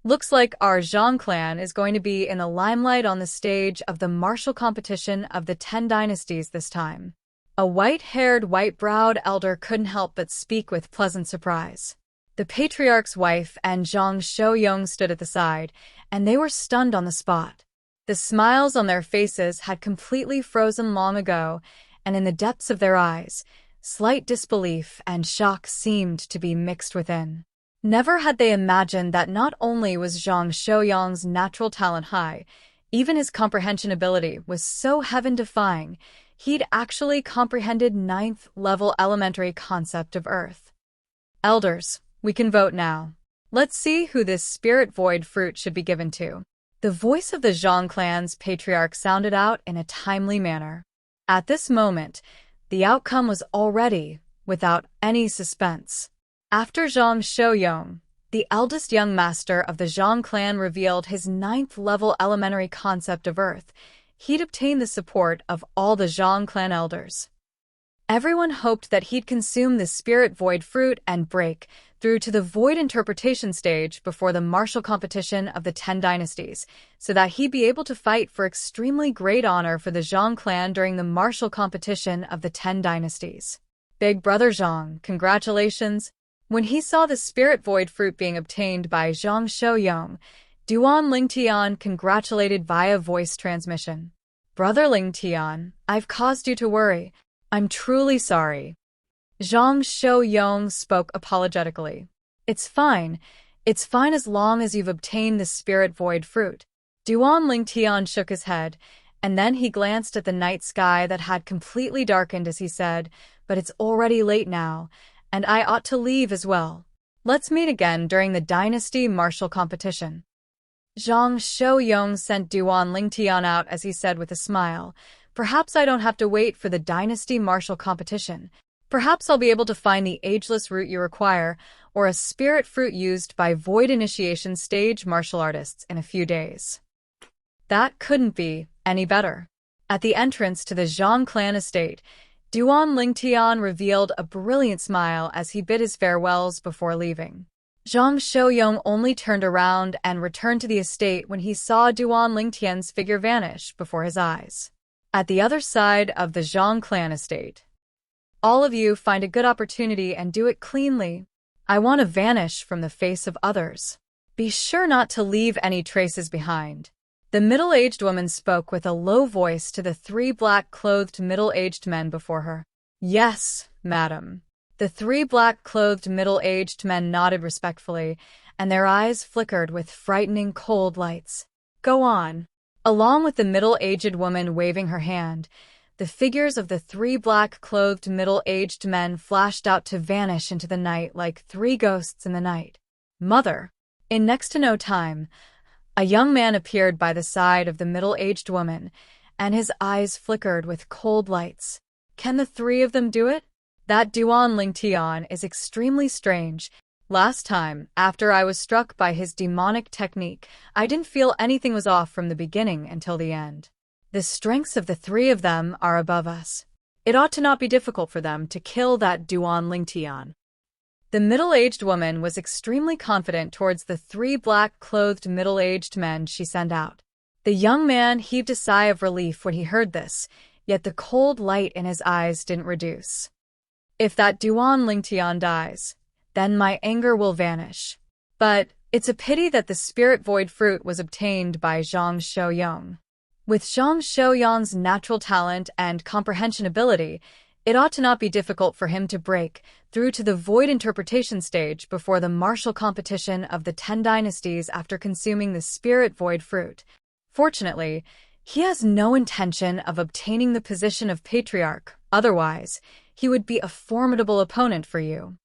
Looks like our Zhang clan is going to be in the limelight on the stage of the martial competition of the 10 dynasties this time. A white-haired, white-browed elder couldn't help but speak with pleasant surprise. The patriarch's wife and Zhang Xiaoyong stood at the side, and they were stunned on the spot. The smiles on their faces had completely frozen long ago, and in the depths of their eyes, slight disbelief and shock seemed to be mixed within. Never had they imagined that not only was Zhang Xiaoyong's natural talent high, even his comprehension ability was so heaven-defying, he'd actually comprehended 9th level elementary concept of earth. Elders, we can vote now. Let's see who this spirit void fruit should be given to. The voice of the Zhang clan's patriarch sounded out in a timely manner. At this moment, the outcome was already without any suspense. After Zhang Xiaoyong, the eldest young master of the Zhang clan, revealed his 9th level elementary concept of earth, he'd obtained the support of all the Zhang clan elders. Everyone hoped that he'd consume the spirit void fruit and break through to the void interpretation stage before the martial competition of the 10 dynasties, so that he'd be able to fight for extremely great honor for the Zhang clan during the martial competition of the 10 dynasties. Big Brother Zhang, congratulations! When he saw the spirit void fruit being obtained by Zhang Xiaoyong, Duan Lingtian congratulated via voice transmission. Brother Lingtian, I've caused you to worry. I'm truly sorry. Zhang Xiaoyong spoke apologetically. It's fine as long as you've obtained the spirit void fruit. Duan Lingtian shook his head, and then he glanced at the night sky that had completely darkened as he said, "But it's already late now, and I ought to leave as well. Let's meet again during the Dynasty Martial Competition." Zhang Xiaoyong sent Duan Lingtian out as he said with a smile, "Perhaps I don't have to wait for the Dynasty Martial Competition. Perhaps I'll be able to find the ageless root you require, or a spirit fruit used by Void Initiation stage martial artists in a few days." That couldn't be any better. At the entrance to the Zhang clan estate, Duan Lingtian revealed a brilliant smile as he bid his farewells before leaving. Zhang Xiaoyong only turned around and returned to the estate when he saw Duan Lingtian's figure vanish before his eyes. At the other side of the Zhang clan estate, all of you find a good opportunity and do it cleanly. I want to vanish from the face of others. Be sure not to leave any traces behind. The middle-aged woman spoke with a low voice to the three black-clothed middle-aged men before her. "Yes, madam." The three black-clothed middle-aged men nodded respectfully, and their eyes flickered with frightening cold lights. "Go on." Along with the middle-aged woman waving her hand, the figures of the three black-clothed middle-aged men flashed out to vanish into the night like three ghosts in the night. "Mother." In next to no time, a young man appeared by the side of the middle-aged woman, and his eyes flickered with cold lights. "Can the three of them do it? That Duan Lingtian is extremely strange. Last time, after I was struck by his demonic technique, I didn't feel anything was off from the beginning until the end. The strengths of the three of them are above us. It ought to not be difficult for them to kill that Duan Lingtian." The middle-aged woman was extremely confident towards the three black-clothed middle-aged men she sent out. The young man heaved a sigh of relief when he heard this, yet the cold light in his eyes didn't reduce. "If that Duan Lingtian dies, then my anger will vanish. But it's a pity that the spirit void fruit was obtained by Zhang Xiaoyong. With Zhang Xiaoyong's natural talent and comprehension ability, it ought to not be difficult for him to break through to the void interpretation stage before the martial competition of the 10 dynasties after consuming the spirit void fruit. Fortunately, he has no intention of obtaining the position of patriarch, otherwise, he would be a formidable opponent for you."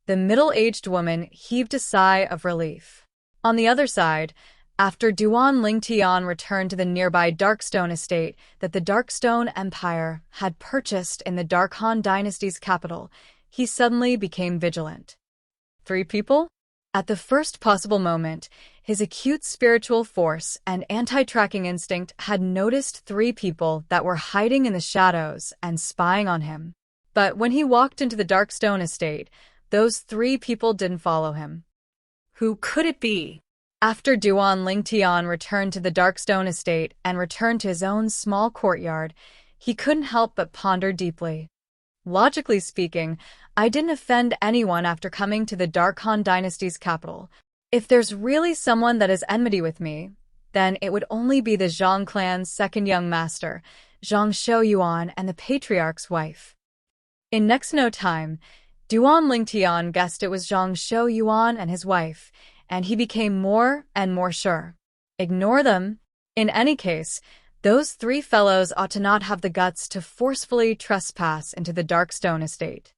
The middle-aged woman heaved a sigh of relief. On the other side, after Duan Lingtian returned to the nearby Darkstone estate that the Darkstone Empire had purchased in the Darkhan dynasty's capital, he suddenly became vigilant. 3 people? At the first possible moment, his acute spiritual force and anti-tracking instinct had noticed 3 people that were hiding in the shadows and spying on him. But when he walked into the Darkstone estate, those 3 people didn't follow him. Who could it be? After Duan Lingtian returned to the Darkstone estate and returned to his own small courtyard, he couldn't help but ponder deeply. Logically speaking, I didn't offend anyone after coming to the Darkhan dynasty's capital. If there's really someone that is enmity with me, then it would only be the Zhang clan's second young master, Zhang Xiaoyuan, and the patriarch's wife. In next to no time, Duan Lingtian guessed it was Zhang Xiaoyuan and his wife, and he became more and more sure. Ignore them. In any case, those 3 fellows ought to not have the guts to forcefully trespass into the Darkstone estate.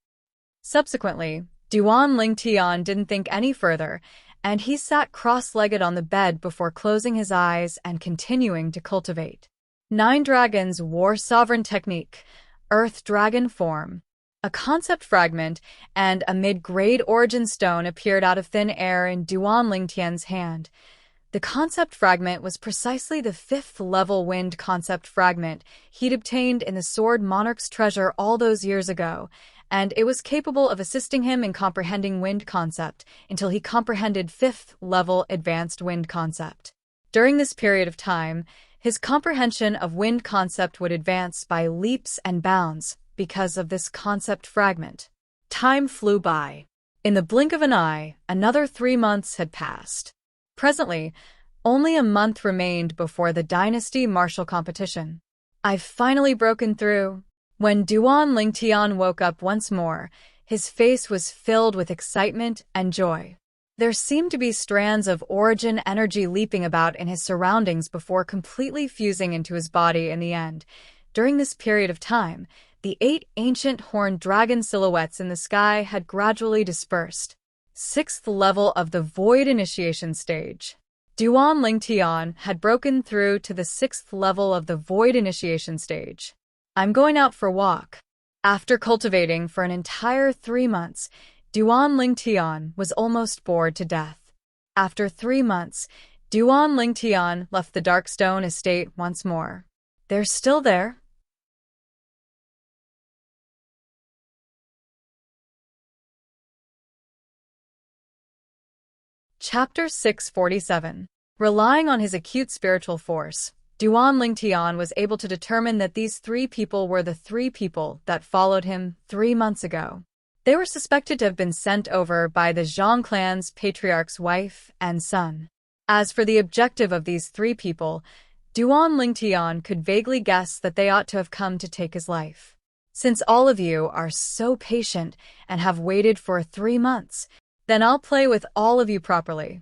Subsequently, Duan Lingtian didn't think any further, and he sat cross-legged on the bed before closing his eyes and continuing to cultivate. 9 Dragons War Sovereign Technique, Earth Dragon Form. A concept fragment and a mid-grade origin stone appeared out of thin air in Duan Lingtian's hand. The concept fragment was precisely the 5th-level wind concept fragment he'd obtained in the Sword Monarch's treasure all those years ago, and it was capable of assisting him in comprehending wind concept until he comprehended 5th-level advanced wind concept. During this period of time, his comprehension of wind concept would advance by leaps and bounds, because of this concept fragment. Time flew by. In the blink of an eye, another 3 months had passed. Presently, only a month remained before the Dynasty Martial Competition. "I've finally broken through." When Duan Lingtian woke up once more, his face was filled with excitement and joy. There seemed to be strands of origin energy leaping about in his surroundings before completely fusing into his body in the end. During this period of time, the 8 ancient horned dragon silhouettes in the sky had gradually dispersed. 6th level of the Void Initiation Stage. Duan Lingtian had broken through to the 6th level of the Void Initiation Stage. I'm going out for a walk. After cultivating for an entire 3 months, Duan Lingtian was almost bored to death. After 3 months, Duan Lingtian left the Darkstone estate once more. They're still there. Chapter 647. Relying on his acute spiritual force, Duan Lingtian was able to determine that these 3 people were the 3 people that followed him 3 months ago. They were suspected to have been sent over by the Zhang clan's patriarch's wife and son. As for the objective of these 3 people, Duan Lingtian could vaguely guess that they ought to have come to take his life. Since all of you are so patient and have waited for 3 months, then I'll play with all of you properly.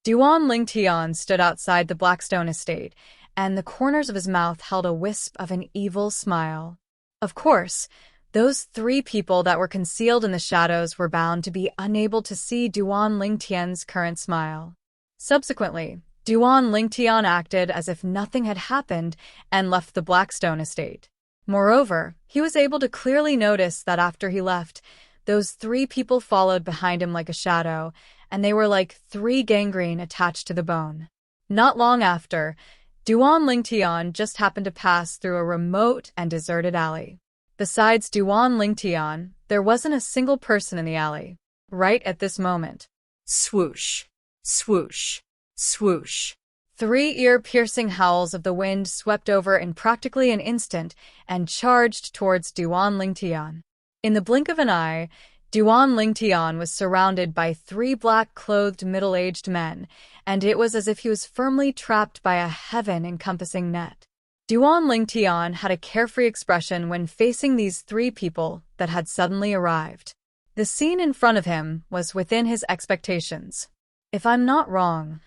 Duan Lingtian stood outside the Blackstone estate, and the corners of his mouth held a wisp of an evil smile. Of course, those 3 people that were concealed in the shadows were bound to be unable to see Duan Lingtian's current smile. Subsequently, Duan Lingtian acted as if nothing had happened and left the Blackstone estate. Moreover, he was able to clearly notice that after he left, those 3 people followed behind him like a shadow, and they were like 3 gangrene attached to the bone. Not long after, Duan Lingtian just happened to pass through a remote and deserted alley. Besides Duan Lingtian, there wasn't a single person in the alley. Right at this moment. Swoosh, swoosh, swoosh. 3 ear-piercing howls of the wind swept over in practically an instant and charged towards Duan Lingtian. In the blink of an eye, Duan Lingtian was surrounded by 3 black-clothed middle-aged men, and it was as if he was firmly trapped by a heaven-encompassing net. Duan Lingtian had a carefree expression when facing these 3 people that had suddenly arrived. The scene in front of him was within his expectations. If I'm not wrong,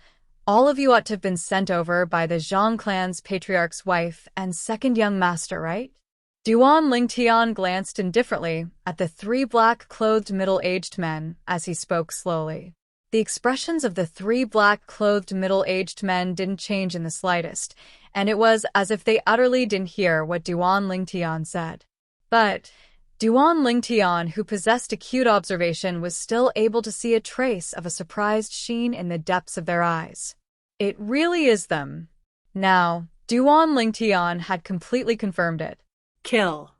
all of you ought to have been sent over by the Zhang clan's patriarch's wife and second young master, right? Duan Lingtian glanced indifferently at the 3 black-clothed middle-aged men as he spoke slowly. The expressions of the 3 black-clothed middle-aged men didn't change in the slightest, and it was as if they utterly didn't hear what Duan Lingtian said. But Duan Lingtian, who possessed acute observation, was still able to see a trace of a surprised sheen in the depths of their eyes. It really is them. Now, Duan Lingtian had completely confirmed it. Kill.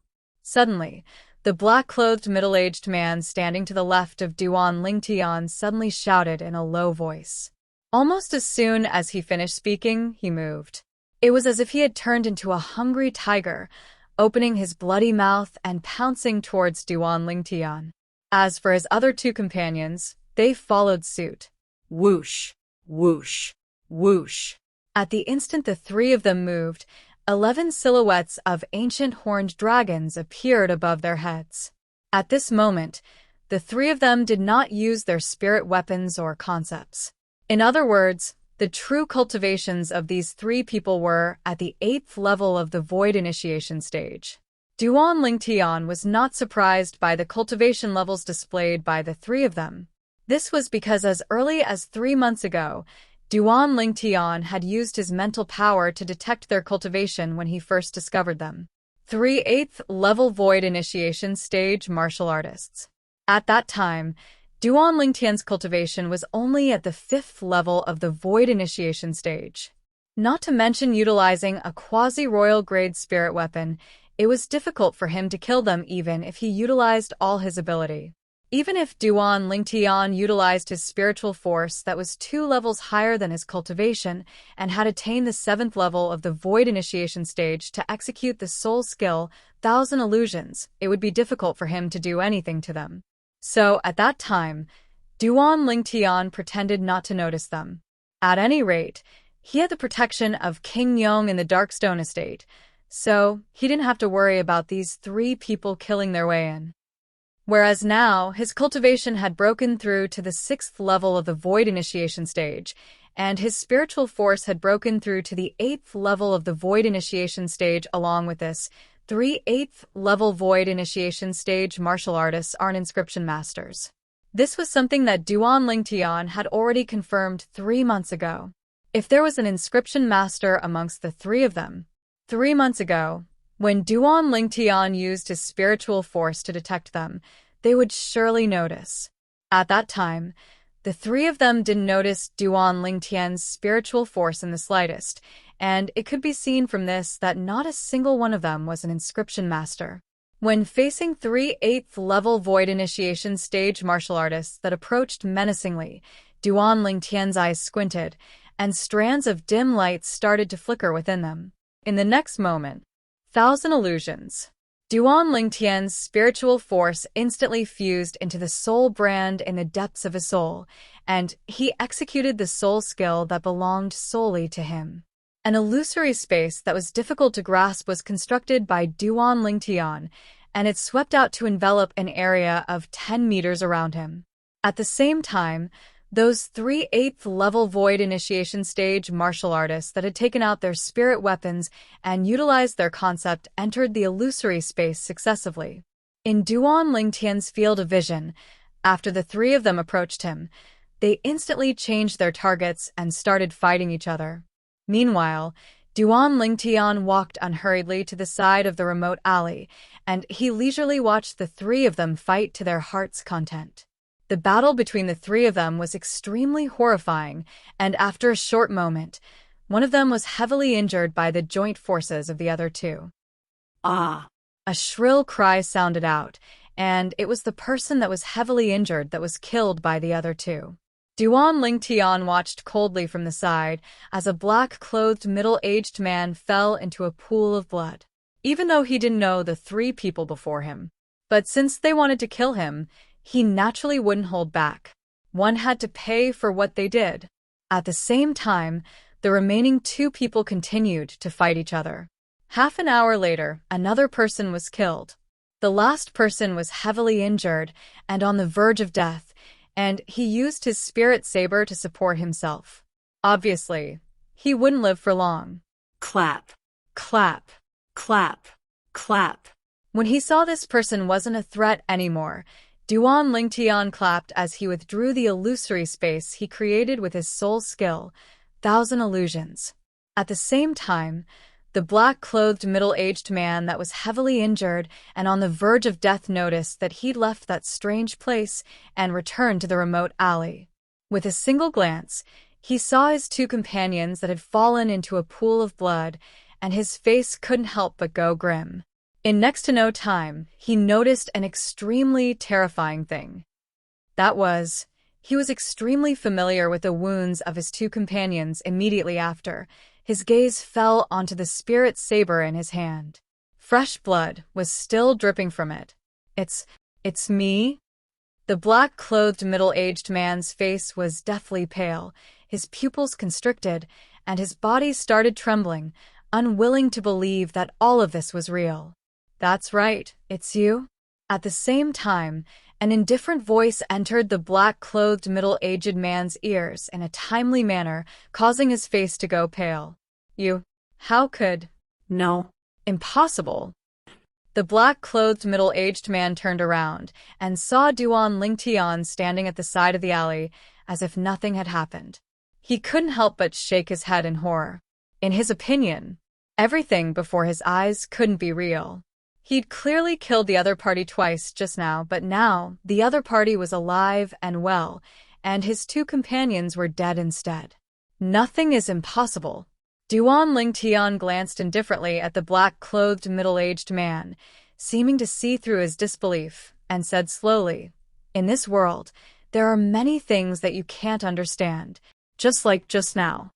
Suddenly, the black-clothed middle-aged man standing to the left of Duan Lingtian suddenly shouted in a low voice. Almost as soon as he finished speaking, he moved. It was as if he had turned into a hungry tiger, opening his bloody mouth and pouncing towards Duan Lingtian. As for his other 2 companions, they followed suit. Whoosh, whoosh, whoosh. At the instant the 3 of them moved, 11 silhouettes of ancient horned dragons appeared above their heads. At this moment, the 3 of them did not use their spirit weapons or concepts. In other words, the true cultivations of these 3 people were at the 8th level of the Void Initiation Stage. Duan Lingtian was not surprised by the cultivation levels displayed by the 3 of them. This was because as early as 3 months ago, Duan Lingtian had used his mental power to detect their cultivation when he first discovered them. 3 8th level Void Initiation Stage martial artists. At that time, Duan Lingtian's cultivation was only at the 5th level of the Void Initiation Stage. Not to mention utilizing a quasi-royal grade spirit weapon, it was difficult for him to kill them even if he utilized all his ability. Even if Duan Lingtian utilized his spiritual force that was 2 levels higher than his cultivation and had attained the 7th level of the Void Initiation Stage to execute the soul skill, Thousand Illusions, it would be difficult for him to do anything to them. So, at that time, Duan Lingtian pretended not to notice them. At any rate, he had the protection of King Yong in the Darkstone estate, so he didn't have to worry about these 3 people killing their way in. Whereas now, his cultivation had broken through to the 6th level of the Void Initiation stage, and his spiritual force had broken through to the 8th level of the Void Initiation stage. Along with this, 3 8th level Void Initiation stage martial artists are inscription masters. This was something that Duan Lingtian had already confirmed 3 months ago. If there was an inscription master amongst the 3 of them, 3 months ago, when Duan Lingtian used his spiritual force to detect them, they would surely notice. At that time, the 3 of them didn't notice Duan Lingtian's spiritual force in the slightest, and it could be seen from this that not a single one of them was an inscription master. When facing 3 8th level Void Initiation stage martial artists that approached menacingly, Duan Lingtian's eyes squinted, and strands of dim light started to flicker within them. In the next moment, 1,000 illusions. Duan Lingtian's spiritual force instantly fused into the soul brand in the depths of his soul, and he executed the soul skill that belonged solely to him. An illusory space that was difficult to grasp was constructed by Duan Lingtian, and it swept out to envelop an area of 10 meters around him. At the same time, those 3 8th level Void Initiation stage martial artists that had taken out their spirit weapons and utilized their concept entered the illusory space successively. In Duan Lingtian's field of vision, after the 3 of them approached him, they instantly changed their targets and started fighting each other. Meanwhile, Duan Lingtian walked unhurriedly to the side of the remote alley, and he leisurely watched the 3 of them fight to their heart's content. The battle between the 3 of them was extremely horrifying, and after a short moment, one of them was heavily injured by the joint forces of the other 2. Ah! A shrill cry sounded out, and it was the person that was heavily injured that was killed by the other 2. Duan Lingtian watched coldly from the side as a black-clothed middle-aged man fell into a pool of blood. Even though he didn't know the 3 people before him, but since they wanted to kill him, he naturally wouldn't hold back. One had to pay for what they did. At the same time, the remaining 2 people continued to fight each other. Half an hour later, another person was killed. The last person was heavily injured and on the verge of death, and he used his spirit saber to support himself. Obviously, he wouldn't live for long. Clap. Clap. Clap. Clap. When he saw this person wasn't a threat anymore, Duan Lingtian clapped as he withdrew the illusory space he created with his soul skill, 1,000 illusions. At the same time, the black-clothed middle-aged man that was heavily injured and on the verge of death noticed that he'd left that strange place and returned to the remote alley. With a single glance, he saw his 2 companions that had fallen into a pool of blood, and his face couldn't help but go grim. In next to no time, he noticed an extremely terrifying thing. That was, he was extremely familiar with the wounds of his 2 companions immediately after. His gaze fell onto the spirit saber in his hand. Fresh blood was still dripping from it. It's me? The black-clothed middle-aged man's face was deathly pale, his pupils constricted, and his body started trembling, unwilling to believe that all of this was real. That's right, it's you? At the same time, an indifferent voice entered the black-clothed middle-aged man's ears in a timely manner, causing his face to go pale. You? How could? No. Impossible. The black-clothed middle-aged man turned around and saw Duan Lingtian standing at the side of the alley as if nothing had happened. He couldn't help but shake his head in horror. In his opinion, everything before his eyes couldn't be real. He'd clearly killed the other party twice just now, but now the other party was alive and well, and his 2 companions were dead instead. Nothing is impossible. Duan Lingtian glanced indifferently at the black-clothed middle-aged man, seeming to see through his disbelief, and said slowly, "In this world, there are many things that you can't understand, just like just now.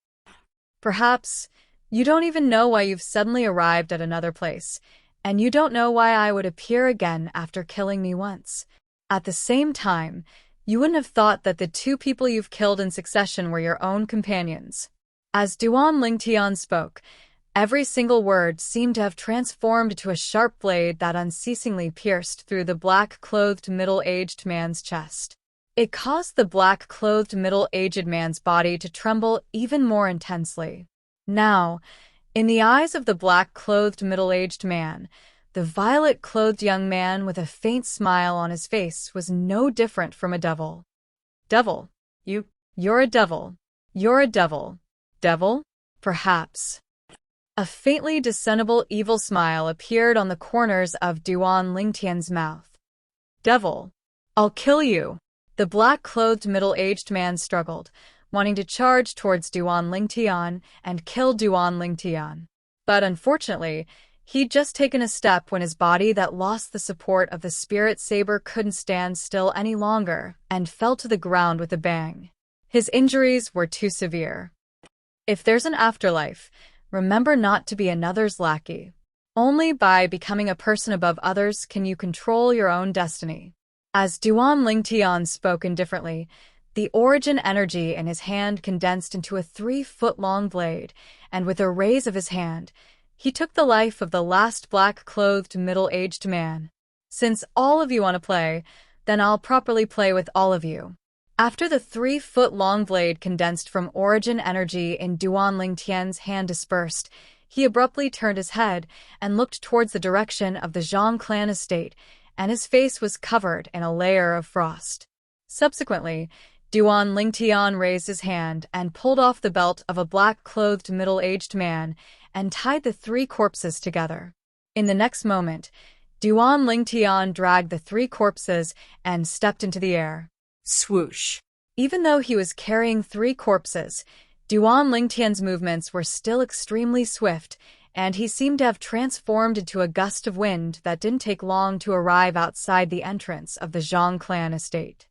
Perhaps you don't even know why you've suddenly arrived at another place, and you don't know why I would appear again after killing me once. At the same time, you wouldn't have thought that the 2 people you've killed in succession were your own companions." As Duan Lingtian spoke, Every single word seemed to have transformed into a sharp blade that unceasingly pierced through the black-clothed middle-aged man's chest. It caused the black-clothed middle-aged man's body to tremble even more intensely. Now, in the eyes of the black-clothed middle-aged man, the violet-clothed young man with a faint smile on his face was no different from a devil. Devil? You're a devil. You're a devil. Devil? Perhaps. A faintly discernible evil smile appeared on the corners of Duan Lingtian's mouth. Devil. I'll kill you. The black-clothed middle-aged man struggled, wanting to charge towards Duan Lingtian and kill Duan Lingtian. But unfortunately, he'd just taken a step when his body that lost the support of the spirit saber couldn't stand still any longer and fell to the ground with a bang. His injuries were too severe. If there's an afterlife, remember not to be another's lackey. Only by becoming a person above others can you control your own destiny. As Duan Lingtian spoke indifferently, the origin energy in his hand condensed into a 3-foot-long blade, and with a raise of his hand, he took the life of the last black-clothed middle-aged man. Since all of you want to play, then I'll properly play with all of you. After the 3-foot-long blade condensed from origin energy in Duan Lingtian's hand dispersed, he abruptly turned his head and looked towards the direction of the Zhang clan estate, and his face was covered in a layer of frost. Subsequently, Duan Lingtian raised his hand and pulled off the belt of a black-clothed middle-aged man and tied the 3 corpses together. In the next moment, Duan Lingtian dragged the 3 corpses and stepped into the air. Swoosh. Even though he was carrying 3 corpses, Duan Lingtian's movements were still extremely swift, and he seemed to have transformed into a gust of wind that didn't take long to arrive outside the entrance of the Zhang clan estate.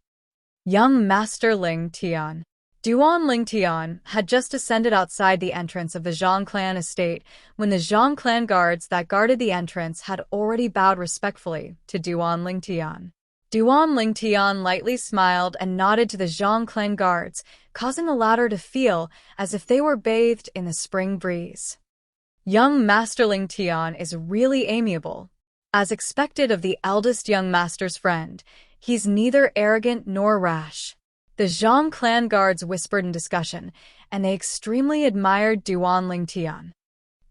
Young Master Ling Tian. Duan Lingtian had just ascended outside the entrance of the Zhang clan estate when the Zhang clan guards that guarded the entrance had already bowed respectfully to Duan Lingtian. Duan Lingtian lightly smiled and nodded to the Zhang clan guards, causing the latter to feel as if they were bathed in the spring breeze. Young Master Lingtian is really amiable. As expected of the eldest young master's friend, he's neither arrogant nor rash. The Zhang clan guards whispered in discussion, and they extremely admired Duan Lingtian.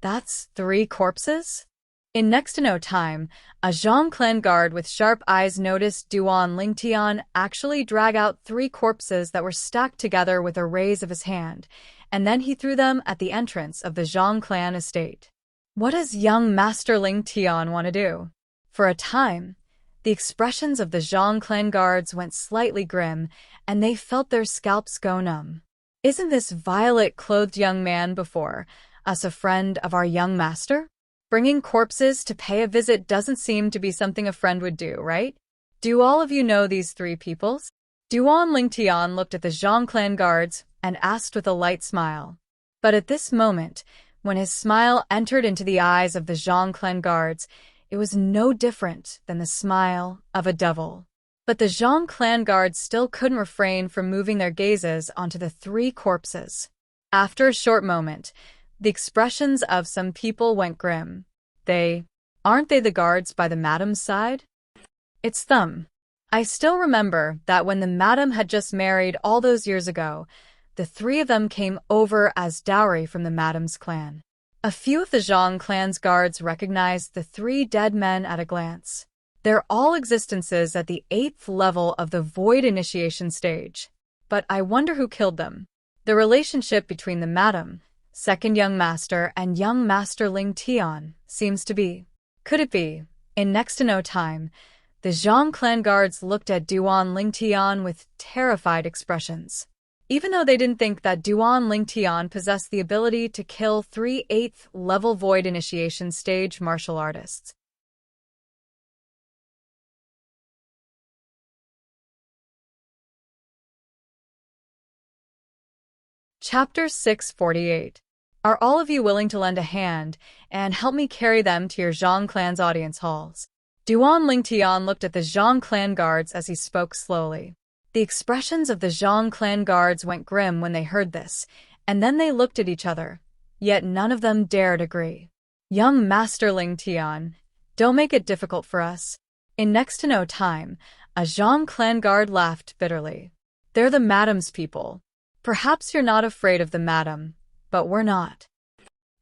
That's 3 corpses? In next to no time, a Zhang clan guard with sharp eyes noticed Duan Lingtian actually drag out 3 corpses that were stacked together with a raise of his hand, and then he threw them at the entrance of the Zhang clan estate. What does young Master Lingtian want to do? For a time, the expressions of the Zhang clan guards went slightly grim, and they felt their scalps go numb. Isn't this violet-clothed young man before us a friend of our young master? Bringing corpses to pay a visit doesn't seem to be something a friend would do, right? Do all of you know these 3 peoples? Duan Lingtian looked at the Zhang clan guards and asked with a light smile. But at this moment, when his smile entered into the eyes of the Zhang clan guards, it was no different than the smile of a devil. But the Zhang clan guards still couldn't refrain from moving their gazes onto the 3 corpses. After a short moment, the expressions of some people went grim. Aren't they the guards by the madam's side? It's them. I still remember that when the madam had just married all those years ago, the 3 of them came over as dowry from the madam's clan. A few of the Zhang clan's guards recognized the 3 dead men at a glance. They're all existences at the 8th level of the Void Initiation stage. But I wonder who killed them. The relationship between the madam, second young master, and young Master Ling Tian seems to be. Could it be? In next to no time, the Zhang clan guards looked at Duan Lingtian with terrified expressions. Even though they didn't think that Duan Lingtian possessed the ability to kill 3 8th level Void Initiation stage martial artists. Chapter 648. Are all of you willing to lend a hand and help me carry them to your Zhang clan's audience halls? Duan Lingtian looked at the Zhang clan guards as he spoke slowly. The expressions of the Zhang clan guards went grim when they heard this, and then they looked at each other, yet none of them dared agree. Young Master Ling Tian, don't make it difficult for us. In next to no time, a Zhang clan guard laughed bitterly. They're the madam's people. Perhaps you're not afraid of the madam, but we're not.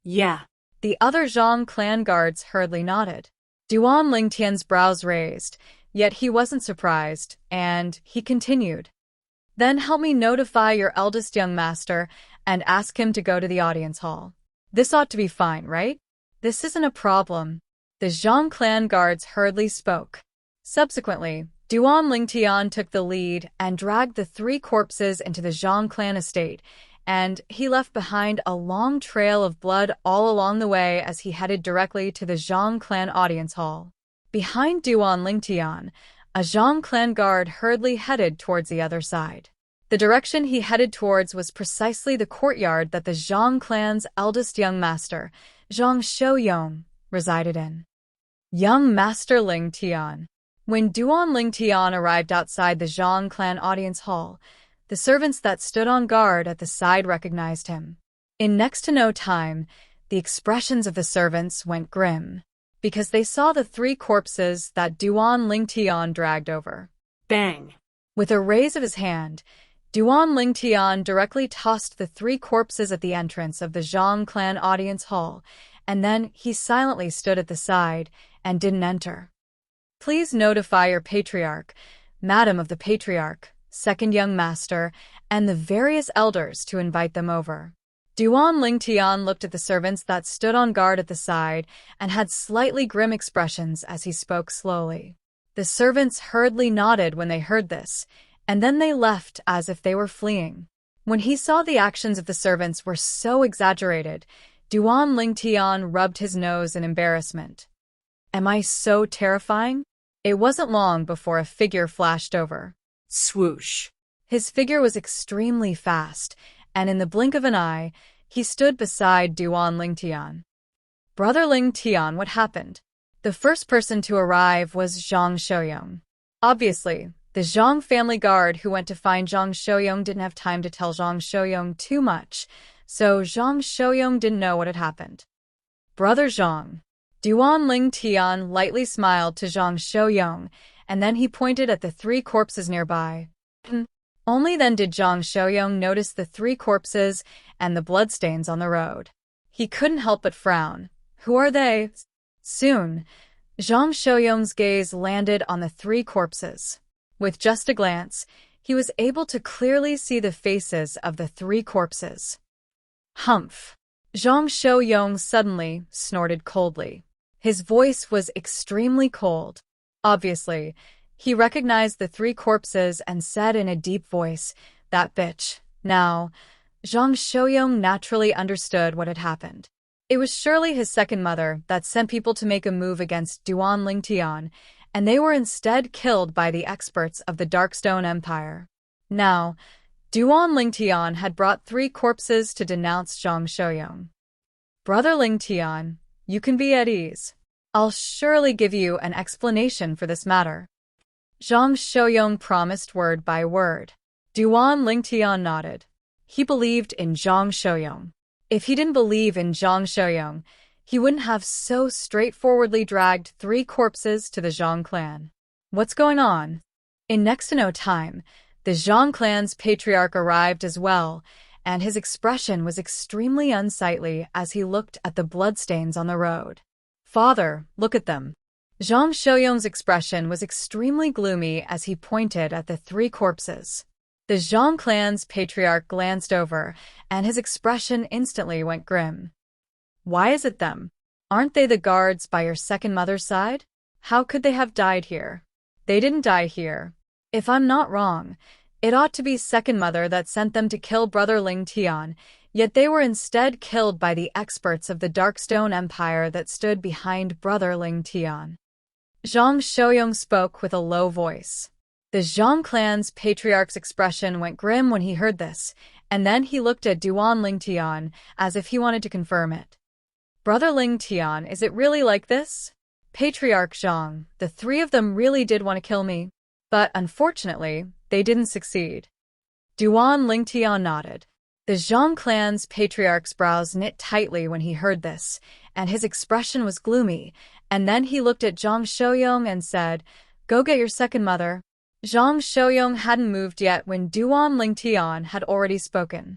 Yeah. The other Zhang clan guards hurriedly nodded. Duan Lingtian's brows raised, yet he wasn't surprised, and he continued. Then help me notify your eldest young master and ask him to go to the audience hall. This ought to be fine, right? This isn't a problem. The Zhang clan guards hurriedly spoke. Subsequently, Duan Lingtian took the lead and dragged the 3 corpses into the Zhang clan estate, and he left behind a long trail of blood all along the way as he headed directly to the Zhang clan audience hall. Behind Duan Lingtian, a Zhang clan guard hurriedly headed towards the other side. The direction he headed towards was precisely the courtyard that the Zhang clan's eldest young master, Zhang Xiuyong, resided in. Young Master Ling Tian. When Duan Ling Tian arrived outside the Zhang clan audience hall, the servants that stood on guard at the side recognized him. In next to no time, the expressions of the servants went grim, because they saw the 3 corpses that Duan Ling Tian dragged over. Bang! With a raise of his hand, Duan Ling Tian directly tossed the 3 corpses at the entrance of the Zhang clan audience hall, and then he silently stood at the side and didn't enter. Please notify your patriarch, madam of the patriarch, second young master, and the various elders to invite them over. Duan Ling Tian looked at the servants that stood on guard at the side and had slightly grim expressions as he spoke slowly. The servants hurriedly nodded when they heard this, and then they left as if they were fleeing. When he saw the actions of the servants were so exaggerated, Duan Ling Tian rubbed his nose in embarrassment. Am I so terrifying? It wasn't long before a figure flashed over. Swoosh. His figure was extremely fast, and in the blink of an eye, he stood beside Duan Ling Tian. Brother Ling Tian, what happened? The first person to arrive was Zhang Xiuyong. Obviously, the Zhang family guard who went to find Zhang Xiuyong didn't have time to tell Zhang Xiuyong too much, so Zhang Xiuyong didn't know what had happened. Brother Zhang. Duan Ling Tian lightly smiled to Zhang Xiuyong, and then he pointed at the 3 corpses nearby. Only then did Zhang Xiuyong notice the 3 corpses and the bloodstains on the road. He couldn't help but frown. Who are they? Soon, Zhang Xiuyong's gaze landed on the 3 corpses. With just a glance, he was able to clearly see the faces of the 3 corpses. Humph! Zhang Xiuyong suddenly snorted coldly. His voice was extremely cold. Obviously, he recognized the 3 corpses and said in a deep voice, "That bitch." Now, Zhang Xiuyong naturally understood what had happened. It was surely his second mother that sent people to make a move against Duan Ling Tian, and they were instead killed by the experts of the Darkstone Empire. Now, Duan Ling Tian had brought 3 corpses to denounce Zhang Xiuyong. Brother Ling Tian, you can be at ease. I'll surely give you an explanation for this matter. Zhang Xiuyong promised word by word. Duan Ling Tian nodded. He believed in Zhang Xiuyong. If he didn't believe in Zhang Xiuyong, he wouldn't have so straightforwardly dragged 3 corpses to the Zhang clan. What's going on? In next to no time, the Zhang clan's patriarch arrived as well, and his expression was extremely unsightly as he looked at the bloodstains on the road. Father, look at them. Zhang Xiuyong's expression was extremely gloomy as he pointed at the 3 corpses. The Zhang clan's patriarch glanced over, and his expression instantly went grim. Why is it them? Aren't they the guards by your second mother's side? How could they have died here? They didn't die here. If I'm not wrong, it ought to be second mother that sent them to kill Brother Ling Tian, yet they were instead killed by the experts of the Darkstone Empire that stood behind Brother Ling Tian. Zhang Xiuyong spoke with a low voice. The Zhang clan's patriarch's expression went grim when he heard this, and then he looked at Duan Ling Tian as if he wanted to confirm it. Brother Ling Tian, is it really like this? Patriarch Zhang, the 3 of them really did want to kill me, but unfortunately, they didn't succeed. Duan Ling Tian nodded. The The Zhang clan's patriarch's brows knit tightly when he heard this, and his expression was gloomy, and then he looked at Zhang Shouyong and said, "Go get your second mother." Zhang Shouyong hadn't moved yet when Duan Lingtian had already spoken.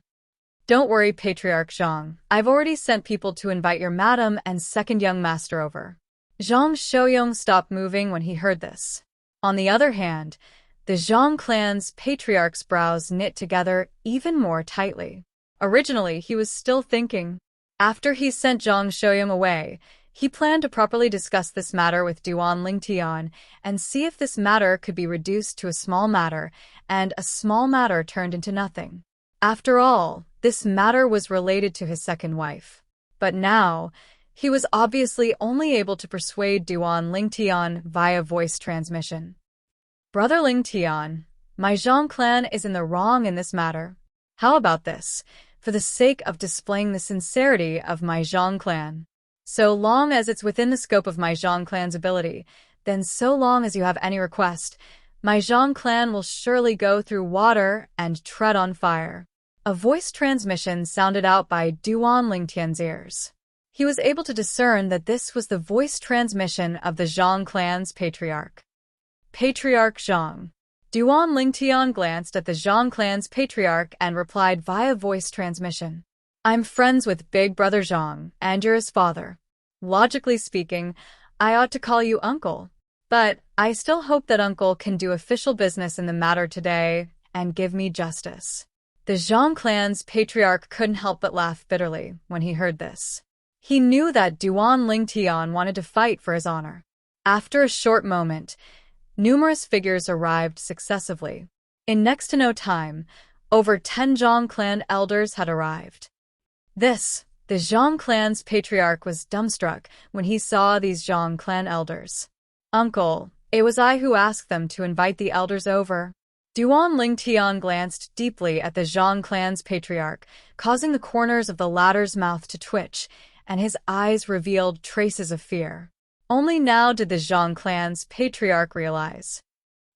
"Don't worry, Patriarch Zhang. I've already sent people to invite your madam and second young master over." Zhang Shouyong stopped moving when he heard this. On the other hand, the Zhang clan's patriarch's brows knit together even more tightly. Originally, he was still thinking. After he sent Zhang Shouyong away, he planned to properly discuss this matter with Duan Lingtian and see if this matter could be reduced to a small matter, and a small matter turned into nothing. After all, this matter was related to his second wife. But now, he was obviously only able to persuade Duan Lingtian via voice transmission. "Brother Lingtian, my Zhang clan is in the wrong in this matter. How about this, for the sake of displaying the sincerity of my Zhang clan? So long as it's within the scope of my Zhang clan's ability, then so long as you have any request, my Zhang clan will surely go through water and tread on fire." A voice transmission sounded out by Duan Lingtian's ears. He was able to discern that this was the voice transmission of the Zhang clan's patriarch. "Patriarch Zhang." Duan Lingtian glanced at the Zhang clan's patriarch and replied via voice transmission. "I'm friends with Big Brother Zhang, and you're his father. Logically speaking, I ought to call you uncle. But I still hope that uncle can do official business in the matter today and give me justice." The Zhang clan's patriarch couldn't help but laugh bitterly when he heard this. He knew that Duan Lingtian wanted to fight for his honor. After a short moment, numerous figures arrived successively. In next to no time, over 10 Zhang clan elders had arrived. The Zhang clan's patriarch was dumbstruck when he saw these Zhang clan elders. "Uncle, it was I who asked them to invite the elders over." Duan Lingtian glanced deeply at the Zhang clan's patriarch, causing the corners of the latter's mouth to twitch, and his eyes revealed traces of fear. Only now did the Zhang clan's patriarch realize.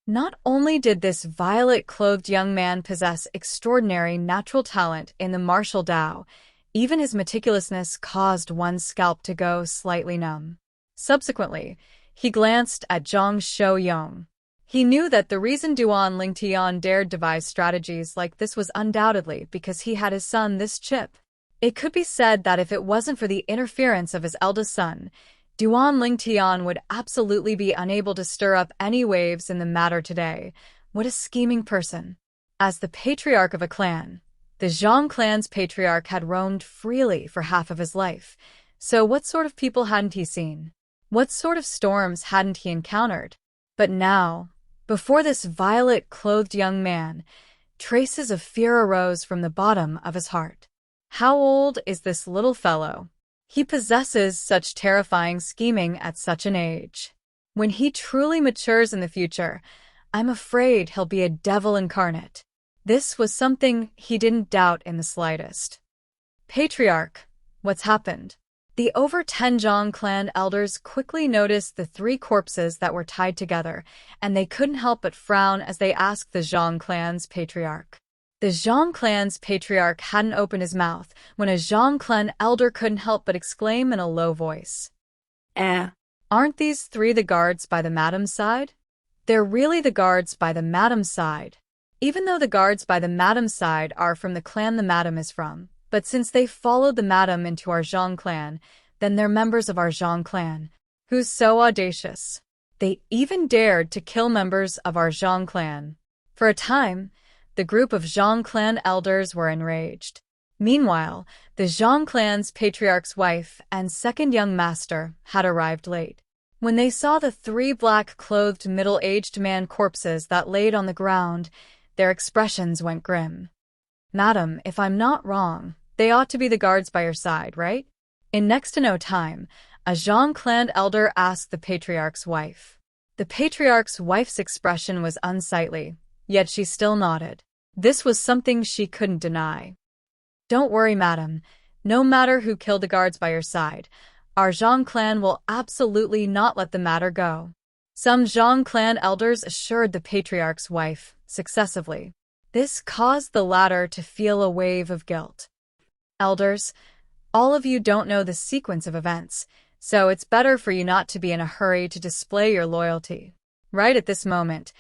Not only did this violet-clothed young man possess extraordinary natural talent in the martial Dao, even his meticulousness caused one's scalp to go slightly numb. Subsequently, he glanced at Zhang Shouyong. He knew that the reason Duan Lingtian dared devise strategies like this was undoubtedly because he had his son this chip. It could be said that if it wasn't for the interference of his eldest son, Duan Lingtian would absolutely be unable to stir up any waves in the matter today. What a scheming person. As the patriarch of a clan, the Zhang clan's patriarch had roamed freely for half of his life. So what sort of people hadn't he seen? What sort of storms hadn't he encountered? But now, before this violet-clothed young man, traces of fear arose from the bottom of his heart. How old is this little fellow? He possesses such terrifying scheming at such an age. When he truly matures in the future, I'm afraid he'll be a devil incarnate. This was something he didn't doubt in the slightest. "Patriarch, what's happened?" The over 10 Zhang clan elders quickly noticed the 3 corpses that were tied together, and they couldn't help but frown as they asked the Zhang clan's patriarch. The Zhang clan's patriarch hadn't opened his mouth when a Zhang clan elder couldn't help but exclaim in a low voice. Aren't these 3 the guards by the madam's side?" "They're really the guards by the madam's side. Even though the guards by the madam's side are from the clan the madam is from. But since they followed the madam into our Zhang clan, then they're members of our Zhang clan. Who's so audacious? They even dared to kill members of our Zhang clan." For a time, the group of Zhang clan elders were enraged. Meanwhile, the Zhang clan's patriarch's wife and second young master had arrived late. When they saw the 3 black-clothed middle-aged man corpses that laid on the ground, their expressions went grim. "Madam, if I'm not wrong, they ought to be the guards by your side, right?" In next to no time, a Zhang clan elder asked the patriarch's wife. The patriarch's wife's expression was unsightly, yet she still nodded. This was something she couldn't deny. "Don't worry, madam. No matter who killed the guards by your side, our Zhang clan will absolutely not let the matter go." Some Zhang clan elders assured the patriarch's wife, successively. This caused the latter to feel a wave of guilt. Elders, all of you don't know the sequence of events, so it's better for you not to be in a hurry to display your loyalty. Right at this moment,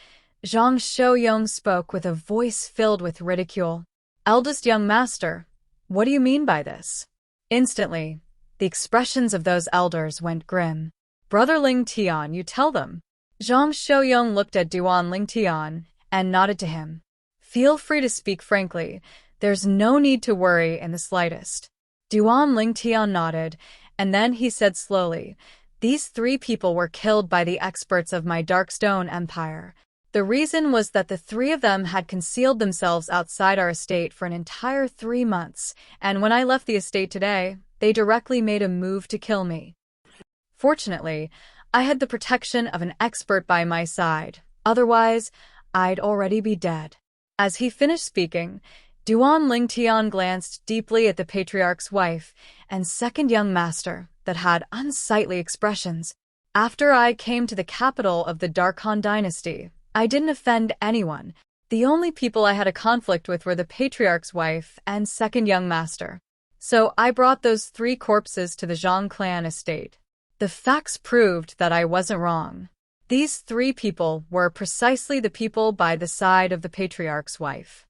Zhang Xiaoyong spoke with a voice filled with ridicule. Eldest young master, what do you mean by this? Instantly, the expressions of those elders went grim. Brother Ling Tian, you tell them. Zhang Xiaoyong looked at Duan Ling Tian and nodded to him. Feel free to speak frankly. There's no need to worry in the slightest. Duan Ling Tian nodded, and then he said slowly, these 3 people were killed by the experts of my Darkstone Empire. The reason was that the 3 of them had concealed themselves outside our estate for an entire 3 months, and when I left the estate today, they directly made a move to kill me. Fortunately, I had the protection of an expert by my side. Otherwise, I'd already be dead. As he finished speaking, Duan Ling Tian glanced deeply at the patriarch's wife and second young master that had unsightly expressions. After I came to the capital of the Darkhan dynasty, I didn't offend anyone. The only people I had a conflict with were the patriarch's wife and second young master. So I brought those 3 corpses to the Zhang clan estate. The facts proved that I wasn't wrong. These 3 people were precisely the people by the side of the patriarch's wife.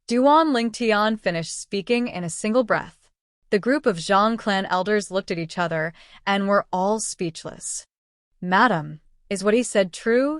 Duan Ling Tian finished speaking in a single breath. The group of Zhang clan elders looked at each other and were all speechless. Madam, is what he said true?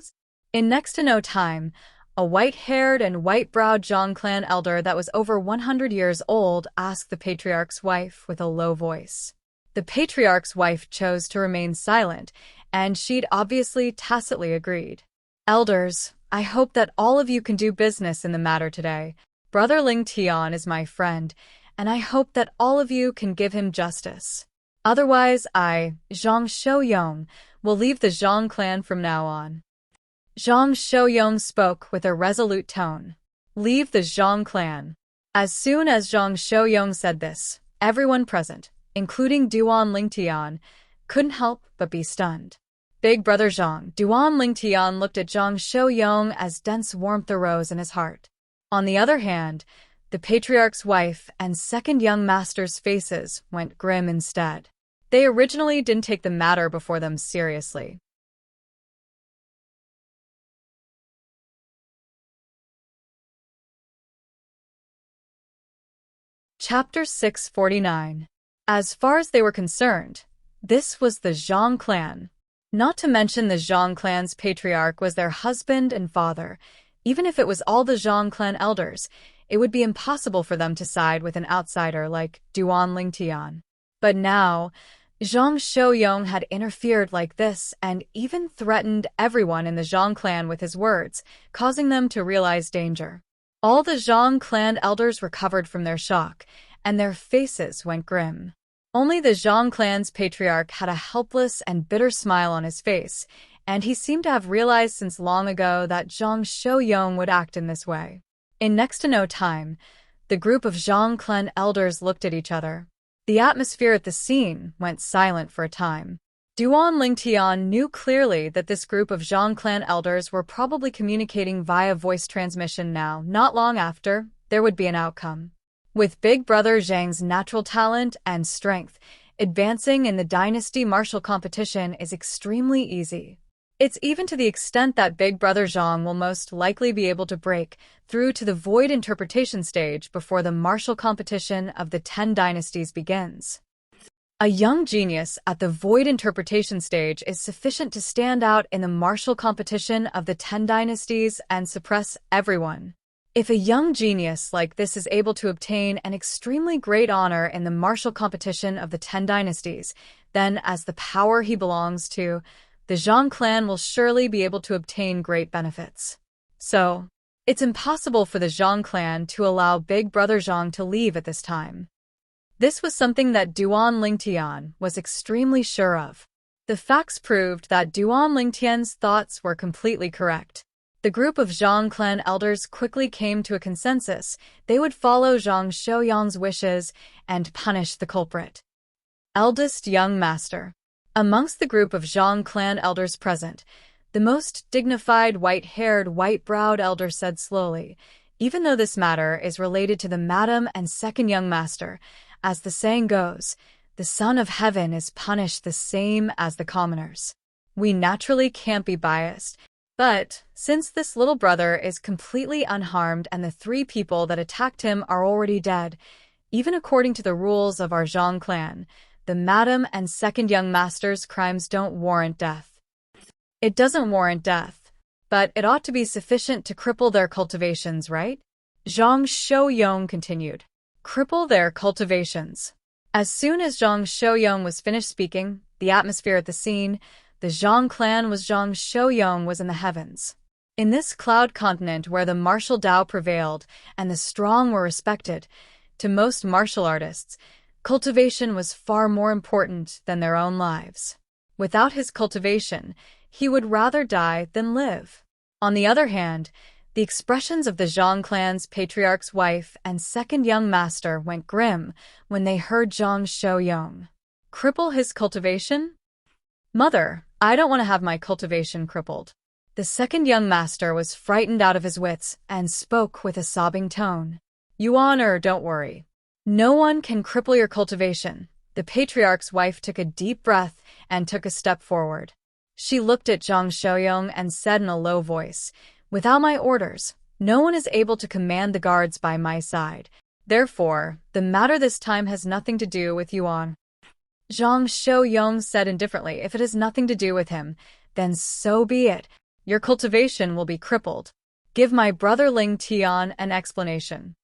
In next to no time, a white-haired and white-browed Zhang clan elder that was over 100 years old asked the patriarch's wife with a low voice. The patriarch's wife chose to remain silent, and she'd obviously tacitly agreed. Elders, I hope that all of you can do business in the matter today. Brother Ling Tian is my friend, and I hope that all of you can give him justice. Otherwise, I, Zhang Xiaoyong, will leave the Zhang clan from now on. Zhang Xiaoyong spoke with a resolute tone. Leave the Zhang clan. As soon as Zhang Xiaoyong said this, everyone present, including Duan Ling Tian, couldn't help but be stunned. Big brother Zhang, Duan Ling Tian looked at Zhang Xiaoyong as dense warmth arose in his heart. On the other hand, the patriarch's wife and second young master's faces went grim instead. They originally didn't take the matter before them seriously. Chapter 649. As far as they were concerned, this was the Zhang clan. Not to mention the Zhang clan's patriarch was their husband and father. Even if it was all the Zhang clan elders, it would be impossible for them to side with an outsider like Duan Ling Tian. But now, Zhang Xiaoyong had interfered like this and even threatened everyone in the Zhang clan with his words, causing them to realize danger. All the Zhang clan elders recovered from their shock, and their faces went grim. Only the Zhang clan's patriarch had a helpless and bitter smile on his face, and he seemed to have realized since long ago that Zhang Xiaoyong would act in this way. In next to no time, the group of Zhang clan elders looked at each other. The atmosphere at the scene went silent for a time. Duan Ling Tian knew clearly that this group of Zhang clan elders were probably communicating via voice transmission now. Not long after, there would be an outcome. With Big Brother Zhang's natural talent and strength, advancing in the dynasty martial competition is extremely easy. It's even to the extent that Big Brother Zhang will most likely be able to break through to the void interpretation stage before the martial competition of the 10 dynasties begins. A young genius at the void interpretation stage is sufficient to stand out in the martial competition of the 10 dynasties and suppress everyone. If a young genius like this is able to obtain an extremely great honor in the martial competition of the 10 dynasties, then as the power he belongs to, the Zhang clan will surely be able to obtain great benefits. So, it's impossible for the Zhang clan to allow Big Brother Zhang to leave at this time. This was something that Duan Ling Tian was extremely sure of. The facts proved that Duan Ling Tian's thoughts were completely correct. The group of Zhang clan elders quickly came to a consensus. They would follow Zhang Xiaoyong's wishes and punish the culprit. Eldest young master. Amongst the group of Zhang clan elders present, the most dignified white-haired, white-browed elder said slowly, Even though this matter is related to the Madam and Second Young Master, as the saying goes, the Son of Heaven is punished the same as the commoners. We naturally can't be biased, but since this little brother is completely unharmed and the 3 people that attacked him are already dead, even according to the rules of our Zhang clan, the Madam and Second Young Master's crimes don't warrant death. It doesn't warrant death, but it ought to be sufficient to cripple their cultivations, right? Zhang Xiaoyong continued. Cripple their cultivations. As soon as Zhang Xiaoyong was finished speaking, the atmosphere at the scene, the Zhang clan was Zhang Xiaoyong was in the heavens. In this cloud continent where the martial Tao prevailed and the strong were respected, to most martial artists, cultivation was far more important than their own lives. Without his cultivation, he would rather die than live. On the other hand, the expressions of the Zhang clan's patriarch's wife and Second Young Master went grim when they heard Zhang Xiaoyong. Cripple his cultivation? Mother, I don't want to have my cultivation crippled. The Second Young Master was frightened out of his wits and spoke with a sobbing tone. Yuan, don't worry. No one can cripple your cultivation. The patriarch's wife took a deep breath and took a step forward. She looked at Zhang Xiaoyong and said in a low voice, Without my orders, no one is able to command the guards by my side. Therefore, the matter this time has nothing to do with Yuan. Zhang Xiaoyong said indifferently, If it has nothing to do with him, then so be it. Your cultivation will be crippled. Give my brother Ling Tian an explanation.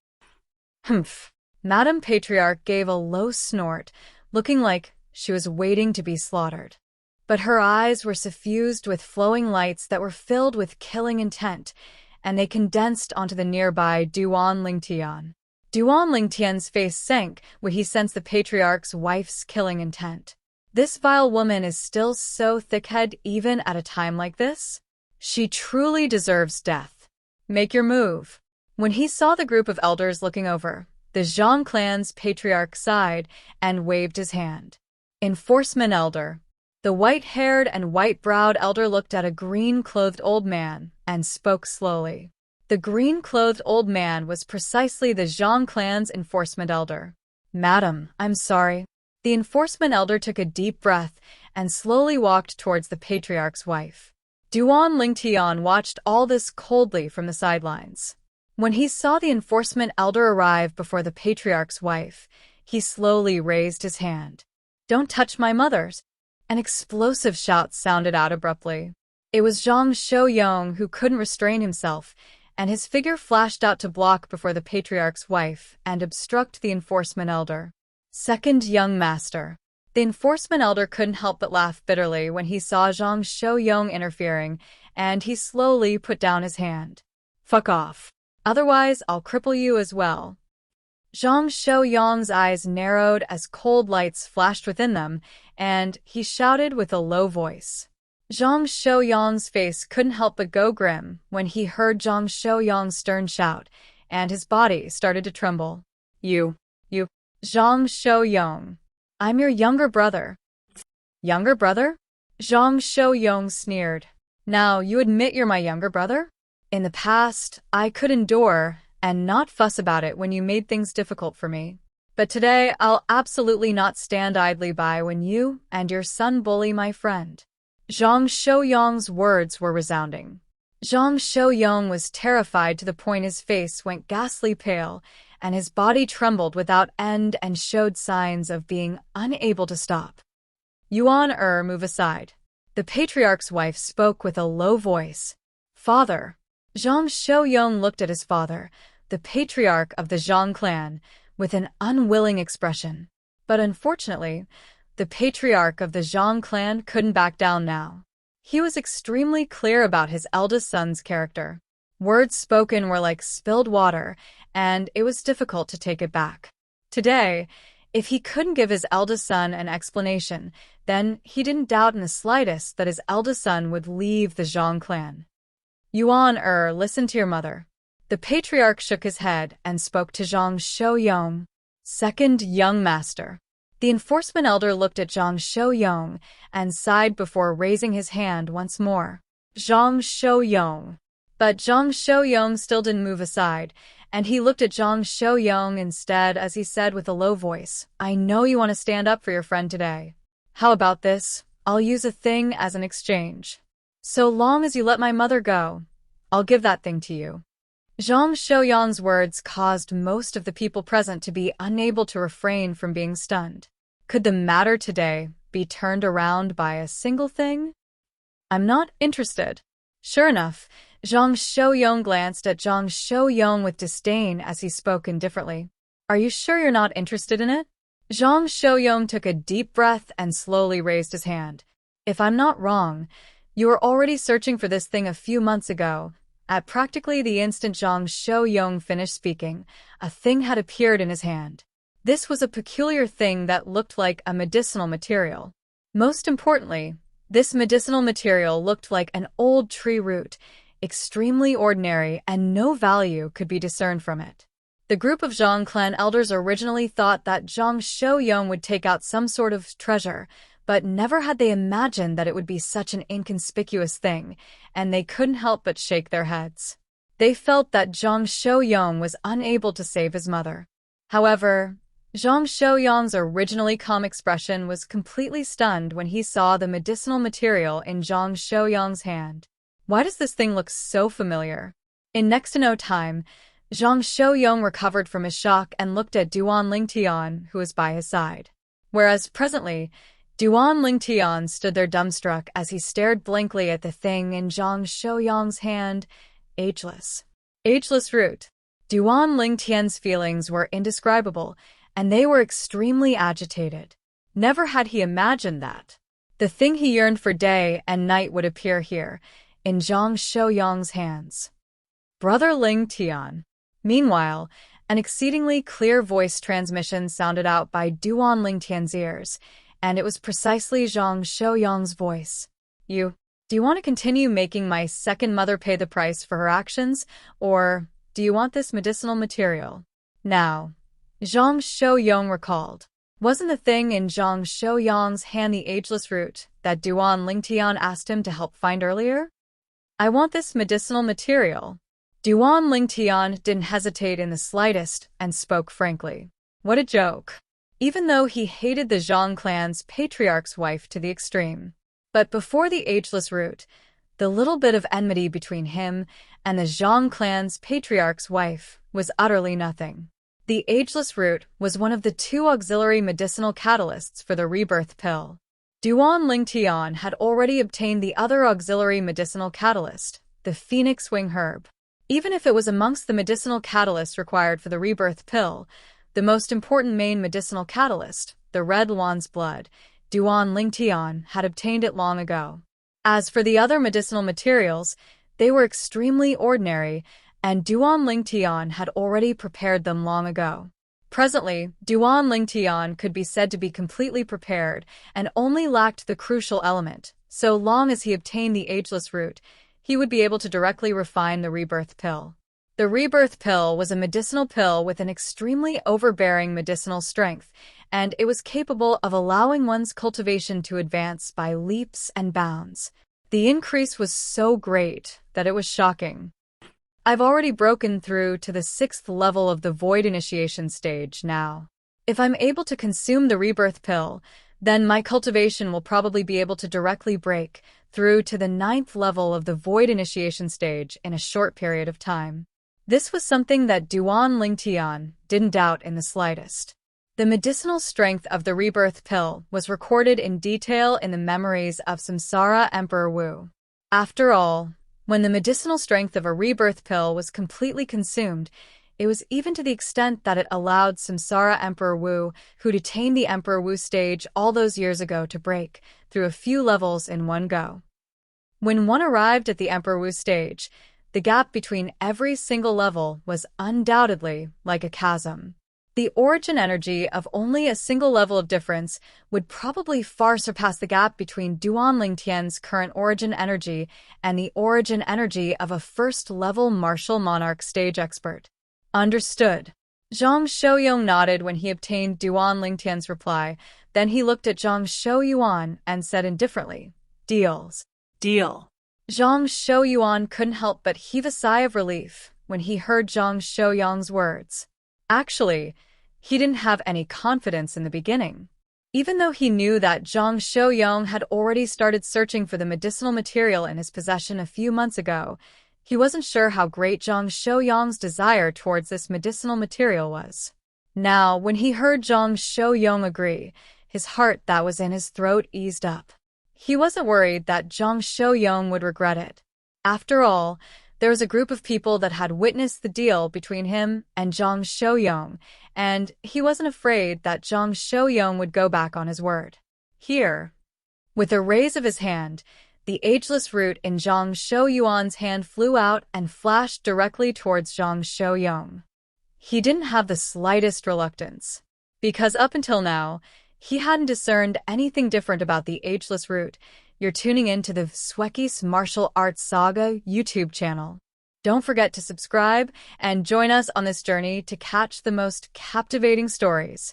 Humph. Madam Patriarch gave a low snort, looking like she was waiting to be slaughtered. But her eyes were suffused with flowing lights that were filled with killing intent, and they condensed onto the nearby Duan Lingtian. Duan Lingtian's face sank when he sensed the patriarch's wife's killing intent. This vile woman is still so thick-headed even at a time like this? She truly deserves death. Make your move. When he saw the group of elders looking over, the Zhang clan's patriarch sighed and waved his hand. Enforcement elder. The white-haired and white-browed elder looked at a green-clothed old man and spoke slowly. The green-clothed old man was precisely the Zhang clan's enforcement elder. Madam, I'm sorry. The enforcement elder took a deep breath and slowly walked towards the patriarch's wife. Duan Lingtian watched all this coldly from the sidelines. When he saw the enforcement elder arrive before the patriarch's wife, he slowly raised his hand. Don't touch my mothers! An explosive shout sounded out abruptly. It was Zhang Xiaoyong who couldn't restrain himself, and his figure flashed out to block before the patriarch's wife and obstruct the enforcement elder. Second Young Master. The enforcement elder couldn't help but laugh bitterly when he saw Zhang Xiaoyong interfering, and he slowly put down his hand. Fuck off. Otherwise, I'll cripple you as well. Zhang Xiaoyong's eyes narrowed as cold lights flashed within them, and he shouted with a low voice. Zhang Xiaoyong's face couldn't help but go grim when he heard Zhang Xiaoyong's stern shout, and his body started to tremble. You, Zhang Xiaoyong. I'm your younger brother. Younger brother? Zhang Xiaoyong sneered. Now you admit you're my younger brother? In the past, I could endure and not fuss about it when you made things difficult for me. But today, I'll absolutely not stand idly by when you and your son bully my friend. Zhang Xiaoyong's words were resounding. Zhang Xiaoyong was terrified to the point his face went ghastly pale, and his body trembled without end and showed signs of being unable to stop. Yuan, move aside. The patriarch's wife spoke with a low voice. Father. Zhang Xiaoyong looked at his father, the patriarch of the Zhang clan, with an unwilling expression. But unfortunately, the patriarch of the Zhang clan couldn't back down now. He was extremely clear about his eldest son's character. Words spoken were like spilled water, and it was difficult to take it back. Today, if he couldn't give his eldest son an explanation, then he didn't doubt in the slightest that his eldest son would leave the Zhang clan. Yuan, listen to your mother. The patriarch shook his head and spoke to Zhang Xiaoyong. Second Young Master. The enforcement elder looked at Zhang Xiaoyong and sighed before raising his hand once more. Zhang Xiaoyong. But Zhang Xiaoyong still didn't move aside, and he looked at Zhang Xiaoyong instead as he said with a low voice, "I know you want to stand up for your friend today. How about this? I'll use a thing as an exchange. So long as you let my mother go, I'll give that thing to you." Zhang Xiaoyong's words caused most of the people present to be unable to refrain from being stunned. Could the matter today be turned around by a single thing? "I'm not interested." Sure enough, Zhang Xiaoyong glanced at Zhang Xiaoyong with disdain as he spoke indifferently. "Are you sure you're not interested in it?" Zhang Xiaoyong took a deep breath and slowly raised his hand. "If I'm not wrong, you were already searching for this thing a few months ago." At practically the instant Zhang Xiaoyong finished speaking, a thing had appeared in his hand. This was a peculiar thing that looked like a medicinal material. Most importantly, this medicinal material looked like an old tree root, extremely ordinary, and no value could be discerned from it. The group of Zhang clan elders originally thought that Zhang Xiaoyong would take out some sort of treasure, but never had they imagined that it would be such an inconspicuous thing, and they couldn't help but shake their heads. They felt that Zhang Xiaoyong was unable to save his mother. However, Zhang Xiaoyong's originally calm expression was completely stunned when he saw the medicinal material in Zhang Xiaoyong's hand. Why does this thing look so familiar? In next to no time, Zhang Xiaoyong recovered from his shock and looked at Duan Lingtian, who was by his side. Whereas presently, Duan Lingtian stood there dumbstruck as he stared blankly at the thing in Zhang Xiaoyong's hand. Ageless. Ageless root. Duan Lingtian's feelings were indescribable, and they were extremely agitated. Never had he imagined that the thing he yearned for day and night would appear here, in Zhang Xiaoyong's hands. Brother Ling Tian. Meanwhile, an exceedingly clear voice transmission sounded out by Duan Lingtian's ears, and it was precisely Zhang Xiaoyong's voice. Do you want to continue making my second mother pay the price for her actions, or do you want this medicinal material? Now, Zhang Xiaoyong recalled. Wasn't the thing in Zhang Xiaoyong's hand the ageless root that Duan Lingtian asked him to help find earlier? "I want this medicinal material." Duan Lingtian didn't hesitate in the slightest and spoke frankly. What a joke. Even though he hated the Zhang clan's patriarch's wife to the extreme. But before the ageless root, the little bit of enmity between him and the Zhang clan's patriarch's wife was utterly nothing. The ageless root was one of the 2 auxiliary medicinal catalysts for the rebirth pill. Duan Lingtian had already obtained the other auxiliary medicinal catalyst, the phoenix wing herb. Even if it was amongst the medicinal catalysts required for the rebirth pill, the most important main medicinal catalyst, the red lwan's blood, Duan Lingtian had obtained it long ago. As for the other medicinal materials, they were extremely ordinary, and Duan Lingtian had already prepared them long ago. Presently, Duan Lingtian could be said to be completely prepared and only lacked the crucial element. So long as he obtained the ageless root, he would be able to directly refine the rebirth pill. The rebirth pill was a medicinal pill with an extremely overbearing medicinal strength, and it was capable of allowing one's cultivation to advance by leaps and bounds. The increase was so great that it was shocking. I've already broken through to the 6th level of the void initiation stage now. If I'm able to consume the rebirth pill, then my cultivation will probably be able to directly break through to the 9th level of the void initiation stage in a short period of time. This was something that Duan Lingtian didn't doubt in the slightest. The medicinal strength of the rebirth pill was recorded in detail in the memories of Samsara Emperor Wu. After all, when the medicinal strength of a rebirth pill was completely consumed, it was even to the extent that it allowed Samsara Emperor Wu, who detained the Emperor Wu stage all those years ago, to break through a few levels in one go. When one arrived at the Emperor Wu stage, the gap between every single level was undoubtedly like a chasm. The origin energy of only a single level of difference would probably far surpass the gap between Duan Lingtian's current origin energy and the origin energy of a first-level martial monarch stage expert. Understood. Zhang Xiaoyong nodded when he obtained Duan Lingtian's reply. Then he looked at Zhang Xiaoyuan and said indifferently, "Deals." Deal. Zhang Shouyuan couldn't help but heave a sigh of relief when he heard Zhang Shouyang's words. Actually, he didn't have any confidence in the beginning. Even though he knew that Zhang Shouyang had already started searching for the medicinal material in his possession a few months ago, he wasn't sure how great Zhang Shouyang's desire towards this medicinal material was. Now, when he heard Zhang Shouyang agree, his heart that was in his throat eased up. He wasn't worried that Zhang Shouyang would regret it. After all, there was a group of people that had witnessed the deal between him and Zhang Shouyang, and he wasn't afraid that Zhang Shouyang would go back on his word. Here, with a raise of his hand, the ageless root in Zhang Shouyuan's hand flew out and flashed directly towards Zhang Shouyang. He didn't have the slightest reluctance, because up until now, he hadn't discerned anything different about the ageless root. You're tuning in to the Xueqi's Martial Arts Saga YouTube channel. Don't forget to subscribe and join us on this journey to catch the most captivating stories.